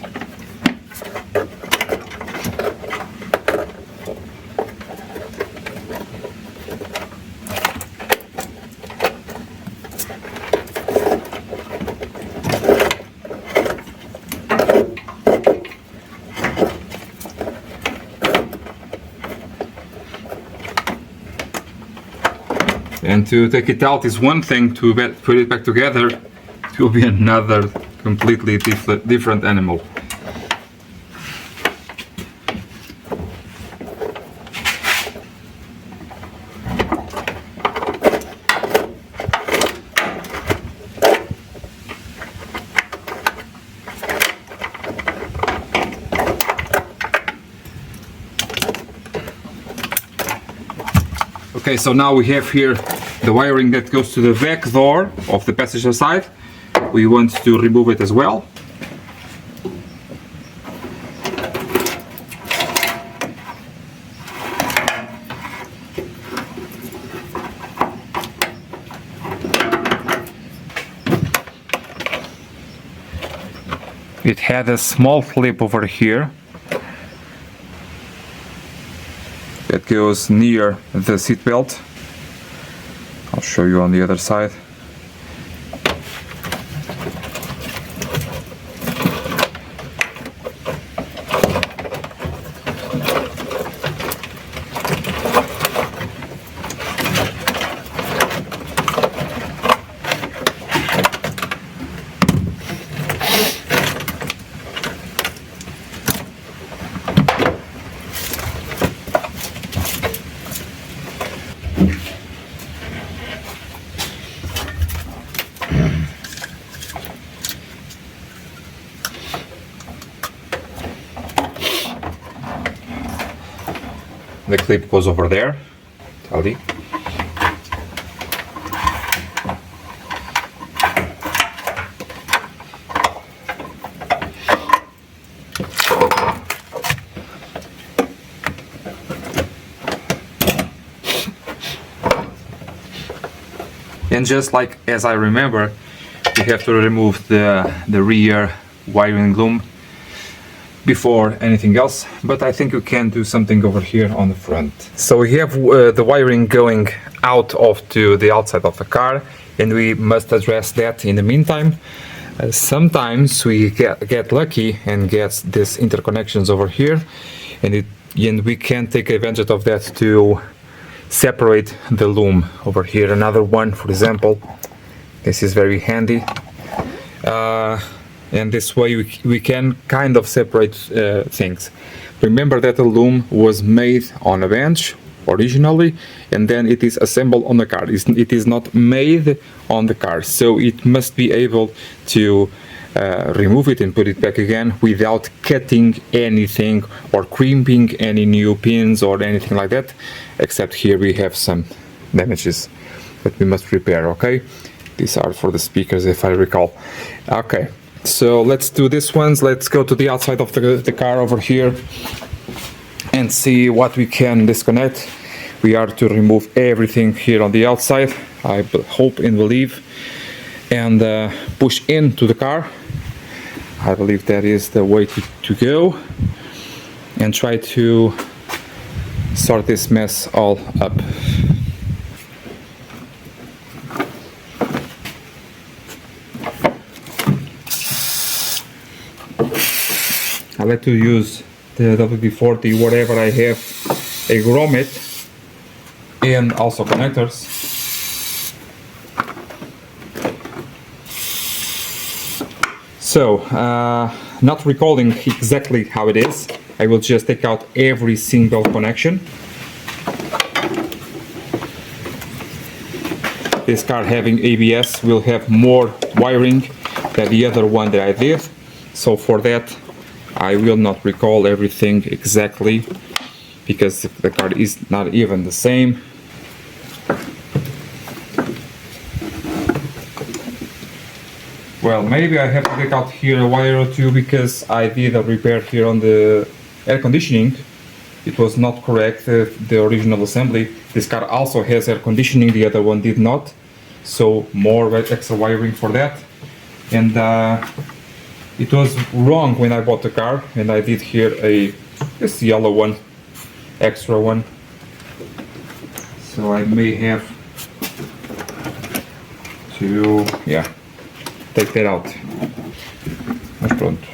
And to take it out is one thing, to put it back together, it will be another completely different animal. Okay, so now we have here the wiring that goes to the back door of the passenger side. We want to remove it as well. It had a small clip over here that goes near the seat belt. I'll show you on the other side. The clip goes over there, tally. And just like as I remember, we have to remove the rear wiring loom before anything else, but I think you can do something over here on the front. So we have the wiring going out to the outside of the car, and we must address that in the meantime. Sometimes we get lucky and get these interconnections over here, and we can take advantage of that to separate the loom over here. Another one, for example, this is very handy. And this way we can kind of separate things. Remember that the loom was made on a bench originally, and then it is assembled on the car. It is not made on the car, so it must be able to remove it and put it back again without cutting anything or crimping any new pins or anything like that, except here we have some damages that we must repair. Okay, these are for the speakers, if I recall. Okay, so let's do this ones. Let's go to the outside of the car over here and see what we can disconnect. We are to remove everything here on the outside, I hope and believe, and push into the car. I believe that is the way to go, and try to sort this mess all up. I like to use the WD-40 whatever I have, a grommet and also connectors. So, not recalling exactly how it is, I will just take out every single connection. This car having ABS will have more wiring than the other one that I did, so for that I will not recall everything exactly, because the car is not even the same. Well, maybe I have to take out here a wire or two, because I did a repair here on the air conditioning. It was not correct, the original assembly. This car also has air conditioning, the other one did not. so more extra wiring for that. And it was wrong when I bought the car, and I did here this yellow one, extra one. So I may have to, yeah, take that out. Mas pronto,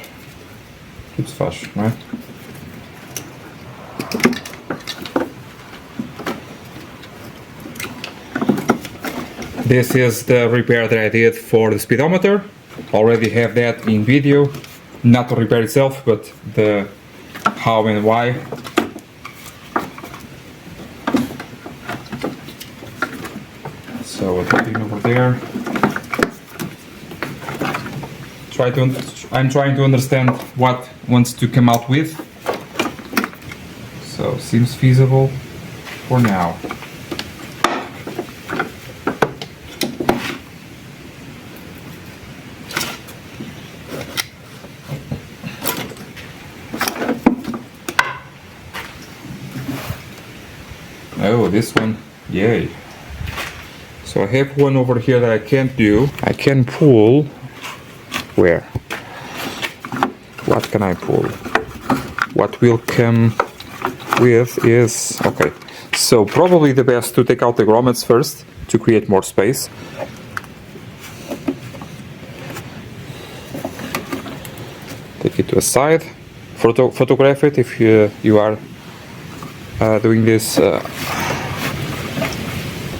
tudo se faz, não é? This is the repair that I did for the speedometer. Already have that in video, not the repair itself, but the how and why. So putting over there. I'm trying to understand what wants to come out with. So seems feasible for now. Oh, this one, yay. So I have one over here that I can't do. I can pull, where? What can I pull? What will come with is, okay. So probably the best to take out the grommets first to create more space. Take it to a side. Photograph it if you are doing this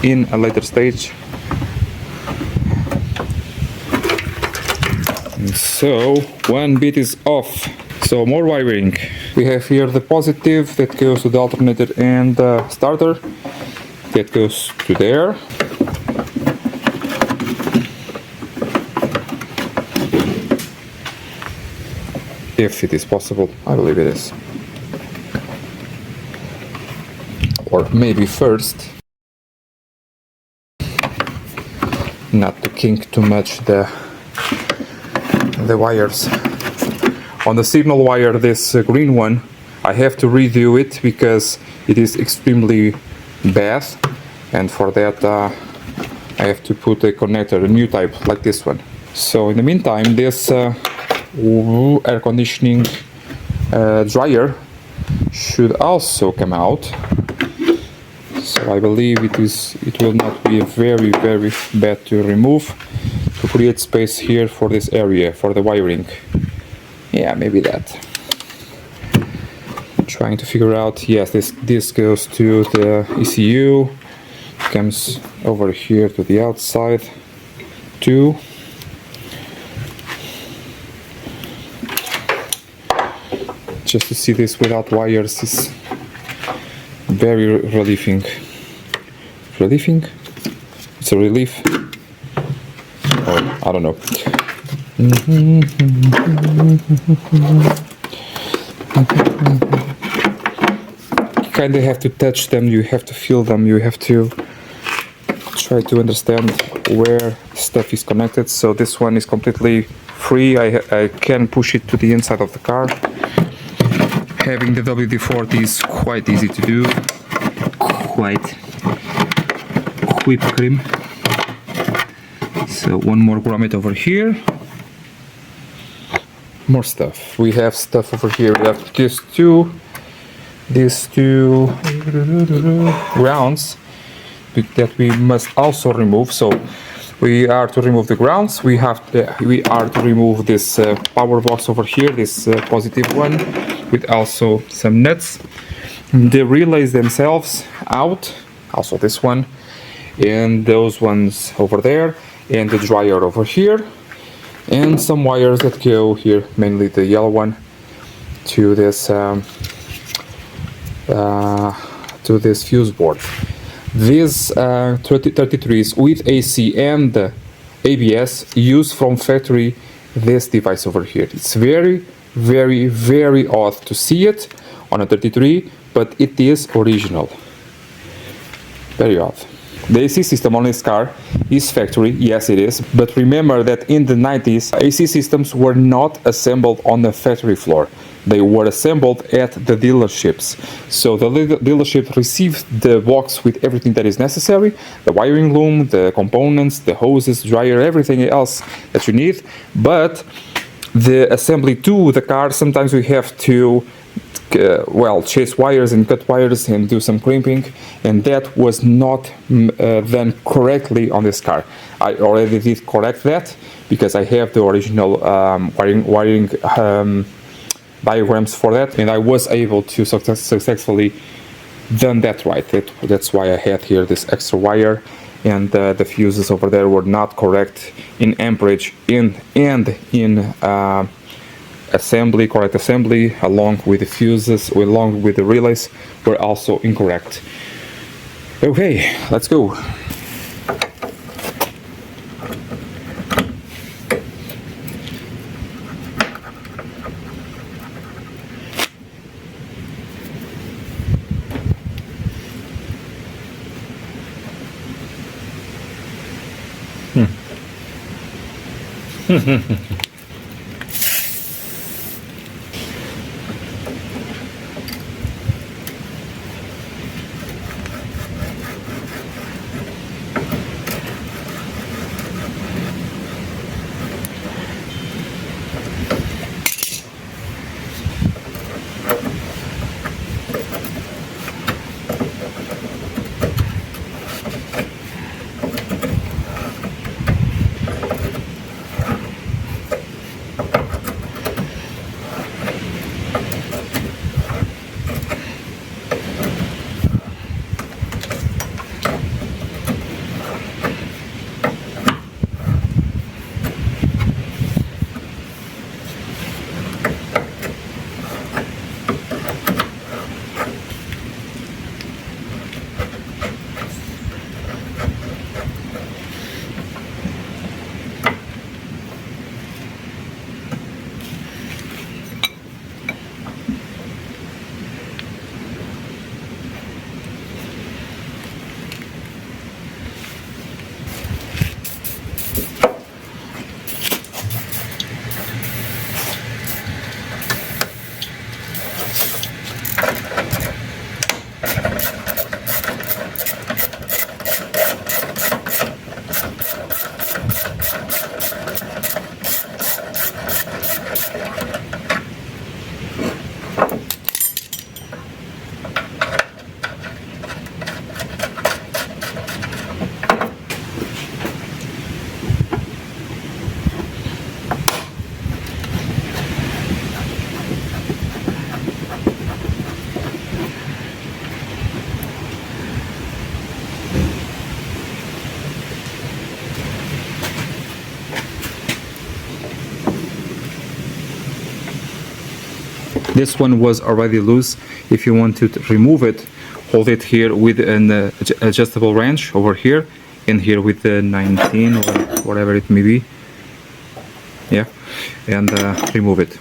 in a later stage. And so one bit is off. So more wiring. We have here the positive that goes to the alternator and the starter. That goes to there. If it is possible, I believe it is. Or maybe first, not to kink too much the wires. On the signal wire, this green one, I have to redo it because it is extremely bad, and for that I have to put a connector, a new type like this one. So in the meantime, this air conditioning dryer should also come out. So I believe it will not be very bad to remove, to create space here for this area, for the wiring. Yeah, maybe that. Trying to figure out, yes, this goes to the ECU, comes over here to the outside too. Just to see this without wires is very relieving. Relieving? It's a relief? Or I don't know. You kind of have to touch them, you have to feel them, you have to try to understand where stuff is connected. So this one is completely free. I can push it to the inside of the car. Having the WD-40 is quite easy to do. Quite whipped cream. So one more grommet over here. More stuff. We have stuff over here. We have these two grounds that we must also remove. So we are to remove the grounds. We are to remove this power box over here, this positive one, with also some nuts. The relays themselves out, also this one, and those ones over there, and the dryer over here, and some wires that go here, mainly the yellow one, to this fuse board. These 33s with AC and ABS use from factory this device over here. It's very odd to see it on a 33, but it is original. Very odd. The AC system on this car is factory, yes it is, but remember that in the 90s AC systems were not assembled on the factory floor. they were assembled at the dealerships. So the dealership received the box with everything that is necessary, the wiring loom, the components, the hoses, dryer, everything else that you need. But the assembly to the car, sometimes we have to well, chase wires and cut wires and do some crimping, and that was not done correctly on this car. I already did correct that because I have the original wiring diagrams for that, and I was able to successfully done that right. That's why I had here this extra wire, and the fuses over there were not correct in amperage and in correct assembly, along with the fuses, along with the relays, were also incorrect. Okay, let's go. This one was already loose. If you want to remove it, hold it here with an adjustable wrench over here, and here with the 19 or whatever it may be. Yeah, and remove it.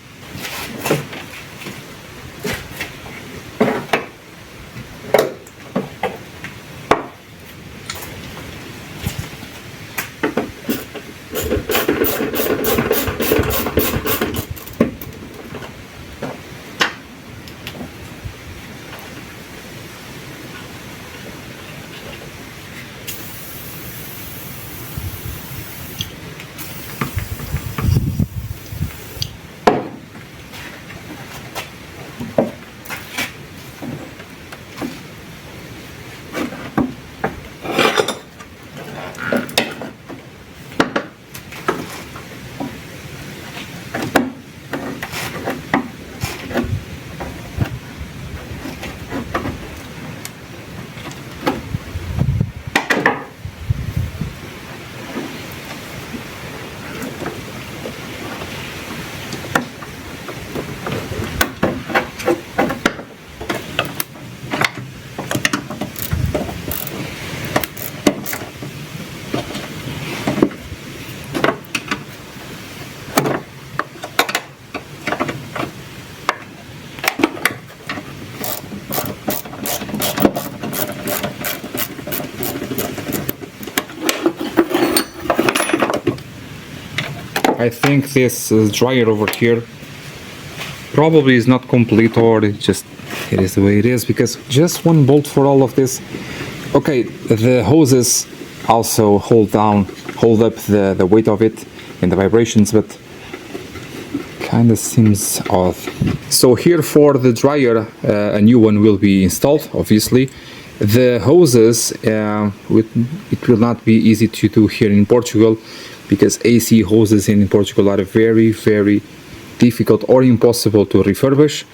I think this dryer over here probably is not complete, or it is the way it is, because just one bolt for all of this. Okay, the hoses also hold up the weight of it and the vibrations, but kind of seems odd. So here for the dryer, a new one will be installed, obviously. The hoses, it will not be easy to do here in Portugal, because AC hoses in Portugal are very, very difficult or impossible to refurbish.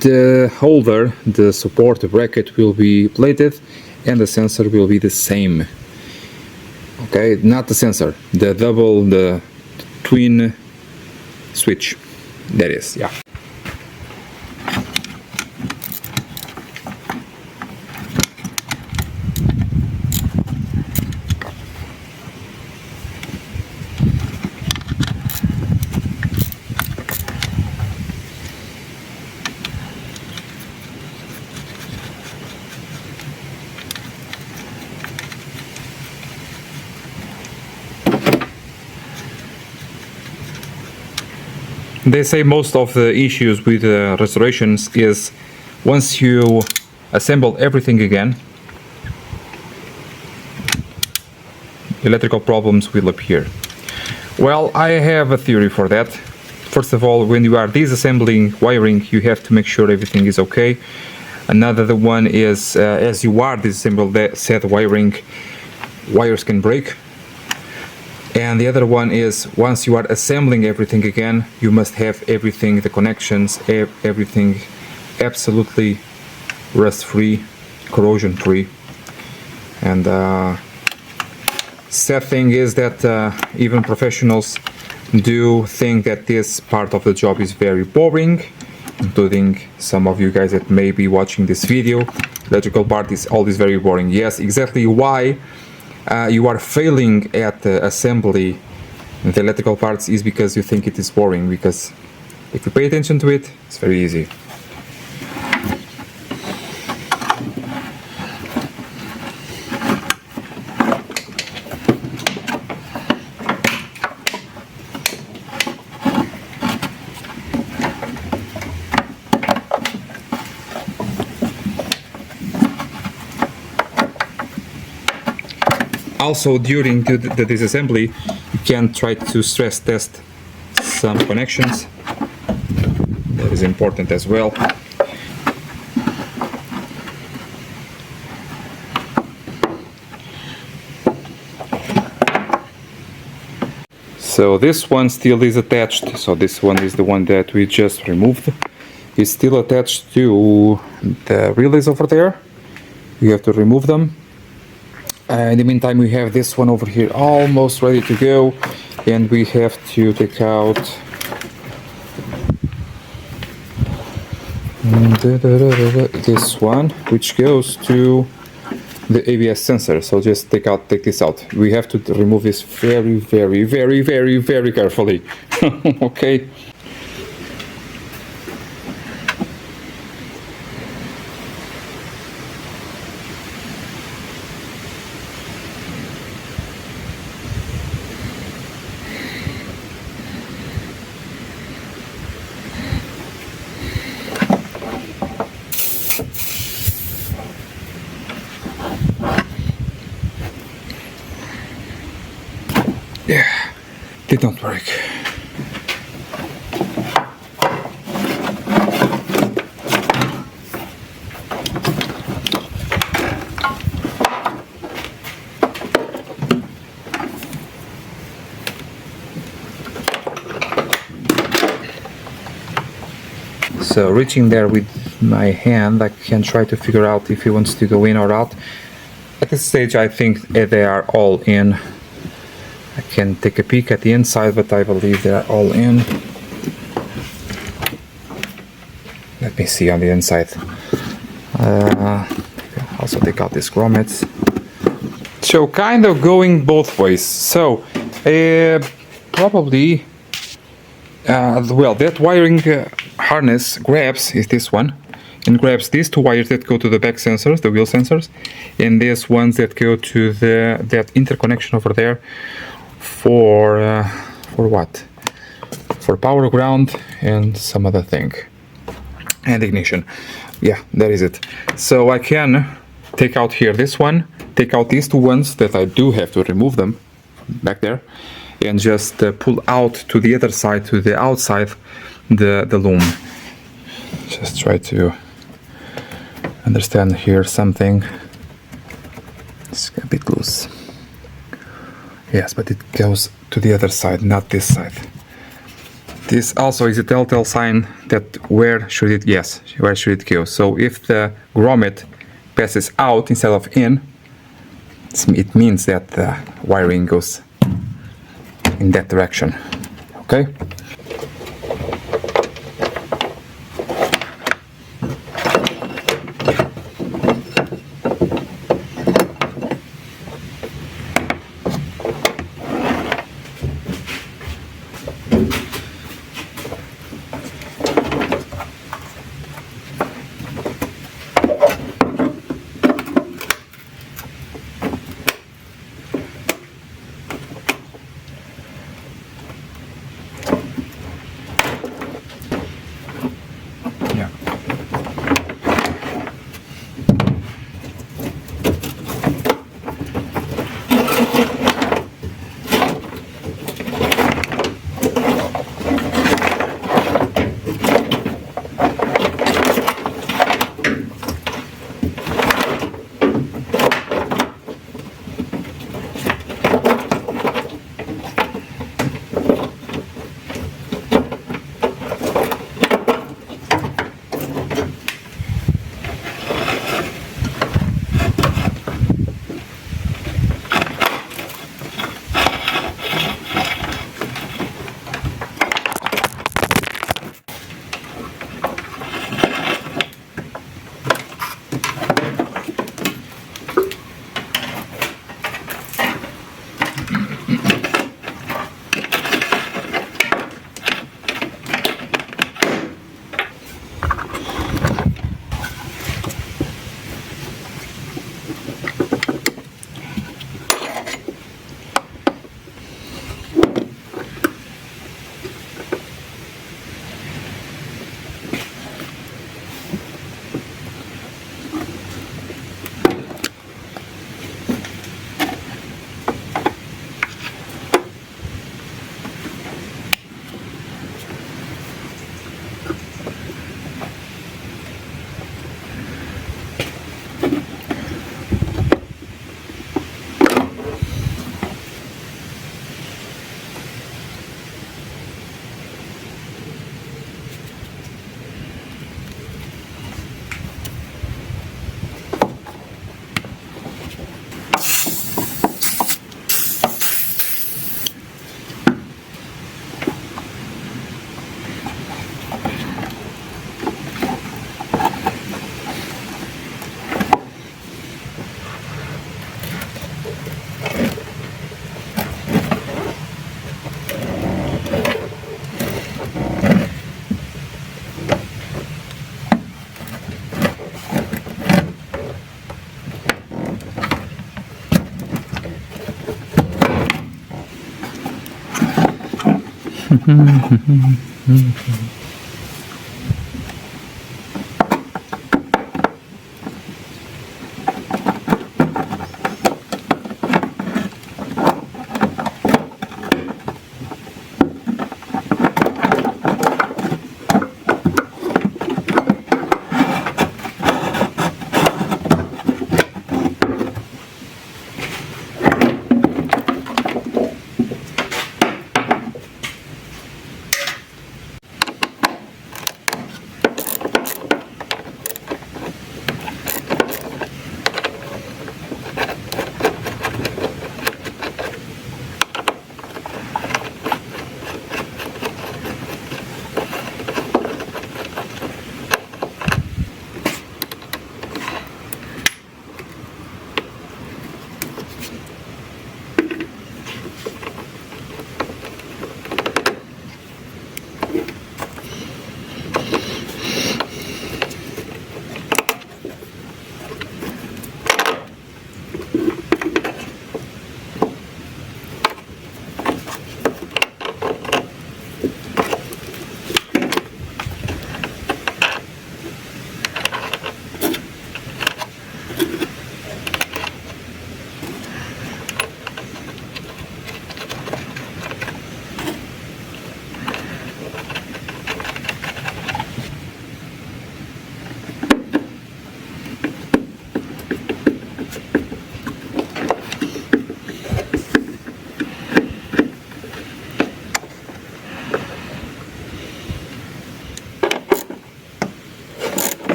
The holder, the support bracket will be plated, and the sensor will be the same. Okay, not the sensor, the twin switch, that is, yeah. They say most of the issues with restorations is once you assemble everything again, electrical problems will appear. Well, I have a theory for that. First of all, when you are disassembling wiring, you have to make sure everything is okay. Another one is as you are disassembling said wiring, wires can break. And the other one is once you are assembling everything again, you must have everything, the connections, everything absolutely rust-free, corrosion-free. And sad thing is that even professionals do think that this part of the job is very boring, including some of you guys that may be watching this video. Electrical part is always very boring. Yes, exactly why you are failing at the assembly the electrical parts is because you think it is boring, because if you pay attention to it, it's very easy. Also, during the disassembly, you can try to stress test some connections. That is important as well. So this one still is attached. So this one is the one that we just removed. It's still attached to the relays over there. You have to remove them. In the meantime, we have this one over here almost ready to go, and we have to take out this one, which goes to the ABS sensor. So just take this out. We have to remove this very, very, very, very, very carefully. Okay. Yeah, did not work. So reaching there with my hand, I can try to figure out if he wants to go in or out. At this stage, I think they are all in. I can take a peek at the inside, but I believe they are all in. Let me see on the inside. Also take out these grommets. So kind of going both ways. So probably, well, that wiring harness grabs is this one, and grabs these two wires that go to the back sensors, the wheel sensors, and these ones that go to that interconnection over there. For what? for power, ground, and some other thing. And ignition. Yeah, that is it. So I can take out here this one, take out these two ones that I do have to remove them back there, and just pull out to the other side, to the outside, the loom. Just try to understand here something. It's a bit loose. Yes, but it goes to the other side, not this side. This also is a telltale sign that where should it go. So if the grommet passes out instead of in, it means that the wiring goes in that direction. Okay?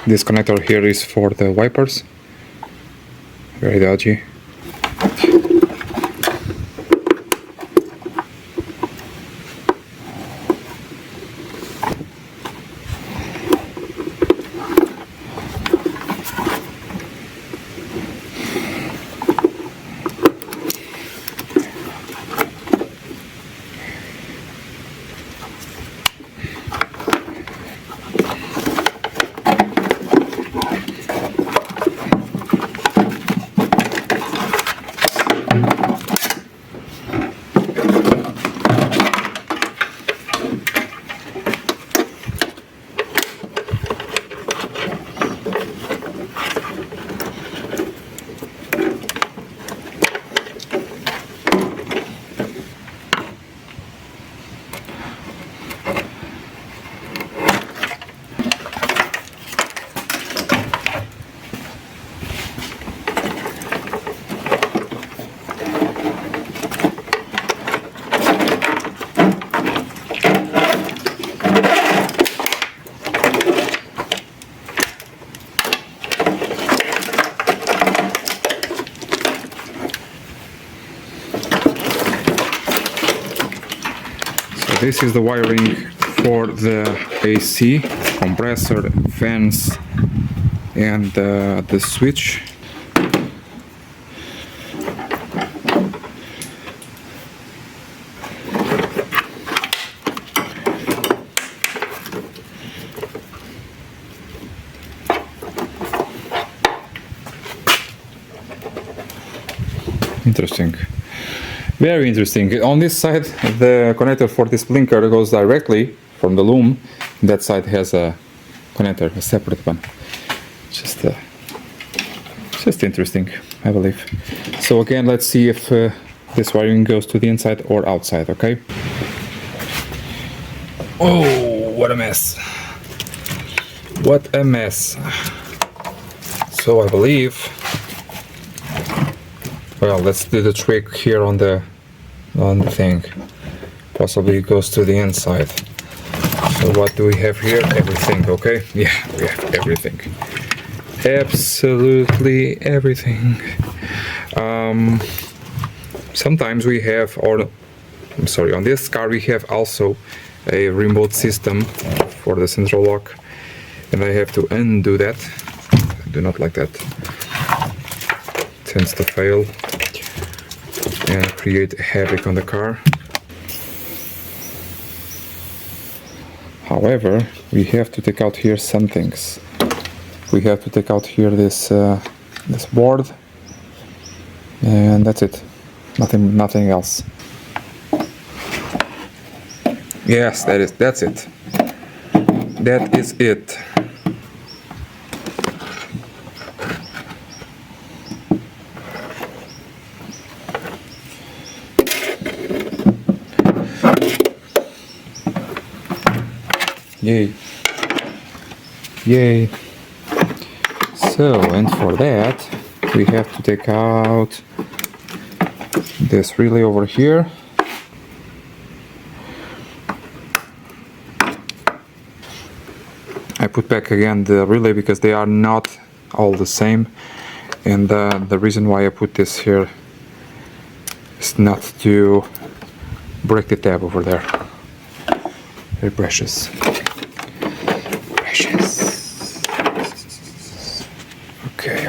This connector here is for the wipers. Very dodgy. This is the wiring for the AC, compressor, fans, and the switch. Interesting. Very interesting. On this side, the connector for this blinker goes directly from the loom. That side has a connector, a separate one. Just interesting, I believe. So again, let's see if this wiring goes to the inside or outside, okay? Oh, what a mess. What a mess. So I believe, well, let's do the trick here on the thing. Possibly it goes to the inside. So what do we have here? Everything, okay? Yeah, we have everything. Absolutely everything. Sometimes we have, or I'm sorry, on this car we have also a remote system for the central lock, and I have to undo that. I do not like that. It tends to fail and create havoc on the car. However, we have to take out here some things. We have to take out here this this board, and that's it. Nothing else. Yes, that's it. That is it. Yay. Yay. So, and for that, we have to take out this relay over here. I put back again the relay because they are not all the same, and the reason why I put this here is not to break the tab over there. Very precious. Precious. Okay.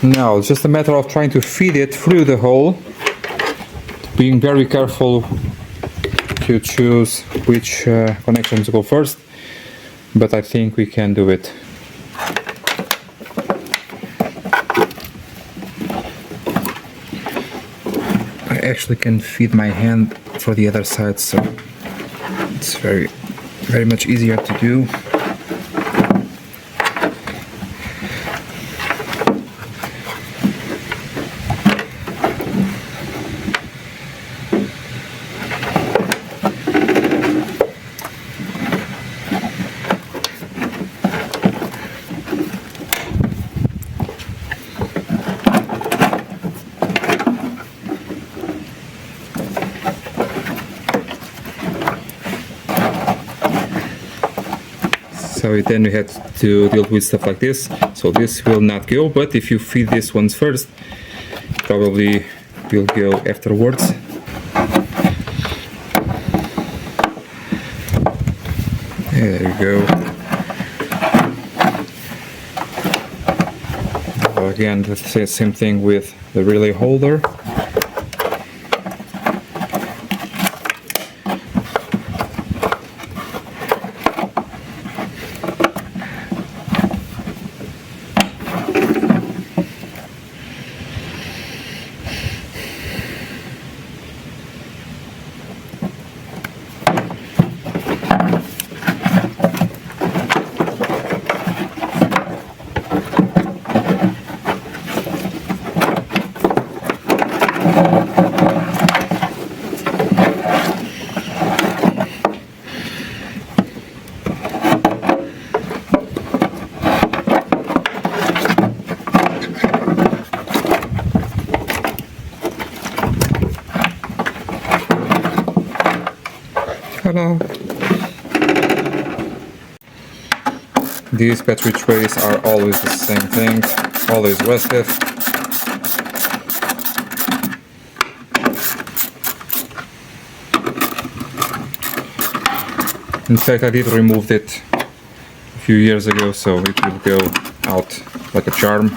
Now it's just a matter of trying to feed it through the hole, being very careful to choose which connections to go first, but I think we can do it. I actually can feed my hand for the other side, so it's very much easier to do. So then we had to deal with stuff like this. So this will not go, but if you feed these ones first, probably will go afterwards. There you go. Again, the same thing with the relay holder. Hello. These battery trays are always the same thing, always rusted. In fact, I did remove it a few years ago, so it will go out like a charm.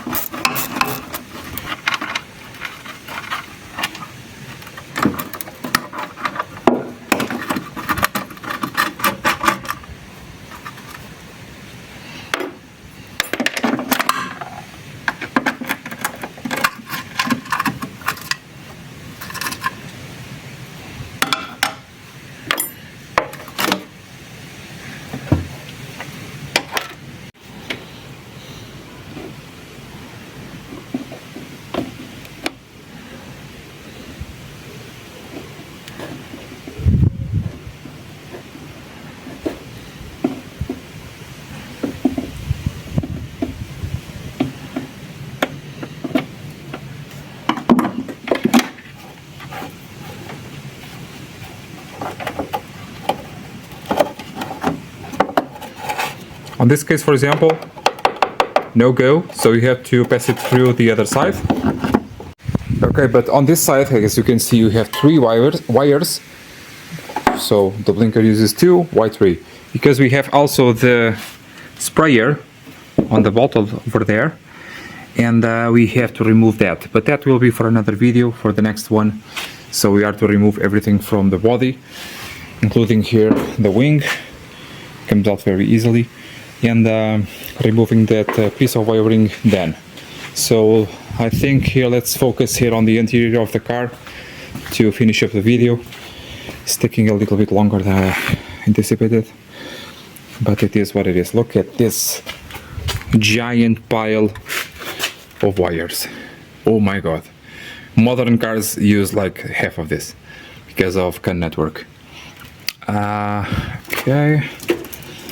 On this case, for example, no go, so you have to pass it through the other side. Okay, but on this side, as you can see, you have three wires. So the blinker uses 2, why 3? Because we have also the sprayer on the bottle over there, and we have to remove that. But that will be for another video, for the next one. So we are to remove everything from the body, including here the wing. Comes out very easily. And removing that piece of wiring then. So I think here let's focus here on the interior of the car to finish up the video. It's taking a little bit longer than I anticipated, but it is what it is. Look at this giant pile of wires. Oh my god. Modern cars use like half of this because of CAN network. Okay.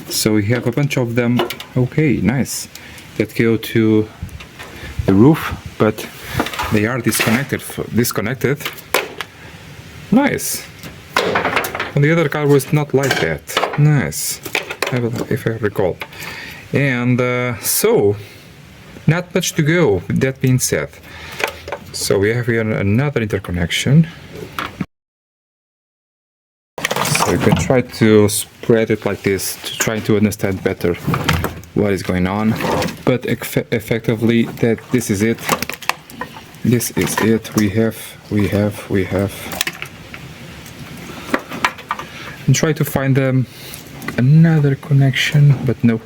So we have a bunch of them, okay, nice, that go to the roof, but they are disconnected. Nice. And the other car was not like that. Nice, if I recall. And so, not much to go, that being said. So we have here another interconnection. So you can try to spread it like this to try to understand better what is going on, but effectively that this is it. This is it. We have. And try to find another connection, but no.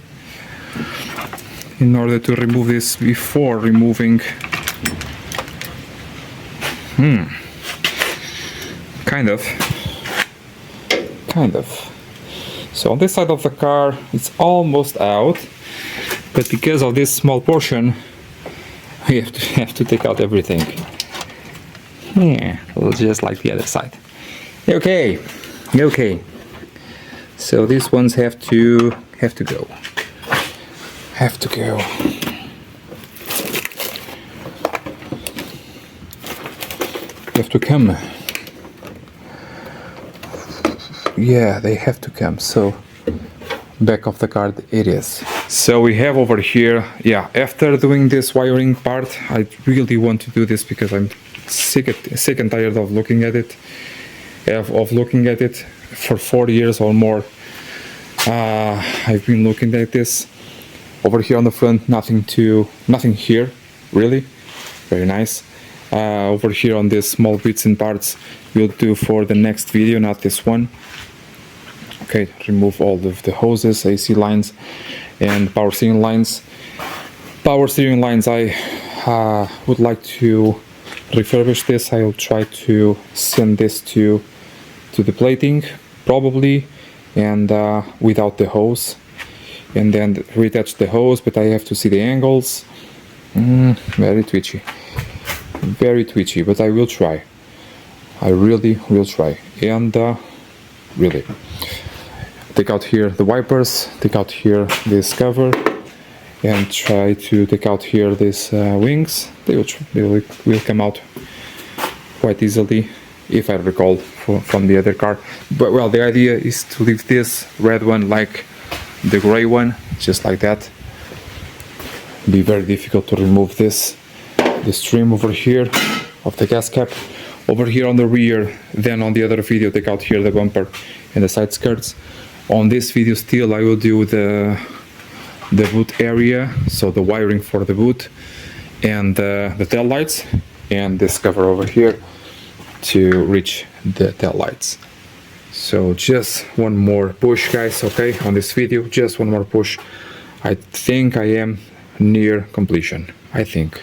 In order to remove this before removing, kind of. So on this side of the car, it's almost out, but because of this small portion, we have to take out everything. Yeah, just like the other side. Okay. So these ones have to go. Have to come. Yeah, they have to come. So back of the card it is. So we have over here, yeah, after doing this wiring part, I really want to do this because I'm sick and tired of looking at it. Of looking at it for 4 years or more. I've been looking at this. Over here on the front, nothing here, really. Very nice. Over here on these small bits and parts, we'll do for the next video, not this one. Okay, remove all of the hoses, AC lines, and power steering lines. Power steering lines, I would like to refurbish this. I'll try to send this to the plating, probably, and without the hose, and then reattach the hose, but I have to see the angles. Very twitchy, but I will try. I really will try. And really take out here the wipers, take out here this cover, and try to take out here these wings. They will come out quite easily, if I recall from the other car. But well, the idea is to leave this red one like the gray one, just like that. Be very difficult to remove this trim over here of the gas cap. Over here on the rear, then on the other video take out here the bumper and the side skirts. On this video still I will do the boot area, so the wiring for the boot and the tail lights, and this cover over here to reach the tail lights. So just one more push, guys, okay, on this video, just one more push. I think I am near completion, I think.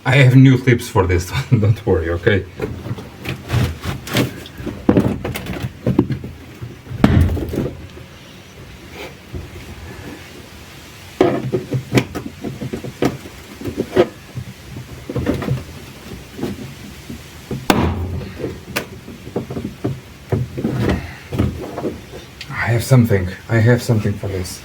I have new clips for this, don't worry, okay? I have something for this.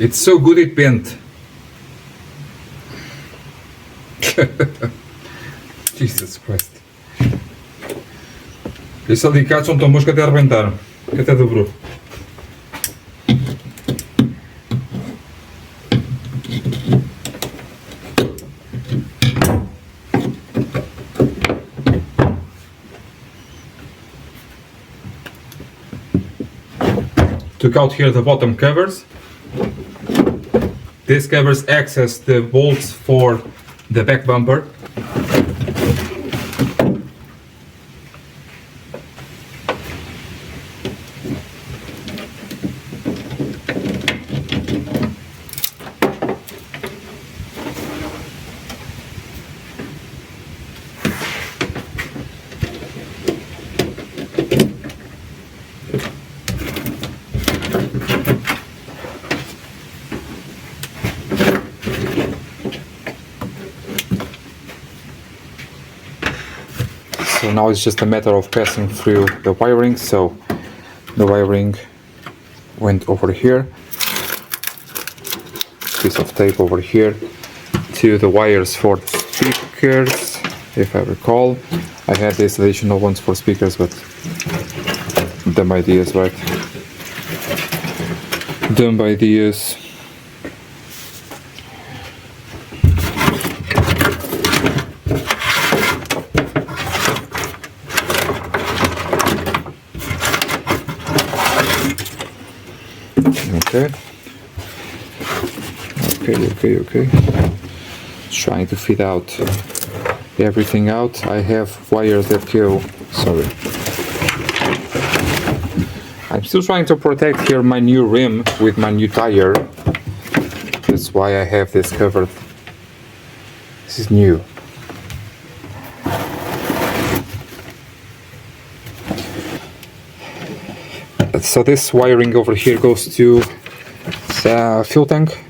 It's so good it bent. Jesus Christ. Estes alicates são tão bons que até arrebentaram, que até dobrou. Took out here the bottom covers. This covers access the bolts for the back bumper. So now it's just a matter of passing through the wiring. So the wiring went over here, piece of tape over here to the wires for the speakers. If I recall, I had these additional ones for speakers, but dumb ideas, right? Dumb ideas. Okay. Trying to fit out everything out. I have wires that go. Sorry. I'm still trying to protect here my new rim with my new tire. That's why I have this covered. This is new. So this wiring over here goes to the fuel tank.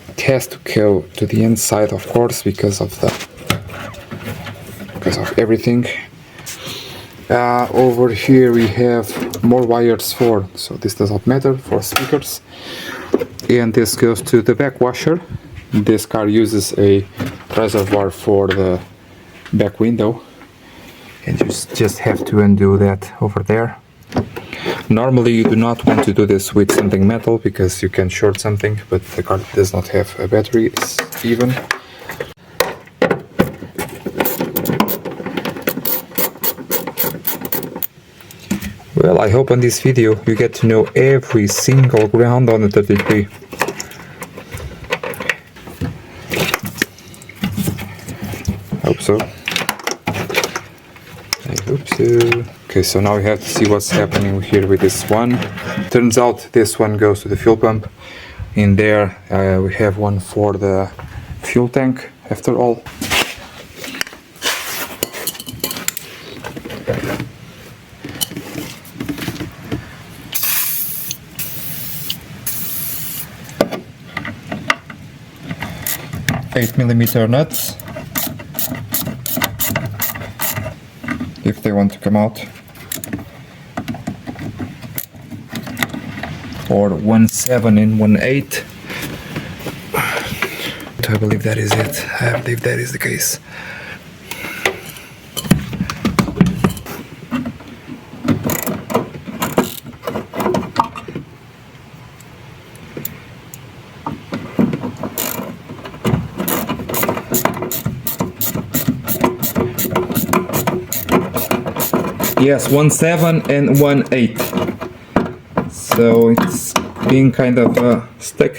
It has to go to the inside, of course, because of everything. Over here we have more wires for, so this does not matter, for speakers. And this goes to the back washer. This car uses a reservoir for the back window, and you just have to undo that over there. Normally you do not want to do this with something metal because you can short something, but the car does not have a battery even. Well, I hope on this video you get to know every single ground on the 33. Hope so. I hope so. Okay, so now we have to see what's happening here with this one. Turns out this one goes to the fuel pump. In there we have one for the fuel tank after all. 8mm nuts if they want to come out, or 1.7 and 1.8. I believe that is it. I believe that is the case. Yes, 1.7 and 1.8. So it's being kind of stuck.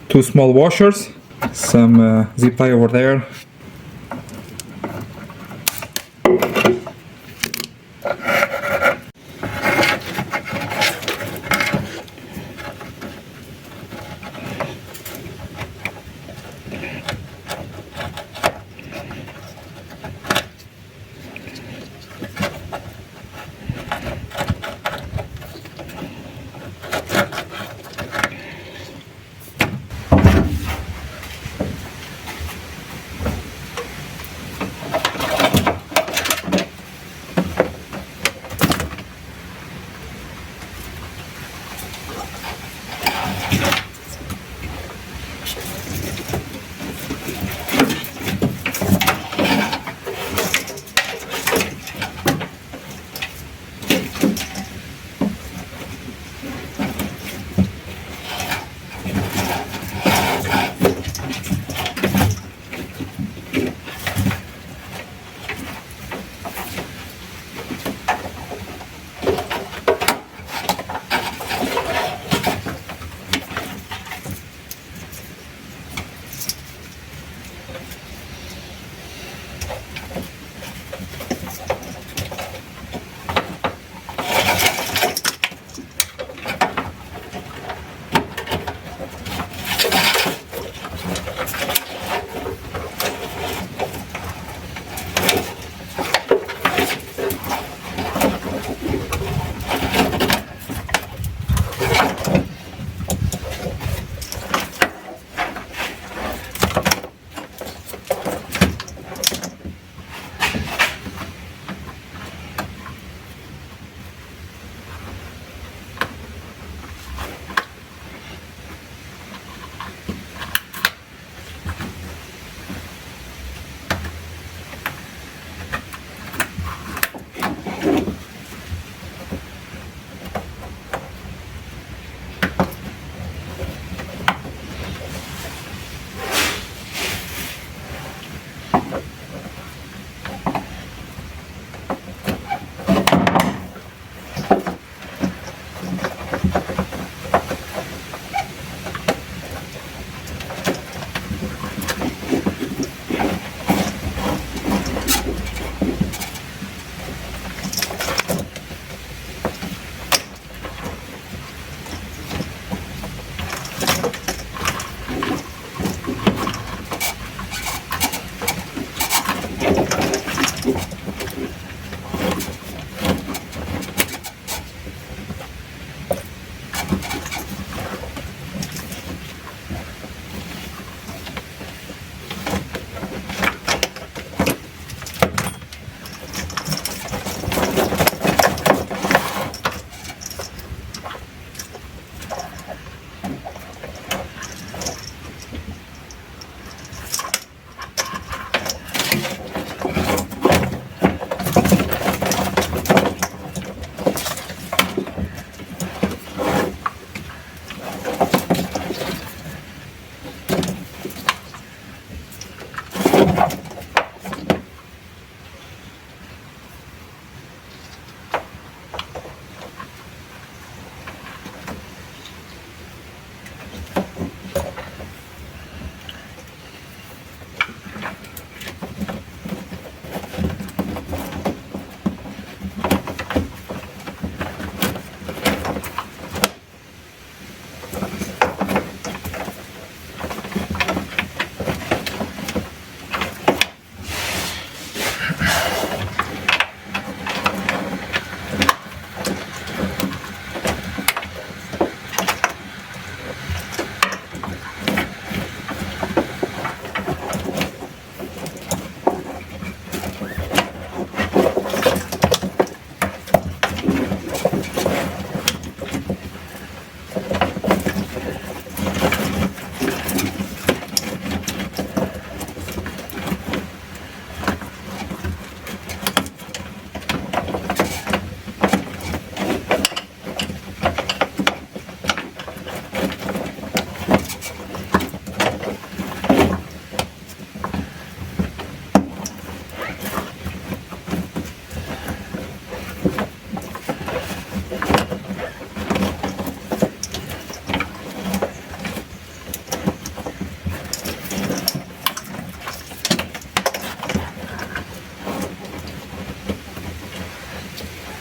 Two small washers, some zip tie over there.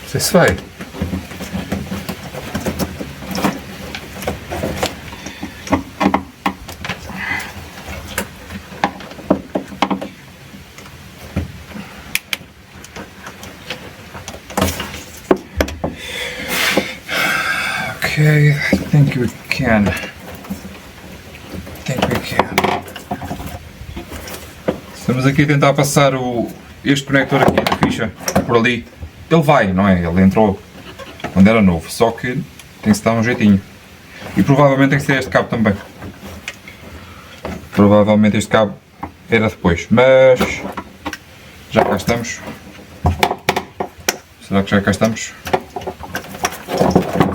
sei se vai. Okay, I think we can. Estamos aqui a tentar passar este conector aqui da ficha por ali. Ele vai, não é? Ele entrou quando era novo, só que tem que se dar um jeitinho. E provavelmente tem que ser este cabo também. Provavelmente este cabo era depois, mas já cá estamos. Será que já cá estamos?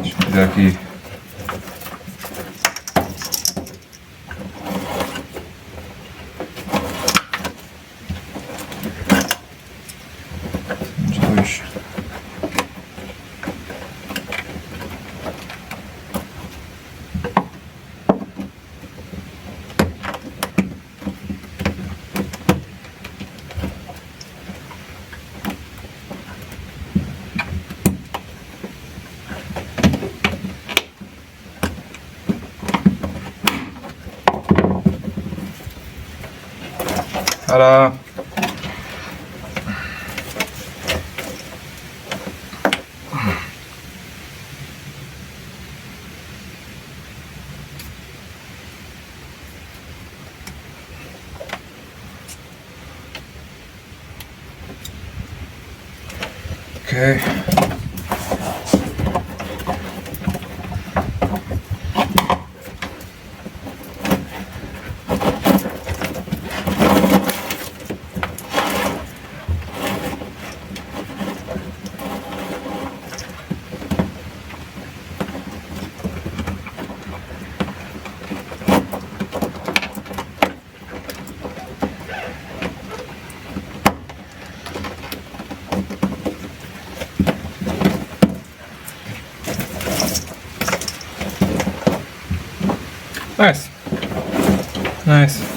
Deixa eu tirar aqui. Os dois. Ta-da! Okay. Nice. Nice.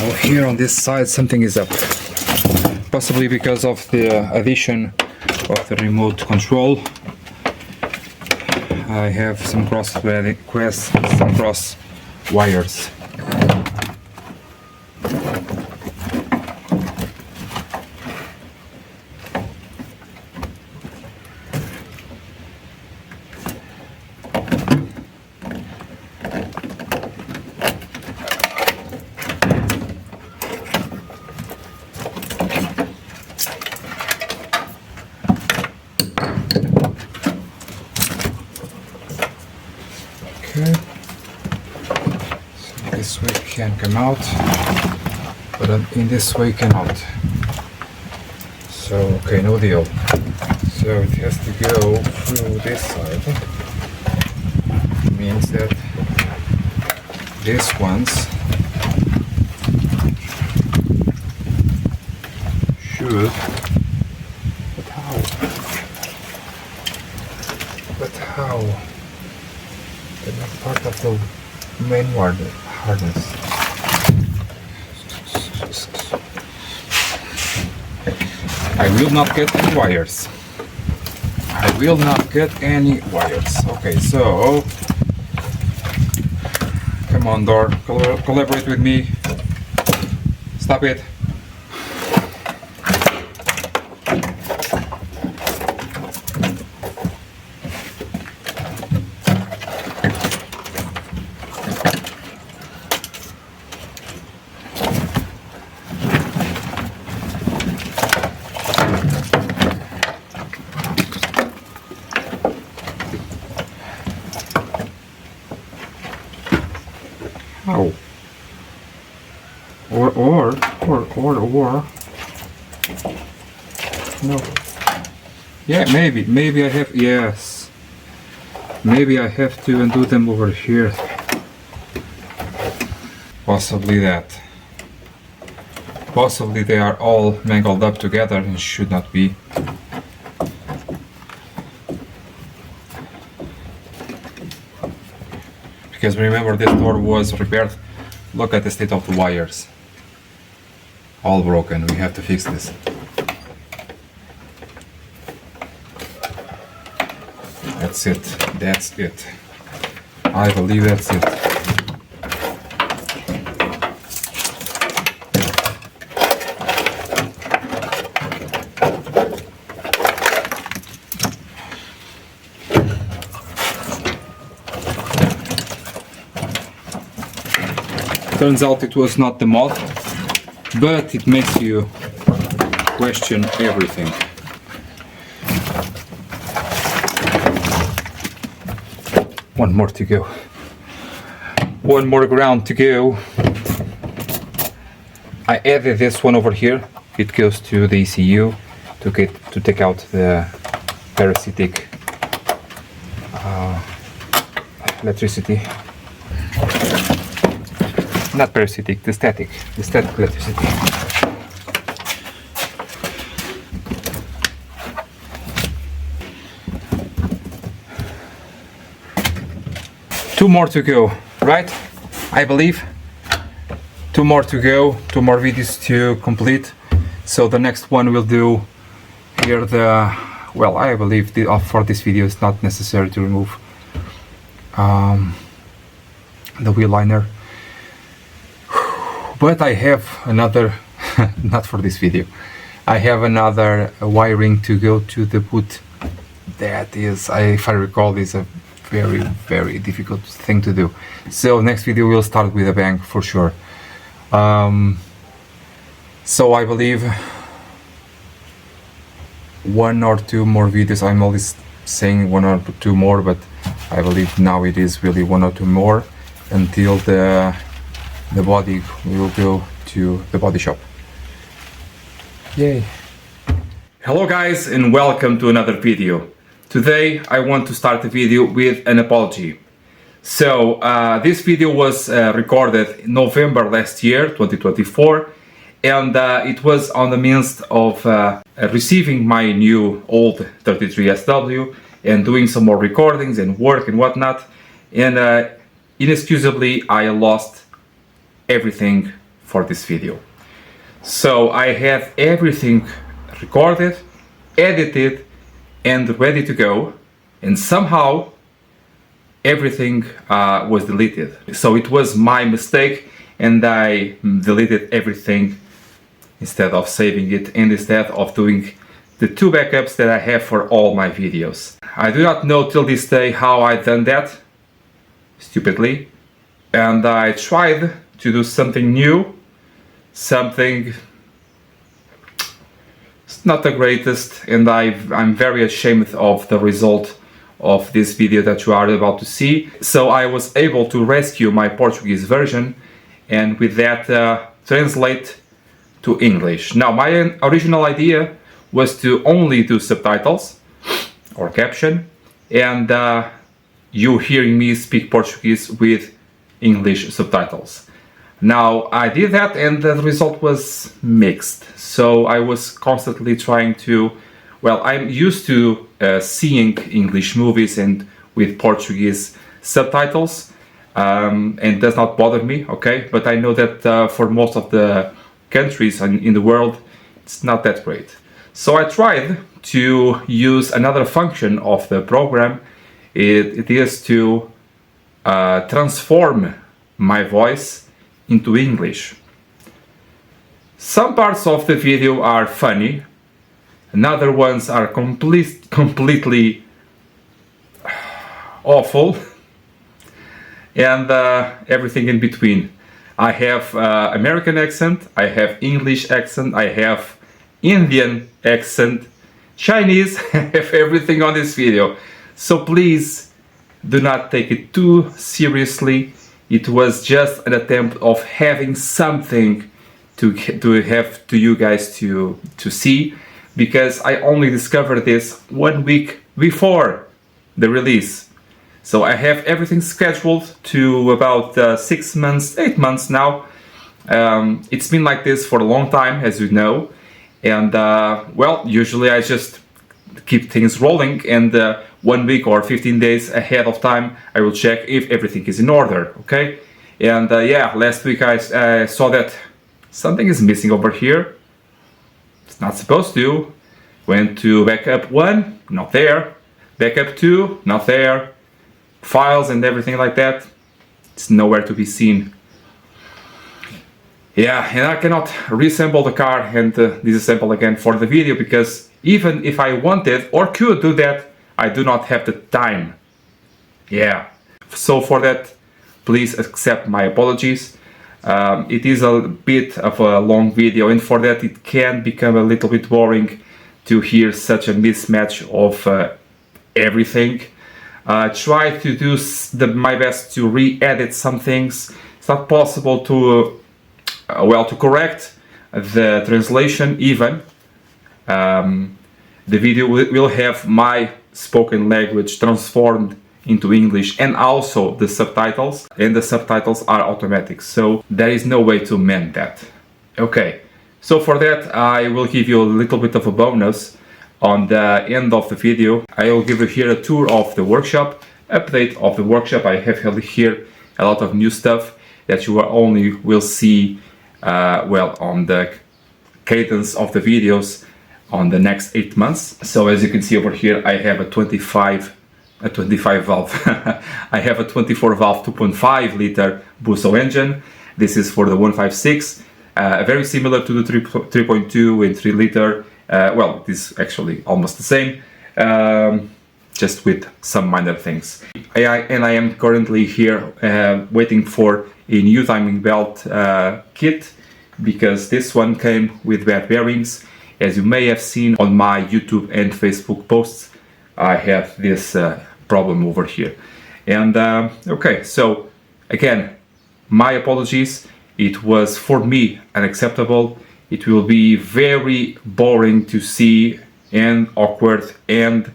Now here on this side something is up. Possibly because of the addition of the remote control. I have some cross wires. Okay, so this way can come out, but in this way cannot. So okay, no deal. So it has to go through this side. Means that these ones should. But how? But how? They're not part of the main harness. I will not get any wires. I will not get any wires. Okay, so come on, door, collaborate with me. Stop it. How? Or no. Yeah, maybe I have, yes. Maybe I have to undo them over here. Possibly that. Possibly they are all mangled up together and should not be. Because remember, this door was repaired. Look at the state of the wires. All broken. We have to fix this. That's it. That's it. I believe that's it. Turns out it was not the mod, but it makes you question everything. One more to go. One more ground to go. I added this one over here. It goes to the ECU to take out the parasitic electricity. Not parasitic, the static electricity. Two more to go, right? I believe. Two more to go, two more videos to complete. So the next one we'll do here well, I believe for this video it's not necessary to remove the wheel liner. But I have another, not for this video, I have another wiring to go to the boot. That is, if I recall, is a very, very difficult thing to do. So next video we'll start with a bang for sure. So I believe one or two more videos. I'm always saying one or two more, but I believe now it is really one or two more until the body will go to the body shop. Yay! Hello guys, and welcome to another video. Today I want to start the video with an apology. So this video was recorded in November last year, 2024, and it was on the midst of receiving my new old 33SW and doing some more recordings and work and whatnot, and inexcusably I lost everything for this video. So I have everything recorded, edited, and ready to go, and somehow everything was deleted. So it was my mistake, and I deleted everything instead of saving it and instead of doing the 2 backups that I have for all my videos. I do not know till this day how I done that, stupidly, and I tried to do something new, something not the greatest, and I'm very ashamed of the result of this video that you are about to see. So I was able to rescue my Portuguese version and with that translate to English. Now my original idea was to only do subtitles or caption and you hearing me speak Portuguese with English subtitles. Now I did that and the result was mixed. So I was constantly trying to, well, I'm used to seeing English movies and with Portuguese subtitles, and does not bother me, okay? But I know that for most of the countries in the world, it's not that great. So I tried to use another function of the program. It is to transform my voice into English. Some parts of the video are funny, and other ones are completely awful, and everything in between. I have American accent, I have English accent, I have Indian accent, Chinese, I have everything on this video. So please do not take it too seriously. It was just an attempt of having something to have to you guys to see, because I only discovered this 1 week before the release. So I have everything scheduled to about 6 months, 8 months now. It's been like this for a long time, as you know, and well, usually I just keep things rolling, and 1 week or 15 days ahead of time I will check if everything is in order, okay? And yeah, last week I saw that something is missing over here. It's not supposed to. Went to backup 1, not there. Backup 2, not there. Files and everything like that, it's nowhere to be seen. Yeah, and I cannot reassemble the car and disassemble again for the video, because even if I wanted or could do that, I do not have the time. Yeah, so for that, please accept my apologies. It is a bit of a long video, and for that it can become a little bit boring to hear such a mismatch of everything. Try to do my best to re-edit some things. It's not possible to well, to correct the translation even. The video will have my spoken language transformed into English and also the subtitles, and the subtitles are automatic, so there is no way to mend that. Okay, so for that I will give you a little bit of a bonus. On the end of the video I will give you here a tour of the workshop, update of the workshop. I have here a lot of new stuff that you only will see well, on the cadence of the videos on the next 8 months. So as you can see over here, I have a 25 valve. I have a 24 valve 2.5 liter Busso engine. This is for the 1.56, very similar to the 3.2 and 3 liter. Well, it is actually almost the same, just with some minor things. And I am currently here waiting for a new timing belt kit, because this one came with bad bearings. As you may have seen on my YouTube and Facebook posts, I have this problem over here. And okay, so again, my apologies. It was for me unacceptable. It will be very boring to see and awkward and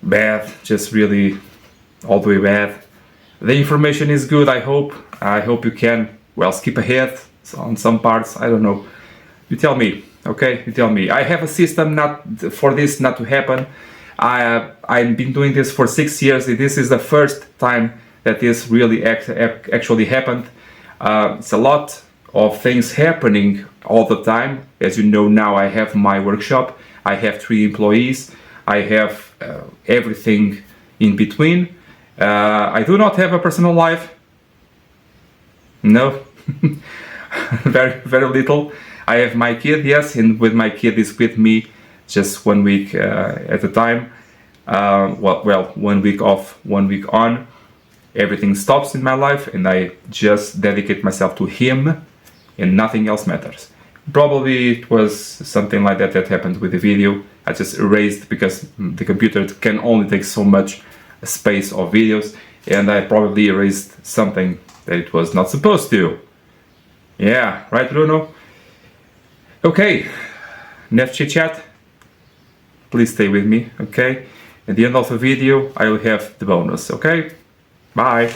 bad, just really all the way bad. The information is good, I hope. I hope you can, well, skip ahead on some parts, I don't know. You tell me, okay? You tell me. I have a system not for this not to happen. I've been doing this for 6 years. This is the first time that this really actually happened. It's a lot of things happening all the time. As you know, now I have my workshop, I have 3 employees, I have everything in between. I do not have a personal life. No, very little. I have my kid, yes, and with my kid is with me just 1 week at a time. Well, 1 week off, 1 week on. Everything stops in my life and I just dedicate myself to him and nothing else matters. Probably it was something like that happened with the video. I just erased because the computer can only take so much space of videos, and I probably erased something that it was not supposed to. Yeah, right, Bruno? Okay, enough chit chat. Please stay with me, okay? At the end of the video, I will have the bonus, okay? Bye.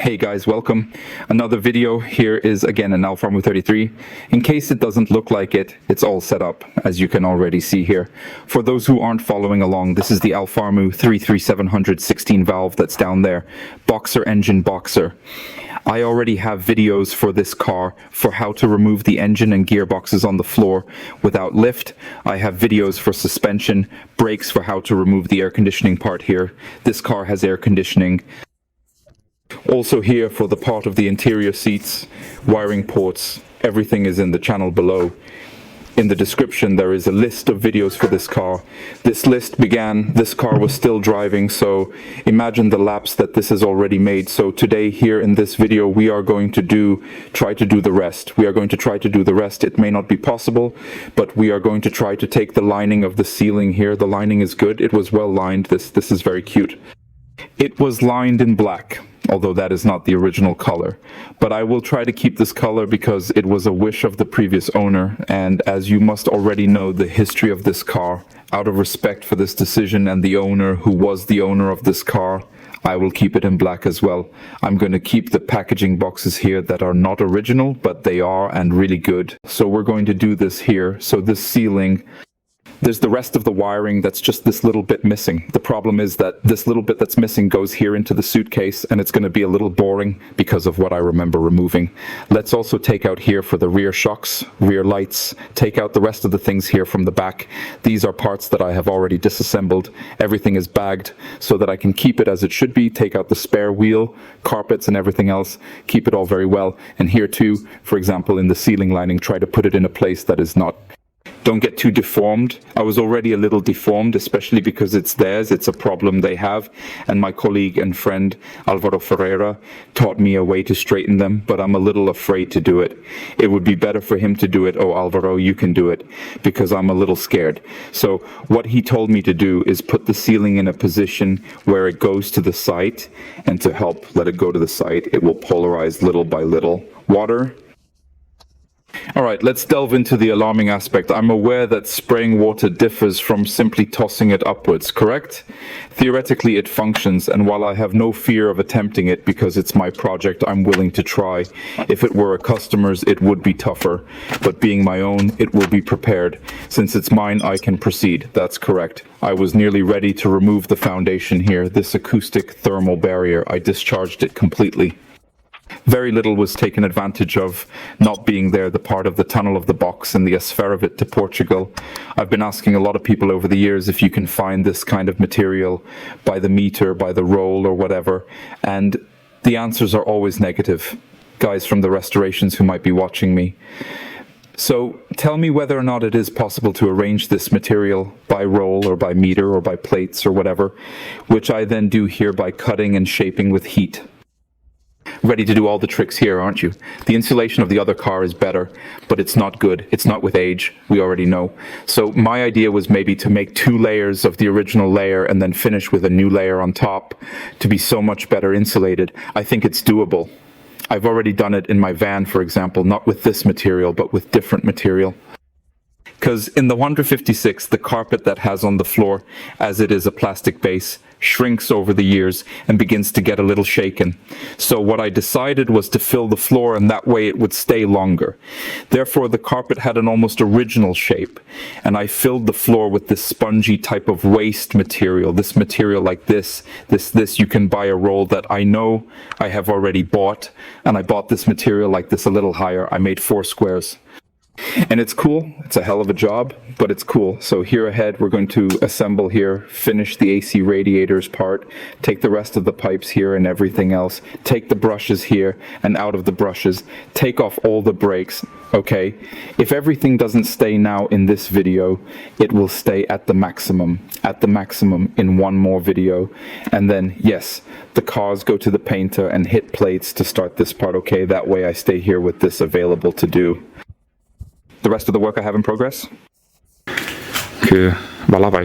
Hey guys, welcome. Another video. Here is again an Alfa Romeo 33. In case it doesn't look like it, it's all set up, as you can already see here. For those who aren't following along, this is the Alfa Romeo 33700 16 valve that's down there. Boxer engine boxer. I already have videos for this car for how to remove the engine and gearboxes on the floor without lift. I have videos for suspension, brakes for how to remove the air conditioning part here. This car has air conditioning. Also here for the part of the interior seats, wiring ports, everything is in the channel below. In the description there is a list of videos for this car. This list began, this car was still driving, so imagine the laps that this has already made. So today here in this video we are going to try to do the rest. We are going to try to do the rest. It may not be possible, but we are going to try to take the lining of the ceiling here. The lining is good, it was well lined, this is very cute. It was lined in black, although that is not the original color. But I will try to keep this color because it was a wish of the previous owner, and as you must already know the history of this car, out of respect for this decision and the owner who was the owner of this car, I will keep it in black as well. I'm going to keep the packaging boxes here that are not original, but they are and really good. So we're going to do this here. So this ceiling, there's the rest of the wiring that's just this little bit missing. The problem is that this little bit that's missing goes here into the suitcase, and it's going to be a little boring because of what I remember removing. Let's also take out here for the rear shocks, rear lights, take out the rest of the things here from the back. These are parts that I have already disassembled. Everything is bagged so that I can keep it as it should be, take out the spare wheel, carpets and everything else, keep it all very well. And here too, for example, in the ceiling lining, try to put it in a place that is not, don't get too deformed. I was already a little deformed, especially because it's theirs. It's a problem they have. And my colleague and friend Alvaro Ferreira taught me a way to straighten them, but I'm a little afraid to do it. It would be better for him to do it. Oh, Alvaro, you can do it, because I'm a little scared. So what he told me to do is put the ceiling in a position where it goes to the site, and to help let it go to the site, it will polarize little by little. Water. All right, let's delve into the alarming aspect. I'm aware that spraying water differs from simply tossing it upwards, correct? Theoretically, it functions, and while I have no fear of attempting it because it's my project, I'm willing to try. If it were a customer's, it would be tougher, but being my own, it will be prepared. Since it's mine, I can proceed. That's correct. I was nearly ready to remove the foundation here, this acoustic thermal barrier. I discharged it completely. Very little was taken advantage of, not being there, the part of the tunnel of the box and the sphere of it to Portugal. I've been asking a lot of people over the years if you can find this kind of material by the meter, by the roll or whatever, and the answers are always negative. Guys from the restorations who might be watching me. So tell me whether or not it is possible to arrange this material by roll or by meter or by plates or whatever, which I then do here by cutting and shaping with heat. Ready to do all the tricks here, aren't you? The insulation of the other car is better, but it's not good. It's not with age, we already know. So my idea was maybe to make 2 layers of the original layer and then finish with a new layer on top to be so much better insulated. I think it's doable. I've already done it in my van, for example, not with this material, but with different material. Because in the 156, the carpet that has on the floor, as it is a plastic base, shrinks over the years and begins to get a little shaken. So what I decided was to fill the floor, and that way it would stay longer. Therefore, the carpet had an almost original shape, and I filled the floor with this spongy type of waste material. This material like this you can buy a roll that I know I have already bought, and I bought this material like this a little higher. I made 4 squares. And it's cool. It's a hell of a job, but it's cool. So here ahead, we're going to assemble here, finish the AC radiators part, take the rest of the pipes here and everything else, take the brushes here and out of the brushes, take off all the brakes. Okay, if everything doesn't stay now in this video, it will stay at the maximum in one more video. And then, yes, the cars go to the painter and hit plates to start this part, okay? That way I stay here with this available to do. The rest of the work I have in progress. คือบาลาไป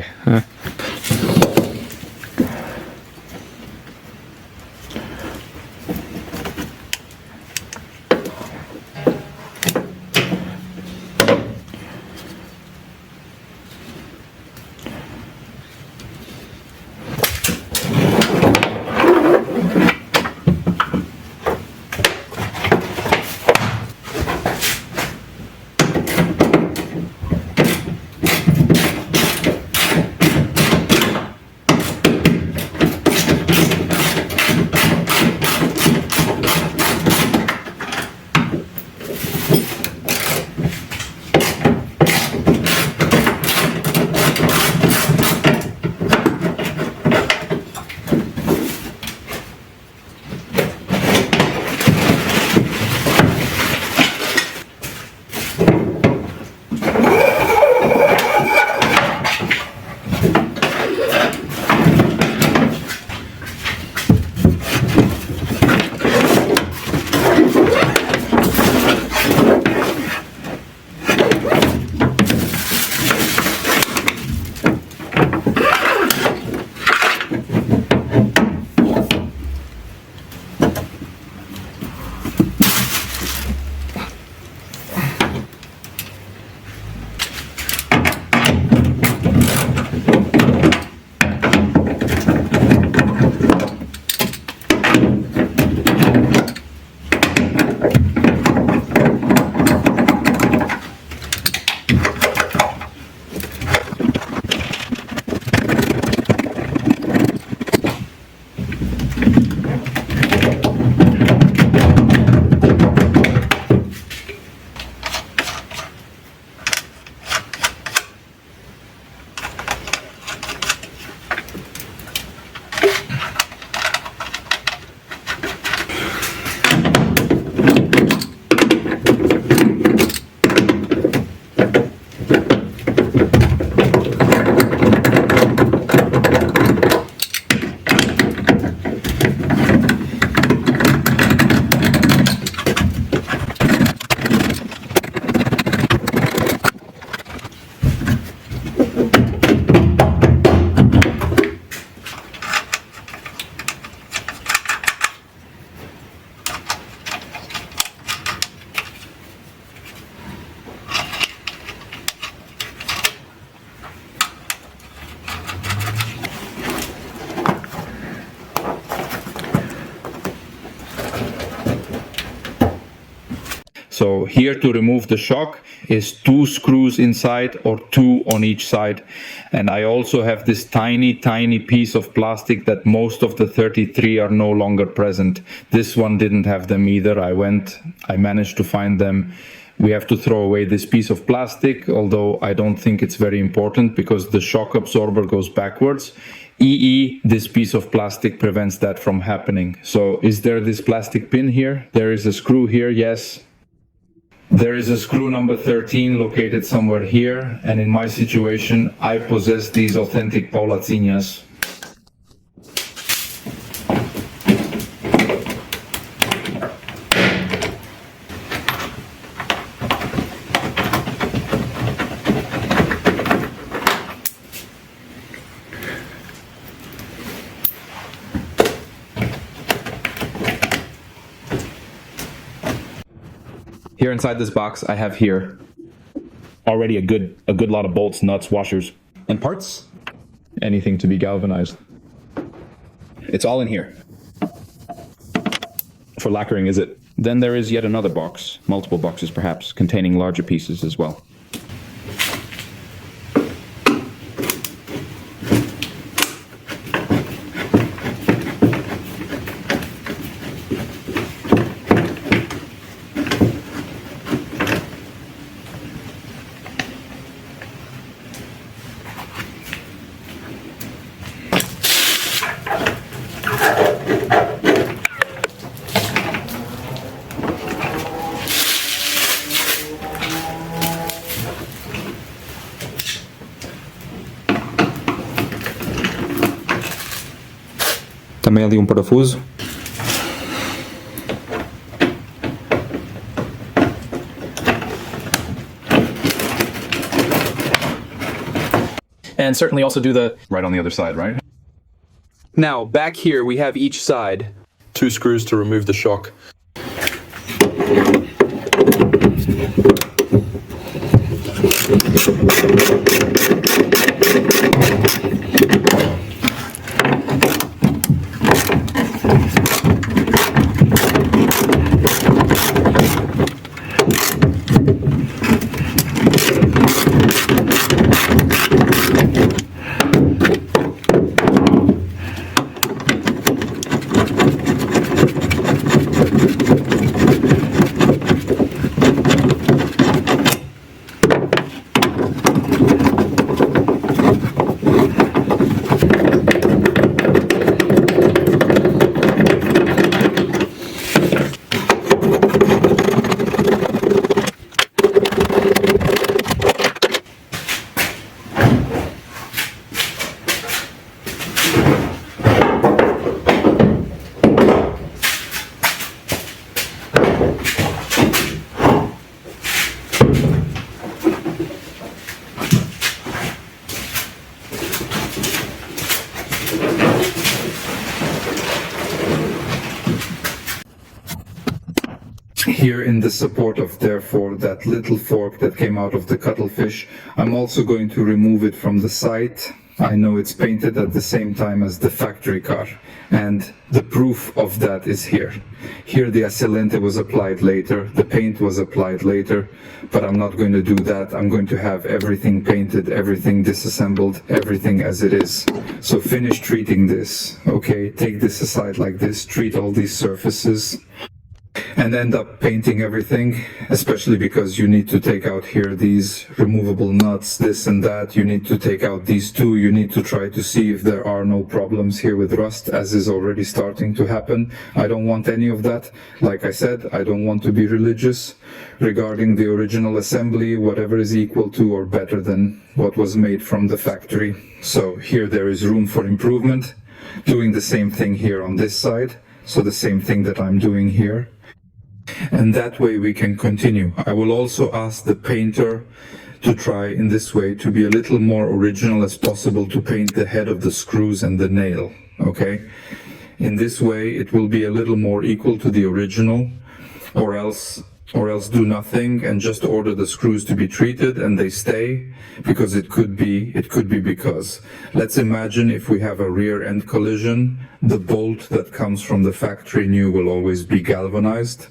So here to remove the shock is 2 screws inside or 2 on each side. And I also have this tiny piece of plastic that most of the 33 are no longer present. This one didn't have them either. I managed to find them. We have to throw away this piece of plastic, although I don't think it's very important because the shock absorber goes backwards. This piece of plastic prevents that from happening. So is there this plastic pin here? There is a screw here, yes. There is a screw number 13 located somewhere here, and in my situation, I possess these authentic Paulazinhas. Here inside this box, I have here already a good lot of bolts, nuts, washers, and parts. Anything to be galvanized. It's all in here. For lacquering, is it? Then there is yet another box, multiple boxes perhaps, containing larger pieces as well. Também ali parafuso. And certainly also do the... Right on the other side, right? Now, back here we have each side. 2 screws to remove the shock. Here in the support of therefore that little fork that came out of the cuttlefish, I'm also going to remove it from the side. I know it's painted at the same time as the factory car, and the proof of that is here. Here the acylente was applied later, the paint was applied later, but I'm not going to do that. I'm going to have everything painted, everything disassembled, everything as it is. So finish treating this, okay? Take this aside like this, treat all these surfaces, and end up painting everything, especially because you need to take out here these removable nuts, this and that. You need to take out these two. You need to try to see if there are no problems here with rust, as is already starting to happen. I don't want any of that. Like I said, I don't want to be religious regarding the original assembly, whatever is equal to or better than what was made from the factory. So here there is room for improvement. Doing the same thing here on this side. So the same thing that I'm doing here. And that way we can continue. I will also ask the painter to try in this way to be a little more original as possible, to paint the head of the screws and the nail, okay? In this way it will be a little more equal to the original, or else do nothing and just order the screws to be treated and they stay, because it could be because, let's imagine if we have a rear end collision, the bolt that comes from the factory new will always be galvanized.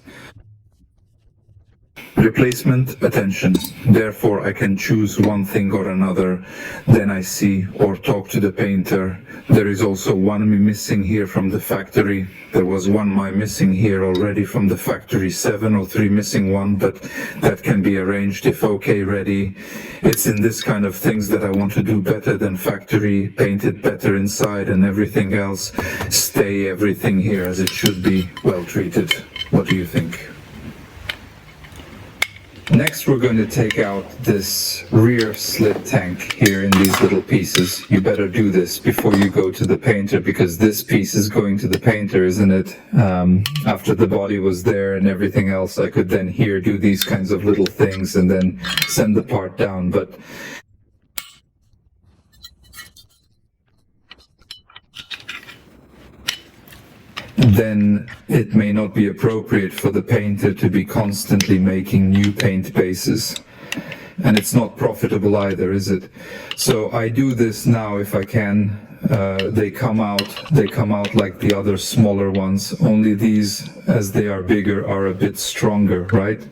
Replacement, attention. Therefore I can choose one thing or another, then I see or talk to the painter. There is also one missing here from the factory. There was one missing here already from the factory, 7 or 3 missing one, but that can be arranged if okay, ready. It's in this kind of things that I want to do better than factory, paint it better inside and everything else. Stay everything here as it should be, well treated. What do you think? Next we're going to take out this rear slit tank here in these little pieces. You better do this before you go to the painter, because this piece is going to the painter, isn't it? After the body was there and everything else, I could then here do these kinds of little things and then send the part down. But then it may not be appropriate for the painter to be constantly making new paint bases. And it's not profitable either, is it? So I do this now if I can they come out like the other smaller ones, only these, as they are bigger, are a bit stronger, right?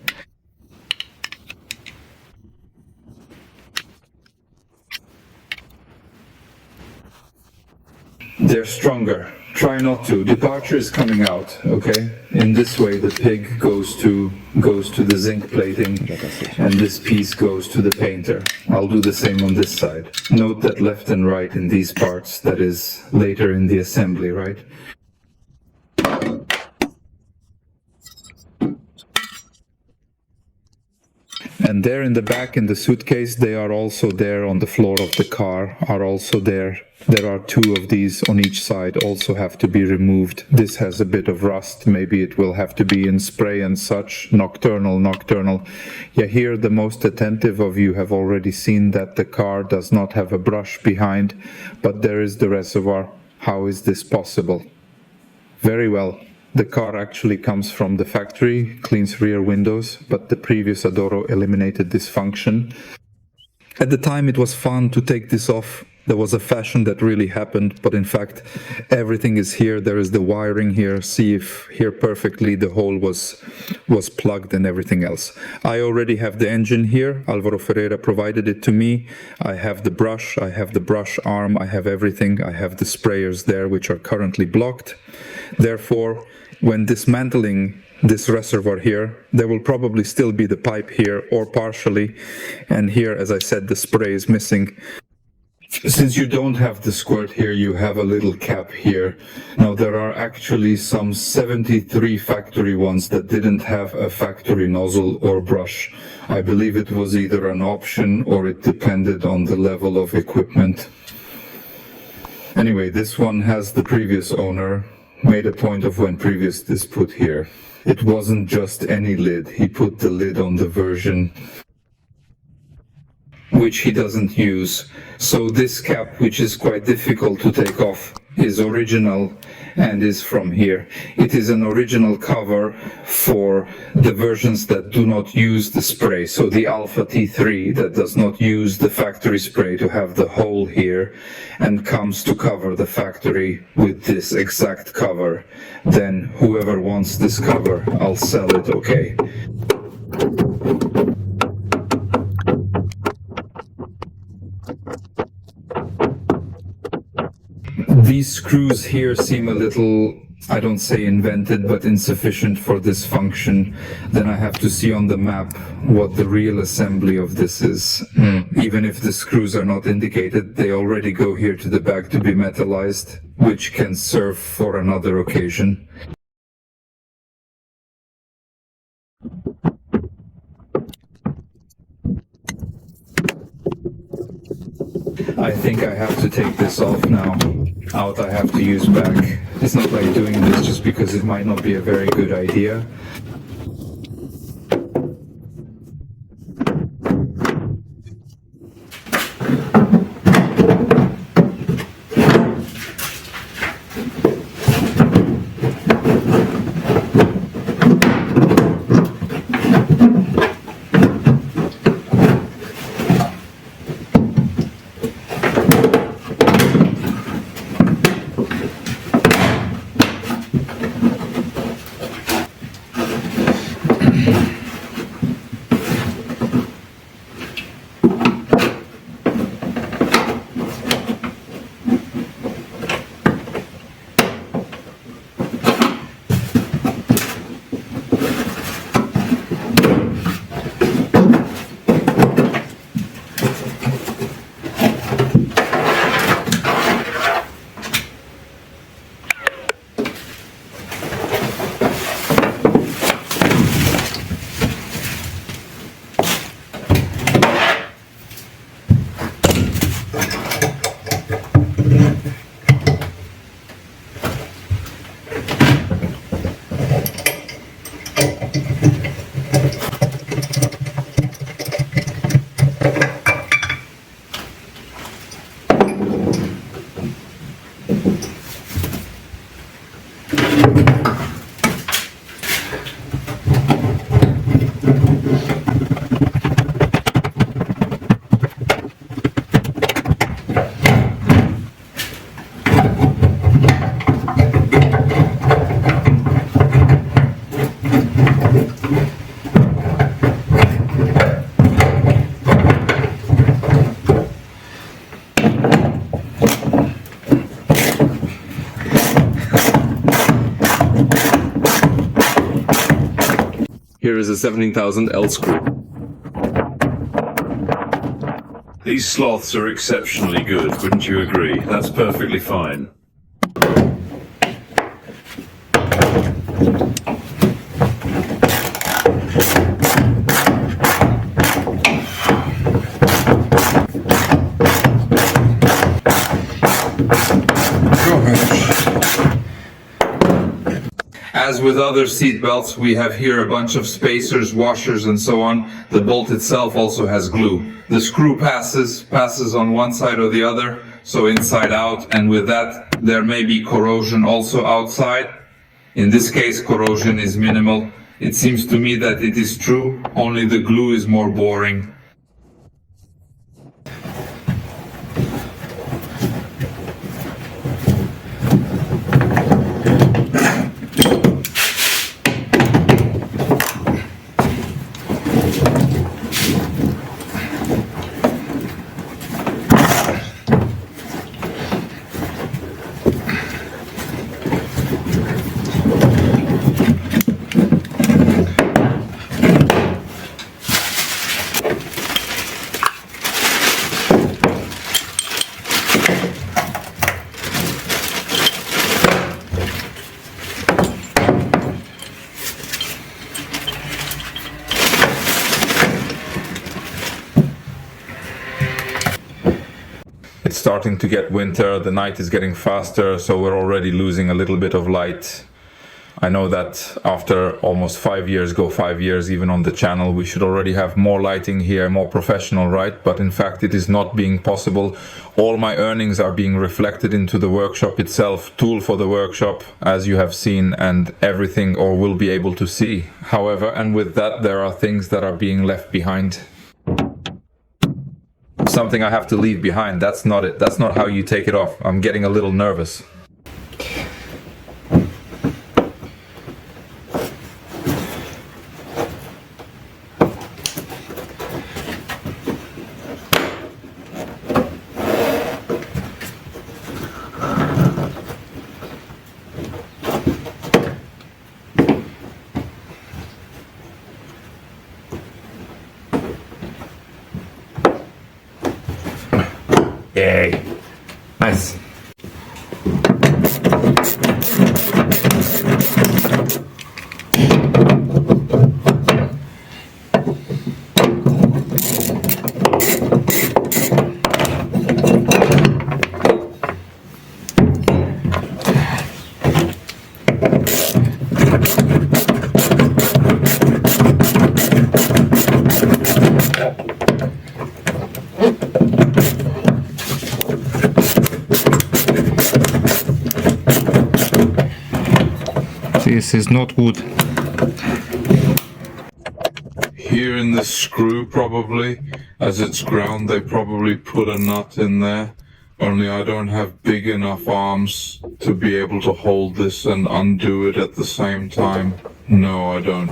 They're stronger. Try not to. Departure is coming out, okay? In this way, the pig goes to the zinc plating, and this piece goes to the painter. I'll do the same on this side. Note that left and right in these parts, that is later in the assembly, right? And there in the back in the suitcase, they are also there on the floor of the car, are also there. There are two of these on each side, also have to be removed. This has a bit of rust, maybe it will have to be in spray and such. Nocturnal. Yeah, here the most attentive of you have already seen that the car does not have a brush behind, but there is the reservoir. How is this possible? Very well. The car actually comes from the factory, cleans rear windows, but the previous Adoro eliminated this function. At the time it was fun to take this off. There was a fashion that really happened, but in fact everything is here. There is the wiring here. See if here perfectly the hole was plugged and everything else. I already have the engine here. Alvaro Ferreira provided it to me. I have the brush, I have the brush arm, I have everything. I have the sprayers there which are currently blocked. Therefore, when dismantling this reservoir here, there will probably still be the pipe here or partially, and here, as I said, the spray is missing. Since you don't have the squirt here, you have a little cap here. Now there are actually some 73 factory ones that didn't have a factory nozzle or brush. I believe it was either an option or it depended on the level of equipment. Anyway, this one has the previous owner made a point of when previous this put here. It wasn't just any lid. He put the lid on the version which he doesn't use. So this cap, which is quite difficult to take off, is original and is from here. It is an original cover for the versions that do not use the spray. So the Alfa T3 that does not use the factory spray to have the hole here and comes to cover the factory with this exact cover. Then whoever wants this cover, I'll sell it, okay? These screws here seem a little, I don't say invented, but insufficient for this function. Then I have to see on the map what the real assembly of this is. Even if the screws are not indicated, they already go here to the back to be metallized, which can serve for another occasion. I think I have to take this off now. Out I have to use back. It's not like doing this just because it might not be a very good idea. here is a 17,000 L screw. These sloths are exceptionally good, wouldn't you agree? That's perfectly fine. As with other seat belts, we have here a bunch of spacers, washers, and so on. The bolt itself also has glue. The screw passes on one side or the other, so inside out, and with that there may be corrosion also outside. In this case, corrosion is minimal. It seems to me that it is true, only the glue is more boring. It's starting to get winter, the night is getting faster, so we're already losing a little bit of light. I know that after almost 5 years, go 5 years even on the channel, we should already have more lighting here, more professional, right? But in fact it is not being possible. All my earnings are being reflected into the workshop itself, tool for the workshop, as you have seen, and everything or will be able to see. However, and with that there are things that are being left behind. Something I have to leave behind, that's not it. That's not how you take it off. I'm getting a little nervous. Yay. Nice. This is not good. Here in the screw probably, as it's ground, they probably put a nut in there. Only I don't have big enough arms to be able to hold this and undo it at the same time. No, I don't.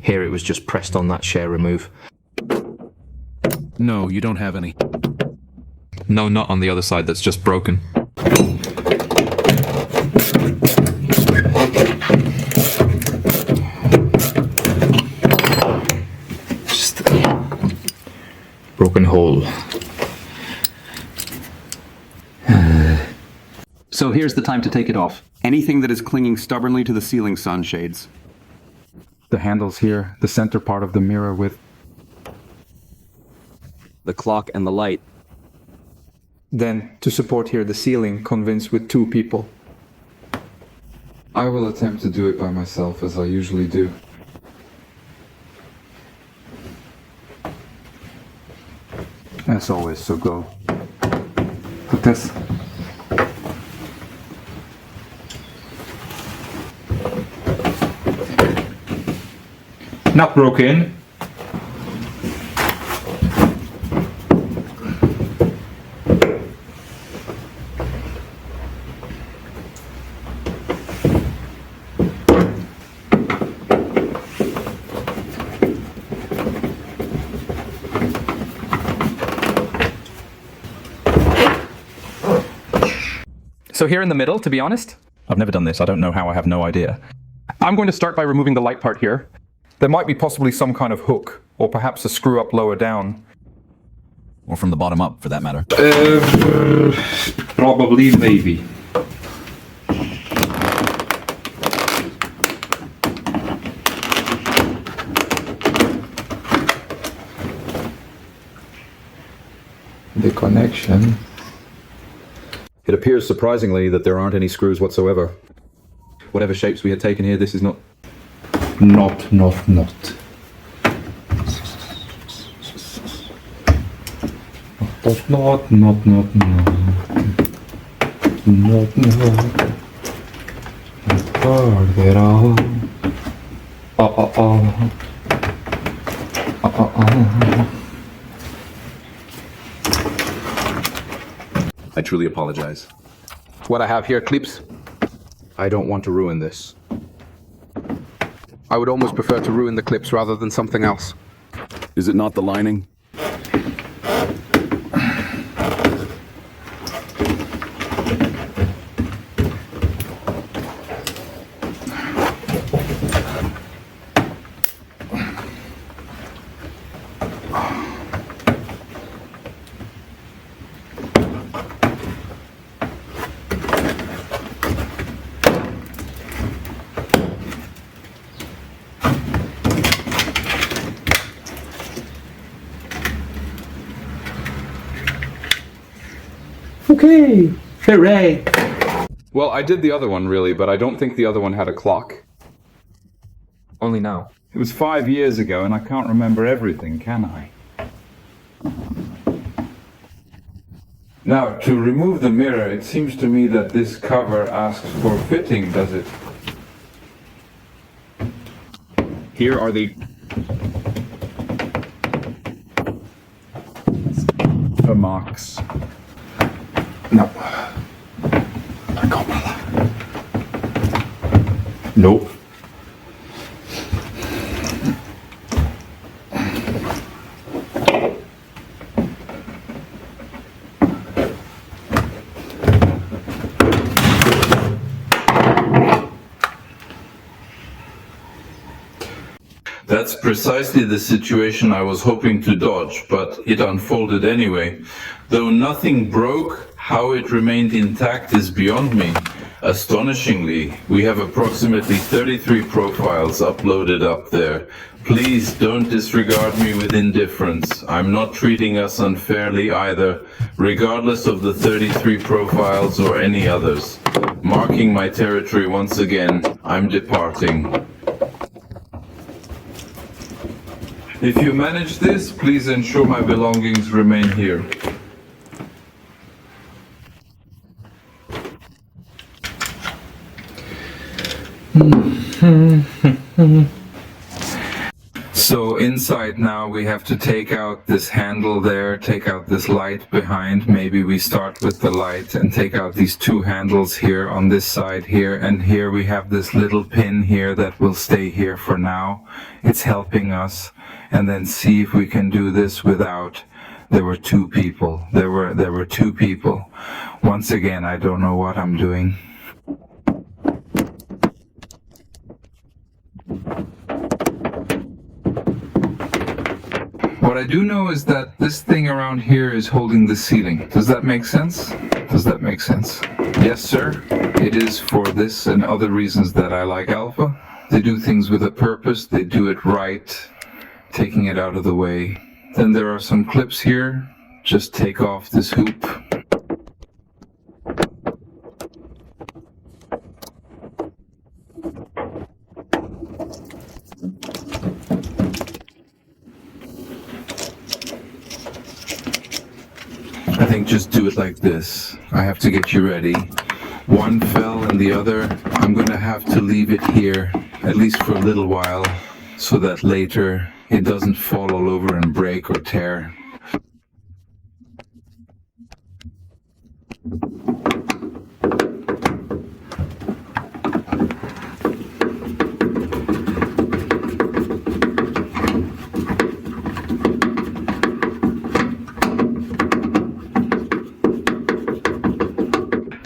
Here it was just pressed on that share remove. No, you don't have any. No nut on the other side that's just broken. Just broken hole. So here's the time to take it off. Anything that is clinging stubbornly to the ceiling sunshades. The handles here, the center part of the mirror with the clock and the light. Then, to support here the ceiling, convince with 2 people. I will attempt to do it by myself, as I usually do. As always, so go. Put this. Not broken. So here in the middle, to be honest, I've never done this. I don't know how. I have no idea. I'm going to start by removing the light part here. There might be possibly some kind of hook, or perhaps a screw up lower down. Or from the bottom up, for that matter. Probably, maybe. The connection. It appears surprisingly that there aren't any screws whatsoever. Whatever shapes we had taken here, this is not. Not. Not. I truly apologize. What I have here, clips. I don't want to ruin this. I would almost prefer to ruin the clips rather than something else. Is it not the lining? Okay, hooray! Well, I did the other one really, but I don't think the other one had a clock. Only now. It was 5 years ago and I can't remember everything, can I? Now, to remove the mirror, it seems to me that this cover asks for fitting, does it? Here are the marks. No. Nope. That's precisely the situation I was hoping to dodge, but it unfolded anyway. Though nothing broke, how it remained intact is beyond me. Astonishingly, we have approximately 33 profiles uploaded up there. Please don't disregard me with indifference. I'm not treating us unfairly either, regardless of the 33 profiles or any others. Marking my territory once again, I'm departing. If you manage this, please ensure my belongings remain here. So inside now we have to take out this handle there, take out this light behind. Maybe we start with the light and take out these two handles here on this side here, and here we have this little pin here that will stay here for now. It's helping us. And then see if we can do this without. There were two people. There were two people. Once again, I don't know what I'm doing. What I do know is that this thing around here is holding the ceiling. Does that make sense? Does that make sense? Yes, sir. It is for this and other reasons that I like Alpha. They do things with a purpose. They do it right. Taking it out of the way. Then there are some clips here. Just take off this hoop. I think just do it like this. I have to get you ready. One fell and the other, I'm going to have to leave it here, at least for a little while, so that later it doesn't fall all over and break or tear.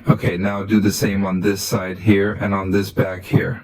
Okay, now do the same on this side here and on this back here.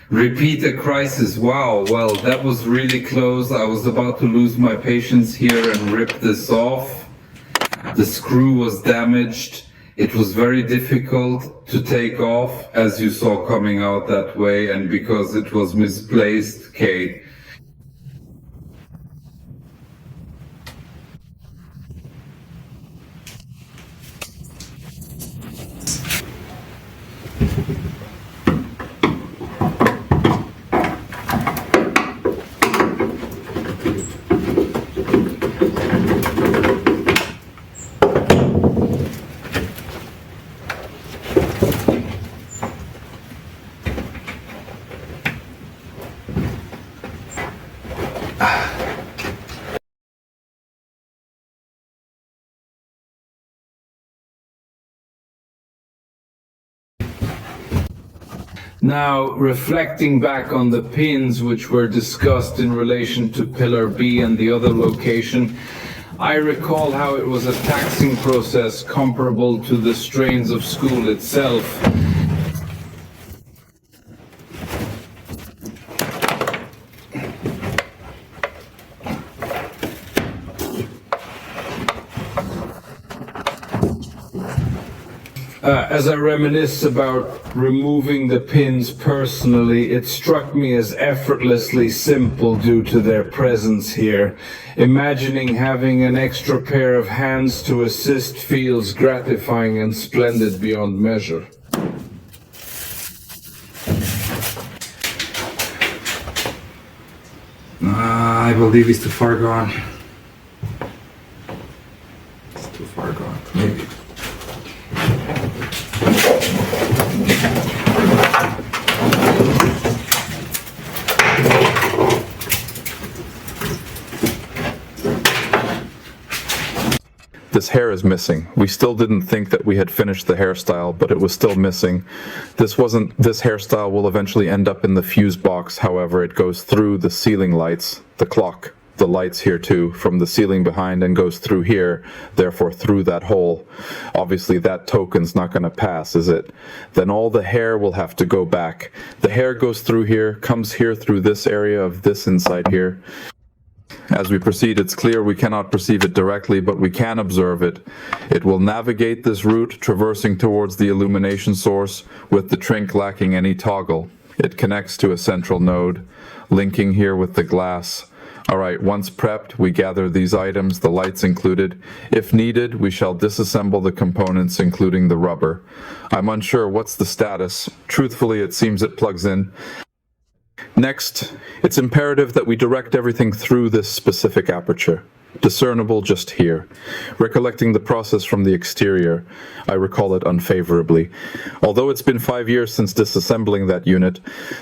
Repeat a crisis. Wow, well, that was really close. I was about to lose my patience here and rip this off. The screw was damaged. It was very difficult to take off, as you saw coming out that way, and because it was misplaced, Kate. Now, reflecting back on the pins which were discussed in relation to Pillar B and the other location, I recall how it was a taxing process comparable to the strains of school itself. As I reminisce about removing the pins personally, it struck me as effortlessly simple due to their presence here. Imagining having an extra pair of hands to assist feels gratifying and splendid beyond measure. I believe he's too far gone. It's too far gone, maybe. This hair is missing. We still didn't think that we had finished the hairstyle, but it was still missing. This hairstyle will eventually end up in the fuse box. However, it goes through the ceiling lights, the clock, the lights here too, from the ceiling behind and goes through here, therefore through that hole. Obviously that token's not going to pass, is it? Then all the hair will have to go back. The hair goes through here, comes here through this area of this inside here. As we proceed, it's clear we cannot perceive it directly, but we can observe it. It will navigate this route, traversing towards the illumination source, with the trink lacking any toggle. It connects to a central node, linking here with the glass. Alright, once prepped, we gather these items, the lights included. If needed, we shall disassemble the components, including the rubber. I'm unsure what's the status. Truthfully, it seems it plugs in. Next, it's imperative that we direct everything through this specific aperture, discernible just here. Recollecting the process from the exterior, I recall it unfavorably. Although it's been 5 years since disassembling that unit,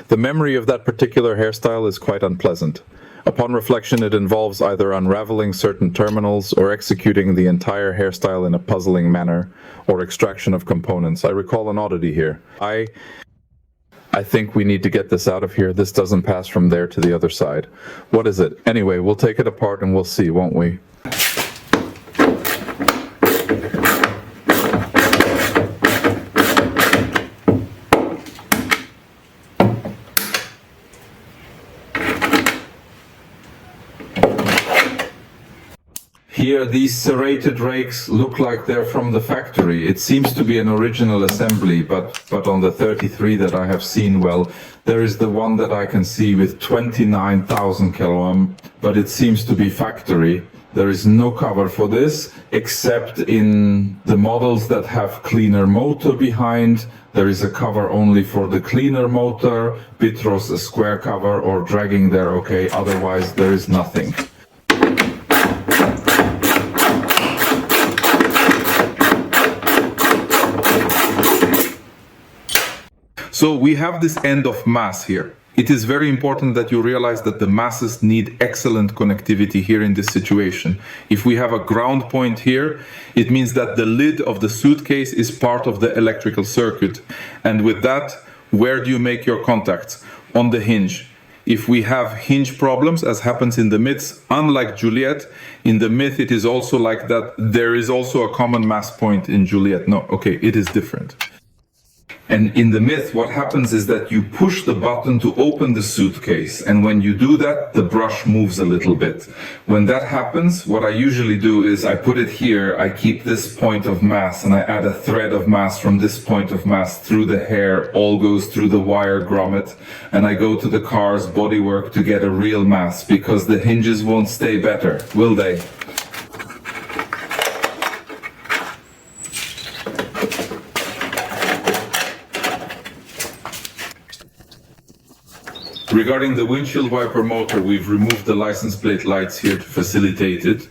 the memory of that particular hairstyle is quite unpleasant. Upon reflection, it involves either unraveling certain terminals or executing the entire hairstyle in a puzzling manner, or extraction of components. I recall an oddity here. I think we need to get this out of here. This doesn't pass from there to the other side. What is it? Anyway, we'll take it apart and we'll see, won't we? Here, these serrated rakes look like they're from the factory. It seems to be an original assembly, but on the 33 that I have seen, well, there is the one that I can see with 29,000 kiloohm, but it seems to be factory. There is no cover for this, except in the models that have cleaner motor behind. There is a cover only for the cleaner motor, Bitros a square cover, or dragging there, okay, otherwise there is nothing. So we have this end of mass here. It is very important that you realize that the masses need excellent connectivity here in this situation. If we have a ground point here, it means that the lid of the suitcase is part of the electrical circuit. And with that, where do you make your contacts? On the hinge. If we have hinge problems, as happens in the myths, unlike Juliet, in the myth it is also like that. There is also a common mass point in Juliet. No, okay, it is different. And in the myth, what happens is that you push the button to open the suitcase. And when you do that, the brush moves a little bit. When that happens, what I usually do is I put it here, I keep this point of mass, and I add a thread of mass from this point of mass through the hair, all goes through the wire grommet, and I go to the car's bodywork to get a real mass, because the hinges won't stay better, will they? Regarding the windshield wiper motor, we've removed the license plate lights here to facilitate it.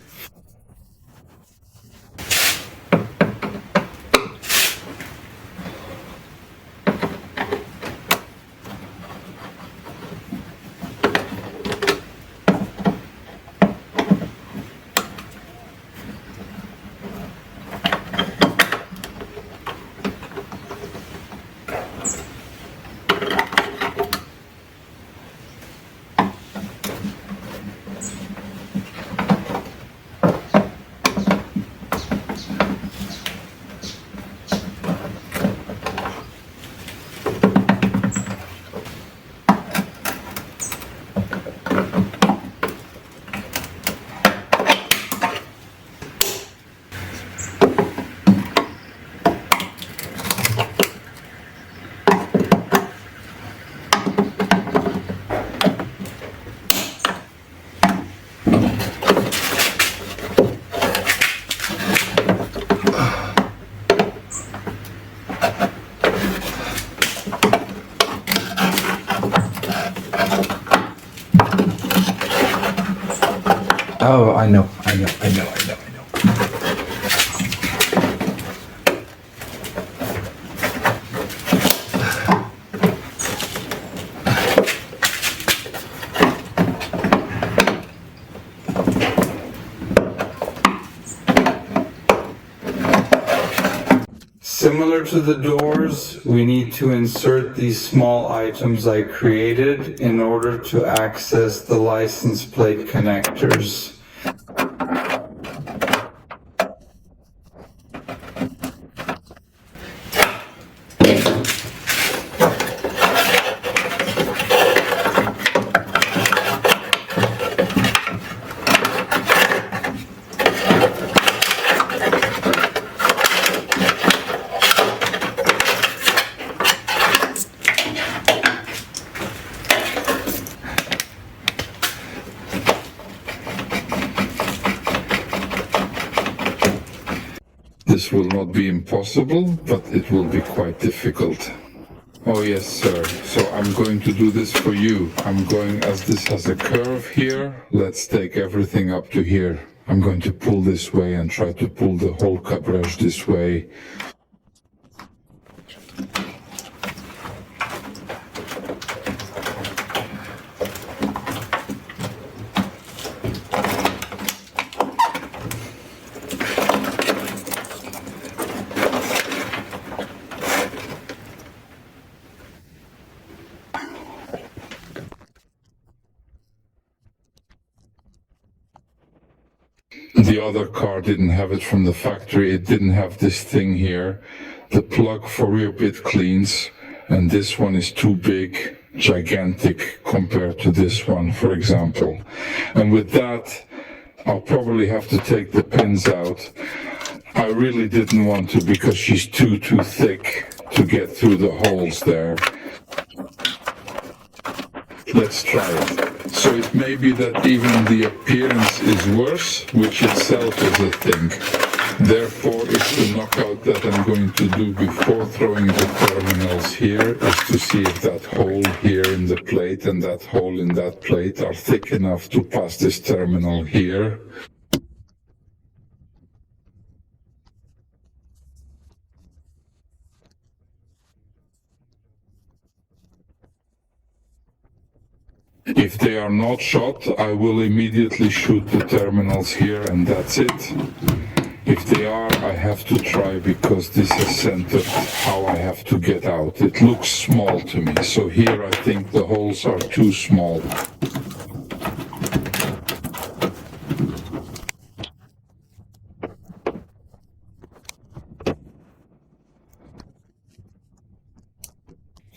Oh, I know. Similar to the doors, we need to insert these small items I created in order to access the license plate connectors. This will not be impossible, but it will be quite difficult. Oh yes, sir. So I'm going to do this for you. I'm going, as this has a curve here, let's take everything up to here. I'm going to pull this way and try to pull the whole cabrage this way. The other car didn't have it from the factory. It didn't have this thing here. The plug for rear bit cleans, and this one is too big, gigantic compared to this one, for example. And with that, I'll probably have to take the pins out. I really didn't want to because she's too thick to get through the holes there. Let's try it. So it may be that even the appearance is worse, which itself is a thing. Therefore, it's the knockout that I'm going to do before throwing the terminals here, is to see if that hole here in the plate and that hole in that plate are thick enough to pass this terminal here. If they are not shot, I will immediately shoot the terminals here and that's it. If they are, I have to try because this is centered how I have to get out. It looks small to me, so here I think the holes are too small.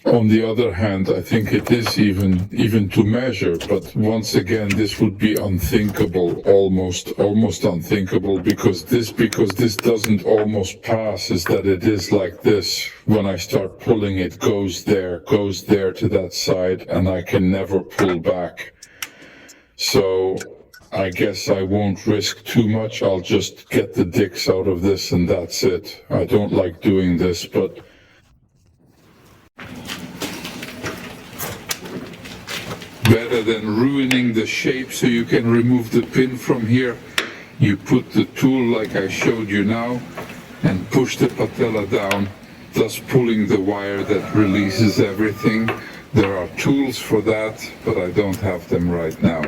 On the other hand, I think it is even to measure, but once again, this would be unthinkable, almost unthinkable, because this doesn't almost pass, is that it is like this. When I start pulling, it goes there to that side, and I can never pull back. So I guess I won't risk too much. I'll just get the dicks out of this and that's it. I don't like doing this, but better than ruining the shape so you can remove the pin from here. You put the tool like I showed you now and push the patella down, thus pulling the wire that releases everything. There are tools for that, but I don't have them right now.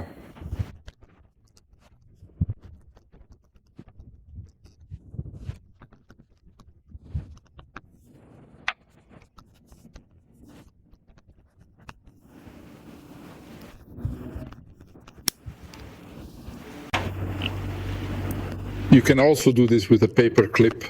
You can also do this with a paper clip.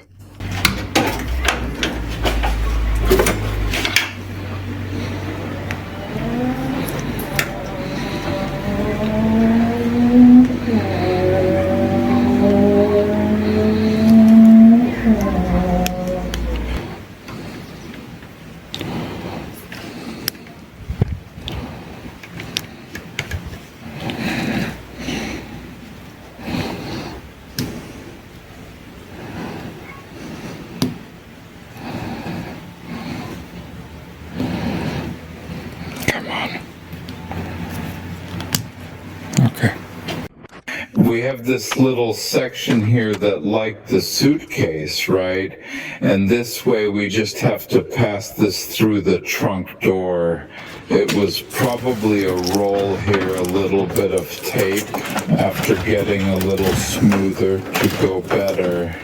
We have this little section here that like the suitcase, right? And this way we just have to pass this through the trunk door. It was probably a roll here, a little bit of tape after getting a little smoother to go better.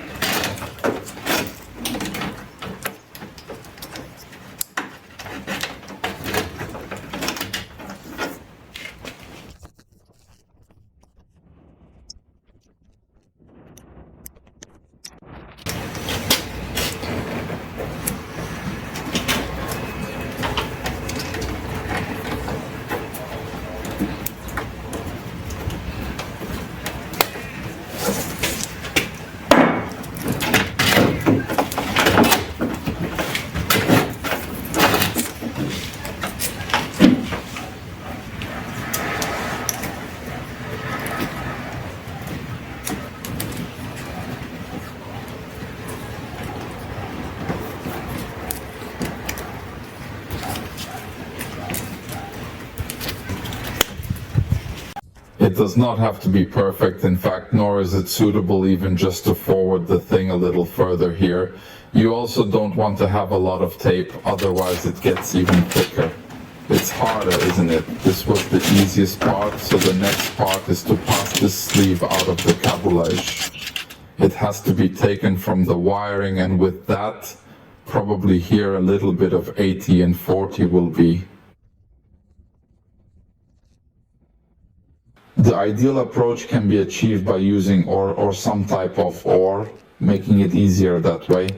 It does not have to be perfect, in fact, nor is it suitable even just to forward the thing a little further here. You also don't want to have a lot of tape, otherwise it gets even thicker. It's harder, isn't it? This was the easiest part, so the next part is to pass this sleeve out of the caboulage. It has to be taken from the wiring, and with that, probably here a little bit of 80 and 40 will be. The ideal approach can be achieved by using ore or some type of ore, making it easier that way.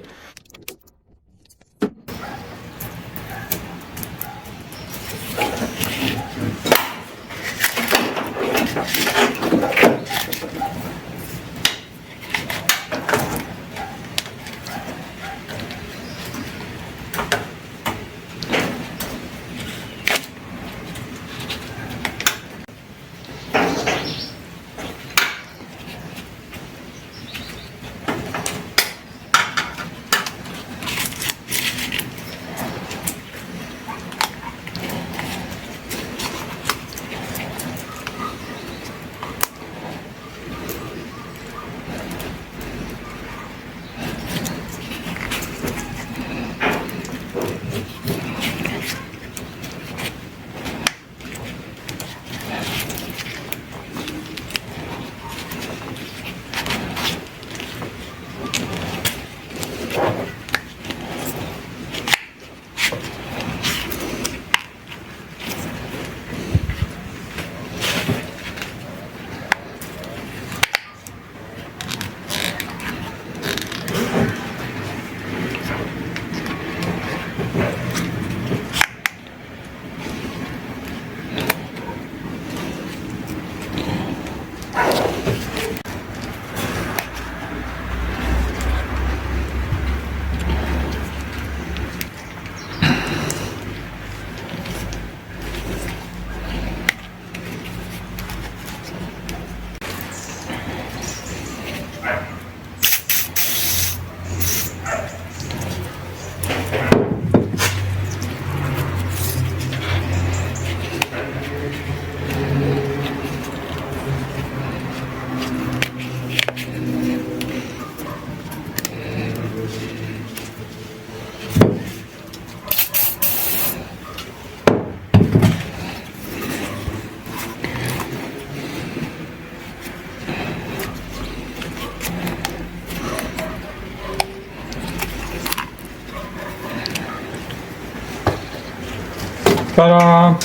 Ta-da!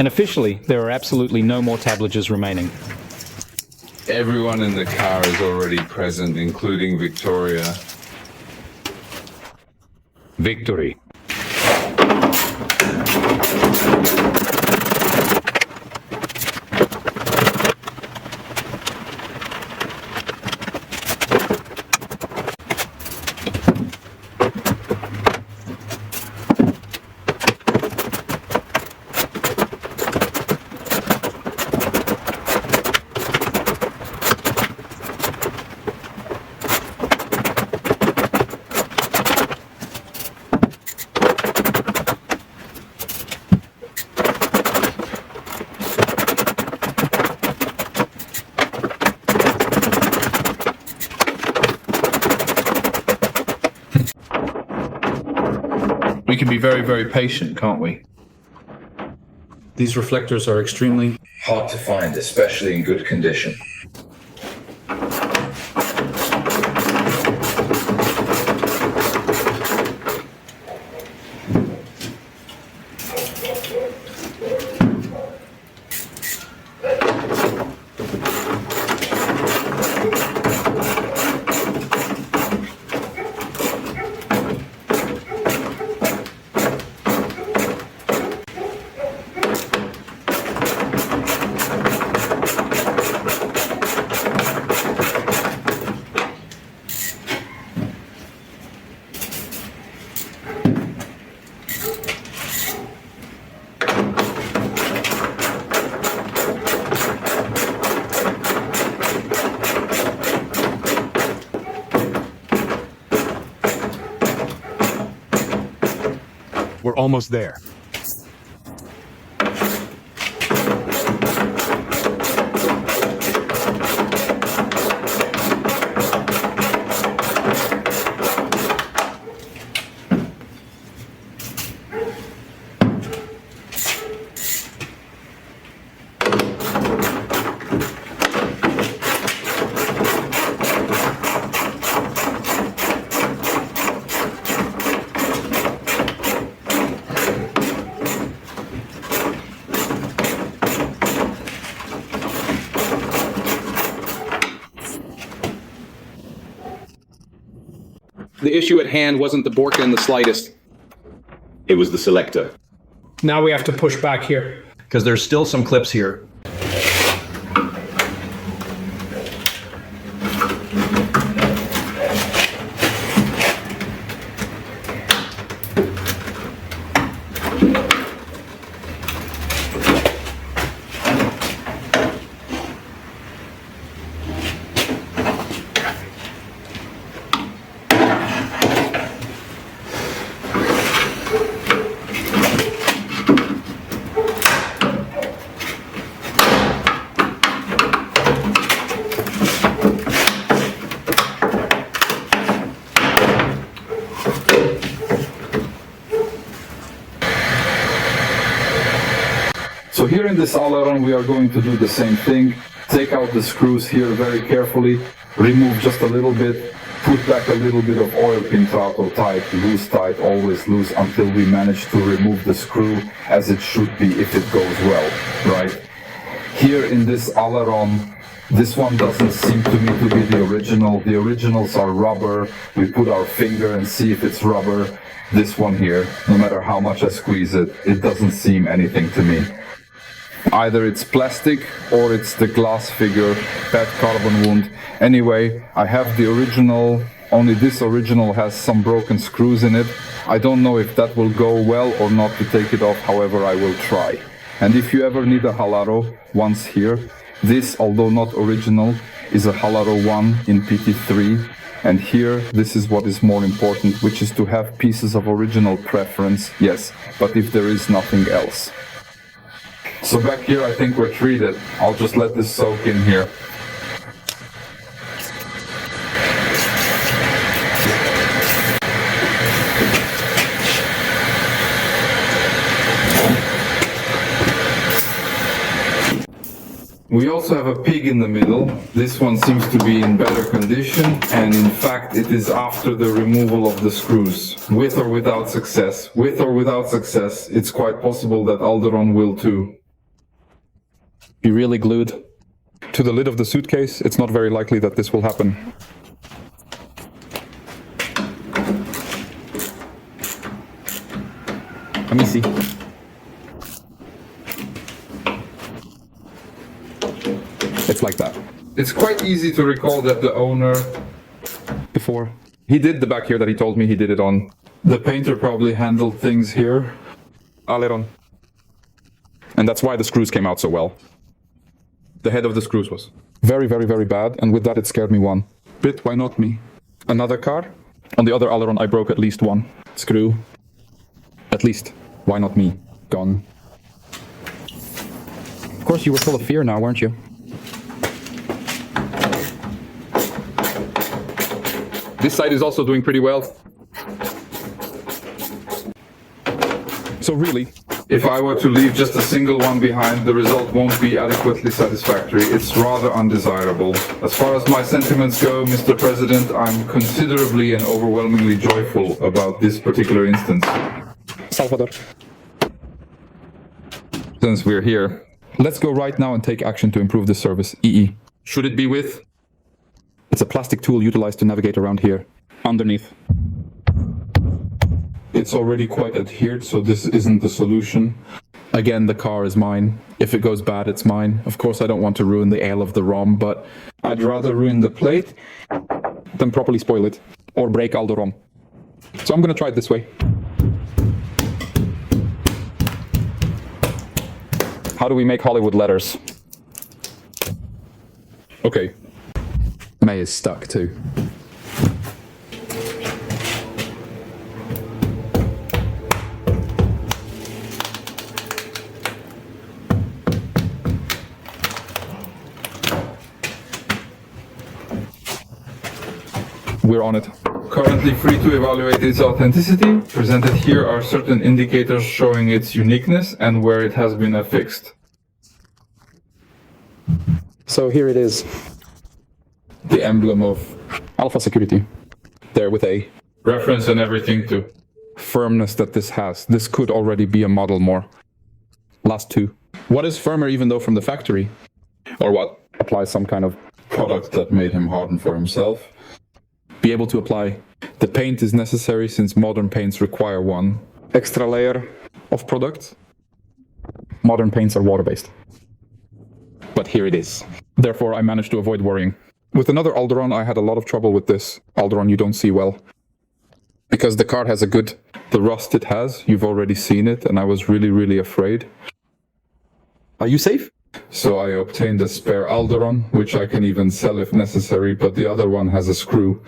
And officially, there are absolutely no more tablages remaining. Everyone in the car is already present, including Victoria. Victory. We can be very, very patient, can't we? These reflectors are extremely Hard to find, especially in good condition. We're almost there. The issue at hand wasn't the Borka in the slightest. It was the selector. Now we have to push back here. Because there's still some clips here. So here in this aileron we are going to do the same thing. Take out the screws here very carefully, remove just a little bit, put back a little bit of oil pin throttle tight, tight, always loose until we manage to remove the screw as it should be if it goes well, right? Here in this aileron, this one doesn't seem to me to be the original. The originals are rubber. We put our finger and see if it's rubber. This one here, no matter how much I squeeze it, it doesn't seem anything to me. Either it's plastic or it's the glass figure, bad carbon wound. Anyway, I have the original, only this original has some broken screws in it. I don't know if that will go well or not to take it off, however I will try. And if you ever need a Halaro, once here, this, although not original, is a Halaro 1 in PT3. And here, this is what is more important, which is to have pieces of original preference, yes, but if there is nothing else. So back here, I think we're treated. I'll just let this soak in here. We also have a pig in the middle. This one seems to be in better condition, and in fact it is after the removal of the screws. With or without success. With or without success, it's quite possible that Alderon will too. Be really glued to the lid of the suitcase. It's not very likely that this will happen. Let me see. It's like that. It's quite easy to recall that the owner, before, he did the back here that he told me he did it on. The painter probably handled things here. Aileron. And that's why the screws came out so well. The head of the screws was very, very, very bad, and with that it scared me one bit. Why not me? Another car. On the other aileron I broke at least one screw. At least. Why not me? Gone. Of course you were full of fear now, weren't you? This side is also doing pretty well. So really, if I were to leave just a single one behind, the result won't be adequately satisfactory. It's rather undesirable. As far as my sentiments go, Mr. President, I'm considerably and overwhelmingly joyful about this particular instance. Salvador. Since we're here, let's go right now and take action to improve this service. EE. Should it be with? It's a plastic tool utilized to navigate around here. Underneath. It's already quite adhered, so this isn't the solution. Again, the car is mine. If it goes bad, it's mine. Of course, I don't want to ruin the ale of the ROM, but I'd rather ruin the plate than properly spoil it or break all the ROM. So I'm gonna try it this way. How do we make Hollywood letters? Okay. May is stuck too. We're on it. Currently free to evaluate its authenticity. Presented here are certain indicators showing its uniqueness and where it has been affixed. So here it is. The emblem of Alpha Security. There with a reference and everything to firmness that this has. This could already be a model more. Last two. What is firmer even though from the factory? Or what? Apply some kind of product that made him harden for himself. Be able to apply. The paint is necessary since modern paints require one extra layer of product. Modern paints are water-based. But here it is. Therefore, I managed to avoid worrying. With another Alderon, I had a lot of trouble with this. Alderon you don't see well. Because the car has a good... The rust it has, you've already seen it, and I was really, really afraid. Are you safe? So I obtained a spare Alderon, which I can even sell if necessary, but the other one has a screw.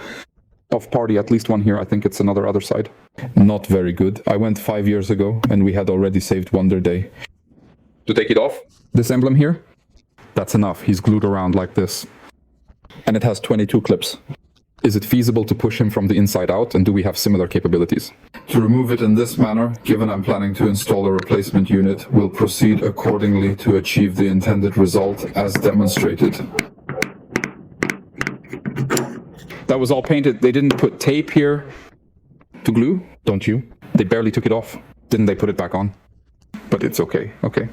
Off party, at least one here, I think it's another other side. Not very good. I went 5 years ago, and we had already saved Wonder Day. To take it off? This emblem here? That's enough, he's glued around like this. And it has 22 clips. Is it feasible to push him from the inside out, and do we have similar capabilities? To remove it in this manner, given I'm planning to install a replacement unit, we'll proceed accordingly to achieve the intended result as demonstrated. That was all painted. They didn't put tape here to glue, don't you? They barely took it off. Didn't they put it back on? But it's okay, okay.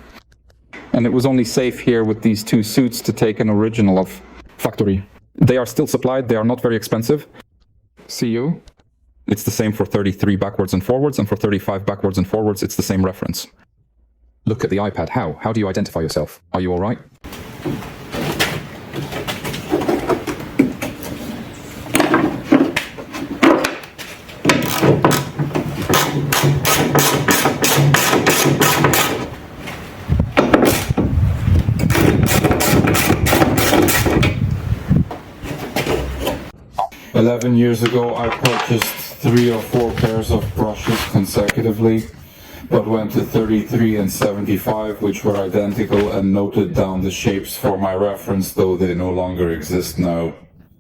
And it was only safe here with these two suits to take an original of factory. They are still supplied, they are not very expensive. See you. It's the same for 33 backwards and forwards, and for 35 backwards and forwards, it's the same reference. Look at the iPad. How? How do you identify yourself? Are you all right? 11 years ago, I purchased 3 or 4 pairs of brushes consecutively, but went to 33 and 75, which were identical, and noted down the shapes for my reference, though they no longer exist now.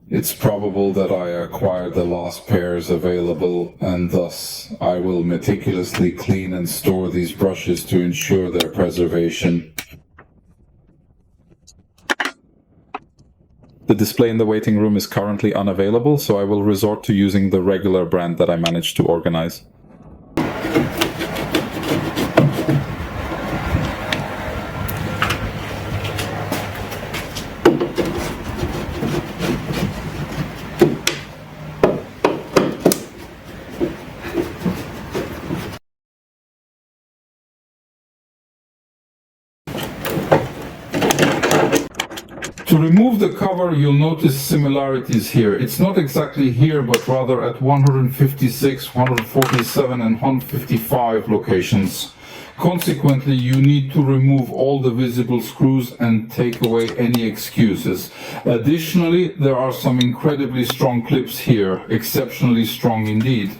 It's probable that I acquired the last pairs available, and thus I will meticulously clean and store these brushes to ensure their preservation. The display in the waiting room is currently unavailable, so I will resort to using the regular brand that I managed to organize. To remove the cover, you'll notice similarities here. It's not exactly here, but rather at 156, 147 and 155 locations. Consequently, you need to remove all the visible screws and take away any excuses. Additionally, there are some incredibly strong clips here, exceptionally strong indeed.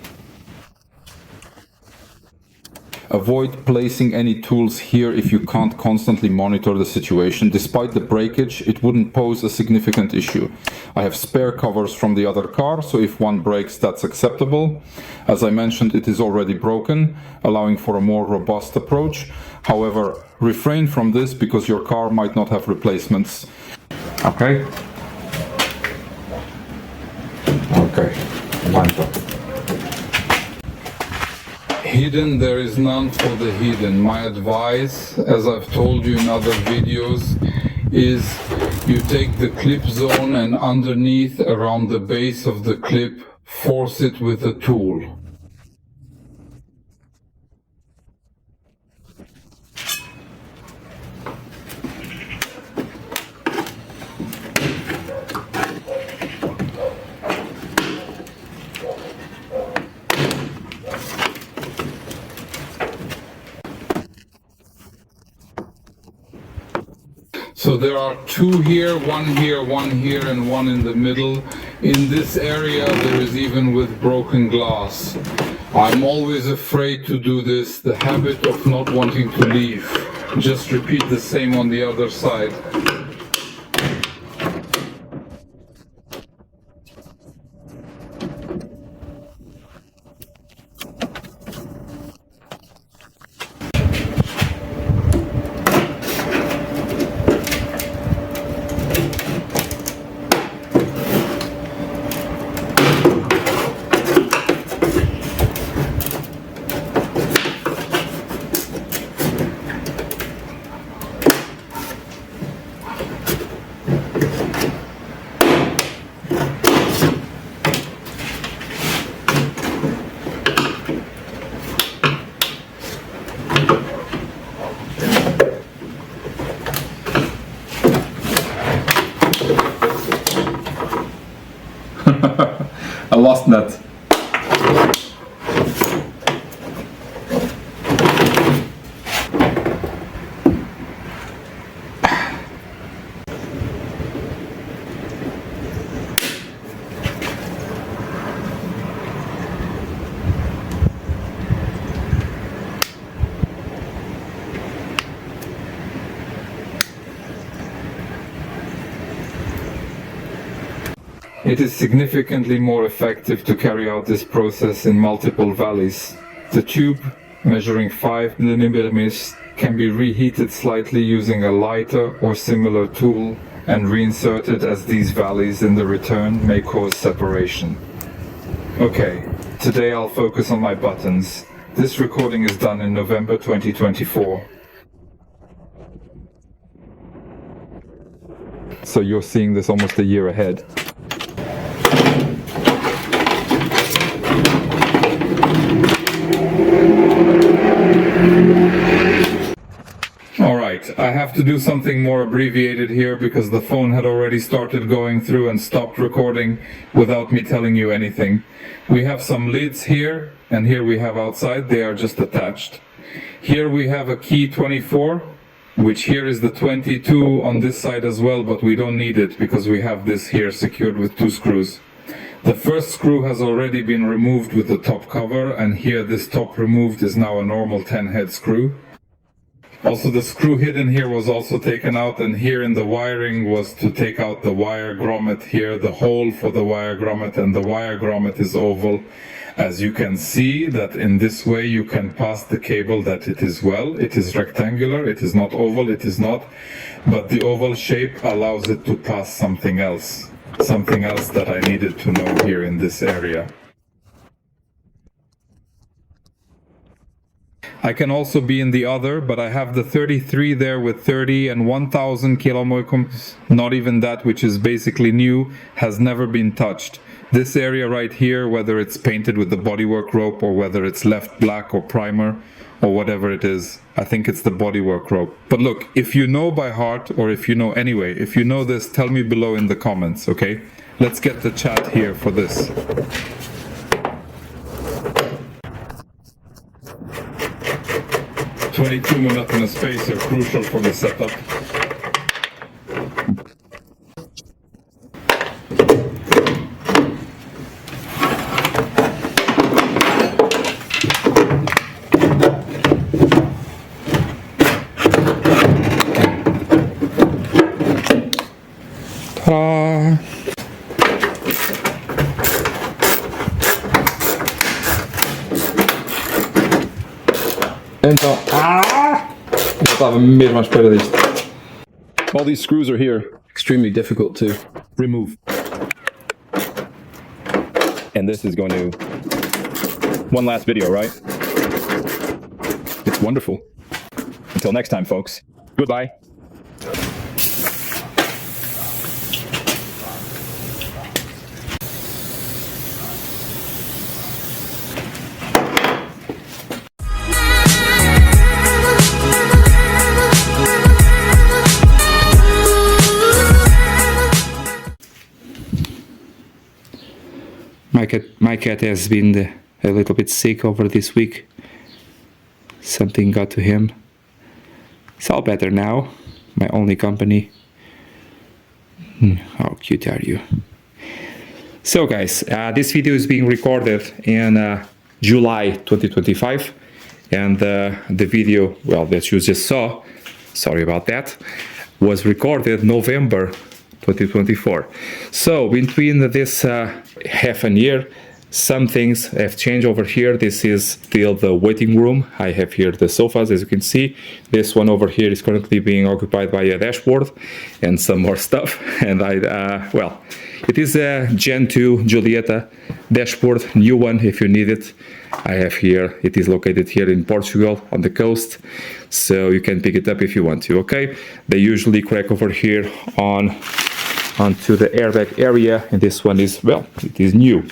Avoid placing any tools here if you can't constantly monitor the situation. Despite the breakage, it wouldn't pose a significant issue. I have spare covers from the other car, so if one breaks, that's acceptable. As I mentioned, it is already broken, allowing for a more robust approach. However, refrain from this because your car might not have replacements. Okay? Okay. Hidden, there is none for the hidden. My advice, as I've told you in other videos, is you take the clip zone and underneath, around the base of the clip, force it with a tool. So there are 2 here, 1 here, 1 here, and 1 in the middle. In this area, there is even with broken glass. I'm always afraid to do this, the habit of not wanting to leave. Just repeat the same on the other side. I lost that. It is significantly more effective to carry out this process in multiple valleys. The tube, measuring 5 mm, can be reheated slightly using a lighter or similar tool and reinserted, as these valleys in the return may cause separation. Okay, today I'll focus on my buttons. This recording is done in November 2024. So you're seeing this almost a year ahead. Alright, I have to do something more abbreviated here because the phone had already started going through and stopped recording without me telling you anything. We have some lids here, and here we have outside, they are just attached. Here we have a key 24, which here is the 22 on this side as well, but we don't need it because we have this here secured with 2 screws. The first screw has already been removed with the top cover, and here this top removed is now a normal 10 head screw. Also, the screw hidden here was also taken out, and here in the wiring was to take out the wire grommet here, the hole for the wire grommet, and the wire grommet is oval. As you can see that in this way you can pass the cable that it is rectangular, it is not oval, it is not, but the oval shape allows it to pass something else that I needed to know here in this area. I can also be in the other, but I have the 33 there with 30 and 1000 kilomolcom. Not even that, which is basically new, has never been touched. This area right here, whether it's painted with the bodywork rope or whether it's left black or primer or whatever it is, I think it's the bodywork rope. But look, if you know by heart, or if you know anyway, if you know this, tell me below in the comments, okay? Let's get the chat here for this. "22 monotonous space are crucial for the setup." Então, eu estava mesmo à espera disto. All these screws are here. Extremely difficult to remove. And this is going to... One last video, right? It's wonderful. Until next time, folks. Goodbye. My cat has been a little bit sick over this week. Something got to him. It's all better now. My only company. How cute are you? So guys, this video is being recorded in July 2025, and the video, well, that you just saw, sorry about that, was recorded November 2024. So between this half a year, some things have changed over here. This is still the waiting room. I have here the sofas, as you can see. This one over here is currently being occupied by a dashboard and some more stuff. And well, it is a Gen 2 Julieta dashboard, new one if you need it. I have here, it is located here in Portugal on the coast, so you can pick it up if you want to, okay? They usually crack over here onto the airbag area, and this one is, well, it is new,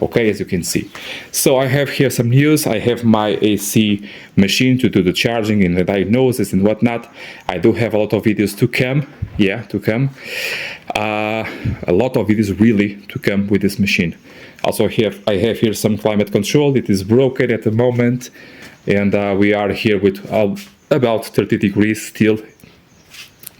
okay, as you can see. So I have here some news. I have my AC machine to do the charging and the diagnosis and whatnot. I do have a lot of videos to come, yeah, to come. A lot of videos really to come with this machine. Also I have here some climate control. It is broken at the moment, and we are here with about 30 degrees still.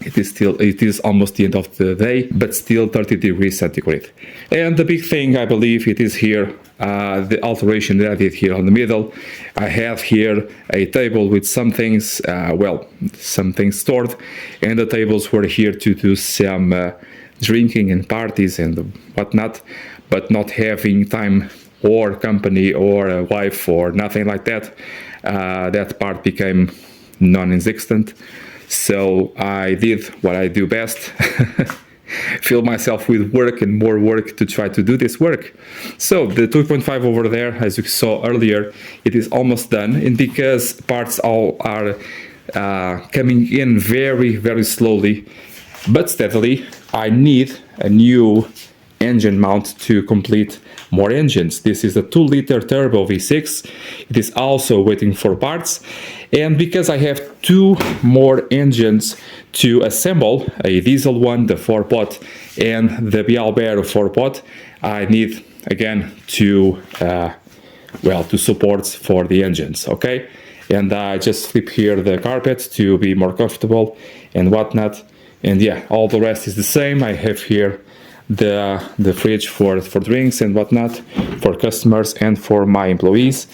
It is almost the end of the day, but still 30 degrees centigrade. And the big thing, I believe, it is here, the alteration that I did here on the middle. I have here a table with some things, well, some things stored, and the tables were here to do some drinking and parties and whatnot, but not having time or company or a wife or nothing like that. That part became non-existent. So I did what I do best, fill myself with work and more work to try to do this work. So the 2.5 over there, as you saw earlier, it is almost done, and because parts all are coming in very, very slowly but steadily, I need a new engine mount to complete more engines. This is a 2-liter turbo V6. It is also waiting for parts, and because I have 2 more engines to assemble, a diesel one, the 4-pot, and the Bialbero 4-pot, I need again to supports for the engines, okay? And I just flip here the carpet to be more comfortable and whatnot, and yeah, all the rest is the same. I have here the fridge for drinks and whatnot for customers and for my employees.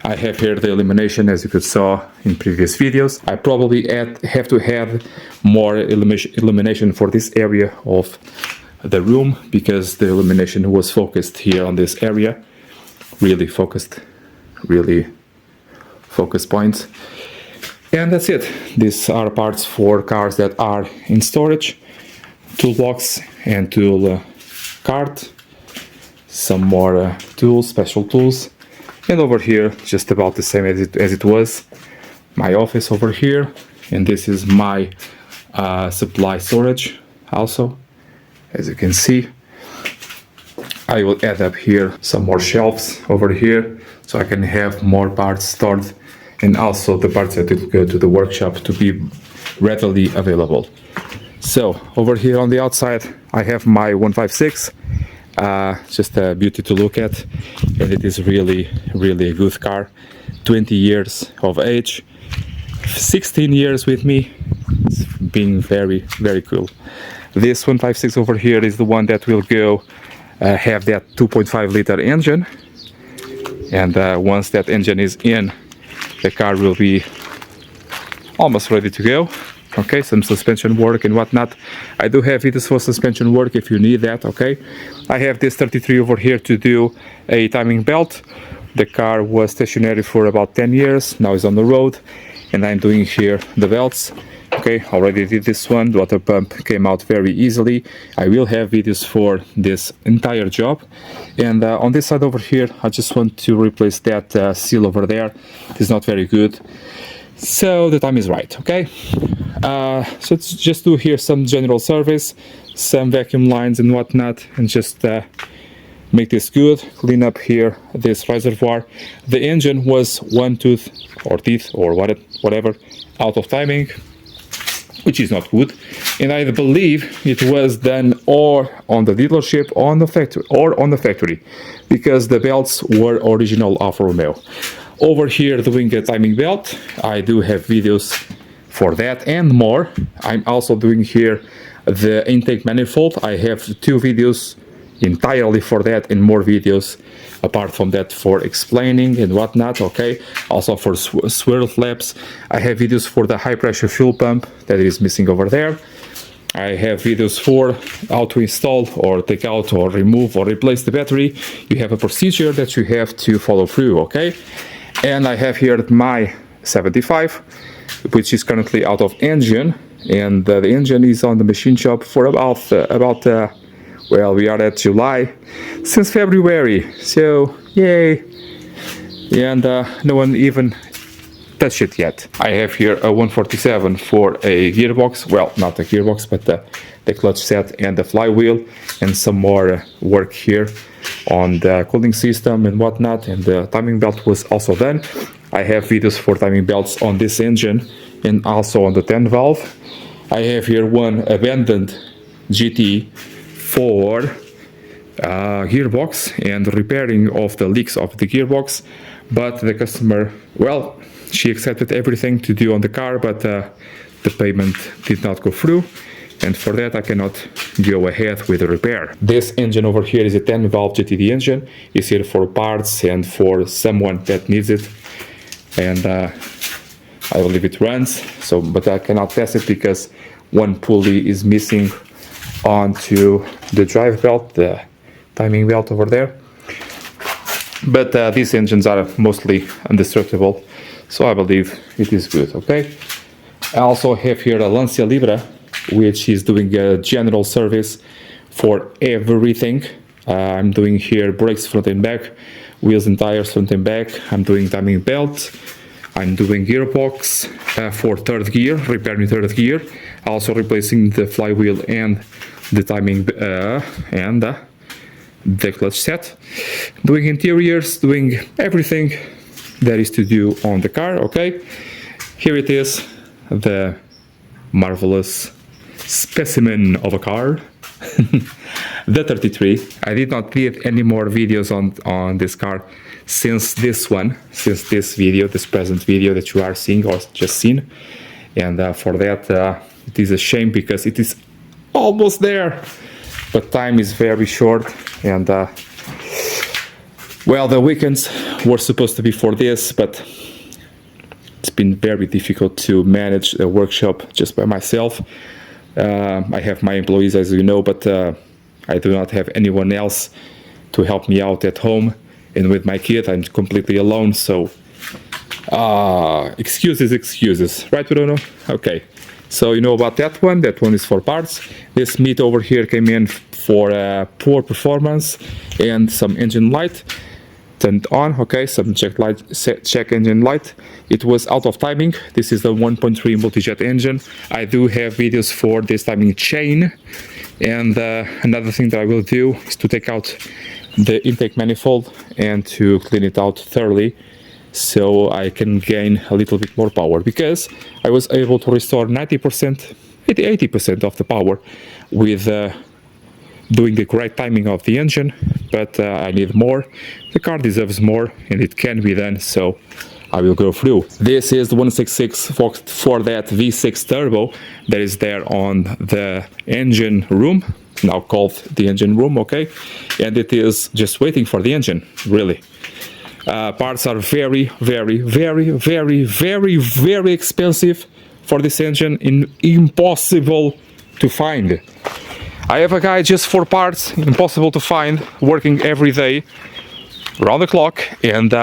I have here the illumination, as you could saw in previous videos. I probably have to have more illumination for this area of the room, because the illumination was focused here on this area, really focused points. And that's it. These are parts for cars that are in storage. Toolbox and tool cart, some more tools, special tools, and over here just about the same as it was, my office over here, and this is my supply storage also, as you can see. I will add up here some more shelves over here so I can have more parts stored, and also the parts that will go to the workshop to be readily available. So over here on the outside I have my 156, just a beauty to look at, and it is really a good car. 20 years of age, 16 years with me. It's been very cool. This 156 over here is the one that will go have that 2.5 liter engine, and once that engine is in, the car will be almost ready to go. Okay, some suspension work and whatnot. I do have videos for suspension work if you need that. Okay, I have this 33 over here to do a timing belt. The car was stationary for about 10 years, now it's on the road, and I'm doing here the belts. Okay, already did this one. The water pump came out very easily. I will have videos for this entire job. And on this side over here, I just want to replace that seal over there. It is not very good, so the time is right. Okay, so let's just do here some general service, some vacuum lines and whatnot, and just make this good. Clean up here this reservoir. The engine was one tooth or teeth or whatever out of timing, which is not good, and I believe it was done or on the dealership or on the factory, because the belts were original Alfa Romeo. Over here doing a timing belt, I do have videos for that and more. I'm also doing here the intake manifold. I have 2 videos entirely for that, and more videos apart from that for explaining and whatnot. Okay, also for swirl flaps, I have videos for the high pressure fuel pump that is missing over there. I have videos for how to install or take out or remove or replace the battery. You have a procedure that you have to follow through. Okay, and I have here my 75, which is currently out of engine, and the engine is on the machine shop for about well, we are at July, since February, so yay, and no one even touched it yet. I have here a 147 for a gearbox, well, not a gearbox, but the clutch set and the flywheel, and some more work here on the cooling system and whatnot, and the timing belt was also done. I have videos for timing belts on this engine and also on the 10 valve. I have here one abandoned GT for gearbox and repairing of the leaks of the gearbox, but the customer, well, she accepted everything to do on the car, but the payment did not go through, and for that I cannot go ahead with the repair. This engine over here is a 10 valve GTD engine. It's here for parts and for someone that needs it, and I believe it runs, so, but I cannot test it because one pulley is missing onto the drive belt, the timing belt over there. But these engines are mostly indestructible, so I believe it is good. Okay, I also have here a Lancia Libra, which is doing a general service for everything. I'm doing here brakes front and back, wheels and tires front and back. I'm doing timing belt. I'm doing gearbox for third gear, repairing third gear, also replacing the flywheel and the timing and the clutch set. Doing interiors, doing everything there is to do on the car. Okay, here it is, the marvelous specimen of a car. The 33. I did not did any more videos on this car since this video, this present video that you are seeing or just seen, and for that it is a shame because it is almost there. but time is very short, and well, the weekends were supposed to be for this, but it's been very difficult to manage a workshop just by myself. I have my employees, as you know, but I do not have anyone else to help me out at home, and with my kid I'm completely alone, so excuses, right, Bruno? Okay, so you know about that one is for parts. This meat over here came in for poor performance and some engine light turned on. Okay, some check engine light. It was out of timing. This is the 1.3 multi-jet engine. I do have videos for this timing chain, and another thing that I will do is to take out the intake manifold and to clean it out thoroughly, so I can gain a little bit more power, because I was able to restore 90%, 80% of the power with doing the correct timing of the engine, but I need more. The car deserves more, and it can be done, so I will go through. This is the 1.6 for that V6 turbo that is there on the engine room, now called the engine room, okay? And it is just waiting for the engine, really. Parts are very, very, very, very, very, very expensive for this engine, impossible to find. I have a guy just for parts, impossible to find, working every day, around the clock, and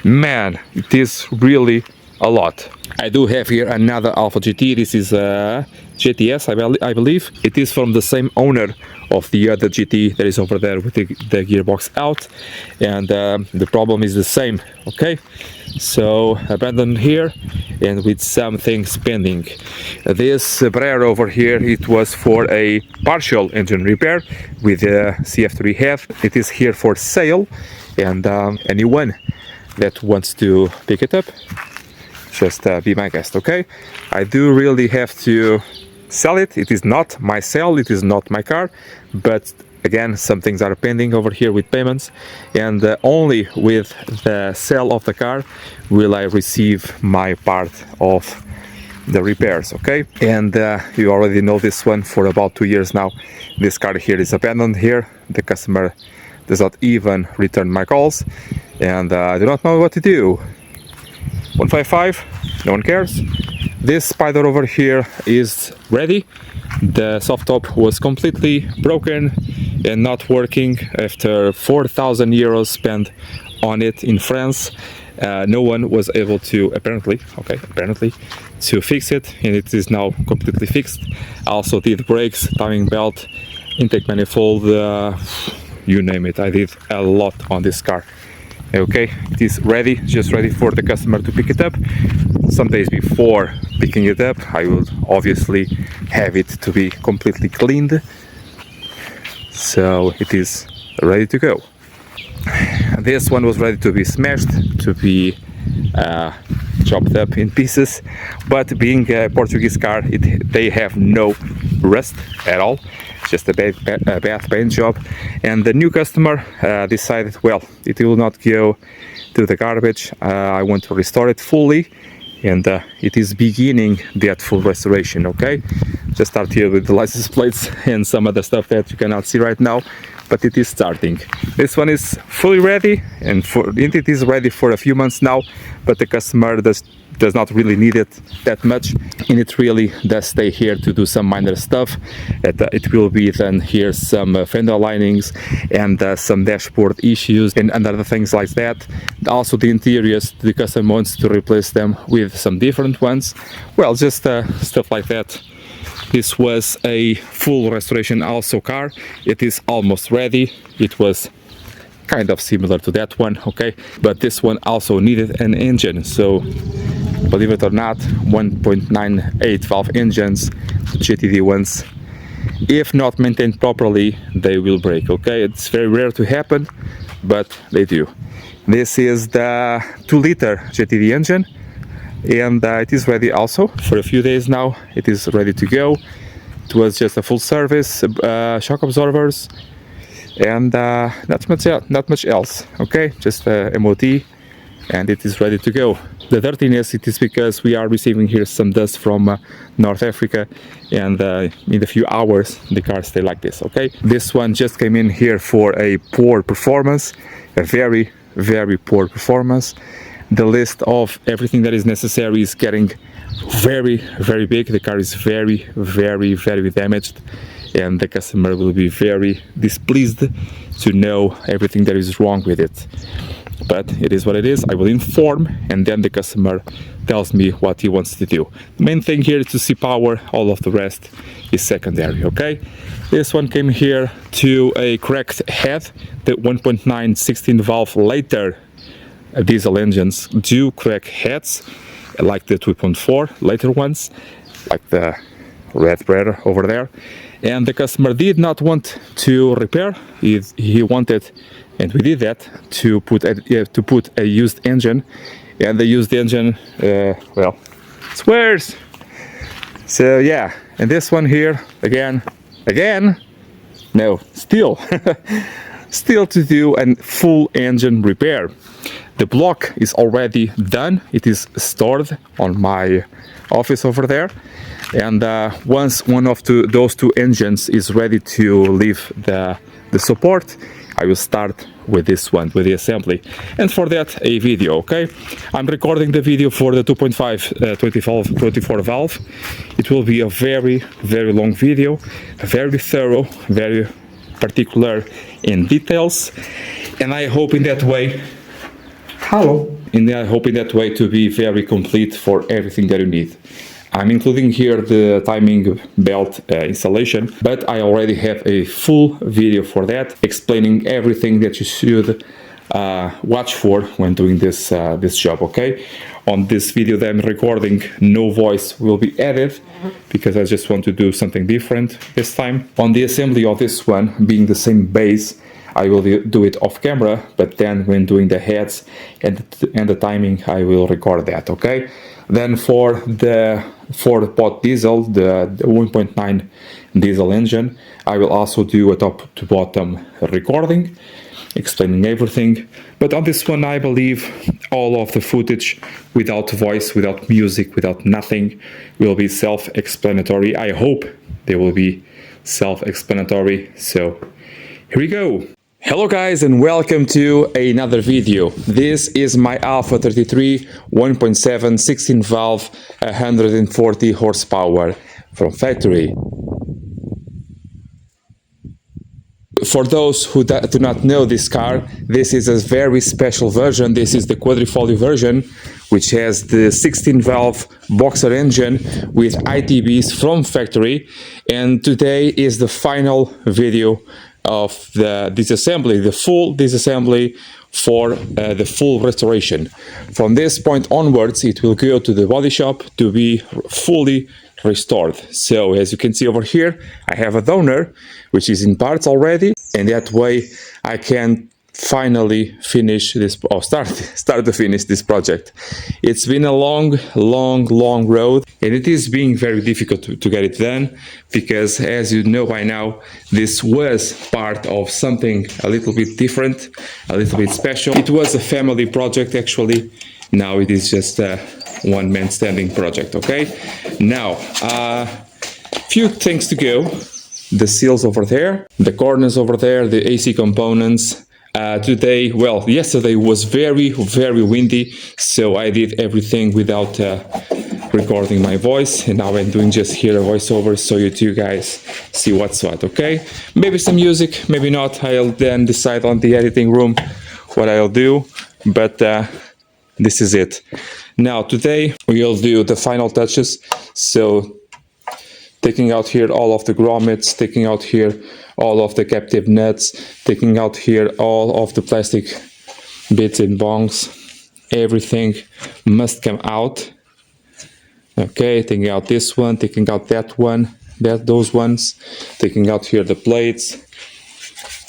man, it is really a lot. I do have here another Alfa GT. This is GTS, I believe. It is from the same owner of the other GT that is over there with the gearbox out, and the problem is the same. Okay, so abandoned here and with some things pending. This Brer over here, it was for a partial engine repair with a CF3 head. It is here for sale, and anyone that wants to pick it up, just be my guest, okay? I do really have to sell it. It is not my sale, it is not my car, but again, some things are pending over here with payments, and only with the sale of the car will I receive my part of the repairs, okay? And you already know this one for about 2 years now. This car here is abandoned here. The customer does not even return my calls, and I do not know what to do. 155, no one cares. This Spider over here is ready. The soft top was completely broken and not working after 4,000 euros spent on it in France. No one was able to apparently to fix it, and it is now completely fixed. I also did brakes, timing belt, intake manifold, you name it. I did a lot on this car. Okay, it is ready, just ready for the customer to pick it up. Some days before picking it up, I will obviously have it to be completely cleaned, so it is ready to go. This one was ready to be smashed, to be chopped up in pieces, but being a Portuguese car, they have no rust at all, just a bad paint job, and the new customer decided, well, it will not go to the garbage. I want to restore it fully, and it is beginning that full restoration. Okay, just start here with the license plates and some other stuff that you cannot see right now, but it is starting. This one is fully ready, and it is ready for a few months now, but the customer does not really need it that much, and it really does stay here to do some minor stuff. It will be then here some fender linings and some dashboard issues and other things like that. Also the interiors, the customer wants to replace them with some different ones. Well, just stuff like that. This was a full restoration also car. It is almost ready. It was kind of similar to that one, okay, but this one also needed an engine, so believe it or not, 1.98 valve engines, GTD ones, if not maintained properly, they will break. Okay, it's very rare to happen, but they do. This is the 2-liter GTD engine, and it is ready also for a few days now. It is ready to go. It was just a full service, shock absorbers, and not much else. Okay, just MOT, and it is ready to go. The dirtiness, it is because we are receiving here some dust from North Africa, and in a few hours the car stay like this. Okay, this one just came in here for a poor performance, a very poor performance. The list of everything that is necessary is getting very big. The car is very damaged, and the customer will be very displeased to know everything that is wrong with it. But it is what it is. I will inform, and then the customer tells me what he wants to do. The main thing here is to see power. All of the rest is secondary. Okay, this one came here to a cracked head. The 1.9 16 valve later diesel engines do crack heads, like the 2.4 later ones, like the red breeder over there. And the customer did not want to repair. He wanted, and we did that, to put a used engine, and the used engine, well, swears. So yeah, and this one here again, no, still still to do a full engine repair. The block is already done. It is stored on my office over there, and once one of those two engines is ready to leave the support, I will start with this one, with the assembly, and for that a video. Okay, I'm recording the video for the 2.5 24 valve. It will be a very long video, very thorough, very particular in details, and I hope in that way to be very complete for everything that you need. I'm including here the timing belt installation, but I already have a full video for that, explaining everything that you should watch for when doing this job. Okay, on this video that I'm recording, no voice will be added because I just want to do something different this time. On the assembly of this one, being the same base, I will do it off camera, but then when doing the heads and the timing, I will record that. Okay, then for the pot diesel, the 1.9 diesel engine, I will also do a top to bottom recording explaining everything. But on this one, I believe all of the footage without voice, without music, without nothing will be self-explanatory. I hope they will be self-explanatory. So here we go. Hello guys, and welcome to another video. This is my Alfa 33 1.7 16 valve 140 horsepower from factory. For those who do not know this car, this is a very special version. This is the quadrifoglio version, which has the 16 valve boxer engine with ITBs from factory. And today is the final video of the disassembly, the full disassembly for the full restoration. From this point onwards, it will go to the body shop to be fully restored. So as you can see over here, I have a donor which is in parts already, and that way I can finally finish this, or start to finish this project. It's been a long road, and it is being very difficult to get it done, because as you know by now, this was part of something a little bit different, a little bit special. It was a family project actually. Now it is just a one-man standing project. Okay, now few things to go. The seals over there, the corners over there, the AC components. Today, well, yesterday was very windy, so I did everything without recording my voice, and now I'm doing just here a voiceover so you two guys see what's what. Okay, maybe some music, maybe not. I'll then decide on the editing room what I'll do, but this is it. Now today we'll do the final touches, so taking out here all of the grommets, taking out here all of the captive nuts, taking out here all of the plastic bits and bongs. Everything must come out. Okay, taking out this one, taking out that one, those ones, taking out here the plates.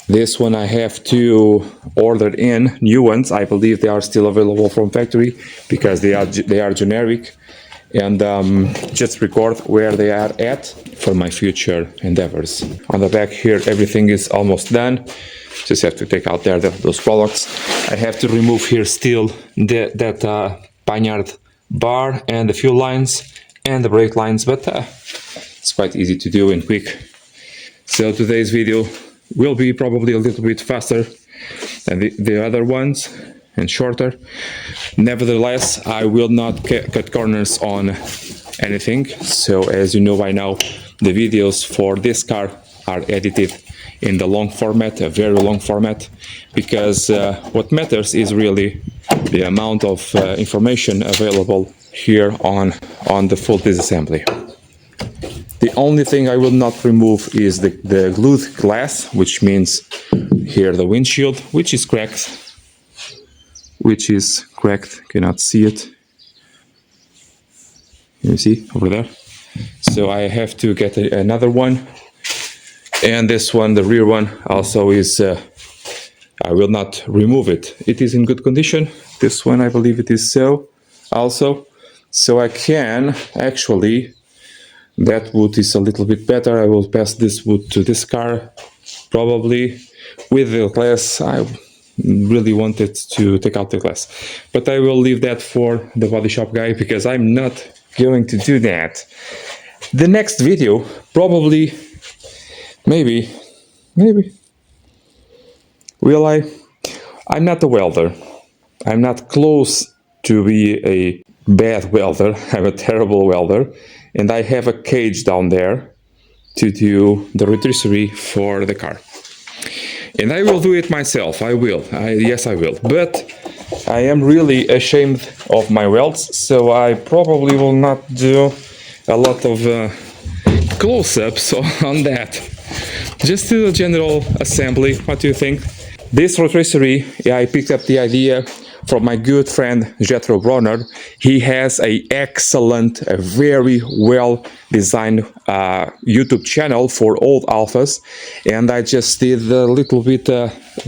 This one I have to order in new ones. I believe they are still available from factory because they are generic. And just record where they are at for my future endeavors. On the back here, everything is almost done. Just have to take out there those products. I have to remove here still that piniard bar and the fuel lines and the brake lines, but it's quite easy to do and quick. So today's video will be probably a little bit faster than the other ones and shorter. Nevertheless, I will not cut corners on anything. So as you know by now, the videos for this car are edited in the long format, a very long format, because what matters is really the amount of information available here on the full disassembly. The only thing I will not remove is the glued glass, which means here the windshield, which is cracked. Cannot see it. You see over there? So I have to get another one. And this one, the rear one, also is, I will not remove it. It is in good condition. This one, I believe it is so also. So I can actually, that wood is a little bit better. I will pass this wood to this car, probably. With the glass, I really wanted to take out the glass. But I will leave that for the body shop guy, because I'm not going to do that. The next video, probably, maybe, will I? I'm not a welder. I'm not close to be a bad welder. I'm a terrible welder. And I have a cage down there to do the rotisserie for the car. And I will do it myself. I will. Yes, I will. But I am really ashamed of my welds, so I probably will not do a lot of close-ups on that. Just do a general assembly. What do you think? This rotisserie, I picked up the idea from my good friend Jethro Bronner. He has a excellent, a very well designed YouTube channel for old Alfas, and I just did a little bit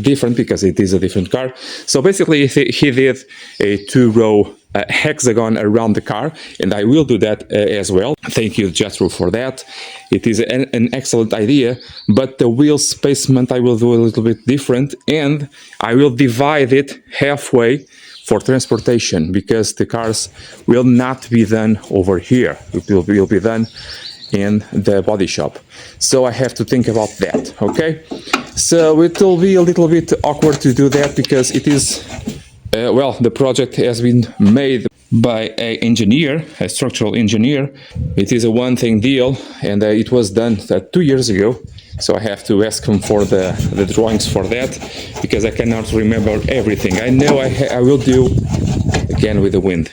different because it is a different car. So basically he did a 2-row hexagon around the car, and I will do that as well. Thank you, Jethro, for that. It is an excellent idea, but the wheel spacement I will do a little bit different, and I will divide it halfway for transportation, because the cars will not be done over here. It will be done in the body shop. So I have to think about that, okay? So it will be a little bit awkward to do that, because it is well, the project has been made by an engineer, a structural engineer. It is a one-thing deal, and it was done 2 years ago. So I have to ask him for the drawings for that, because I cannot remember everything. I know I will do, again with the wind,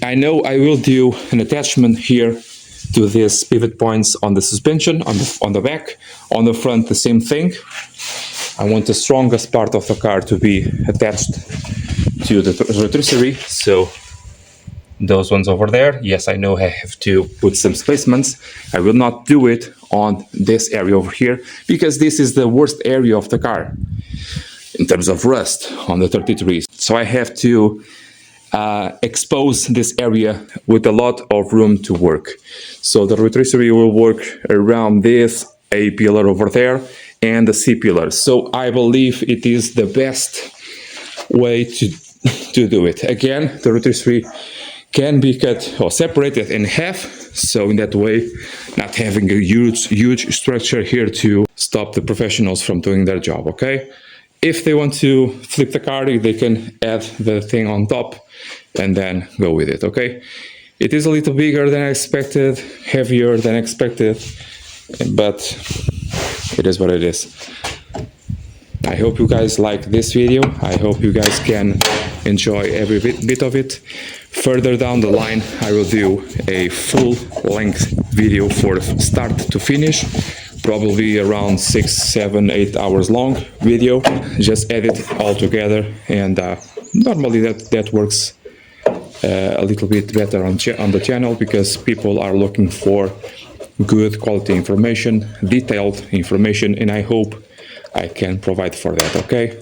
I know I will do an attachment here to these pivot points on the suspension, on the back, on the front, the same thing. I want the strongest part of the car to be attached to the rotisserie, so those ones over there, yes, I know I have to put some placements. I will not do it on this area over here, because this is the worst area of the car in terms of rust on the 33s. So I have to expose this area with a lot of room to work. So the rotisserie will work around this A pillar over there and the C pillar. So I believe it is the best way to do it. Again, the rotisserie can be cut or separated in half, so in that way, not having a huge structure here to stop the professionals from doing their job, okay? If they want to flip the car, they can add the thing on top and then go with it, okay? It is a little bigger than I expected, heavier than expected, but it is what it is. I hope you guys like this video. I hope you guys can enjoy every bit of it. Further down the line, I will do a full-length video for start to finish, probably around 6, 7, 8 hours long video. Just edit it all together, and normally that works a little bit better on the channel, because people are looking for good quality information, detailed information, and I hope I can provide for that, okay?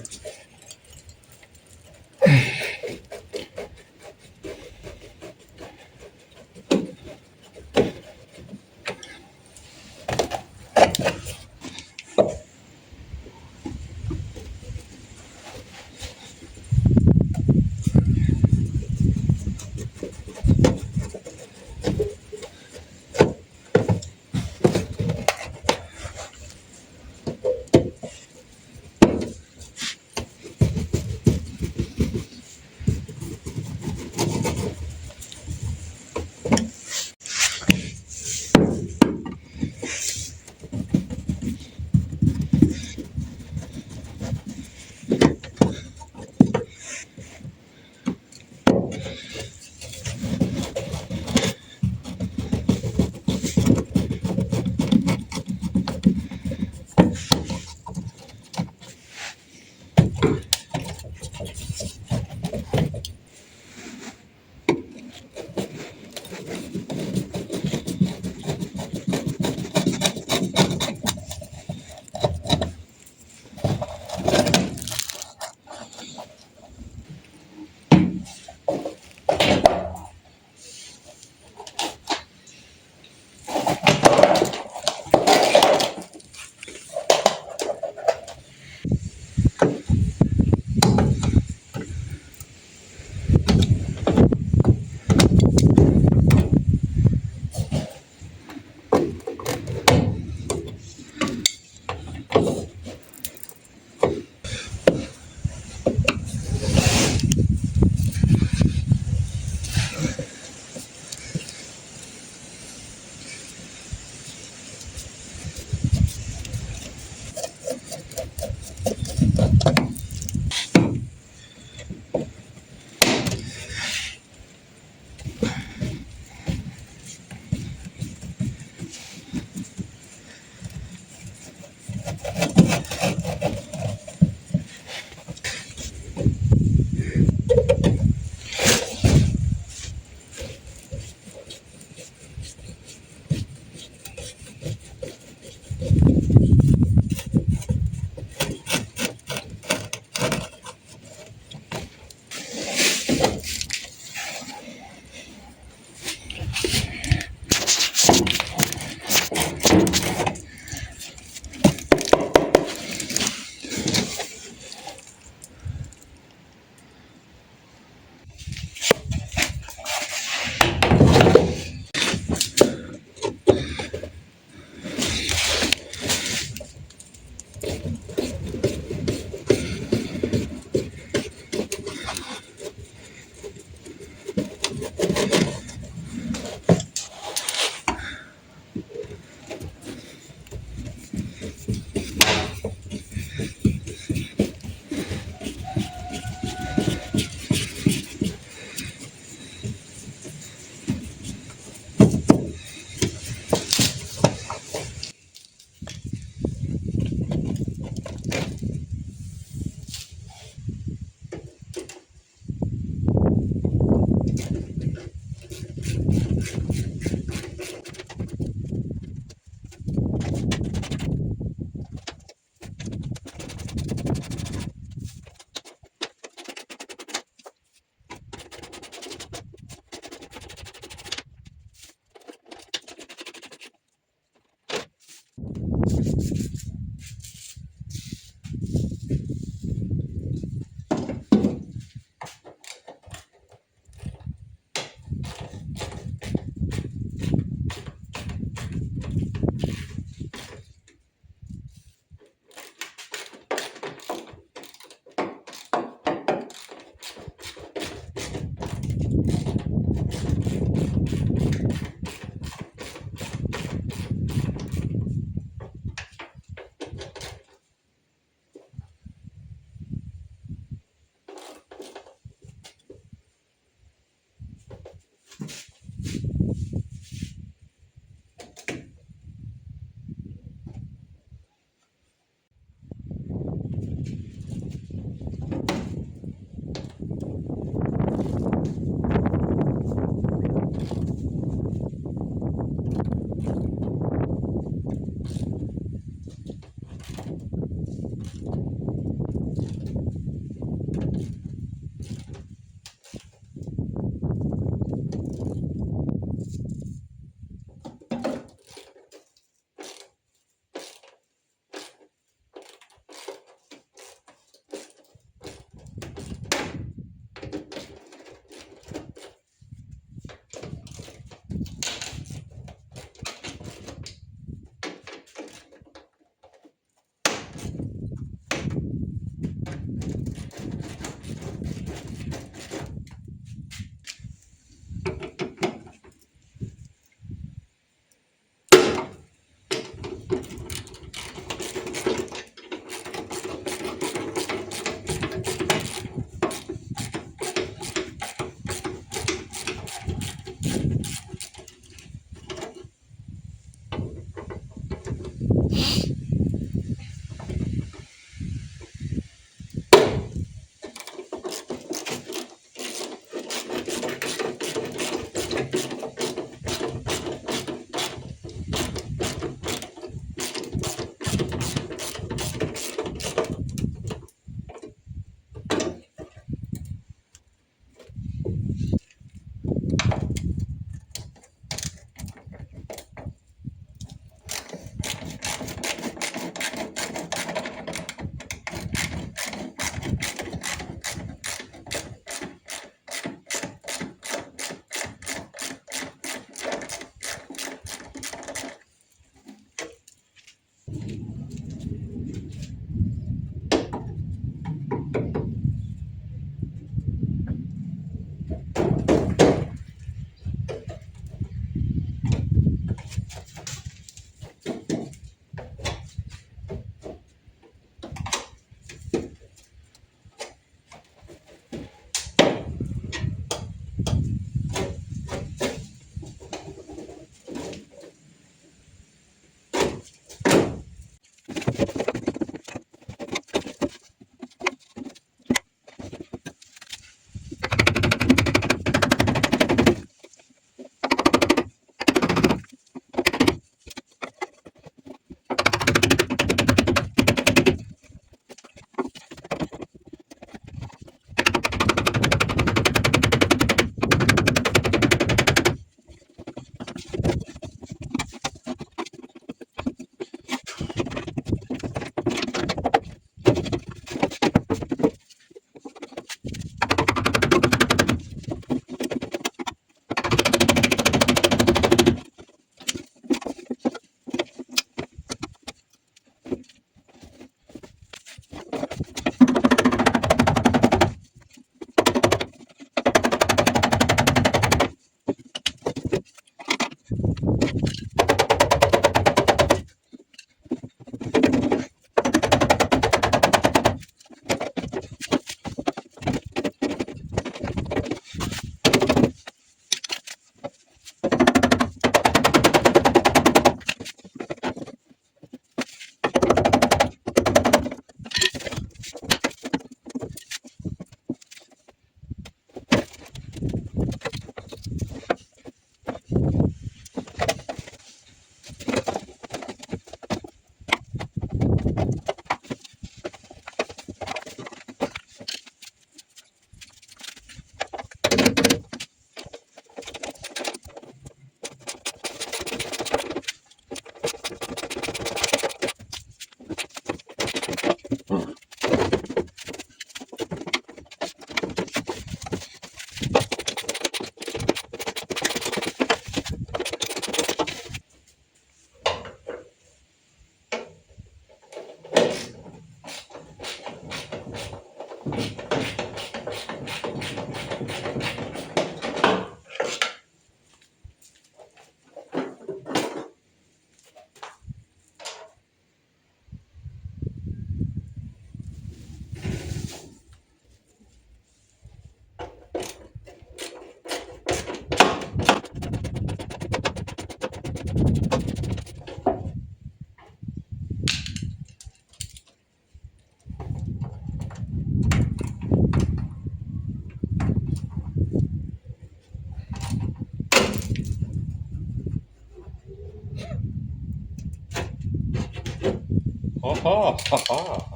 Aha, haha.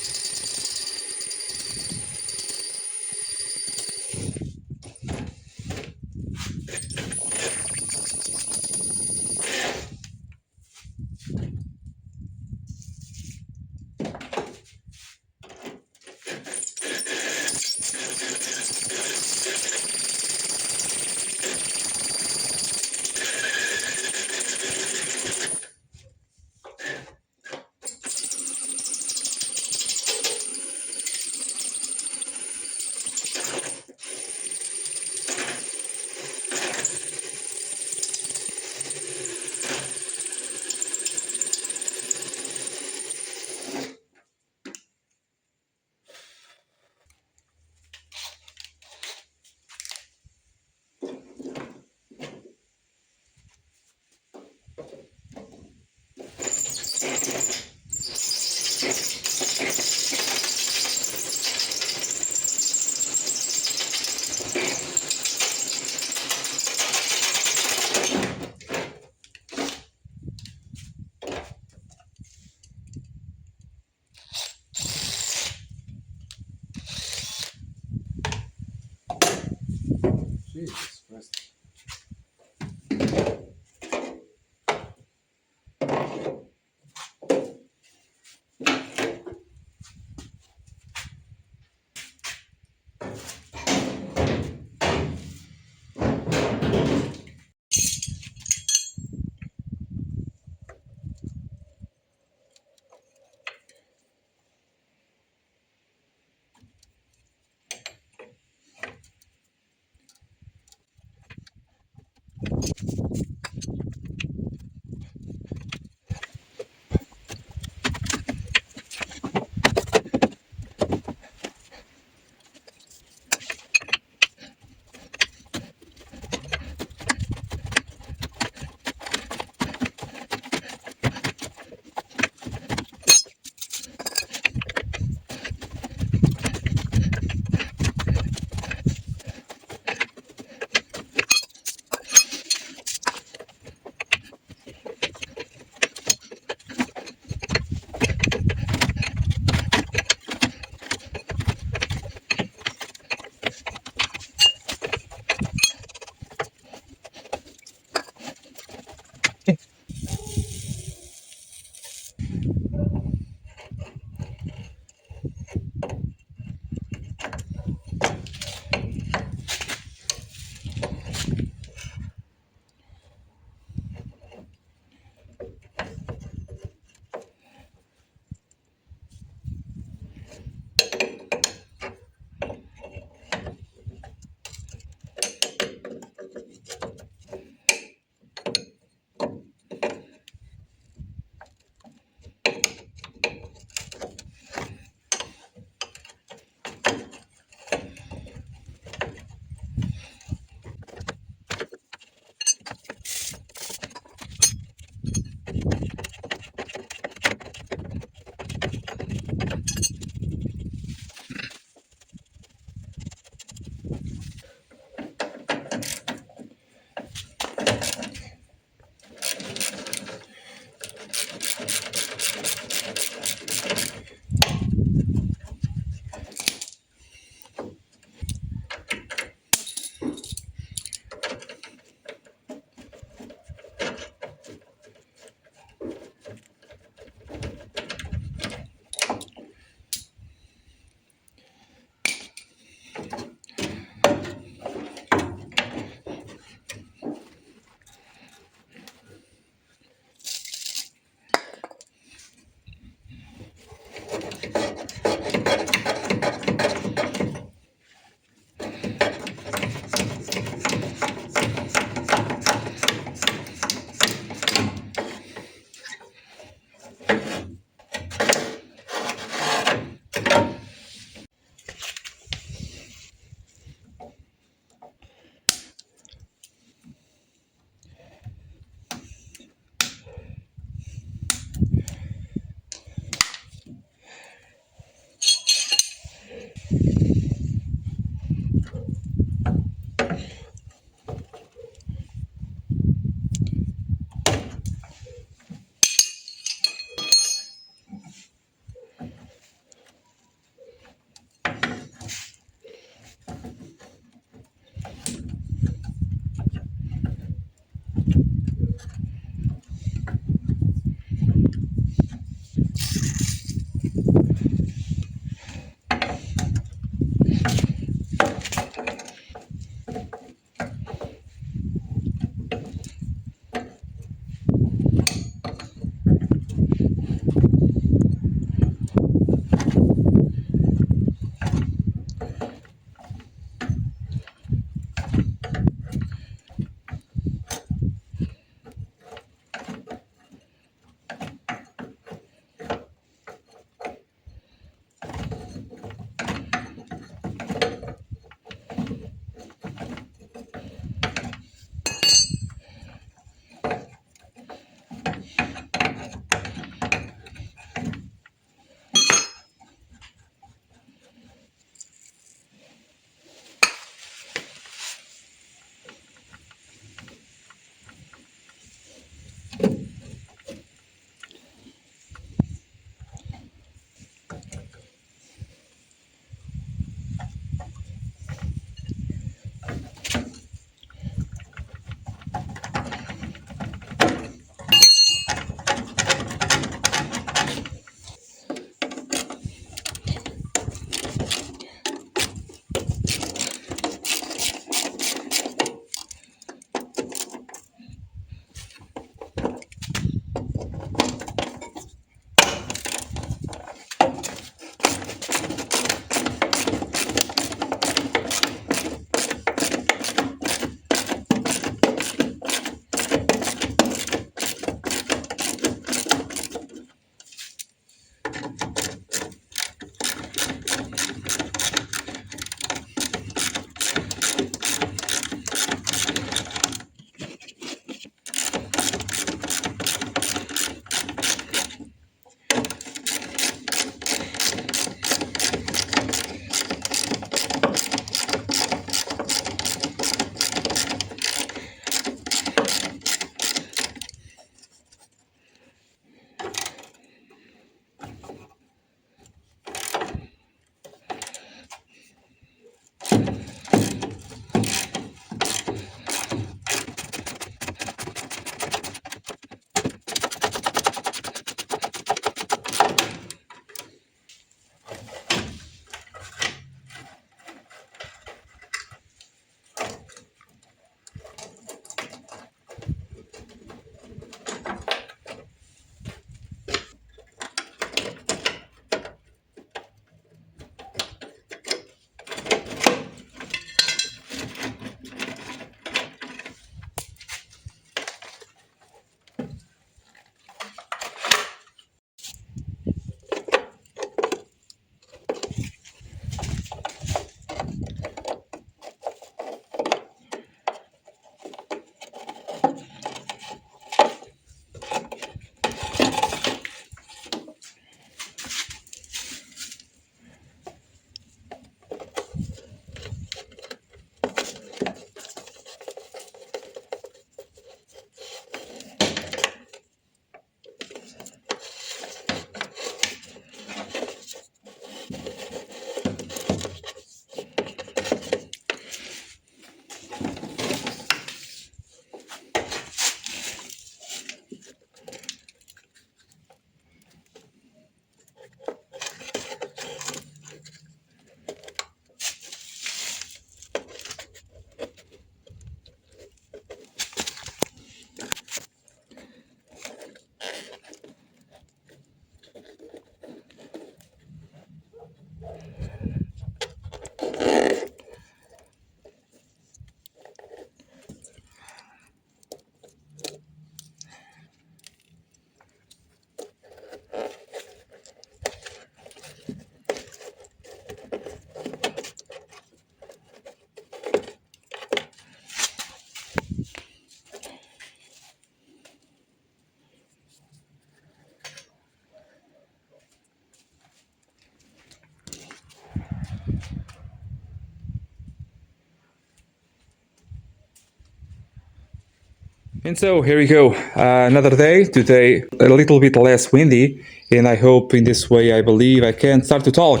And so here we go, another day, today a little bit less windy, and I hope in this way I believe I can start to talk.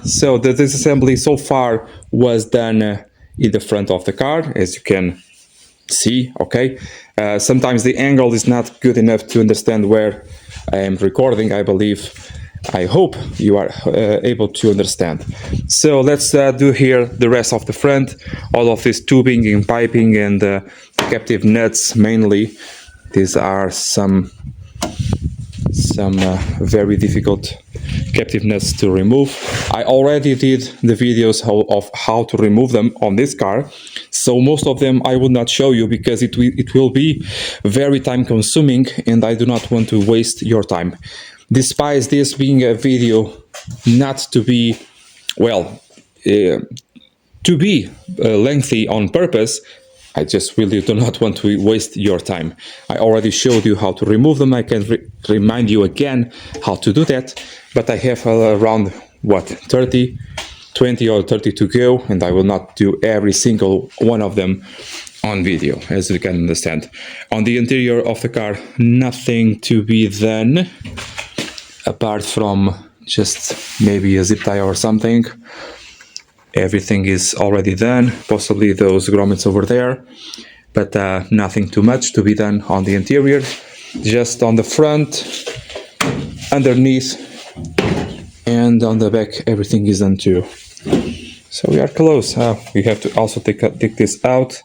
So the disassembly so far was done in the front of the car, as you can see, okay? Sometimes the angle is not good enough to understand where I am recording, I believe. I hope you are able to understand. So let's do here the rest of the front, all of this tubing and piping and captive nuts mainly. These are some very difficult captive nuts to remove. I already did the videos of how to remove them on this car, so most of them I will not show you because it will be very time consuming and I do not want to waste your time. Despite this being a video not to be, well, to be lengthy on purpose, I just really do not want to waste your time. I already showed you how to remove them. I can remind you again how to do that, but I have around, what, 20 or 30 to go, and I will not do every single one of them on video, as you can understand. On the interior of the car, nothing to be done, apart from just maybe a zip tie or something. Everything is already done, possibly those grommets over there, but nothing too much to be done on the interior. Just on the front, underneath, and on the back, everything is done too. So we are close. We have to also take this out,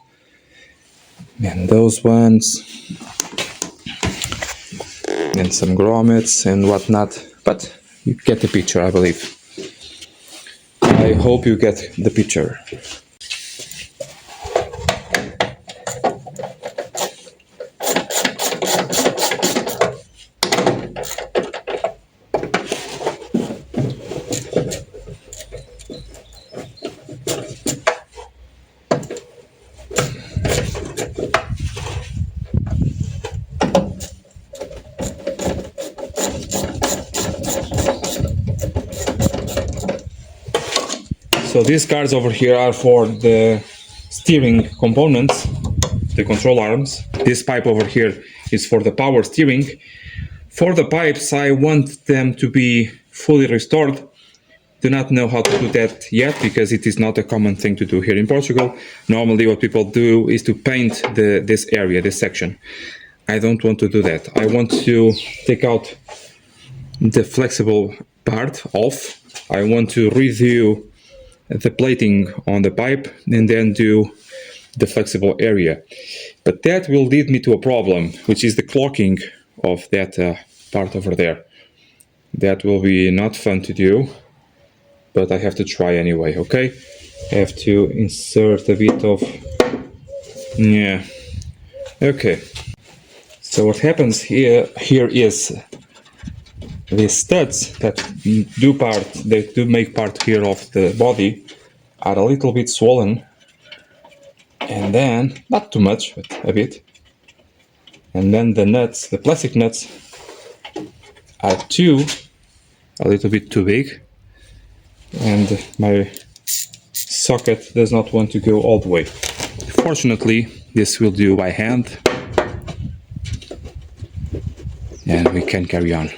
and those ones, and some grommets and whatnot, but you get the picture, I believe. I hope you get the picture. So these cards over here are for the steering components, the control arms. This pipe over here is for the power steering. For the pipes, I want them to be fully restored. Do not know how to do that yet because it is not a common thing to do here in Portugal. Normally what people do is to paint this area, this section. I don't want to do that. I want to take out the flexible part off. I want to redo the plating on the pipe and then do the flexible area. But that will lead me to a problem, which is the clocking of that part over there. That will be not fun to do, but I have to try anyway, okay? I have to insert a bit of... yeah. Okay. So what happens here is these studs that do make part here of the body are a little bit swollen, and then, not too much, but a bit, and then the nuts, the plastic nuts, are a little bit too big, and my socket does not want to go all the way. Fortunately, this will do by hand, and we can carry on.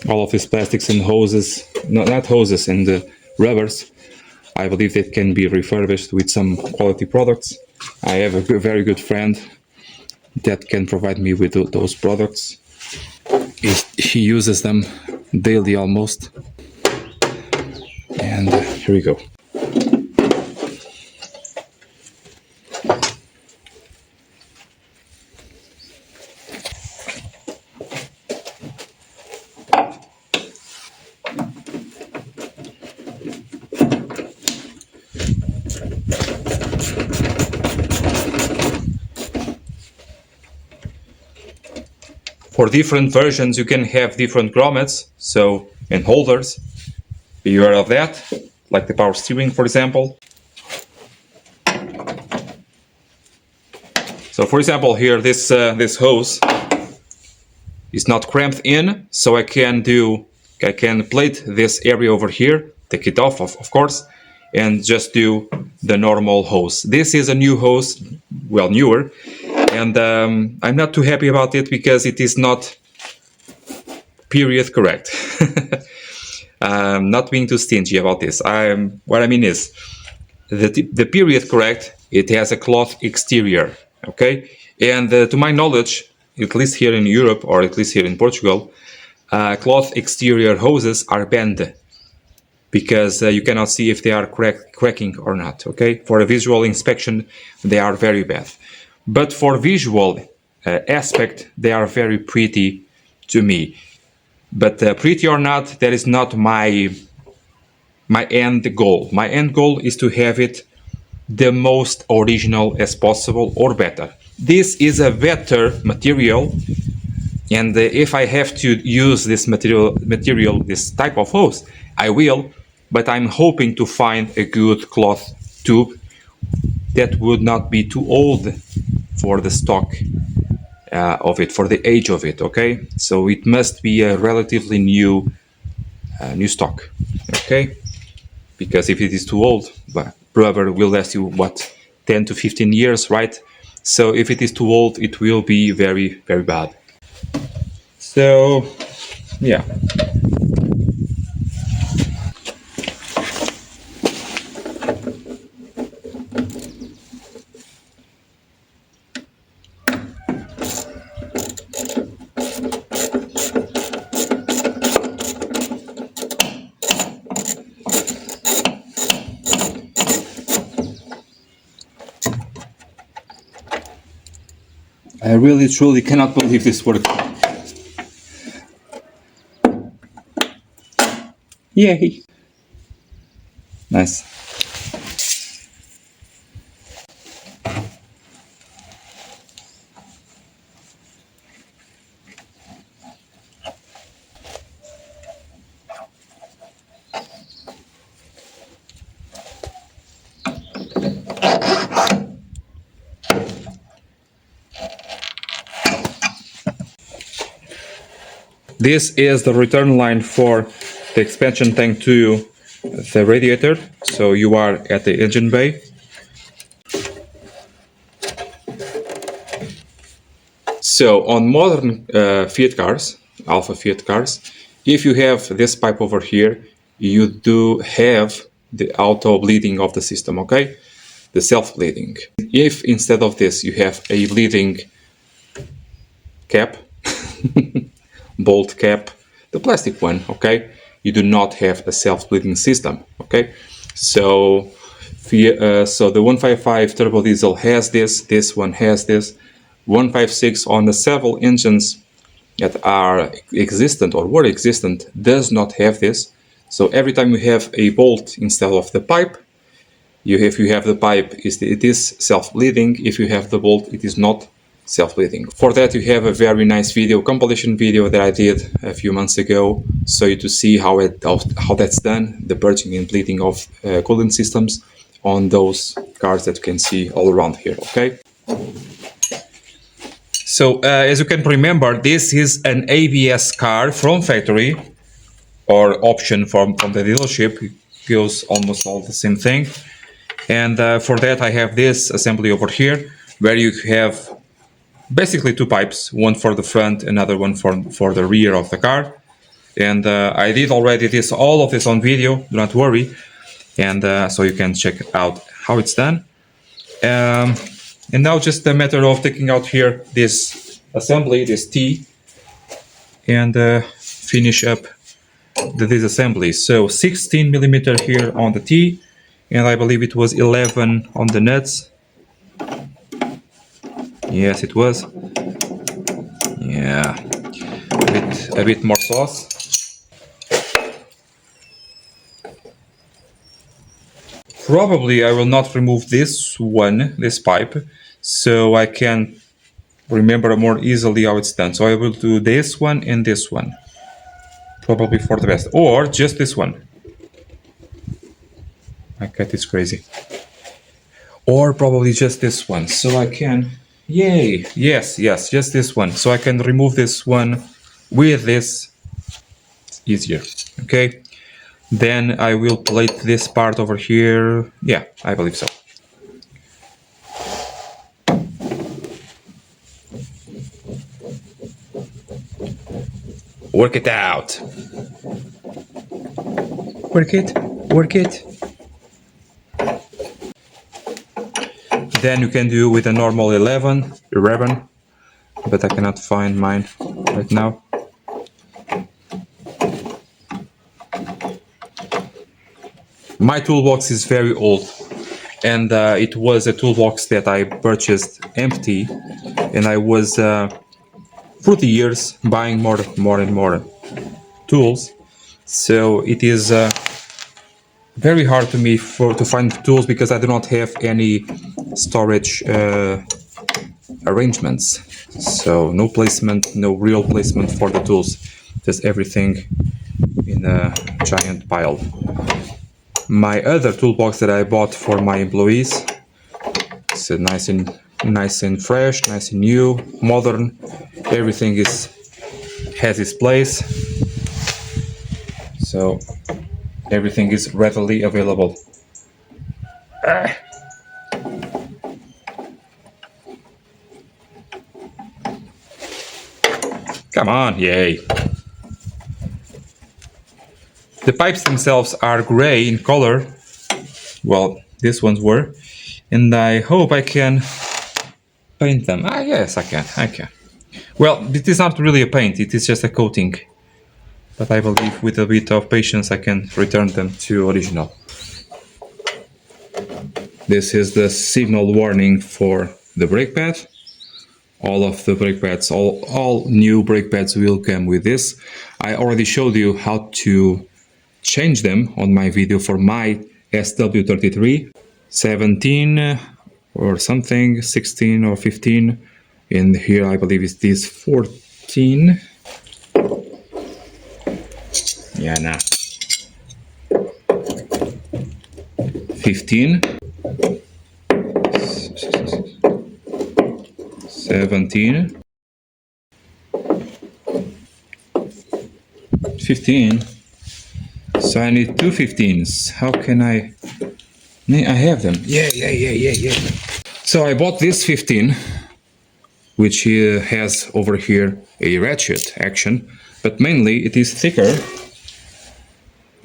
All of these plastics and hoses, not hoses, and the rubbers, I believe that can be refurbished with some quality products. I have a very good friend that can provide me with those products. He uses them daily almost. And here we go. For different versions, you can have different grommets, so, and holders. Be aware of that, like the power steering, for example. So, for example, here, this hose is not cramped in, so I can plate this area over here, take it off, of course, and just do the normal hose. This is a new hose, well, newer, and I'm not too happy about it because it is not period correct. I'm not being too stingy about this. What I mean is, the period correct, it has a cloth exterior, okay? And to my knowledge, at least here in Europe, or at least here in Portugal, cloth exterior hoses are banned because you cannot see if they are cracking or not, okay? For a visual inspection, they are very bad. But for visual aspect, they are very pretty to me. But pretty or not, that is not my end goal. My end goal is to have it the most original as possible, or better. This is a better material, and if I have to use this material, this type of hose, I will, but I'm hoping to find a good cloth tube that would not be too old for the stock of it, for the age of it, okay? So it must be a relatively new stock, okay? Because if it is too old, well, rubber will last you, what, 10 to 15 years, right? So if it is too old, it will be very, very bad. So, yeah. I really truly cannot believe this worked. Yay! Nice. This is the return line for the expansion tank to the radiator. So you are at the engine bay. So on modern Fiat cars, Alfa Fiat cars, if you have this pipe over here, you do have the auto bleeding of the system, okay? The self-bleeding. If instead of this you have a bleeding cap, bolt cap, the plastic one, okay, you do not have a self-bleeding system, okay? So so the 155 turbo diesel has this one has this. 156 on the several engines that are existent or were existent does not have this. So every time you have a bolt instead of the pipe, if you have the pipe, it is self-bleeding. If you have the bolt, it is not self-bleeding. For that, you have a very nice video, compilation video that I did a few months ago, so you to see how that's done, the purging and bleeding of coolant systems on those cars that you can see all around here, okay? So as you can remember, this is an ABS car from factory, or option from the dealership. It goes almost all the same thing. And for that I have this assembly over here, where you have basically two pipes, one for the front, another one for the rear of the car. And I did already all of this on video, do not worry. And so you can check out how it's done. And now just a matter of taking out here this assembly, this T, and finish up the disassembly. So 16 millimeter here on the T, and I believe it was 11 on the nuts. Yes, it was. Yeah, a bit more sauce. Probably I will not remove this pipe, so I can remember more easily how it's done. So I will do this one and this one, probably for the best, or just this one. My cat is crazy. Or probably just this one, so I can, yay, yes, just this one, so I can remove this one with this. It's easier, okay? Then I will plate this part over here. Yeah, I believe so. Work it out. Work it, work it. Then you can do with a normal 11, but I cannot find mine right now. My toolbox is very old, and it was a toolbox that I purchased empty, and I was through the years buying more and more tools. So it is very hard to me to find tools because I do not have any storage arrangements. So no placement, no real placement for the tools, just everything in a giant pile. My other toolbox that I bought for my employees, it's nice and fresh, nice and new, modern. Everything has its place, so everything is readily available. Come on, yay! The pipes themselves are gray in color. Well, these ones were, and I hope I can paint them. Yes, I can. Well, it is not really a paint, it is just a coating. But I believe with a bit of patience I can return them to original. This is the signal warning for the brake pad. All of the brake pads, all new brake pads will come with this. I already showed you how to change them on my video for my SW33. 17 or something, 16 or 15. And here I believe it is 14. Yeah, nah. 15. 17. 15. So I need two 15s. How can I have them. Yeah. So I bought this 15, which has over here a ratchet action, but mainly it is thicker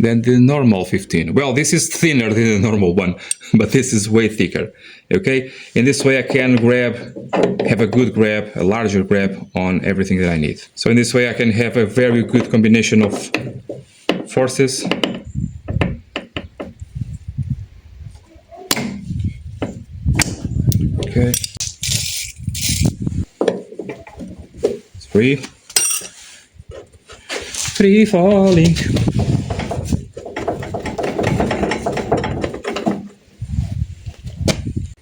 than the normal 15. Well, this is thinner than the normal one, but this is way thicker. Okay, in this way I can have a good grab, a larger grab on everything that I need. So in this way I can have a very good combination of forces. Okay. It's free falling.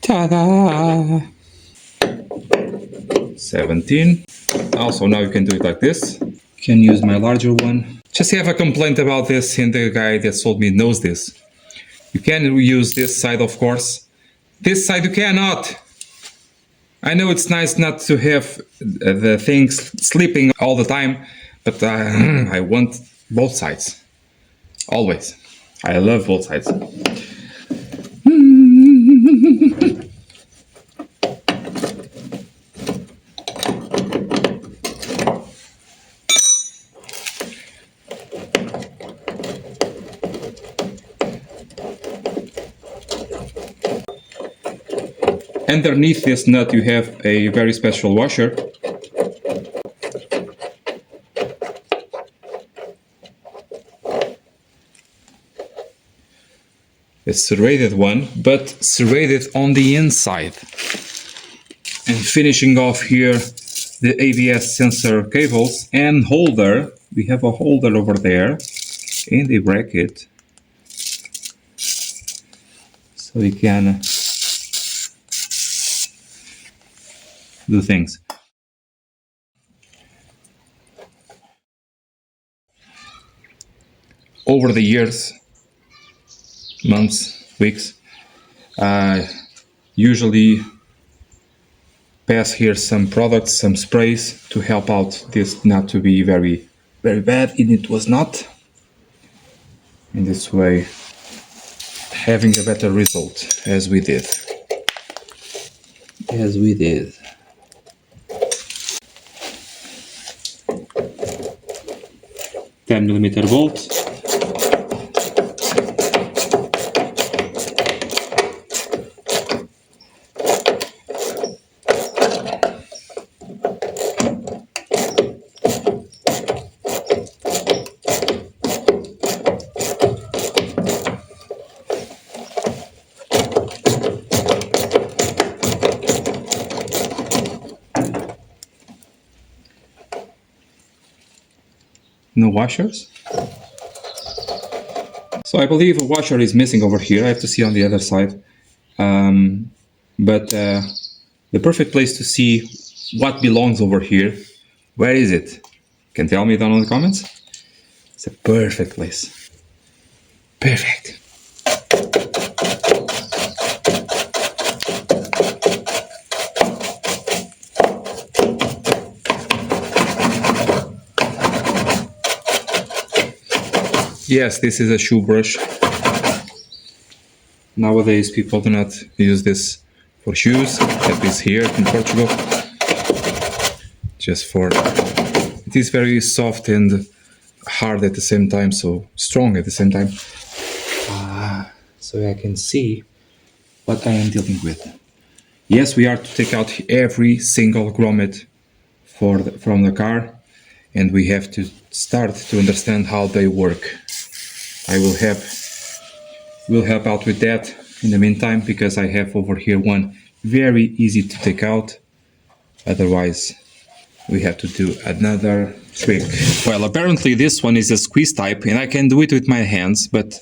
Ta-da! 17. Also, now you can do it like this. Can use my larger one. Just have a complaint about this, and the guy that sold me knows this. You can use this side, of course. This side you cannot. I know it's nice not to have the things sleeping all the time, but I want both sides. Always. I love both sides. Underneath this nut you have a very special washer. It's serrated one, but serrated on the inside. And finishing off here the ABS sensor cables and holder. We have a holder over there and a bracket. So we can do things. Over the years, months, weeks, usually pass here some products, some sprays to help out this not to be very, very bad, and it was not. in this way, having a better result, as we did. 10mm bolt. No washers. So I believe a washer is missing over here. I have to see on the other side. But the perfect place to see what belongs over here, where is it? Can tell me down in the comments? It's a perfect place. Perfect. Yes, this is a shoe brush. Nowadays people do not use this for shoes, at least here in Portugal. Just for... It is very soft and hard at the same time, so strong at the same time. So I can see what I am dealing with. Yes, we are to take out every single grommet from the car, and we have to start to understand how they work. I will help out with that in the meantime, because I have over here one very easy to take out. Otherwise, we have to do another trick. Well, apparently this one is a squeeze type, and I can do it with my hands, but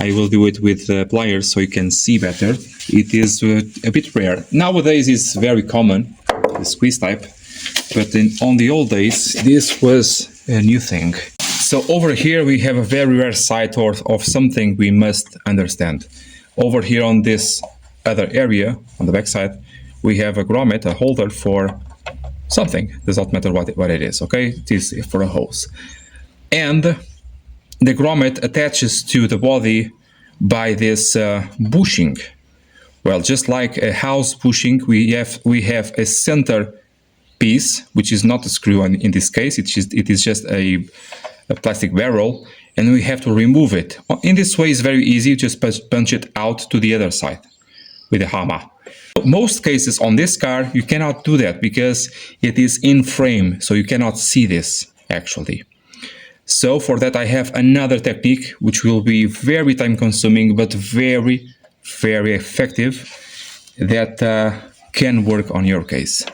I will do it with pliers so you can see better. It is a bit rare. Nowadays it's very common, the squeeze type, but on the old days this was a new thing. So over here we have a very rare site of something we must understand. Over here on this other area, on the back side, we have a grommet, a holder for something. Does not matter what it is, okay? It is for a hose. And the grommet attaches to the body by this bushing. Well, just like a house bushing, we have a center piece, which is not a screw in this case. It is just a plastic barrel, and we have to remove it. In this way, it's very easy. Just punch it out to the other side with a hammer. Most cases on this car, you cannot do that because it is in frame, so you cannot see this actually. So for that, I have another technique, which will be very time consuming, but very, very effective, that can work on your case.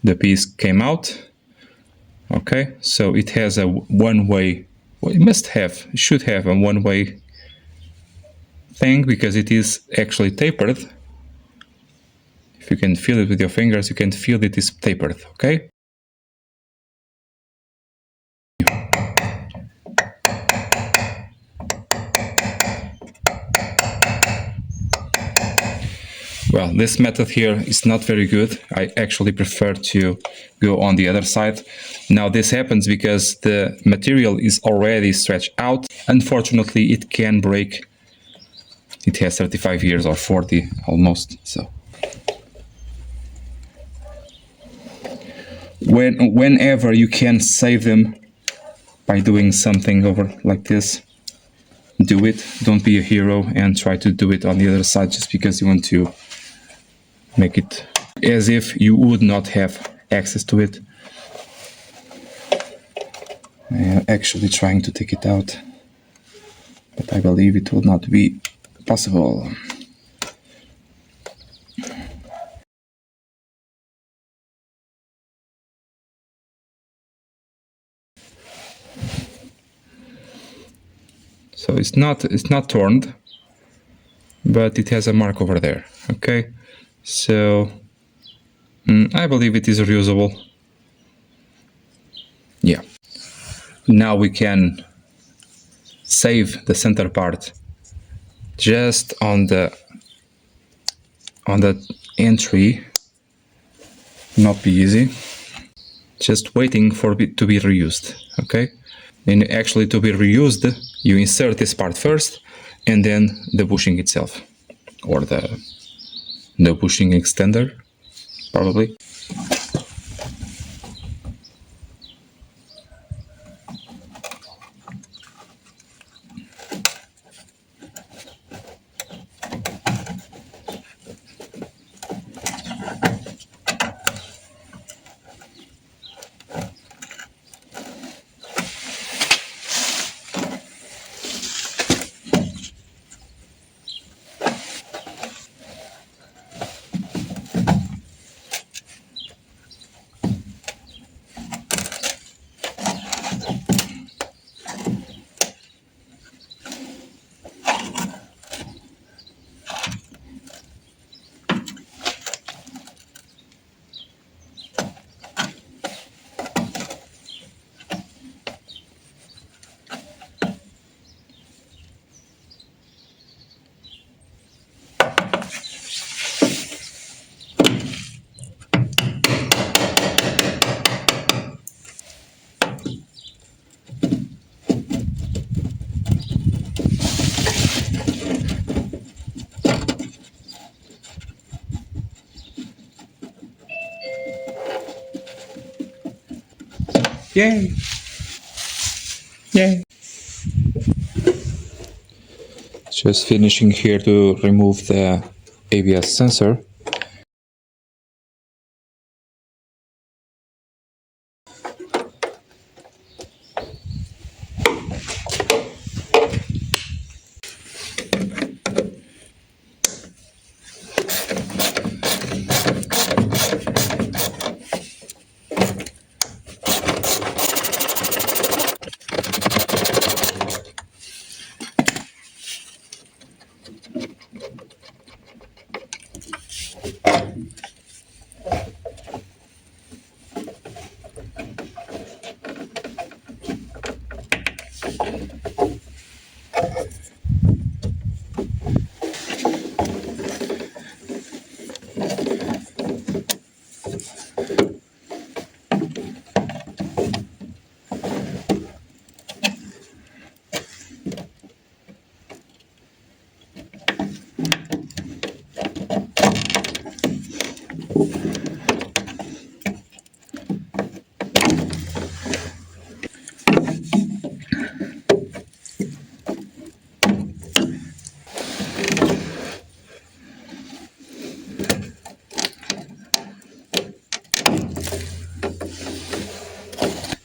The piece came out. Okay, so it has a one-way, well, it should have a one-way thing, because it is actually tapered. If you can feel it with your fingers, you can feel it is tapered, okay? Well, this method here is not very good. I actually prefer to go on the other side. Now this happens because the material is already stretched out. Unfortunately, it can break. It has 35 years or 40 almost, so. Whenever you can save them by doing something over like this, do it. Don't be a hero and try to do it on the other side just because you want to make it as if you would not have access to it. I am actually trying to take it out, but I believe it will not be possible. So it's not torn, but it has a mark over there. Okay, so I believe it is reusable. Yeah. Now we can save the center part just on the on that entry not be easy. Just waiting for it to be reused, okay? And actually to be reused, you insert this part first and then the bushing itself, or the bushing extender, probably. Yay! Yay! Just finishing here to remove the ABS sensor.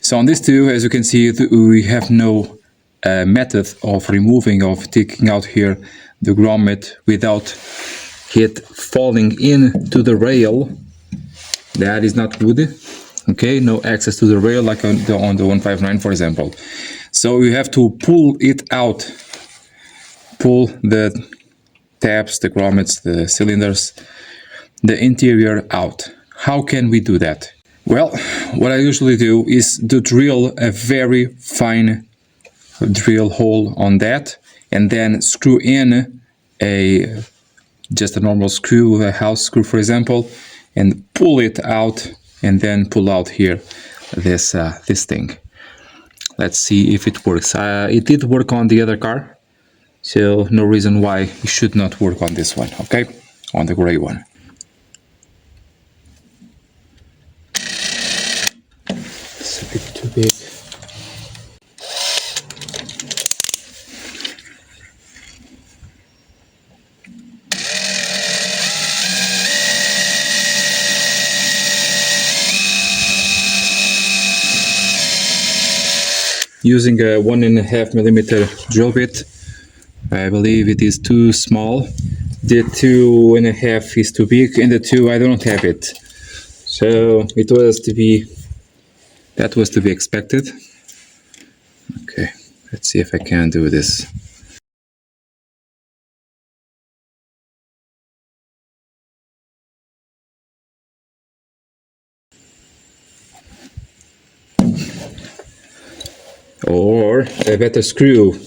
So on this too, as you can see, we have no method of removing, of taking out here the grommet without it falling into the rail. That is not good. Okay, no access to the rail like on the 159, for example. So you have to pull it out, pull the tabs, the grommets, the cylinders, the interior out. How can we do that? Well, what I usually do is to drill a very fine drill hole on that and then screw in just a normal screw, a house screw for example, and pull it out and then pull out here this thing. Let's see if it works. It did work on the other car, so no reason why it should not work on this one, okay? On the gray one. It's a bit too big. Using a 1.5 millimeter drill bit, I believe it is too small. The 2.5 is too big, and the 2 I don't have it. So it was to be, that was to be expected. Okay, let's see if I can do this. Or a better screw.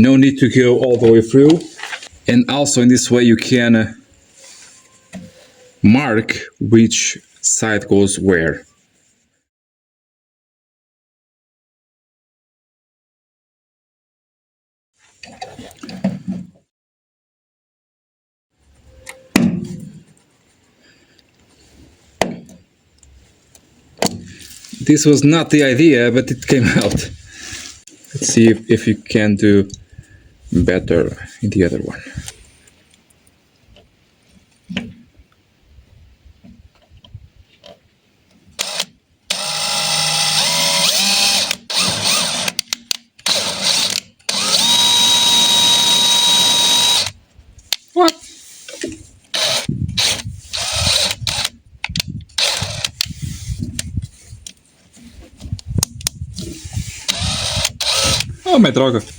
No need to go all the way through. And also in this way you can mark which side goes where. This was not the idea, but it came out. Let's see if you can do better in the other one. What? Oh, me droga.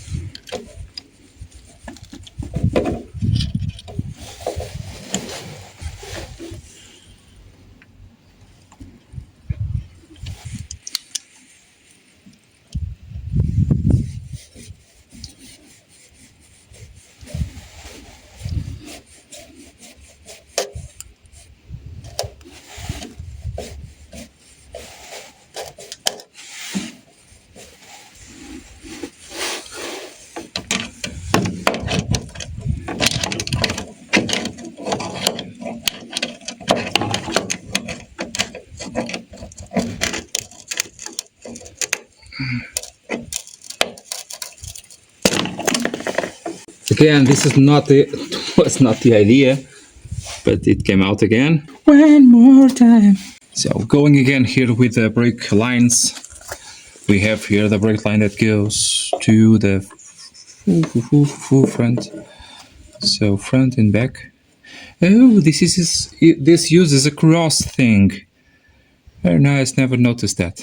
Again, this is not the was not the idea, but it came out again. One more time. So going again here with the brake lines, we have here the brake line that goes to the front. So front and back. Oh, this uses a cross thing. Very nice. Never noticed that.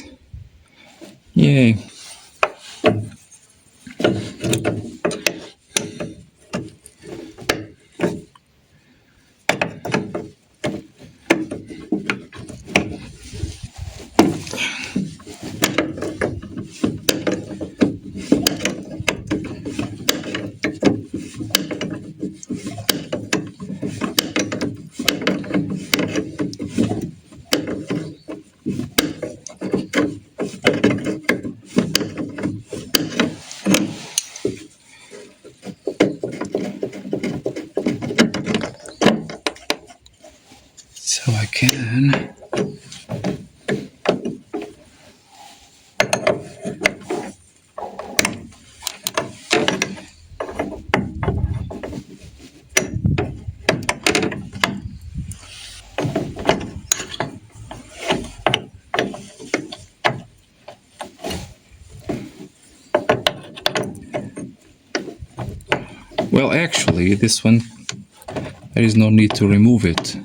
Yay. So I can well, actually, this one, there is no need to remove it.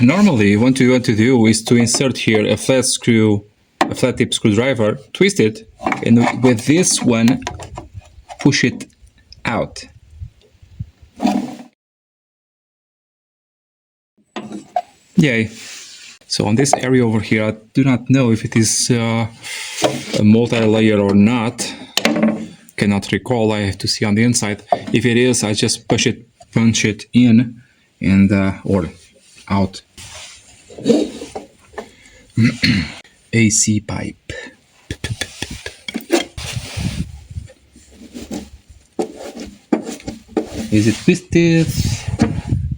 Normally, what you want to do is to insert here a flat tip screwdriver, twist it, and with this one, push it out. Yay. So on this area over here, I do not know if it is a multi-layer or not. Cannot recall, I have to see on the inside. If it is, I just punch it in and or out. AC pipe. Is it twisted?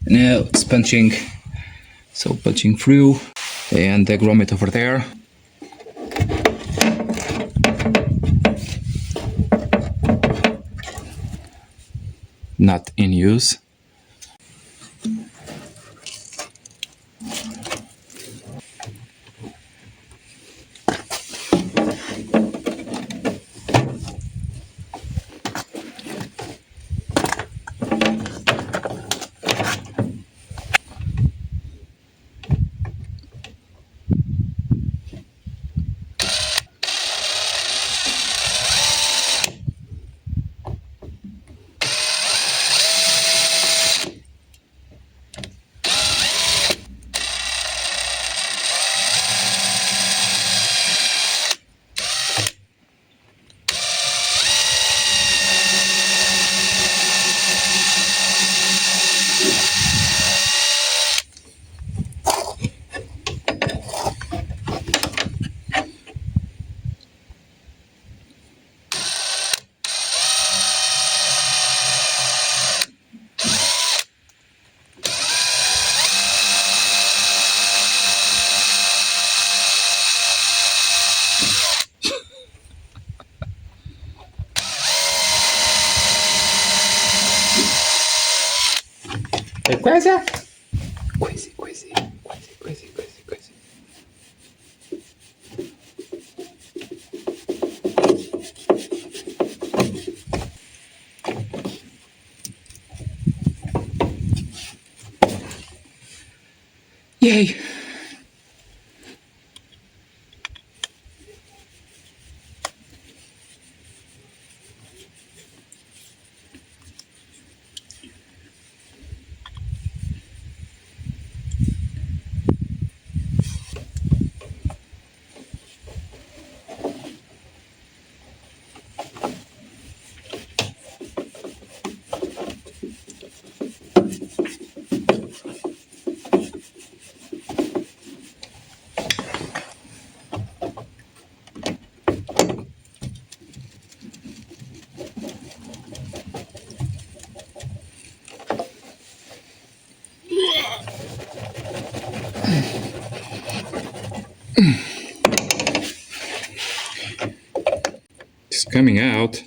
No, it's punching. So punching through, and the grommet over there. Not in use. Quasi. Yay. It's coming out.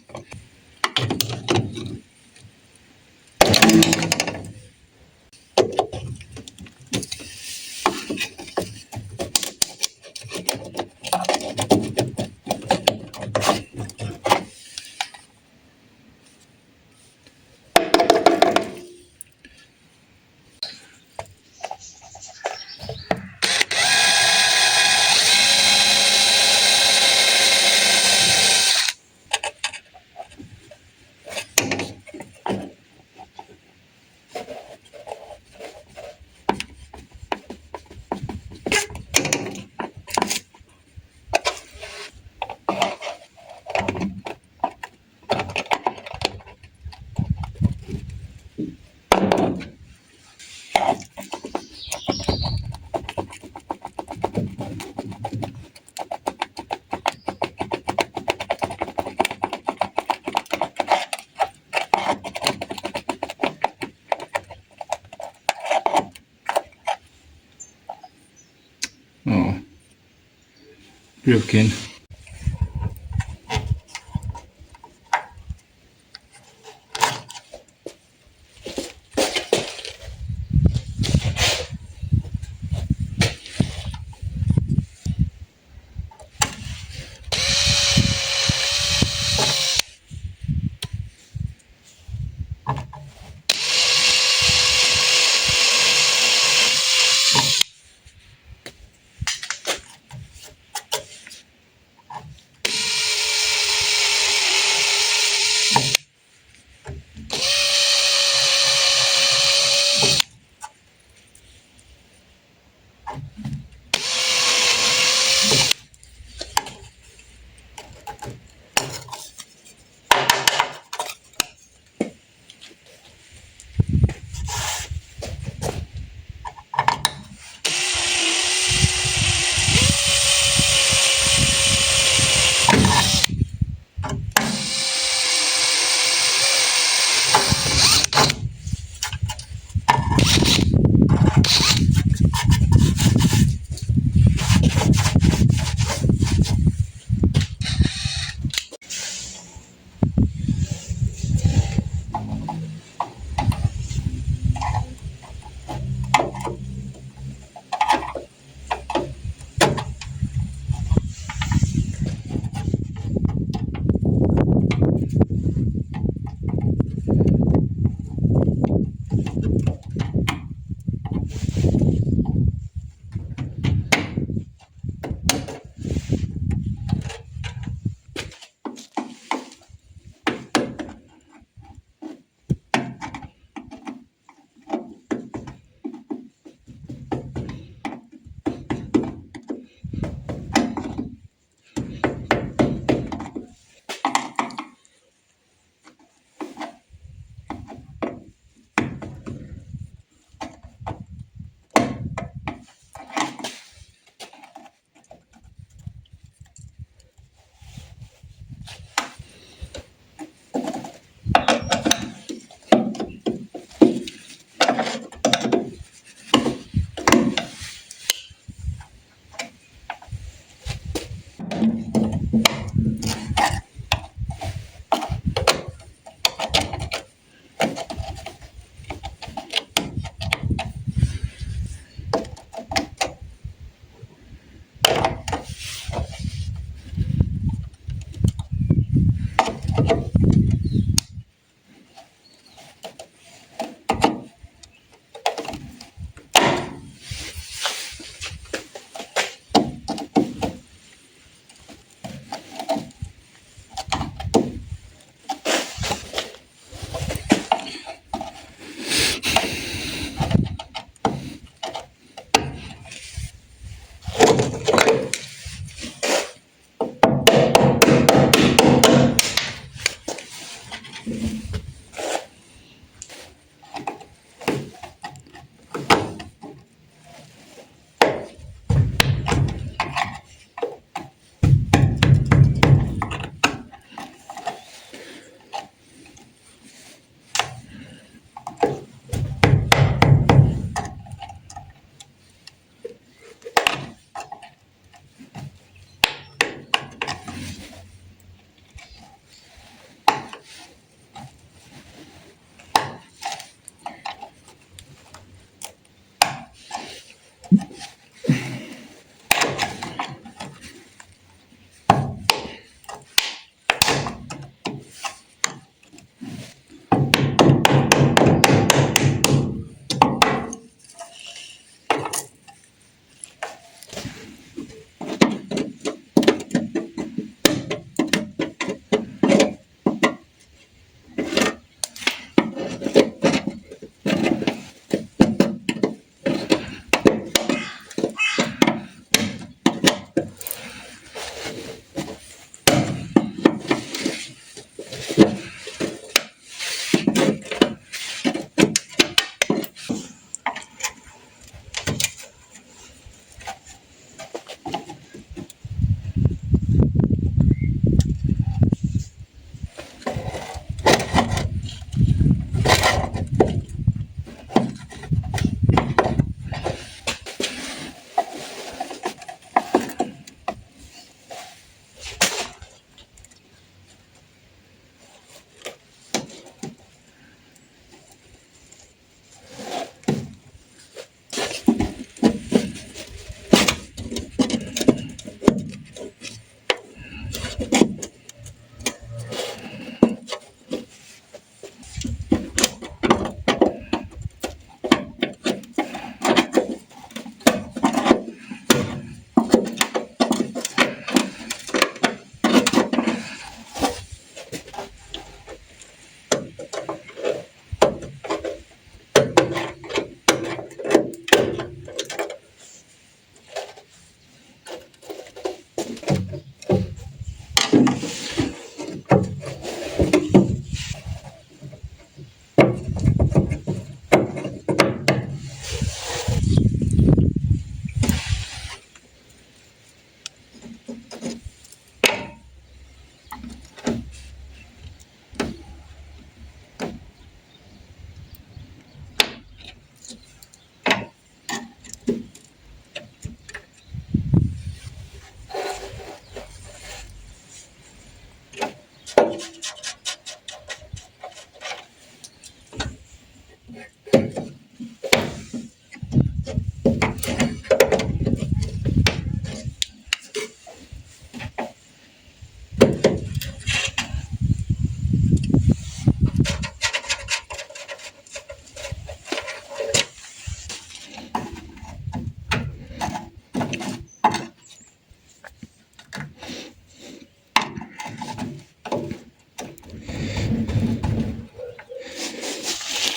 Oh, broken.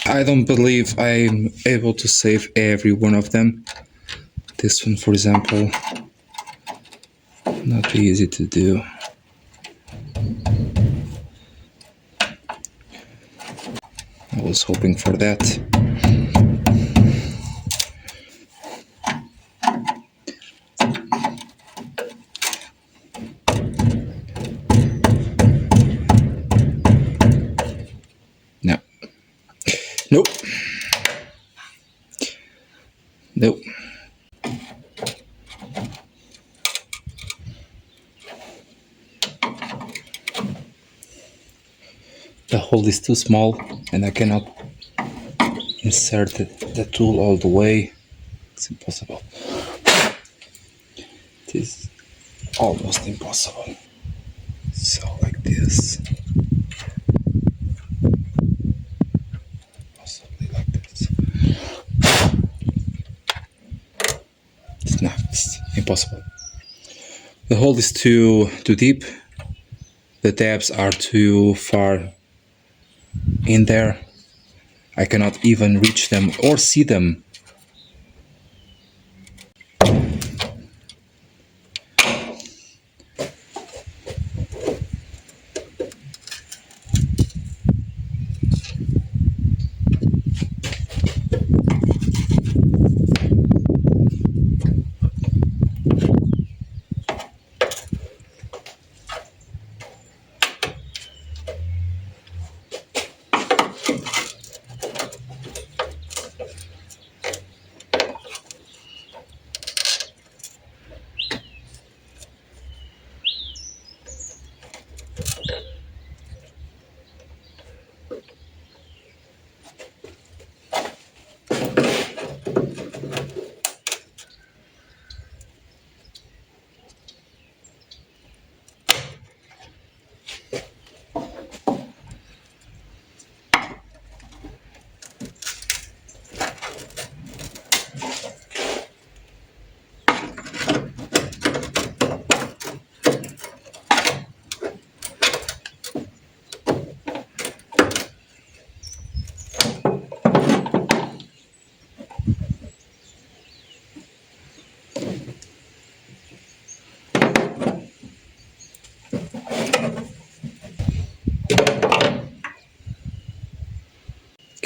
I don't believe I'm able to save every one of them. This one, for example, not easy to do. I was hoping for that. No. Nope. Nope. The hole is too small and I cannot insert the tool all the way. It's impossible. It is almost impossible. So like this. Possibly like this. It's impossible. The hole is too deep. The tabs are too far in there. I cannot even reach them or see them.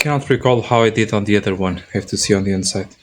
cannot recall how I did on the other one. I have to see on the inside.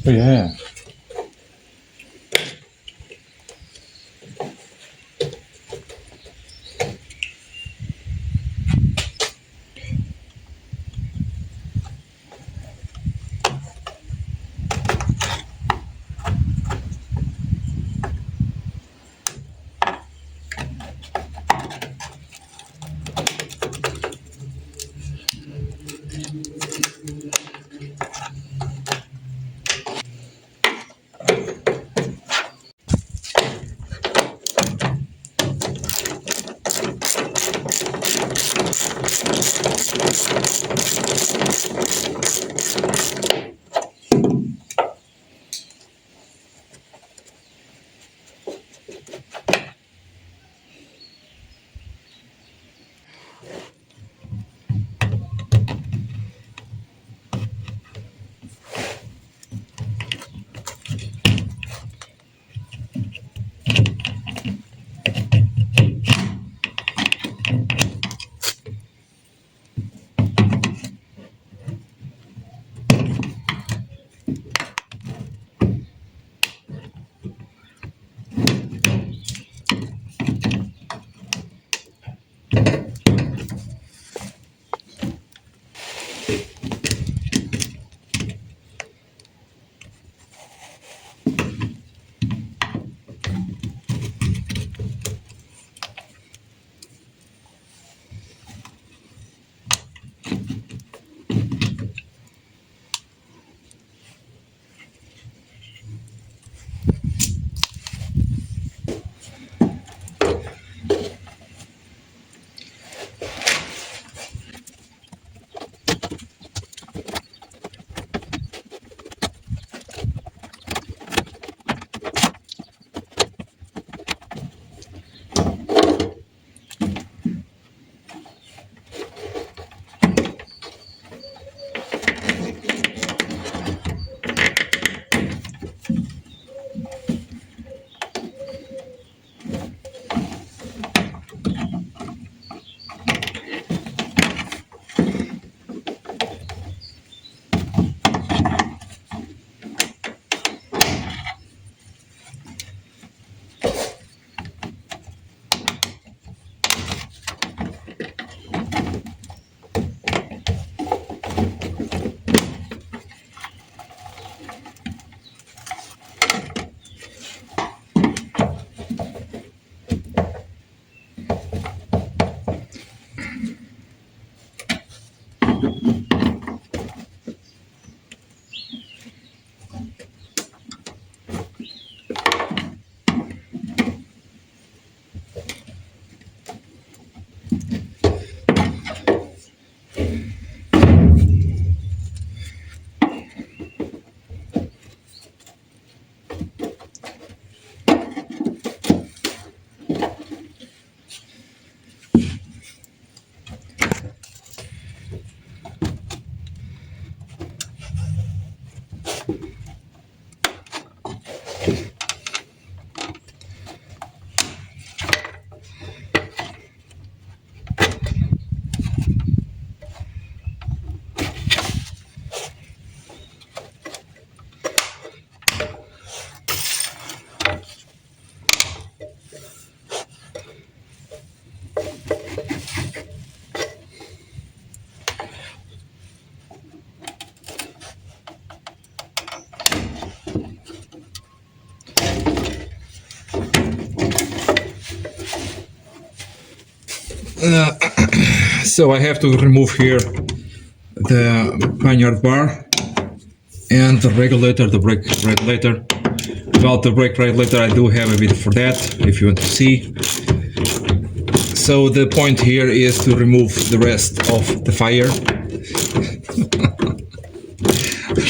Oh, yeah. So I have to remove here the pinion bar and the regulator, the brake regulator. Without the brake regulator, I do have a video for that, if you want to see. So the point here is to remove the rest of the fire.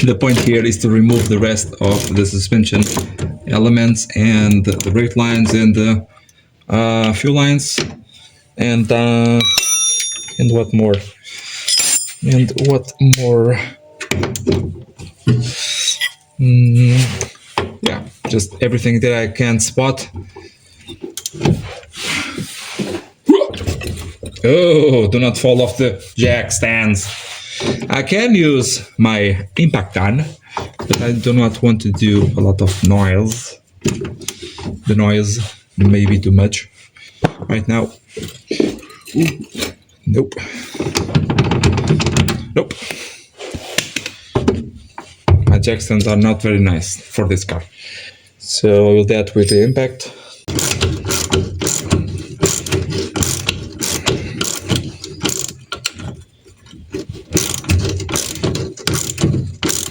The point here is to remove the rest of the suspension elements and the brake lines and the fuel lines and what more? And what more? Yeah, just everything that I can spot. Oh, do not fall off the jack stands. I can use my impact gun, but I do not want to do a lot of noise. The noise may be too much right now. Ooh. Nope. Nope. My jack stands are not very nice for this car. So I will do that with the impact.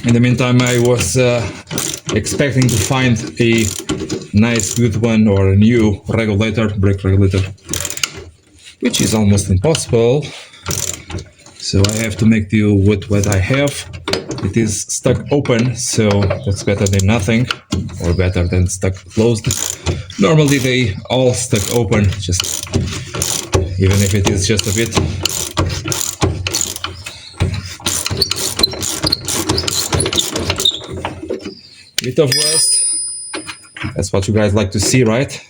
In the meantime, I was expecting to find a nice good one or a new regulator, brake regulator, which is almost impossible. So I have to make do with what I have. It is stuck open, so that's better than nothing, or better than stuck closed. Normally they all stuck open, just even if it is just a bit. Bit of rust. That's what you guys like to see, right?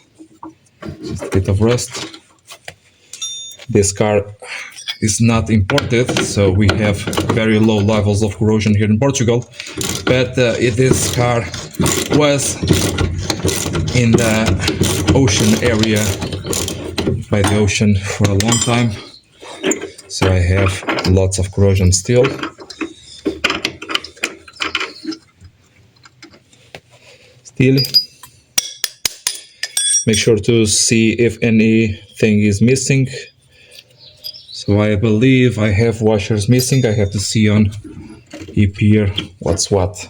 Just a bit of rust. This car is not imported, so we have very low levels of corrosion here in Portugal. But this car was in the ocean area, by the ocean, for a long time. So I have lots of corrosion still. Make sure to see if anything is missing. So I believe I have washers missing. I have to see on EP here what's what.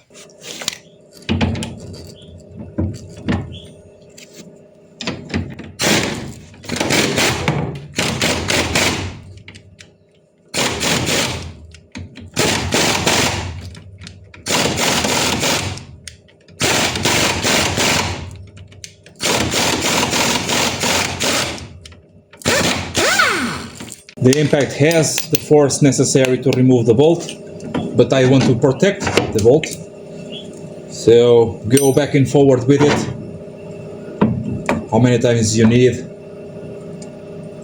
The impact has the force necessary to remove the bolt, but I want to protect the bolt. So go back and forward with it. How many times you need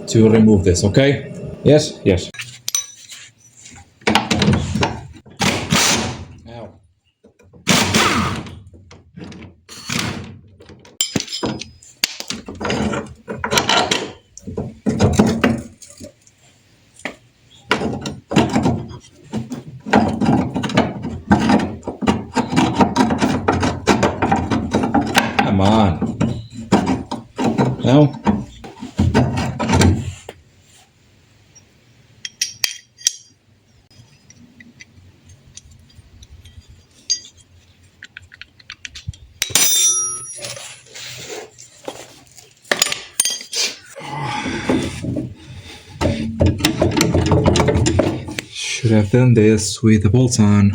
to remove this, okay? Yes? Yes. Come on. No? Should have done this with the bolts on.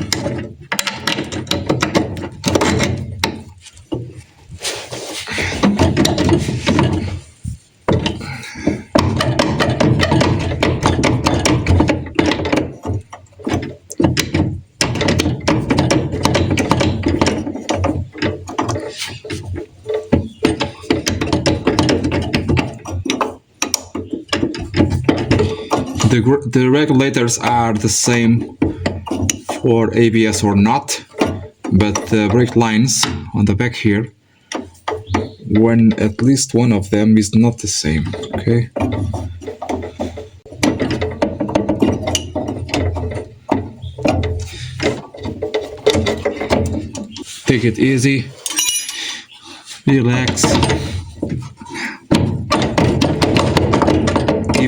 The regulators are the same for ABS or not, but the brake lines on the back here, at least one of them is not the same, okay? Take it easy, relax.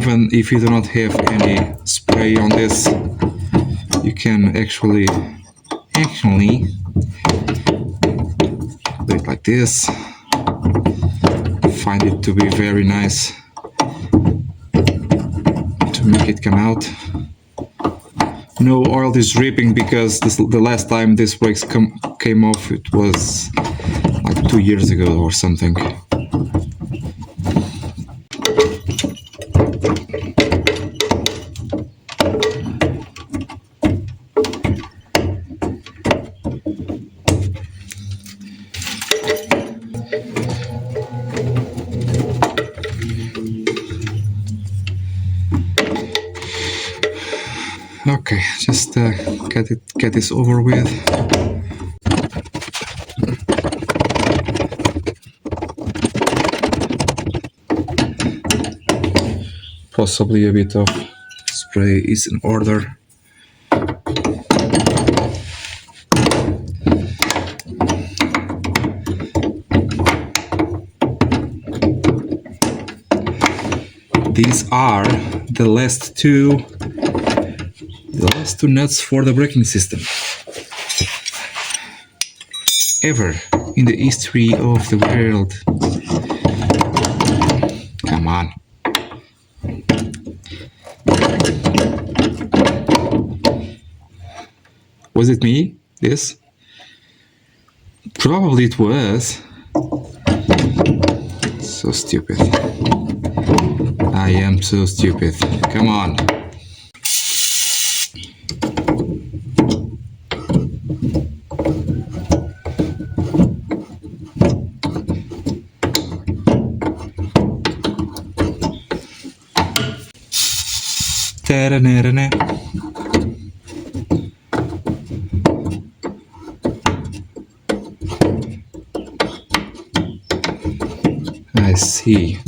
even if you do not have any spray on this, you can actually do it like this. Find it to be very nice to make it come out. No oil is dripping because the last time this brakes came off, it was like 2 years ago or something. Okay, just get this over with. Possibly a bit of spray is in order. These are the last two nuts for the braking system ever in the history of the world. Come on. Was it me? This? Probably it was. So stupid. I am so stupid. Come on. Ta-da-na-da-na. I see.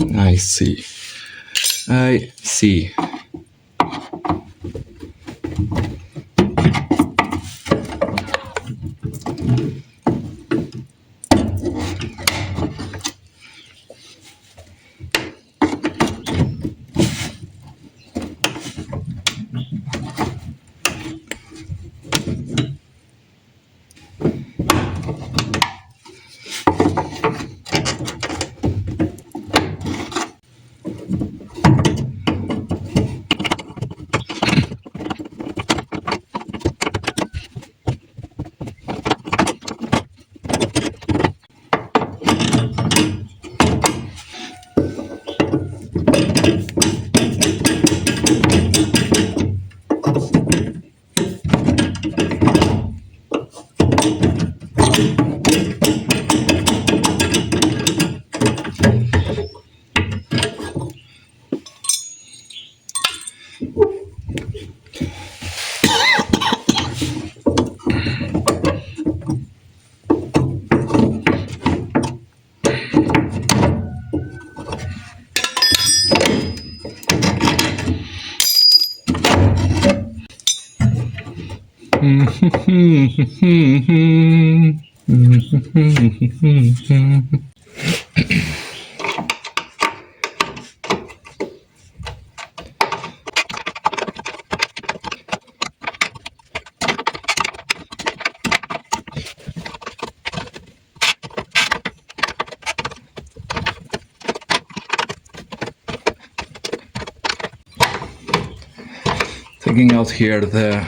Taking out here the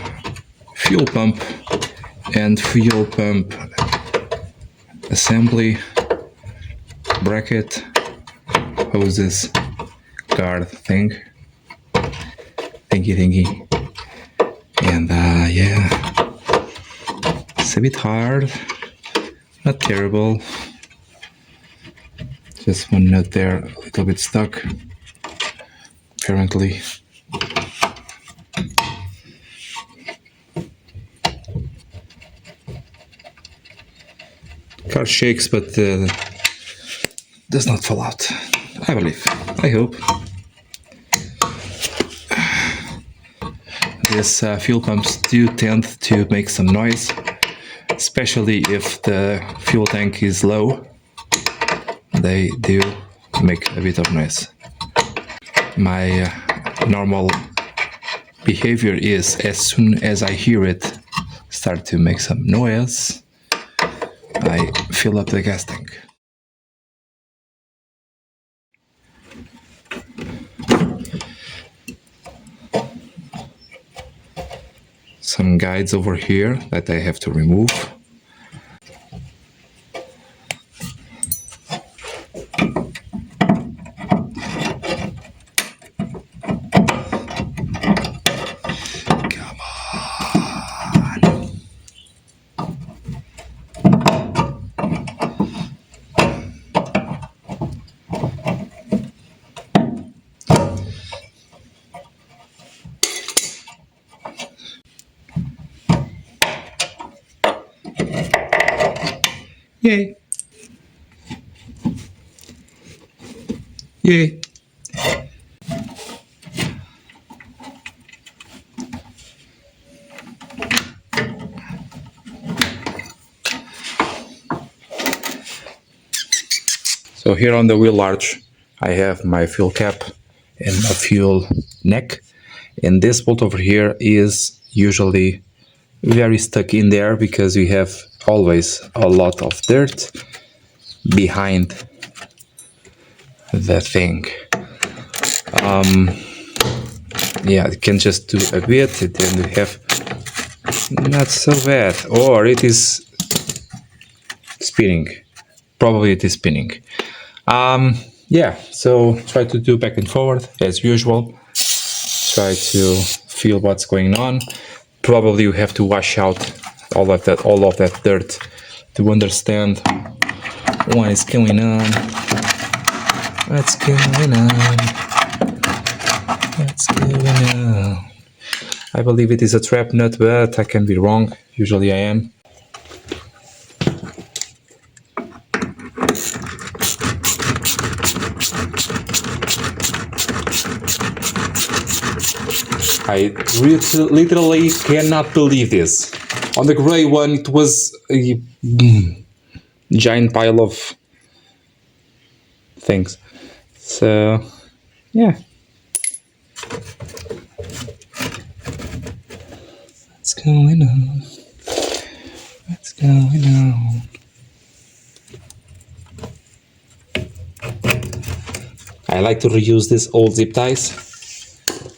fuel pump and fuel pump assembly, bracket, hoses, guard thingy, and yeah, it's a bit hard, not terrible, just one nut there, a little bit stuck, apparently. Car shakes, but does not fall out, I believe, I hope. These fuel pumps do tend to make some noise, especially if the fuel tank is low. They do make a bit of noise. My normal behavior is as soon as I hear it start to make some noise, I fill up the gas tank. Some guides over here that I have to remove. Yay! Yay! So here on the wheel arch, I have my fuel cap and a fuel neck, and this bolt over here is usually very stuck in there because we have always a lot of dirt behind the thing. Yeah, you can just do a bit and then we have not so bad, or it is spinning. Probably it is spinning. Yeah, so try to do back and forward as usual. Try to feel what's going on. Probably you have to wash out all of that dirt to understand what is going on. What's going on? What's going on? I believe it is a trap nut, but I can be wrong. Usually I am. I literally cannot believe this. On the gray one, it was a giant pile of things. So, yeah. What's going on? What's going on? I like to reuse these old zip ties.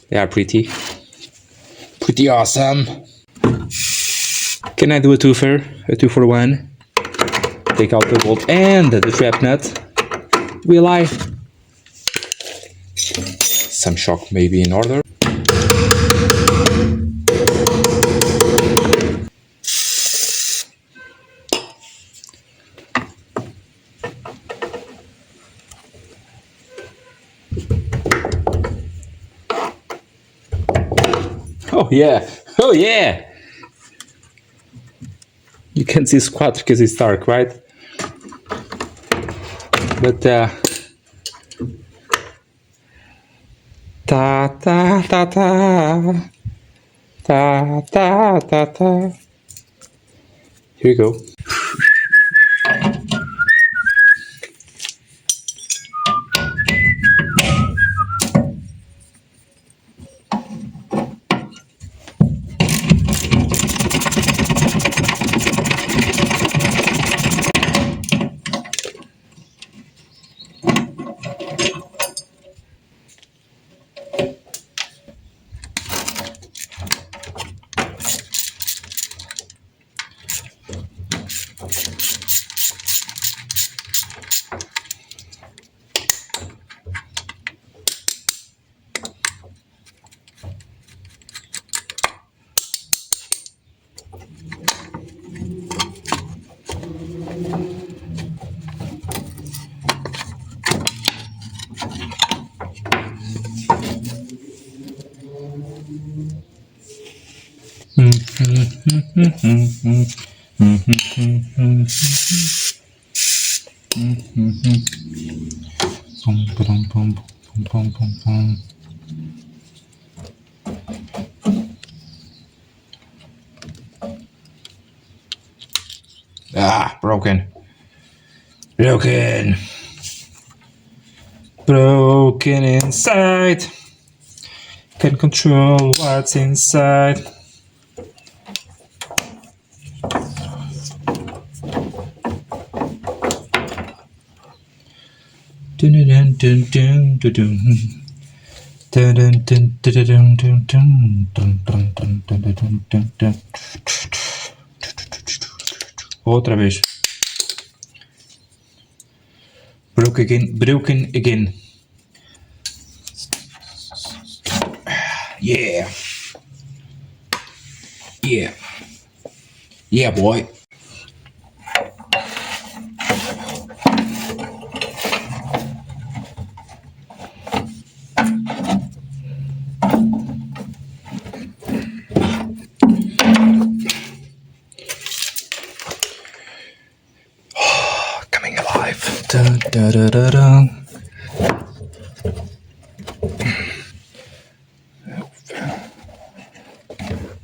They are pretty awesome. Can I do a twofer? A 2-for-1? Take out the bolt and the trap nut. Will I? Some shock may be in order. Oh yeah! Oh yeah! You can see squat because it's dark, right? But ta ta ta ta ta ta ta ta. Here you go. Ah, broken. Broken inside. can control what's inside. Dun dun dun dun dun dun. Dun dun dun dun dun dun dun dun dun dun dun dun dun dun. Outra vez. Broken again. Yeah. Yeah. Yeah, boy. Coming alive. Dun, dun, dun, dun, dun.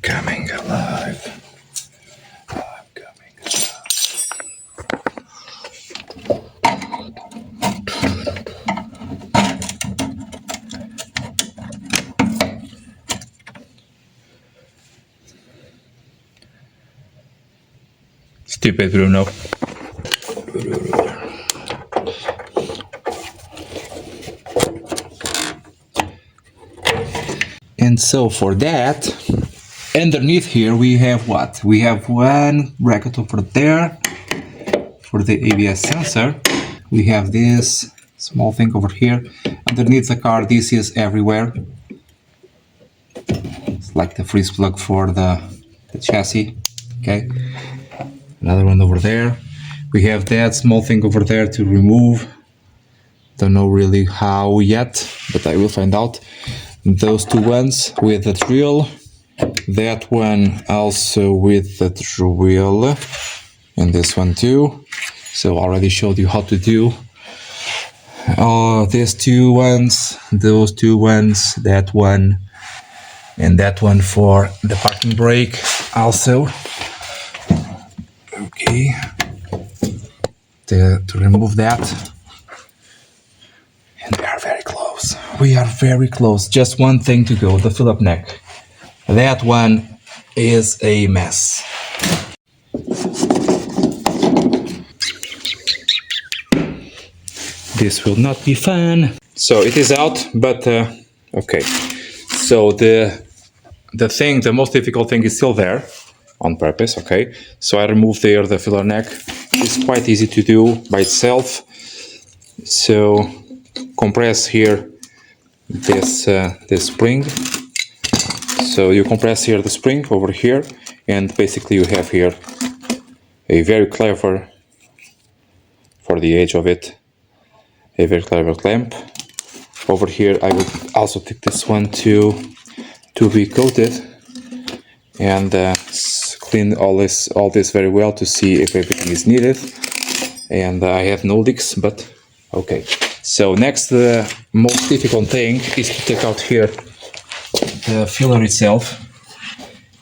Coming alive. I'm coming Stupid Bruno. And so for that, underneath here we have what? We have one bracket over there for the ABS sensor. We have this small thing over here. Underneath the car, this is everywhere. It's like the freeze plug for the chassis. Okay. Another one over there. We have that small thing over there to remove. Don't know really how yet, but I will find out. Those two ones with the drill. That one also with the drill. And this one too. So I already showed you how to do. These two ones, those two ones, that one, and that one for the parking brake also. Okay. To remove that. And we are very close. We are very close. Just one thing to go, the fill-up neck. That one is a mess. This will not be fun. So it is out, but okay. So the most difficult thing is still there on purpose, okay? So I removed there the filler neck. It's quite easy to do by itself. So compress here this spring. So you compress here the spring over here, and basically you have here a very clever, for the edge of it, a very clever clamp. Over here I will also take this one to be coated and clean all this very well to see if everything is needed. And I have no leaks, but okay. So next, the most difficult thing is to take out here the filler itself.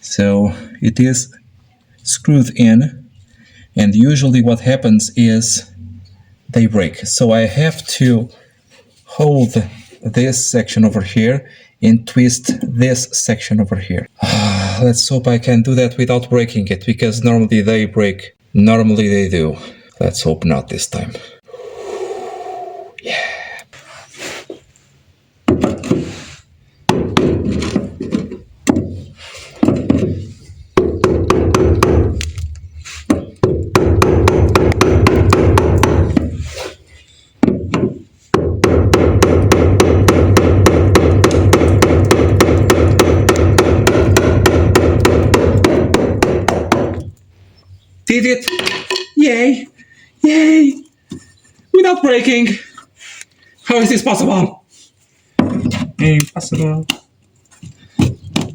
So it is screwed in, and usually what happens is they break. So I have to hold this section over here and twist this section over here. Let's hope I can do that without breaking it, because normally they break. Normally they do. Let's hope not this time. Yeah. Did it! Yay! Yay! Without breaking! How is this possible? Impossible.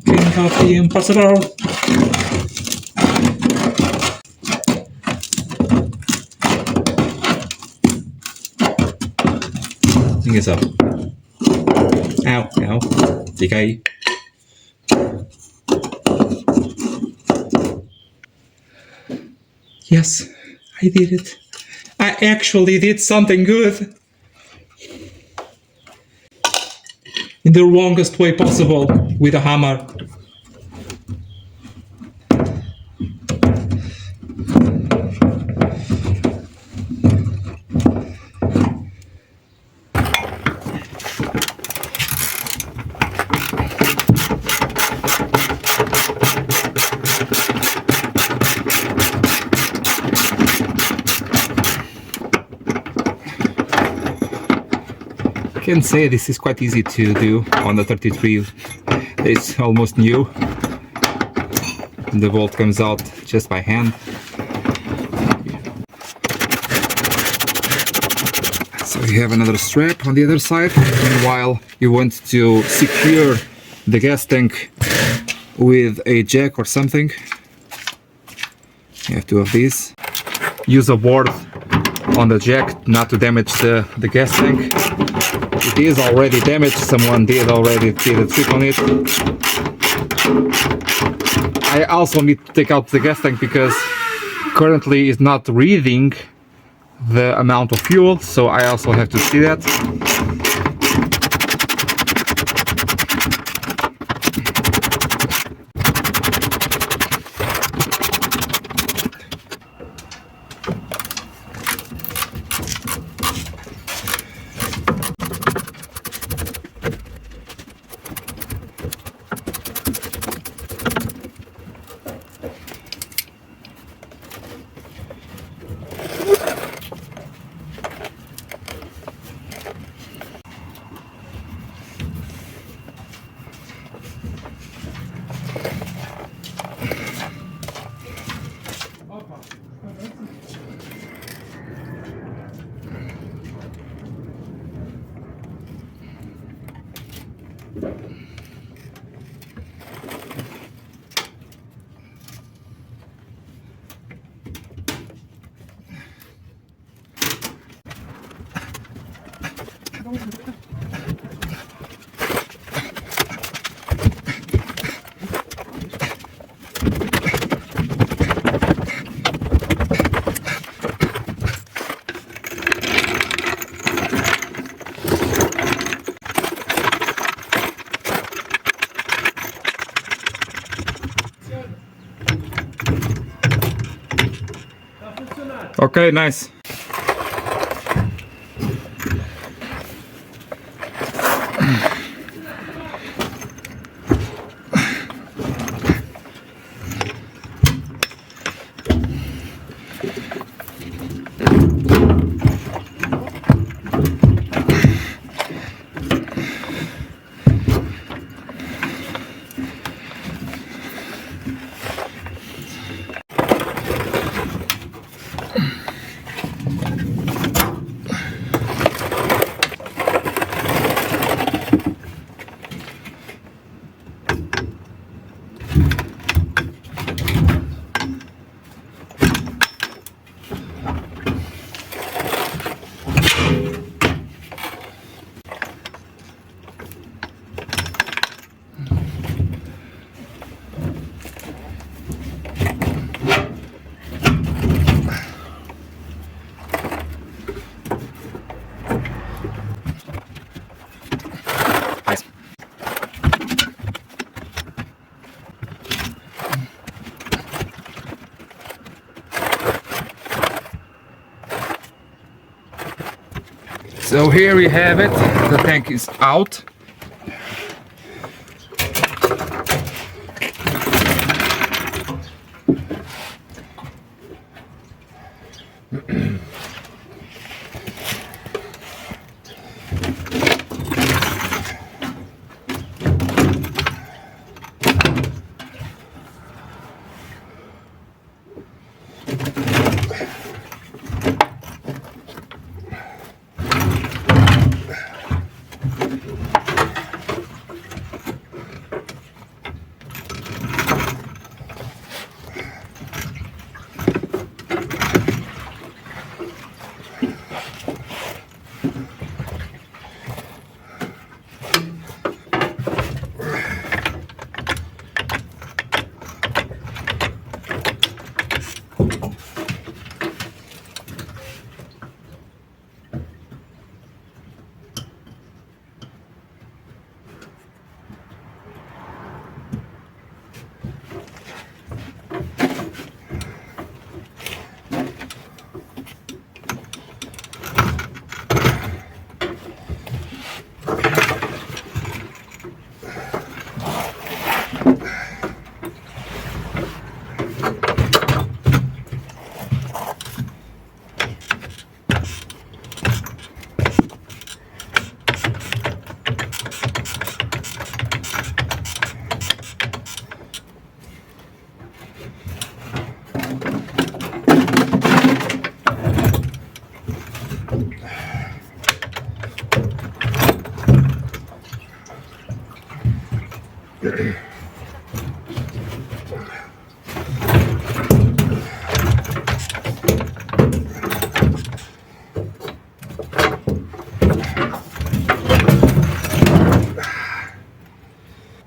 Cannot be impossible. Thing is up. Ow, ow. DK. Yes, I did it. I actually did something good. in the wrongest way possible with a hammer. I can say this is quite easy to do on the 33. It's almost new. The bolt comes out just by hand. So you have another strap on the other side. Meanwhile, you want to secure the gas tank with a jack or something. You have two of these. Use a board on the jack not to damage the gas tank. It is already damaged, someone did already a trick on it. I also need to take out the gas tank because currently it's not reading the amount of fuel, so I also have to see that. Okay, nice. So here we have it, the tank is out.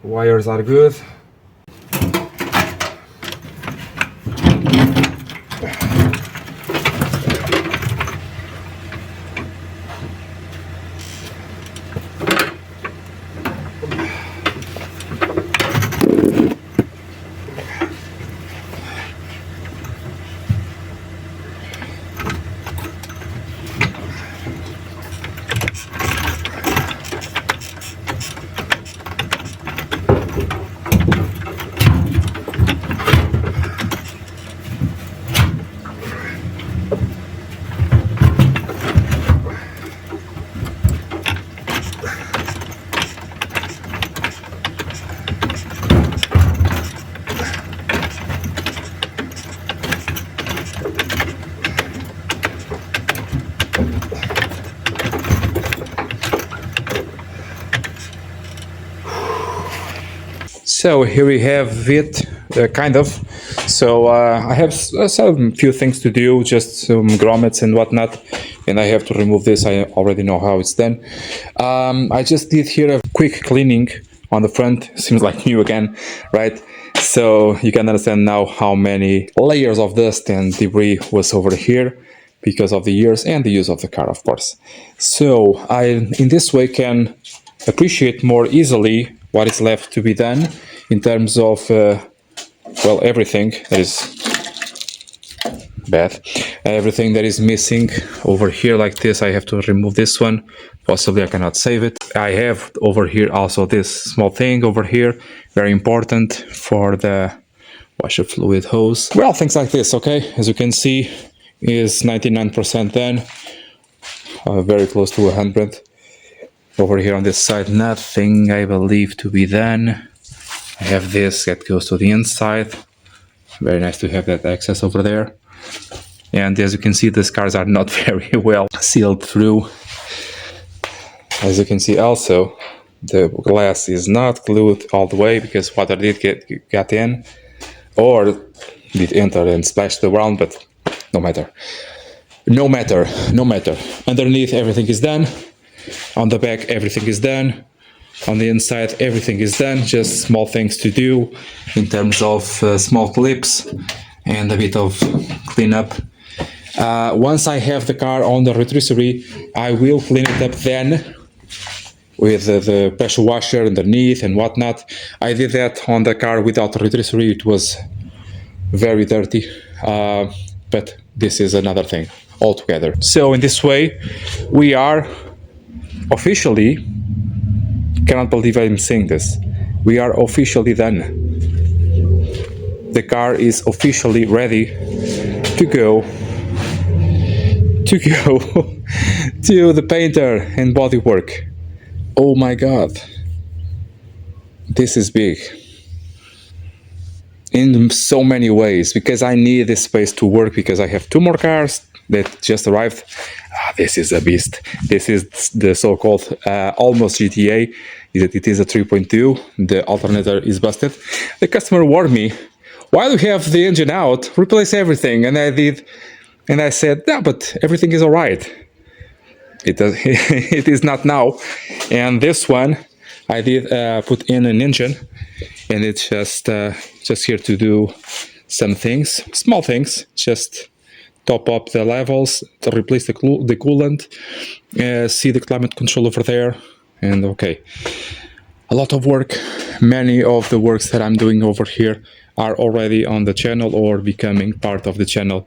Wires are good. So here we have it, kind of. So I have some few things to do, just some grommets and whatnot, and I have to remove this. I already know how it's done. I just did here a quick cleaning on the front. Seems like new again, right? So you can understand now how many layers of dust and debris was over here because of the years and the use of the car, of course. So I, in this way, can appreciate more easily what is left to be done in terms of, well, everything that is bad. Everything that is missing over here like this, I have to remove this one. Possibly I cannot save it. I have over here also this small thing over here, very important for the washer fluid hose. Well, things like this, okay? As you can see, is 99% done, very close to 100. Over here on this side, nothing I believe to be done. I have this that goes to the inside. Very nice to have that access over there. And as you can see, the scars are not very well sealed through. As you can see also, the glass is not glued all the way because water did get in, or did enter and splash the ground, but no matter. No matter. Underneath, everything is done. On the back, everything is done. On the inside, everything is done. Just small things to do in terms of small clips and a bit of cleanup. Once I have the car on the rotisserie, I will clean it up then with the pressure washer underneath and whatnot. I did that on the car without the rotisserie. It was very dirty, but this is another thing altogether. So in this way, we are officially, cannot believe I'm saying this, we are officially done. The car is officially ready to go to the painter and bodywork. Oh my god, this is big in so many ways, because I need this space to work, because I have two more cars that just arrived. This is a beast. This is the so-called almost GTA. It is a 3.2. The alternator is busted. The customer warned me, while you have the engine out, replace everything. And I did, and I said, no, but everything is all right. It is not now. And this one, I did put in an engine, and it's just here to do some things, small things, just top up the levels, to replace the coolant, see the climate control over there, and okay. A lot of work. Many of the works that I'm doing over here are already on the channel or becoming part of the channel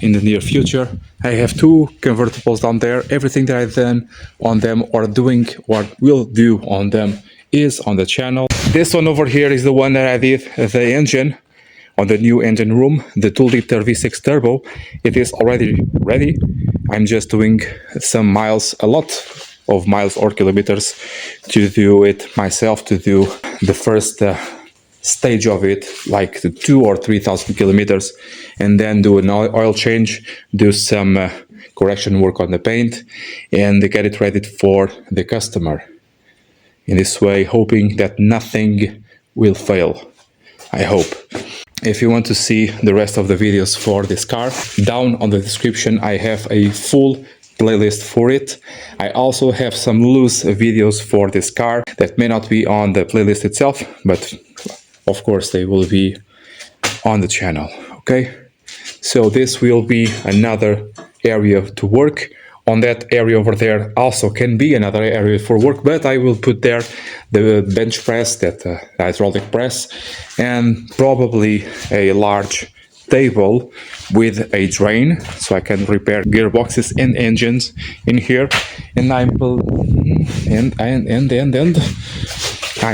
in the near future. I have two convertibles down there. Everything that I've done on them or doing or will do on them is on the channel. This one over here is the one that I did the engine on the new engine room, the 2-liter V6 turbo. It is already ready. I'm just doing some miles, a lot of miles or kilometers to do it myself, to do the first stage of it, like the 2,000 or 3,000 kilometers, and then do an oil change, do some correction work on the paint, and get it ready for the customer. in this way, hoping that nothing will fail. I hope. If you want to see the rest of the videos for this car, down on the description I have a full playlist for it. I also have some loose videos for this car that may not be on the playlist itself, but of course they will be on the channel, okay? So this will be another area to work. On that area over there also can be another area for work, but I will put there the bench press, that hydraulic press, and probably a large table with a drain, so I can repair gearboxes and engines in here. And I'm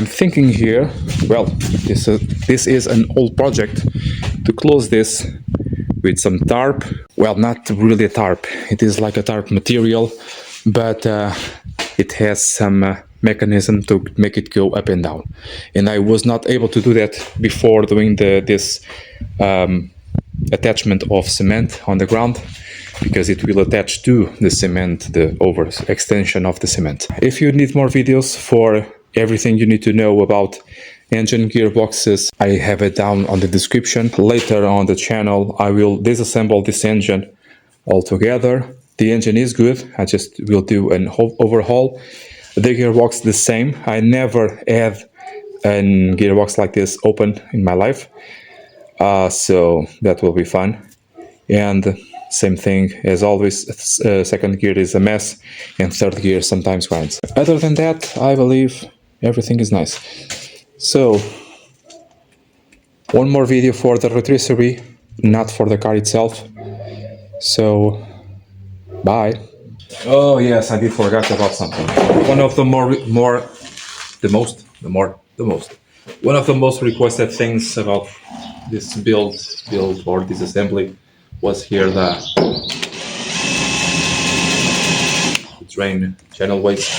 thinking here, well, this is an old project, to close this with some tarp. Well, not really a tarp, it is like a tarp material, but it has some mechanism to make it go up and down. And I was not able to do that before doing this attachment of cement on the ground, because it will attach to the cement, the over extension of the cement. If you need more videos for everything you need to know about engine gearboxes, I have it down on the description. Later on the channel I will disassemble this engine altogether. The engine is good, I just will do an overhaul. The gearbox the same. I never had a gearbox like this open in my life, so that will be fun. And same thing as always, second gear is a mess and third gear sometimes grinds. Other than that, I believe everything is nice. So, one more video for the rotisserie, not for the car itself. So, bye. Oh yes, I did forget about something. One of the most requested things about this build or disassembly was here the drain channel waste.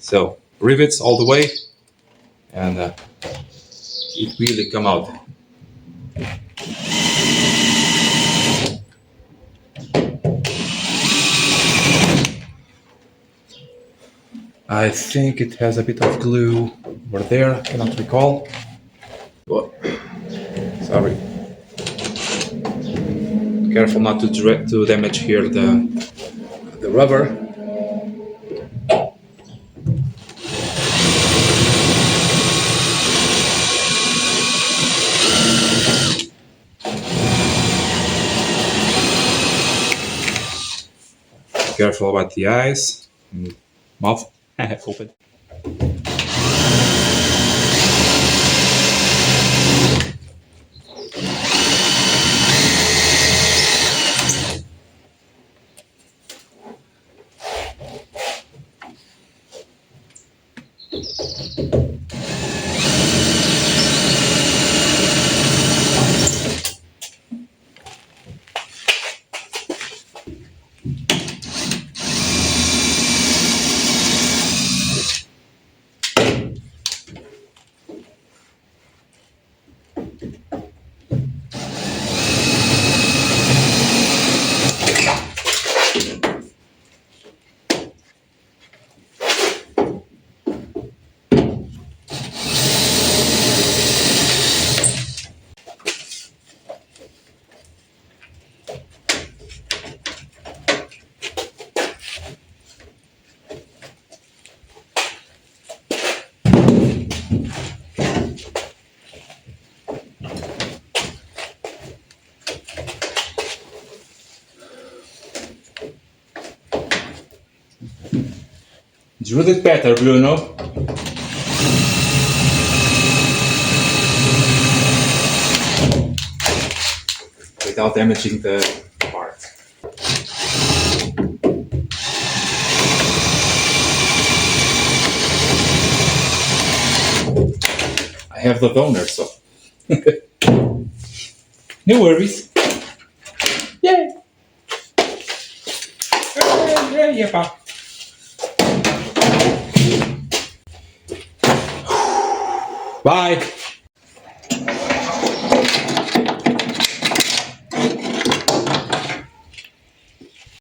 So rivets all the way, and it really come out. I think it has a bit of glue over there, I cannot recall. Oh, sorry. Careful not to damage here the rubber. Careful about the eyes. Mouth. Open. Drill it better, Bruno. Without damaging the part. I have the toner, so. No worries. Yay! Yeah, pal. Bye.